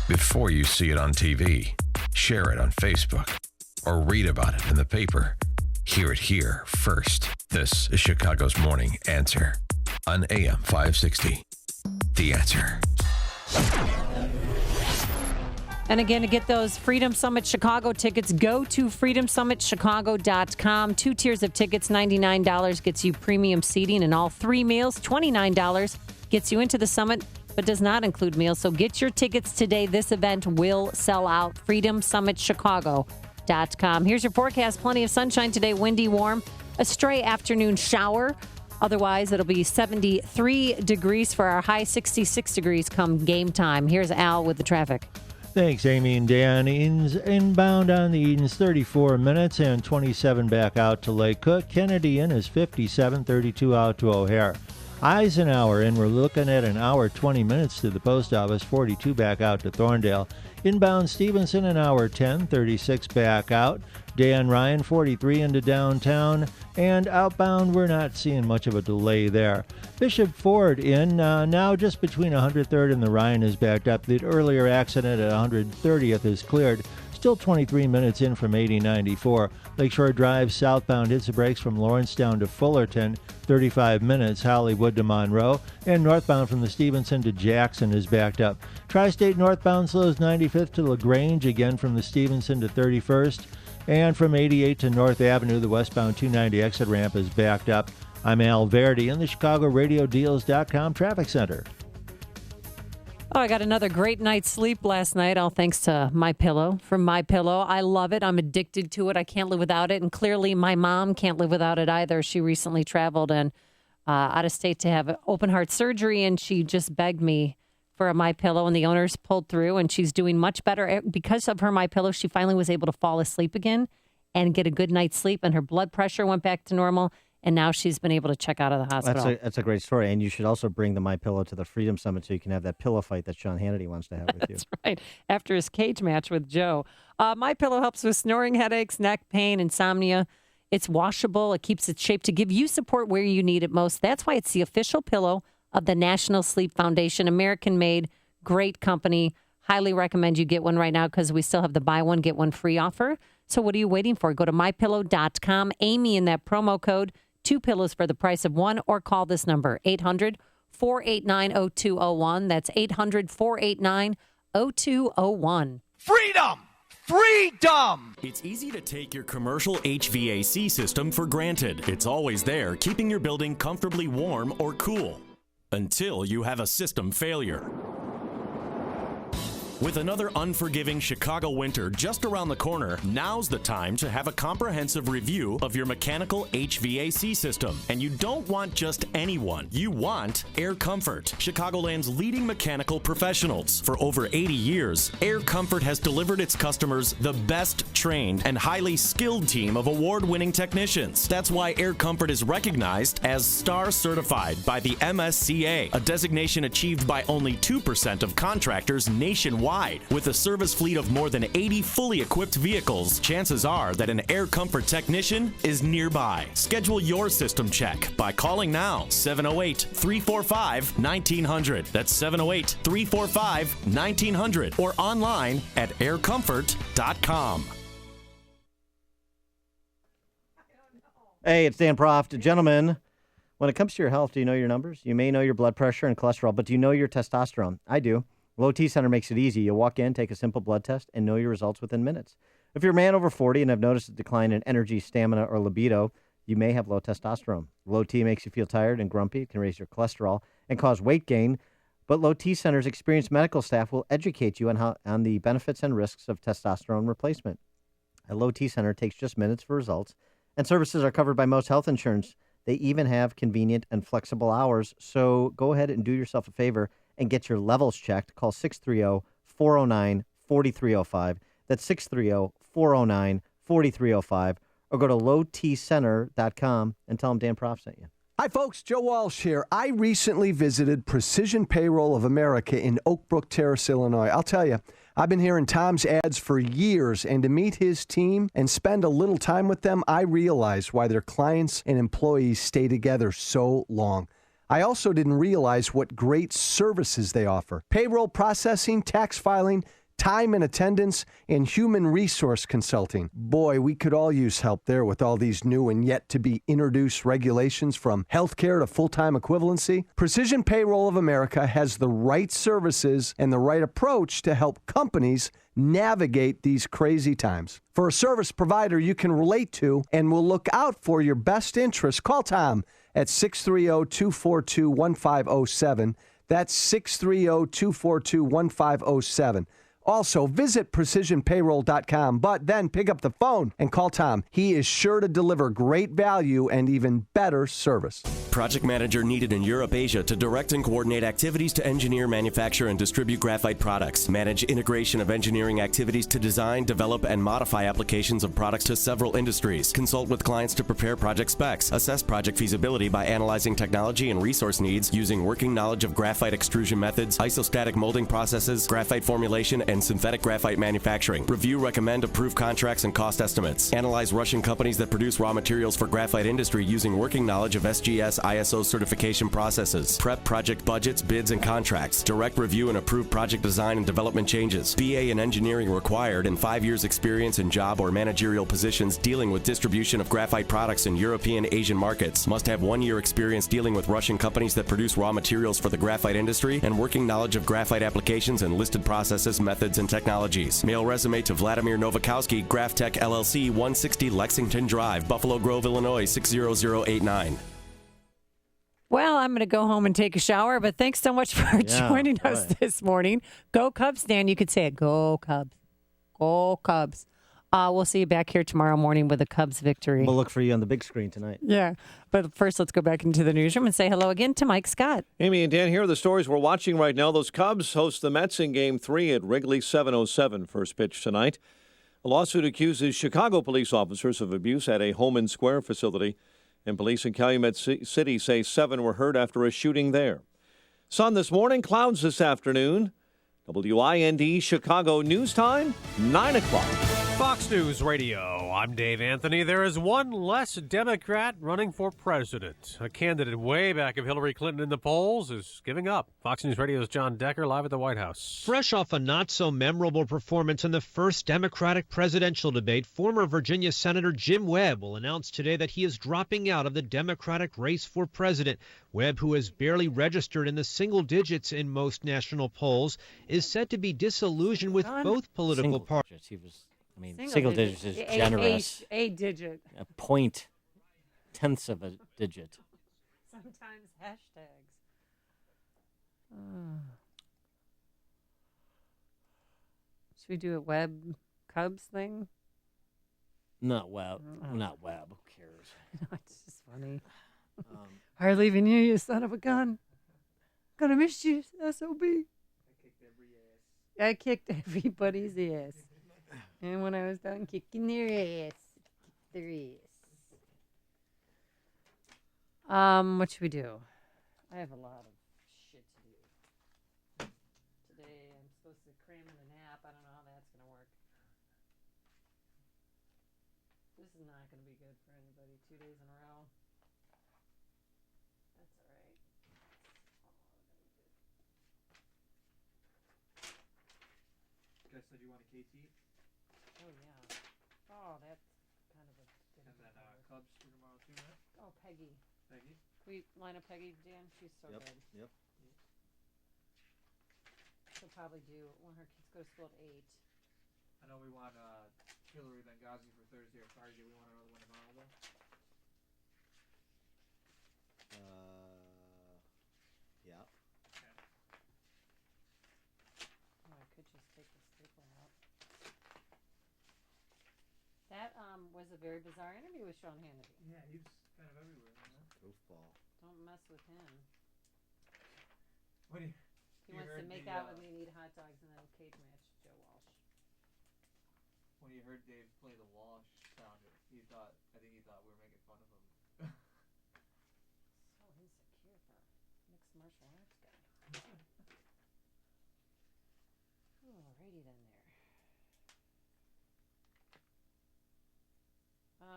Before you see it on TV, share it on Facebook, or read about it in the paper, hear it here first. This is Chicago's Morning Answer on AM 560. The Answer. And again, to get those Freedom Summit Chicago tickets, go to freedomsummitchicago.com. 2 tiers of tickets, $99 gets you premium seating and all 3 meals. $29 gets you into the summit, but does not include meals. So get your tickets today. This event will sell out. freedomsummitchicago.com. Here's your forecast. Plenty of sunshine today, windy, warm, a stray afternoon shower. Otherwise, it'll be 73 degrees for our high, 66 degrees come game time. Here's Al with the traffic. Thanks, Amy and Dan. Inbound on the Edens, 34 minutes and 27 back out to Lake Cook. Kennedy in is 57, 32 out to O'Hare. Eisenhower in, we're looking at an hour, 20 minutes to the post office, 42 back out to Thorndale. Inbound Stevenson, an hour 10, 36 back out. Dan Ryan, 43 into downtown. And outbound, we're not seeing much of a delay there. Bishop Ford in, now just between 103rd and the Ryan is backed up. The earlier accident at 130th is cleared. Still 23 minutes in from 8094. Lakeshore Drive southbound hits the brakes from Lawrence down to Fullerton, 35 minutes. Hollywood to Monroe. And northbound from the Stevenson to Jackson is backed up. Tri-State northbound slows 95th to LaGrange, again from the Stevenson to 31st. And from 88 to North Avenue, the westbound 290 exit ramp is backed up. I'm Al Verdi in the ChicagoRadioDeals.com traffic center. Oh, I got another great night's sleep last night, all thanks to MyPillow. From MyPillow, I love it. I'm addicted to it. I can't live without it. And clearly, my mom can't live without it either. She recently traveled and out of state to have open heart surgery, and she just begged me for a MyPillow, and the owners pulled through, and she's doing much better. Because of her MyPillow, she finally was able to fall asleep again and get a good night's sleep, and her blood pressure went back to normal. And now she's been able to check out of the hospital. That's a great story. And you should also bring the MyPillow to the Freedom Summit so you can have that pillow fight that Sean Hannity wants to have with you. That's right. After his cage match with Joe. MyPillow helps with snoring, headaches, neck pain, insomnia. It's washable. It keeps its shape to give you support where you need it most. That's why it's the official pillow of the National Sleep Foundation. American-made, great company. Highly recommend you get one right now because we still have the buy one, get one free offer. So what are you waiting for? Go to MyPillow.com. Amy in that promo code. 2 pillows for the price of one, or call this number, 800-489-0201. That's 800-489-0201. Freedom! Freedom! It's easy to take your commercial HVAC system for granted. It's always there, keeping your building comfortably warm or cool. Until you have a system failure. With another unforgiving Chicago winter just around the corner, now's the time to have a comprehensive review of your mechanical HVAC system. And you don't want just anyone. You want Air Comfort, Chicagoland's leading mechanical professionals. For over 80 years, Air Comfort has delivered its customers the best trained and highly skilled team of award-winning technicians. That's why Air Comfort is recognized as Star Certified by the MSCA, a designation achieved by only 2% of contractors nationwide. With a service fleet of more than 80 fully equipped vehicles, chances are that an Air Comfort technician is nearby. Schedule your system check by calling now, 708-345-1900. That's 708-345-1900 or online at aircomfort.com. Hey, it's Dan Proft. Gentlemen, when it comes to your health, do you know your numbers? You may know your blood pressure and cholesterol, but do you know your testosterone? I do. Low T Center makes it easy. You walk in, take a simple blood test, and know your results within minutes. If you're a man over 40 and have noticed a decline in energy, stamina, or libido, you may have low testosterone. Low T makes you feel tired and grumpy. It can raise your cholesterol and cause weight gain. But Low T Center's experienced medical staff will educate you on the benefits and risks of testosterone replacement. A Low T Center takes just minutes for results, and services are covered by most health insurance. They even have convenient and flexible hours. So go ahead and do yourself a favor and get your levels checked. Call 630-409-4305. That's 630-409-4305. Or go to lowtcenter.com and tell them Dan Proft sent you. Hi, folks. Joe Walsh here. I recently visited Precision Payroll of America in Oak Brook Terrace, Illinois. I'll tell you, I've been hearing Tom's ads for years, and to meet his team and spend a little time with them, I realized why their clients and employees stay together so long. I also didn't realize what great services they offer. Payroll processing, tax filing, time and attendance, and human resource consulting. Boy, we could all use help there with all these new and yet to be introduced regulations from healthcare to full-time equivalency. Precision Payroll of America has the right services and the right approach to help companies navigate these crazy times. For a service provider you can relate to and will look out for your best interests, call Tom at 630-242-1507. That's 630-242-1507. Also, visit precisionpayroll.com, but then pick up the phone and call Tom. He is sure to deliver great value and even better service. Project manager needed in Europe, Asia to direct and coordinate activities to engineer, manufacture, and distribute graphite products. Manage integration of engineering activities to design, develop, and modify applications of products to several industries. Consult with clients to prepare project specs. Assess project feasibility by analyzing technology and resource needs using working knowledge of graphite extrusion methods, isostatic molding processes, graphite formulation, and synthetic graphite manufacturing. Review, recommend, approve contracts and cost estimates. Analyze Russian companies that produce raw materials for graphite industry using working knowledge of SGS ISO certification processes. Prep project budgets, bids, and contracts. Direct review and approve project design and development changes. BA in engineering required and 5 years experience in job or managerial positions dealing with distribution of graphite products in European, Asian markets. Must have 1 year experience dealing with Russian companies that produce raw materials for the graphite industry and working knowledge of graphite applications and listed processes, methods, and technologies. Mail resume to Vladimir Novakowski, GraphTech LLC, 160 Lexington Drive, Buffalo Grove, Illinois, 60089. Well, I'm going to go home and take a shower, but thanks so much for joining us this morning. Go Cubs, Dan. You could say it. Go Cubs. Go Cubs. We'll see you back here tomorrow morning with a Cubs victory. We'll look for you on the big screen tonight. Yeah. But first, let's go back into the newsroom and say hello again to Mike Scott. Amy and Dan, here are the stories we're watching right now. Those Cubs host the Mets in Game 3 at Wrigley, 7:07 first pitch tonight. A lawsuit accuses Chicago police officers of abuse at a Homan Square facility, and police in Calumet City say 7 were hurt after a shooting there. Sun this morning, clouds this afternoon. WIND Chicago News Time, 9 o'clock. Fox News Radio, I'm Dave Anthony. There is one less Democrat running for president. A candidate way back of Hillary Clinton in the polls is giving up. Fox News Radio's John Decker live at the White House. Fresh off a not-so-memorable performance in the first Democratic presidential debate, former Virginia Senator Jim Webb will announce today that he is dropping out of the Democratic race for president. Webb, who has barely registered in the single digits in most national polls, is said to be disillusioned with both political parties. He was... I mean, single digits is generous. A digit. A point, tenths of a digit. Sometimes hashtags. Should we do a Webb Cubs thing? Not Webb. Not Webb. Who cares? It's just funny. Hardly even you son of a gun. Gonna miss you, SOB. I kicked everybody's ass. And when I was done kicking their ass, what should we do? I have a lot of shit to do. Today I'm supposed to cram in a nap. I don't know how that's going to work. This is not going to be good for anybody. 2 days in a row. That's all right. You guys said you want a KT? Oh, yeah. Oh, that's kind of a... And then Cubs for tomorrow too, right? Oh, Peggy. Peggy? Can we line up Peggy, Dan? She's so good. Yep. She'll probably do when her kids go to school at 8. I know we want Hillary Benghazi for Thursday or Friday. Do we want another one tomorrow, though? Yeah. Okay. Oh, I could just take the stapler out. That was a very bizarre interview with Sean Hannity. Yeah, he was kind of everywhere. Goofball. Don't mess with him. What do you? He wants to make out with me and eat hot dogs and then cage match Joe Walsh. When you heard Dave play the Walsh sound, I think he thought we were making fun of him. So insecure for a mixed martial arts guy. Alrighty then there.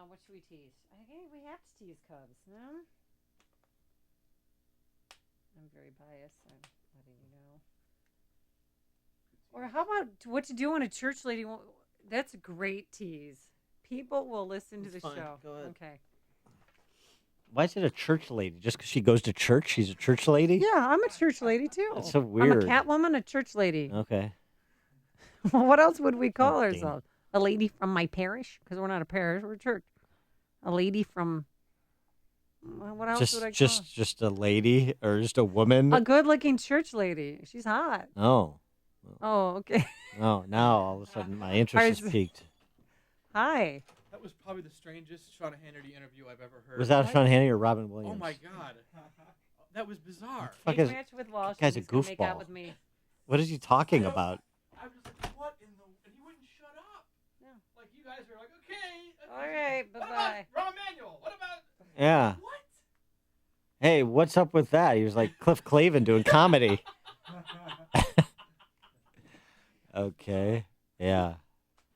What should we tease? I think we have to tease Cubs, no? I'm very biased. I'm letting you know. Or how about what to do when a church lady won't? That's a great tease. People will listen to the show. Go ahead. Okay. Why is it a church lady? Just because she goes to church, she's a church lady? Yeah, I'm a church lady too. That's so weird. I'm a Catwoman, a church lady. Okay. What else would we call Oh, ourselves? A lady from my parish? Because we're not a parish, we're a church. A lady from. What else would I call? Just a lady or just a woman? A good-looking church lady. She's hot. Oh. Oh, okay. Oh, now all of a sudden my interest is piqued. Hi. That was probably the strangest Sean Hannity interview I've ever heard. Was that Sean Hannity or Robin Williams? Oh my God, that was bizarre. Fuck He's is- matched with Walsh. guy's and a he's gonna make out goofball. with me. What is he talking about? I was like, what in the? And he wouldn't shut up. Yeah. Like you guys are like, okay. All right, What bye-bye. about Rahm Emanuel? What about? Yeah. What? Hey, what's up with that? He was like Cliff Clavin doing comedy. Okay. Yeah.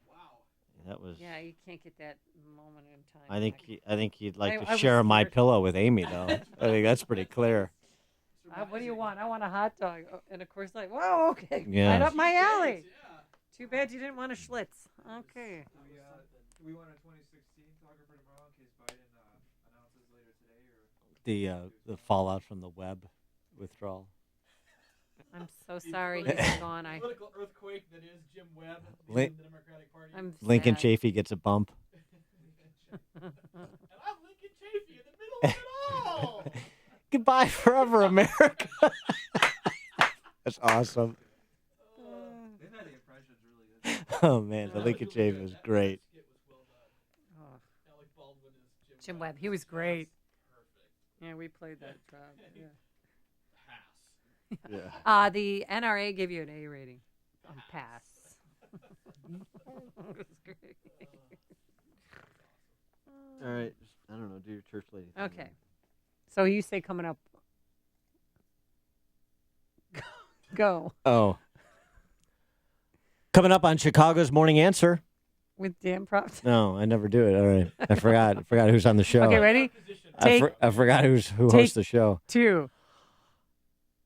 Wow. That was. Yeah, you can't get that moment in time. I think he'd like I to was share my scared. pillow with Amy, though. I think that's pretty clear. What do you want? I want a hot dog. Oh, and of course, like, whoa, okay. Yeah. Right up my alley. Too bad you didn't want a Schlitz. Okay. Do we want a 2016 talker for tomorrow in case Biden announces later today, or? The fallout from the web withdrawal. I'm so sorry he's gone. Political earthquake that is Jim Webb Lin- in the Democratic Party. I'm Lincoln sad. Chafee gets a bump. And I'm Lincoln Chafee in the middle of it all. Goodbye forever, America. That's awesome. Oh man, the Lincoln Chafee was great. Jim Webb, he was great. Yeah, we played that. Yeah. The NRA gave you an A rating. Pass. It was great. All right, I don't know. Do your church lady thing. Okay. So you say coming up. Go. Oh. Coming up on Chicago's Morning Answer. With Dan Proft. No, I never do it. All right, I forgot who's on the show. Okay, ready? I forgot who hosts the show. 2.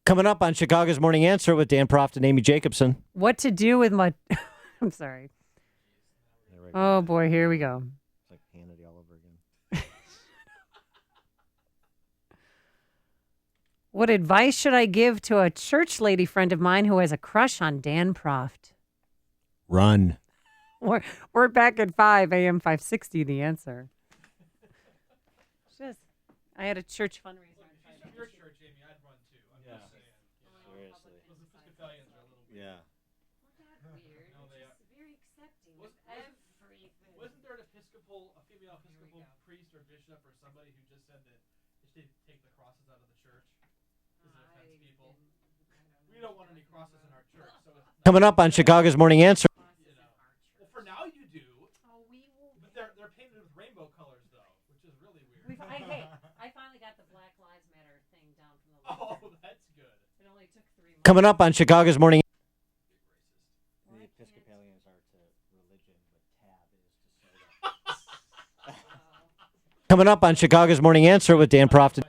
Coming up on Chicago's Morning Answer with Dan Proft and Amy Jacobson. What to do with my. I'm sorry. Oh boy, here we go. It's like Hannity all over again. What advice should I give to a church lady friend of mine who has a crush on Dan Proft? Run. We're back at 5 a.m. 560. The answer. Just, I had a church fundraiser. Your church, Amy, I'd run too. I'm just saying. Seriously. Those Episcopalians are a little weird. Yeah. Weird. No, they are. Very accepting of everything. Wasn't there a female Episcopal priest or bishop or somebody who just said that they should take the crosses out of the church? Because it offends people. We don't want any crosses in our church. So Coming up on Chicago's Morning Answer. Well, for now you do. But they're painted with rainbow colors though, which is really weird. I finally got the Black Lives Matter thing down from the list. Oh, that's good. It only took 3 months. Coming up on Chicago's Morning. The Episcopalians are to religion what tab is to soda. Coming up on Chicago's Morning Answer with Dan Proft.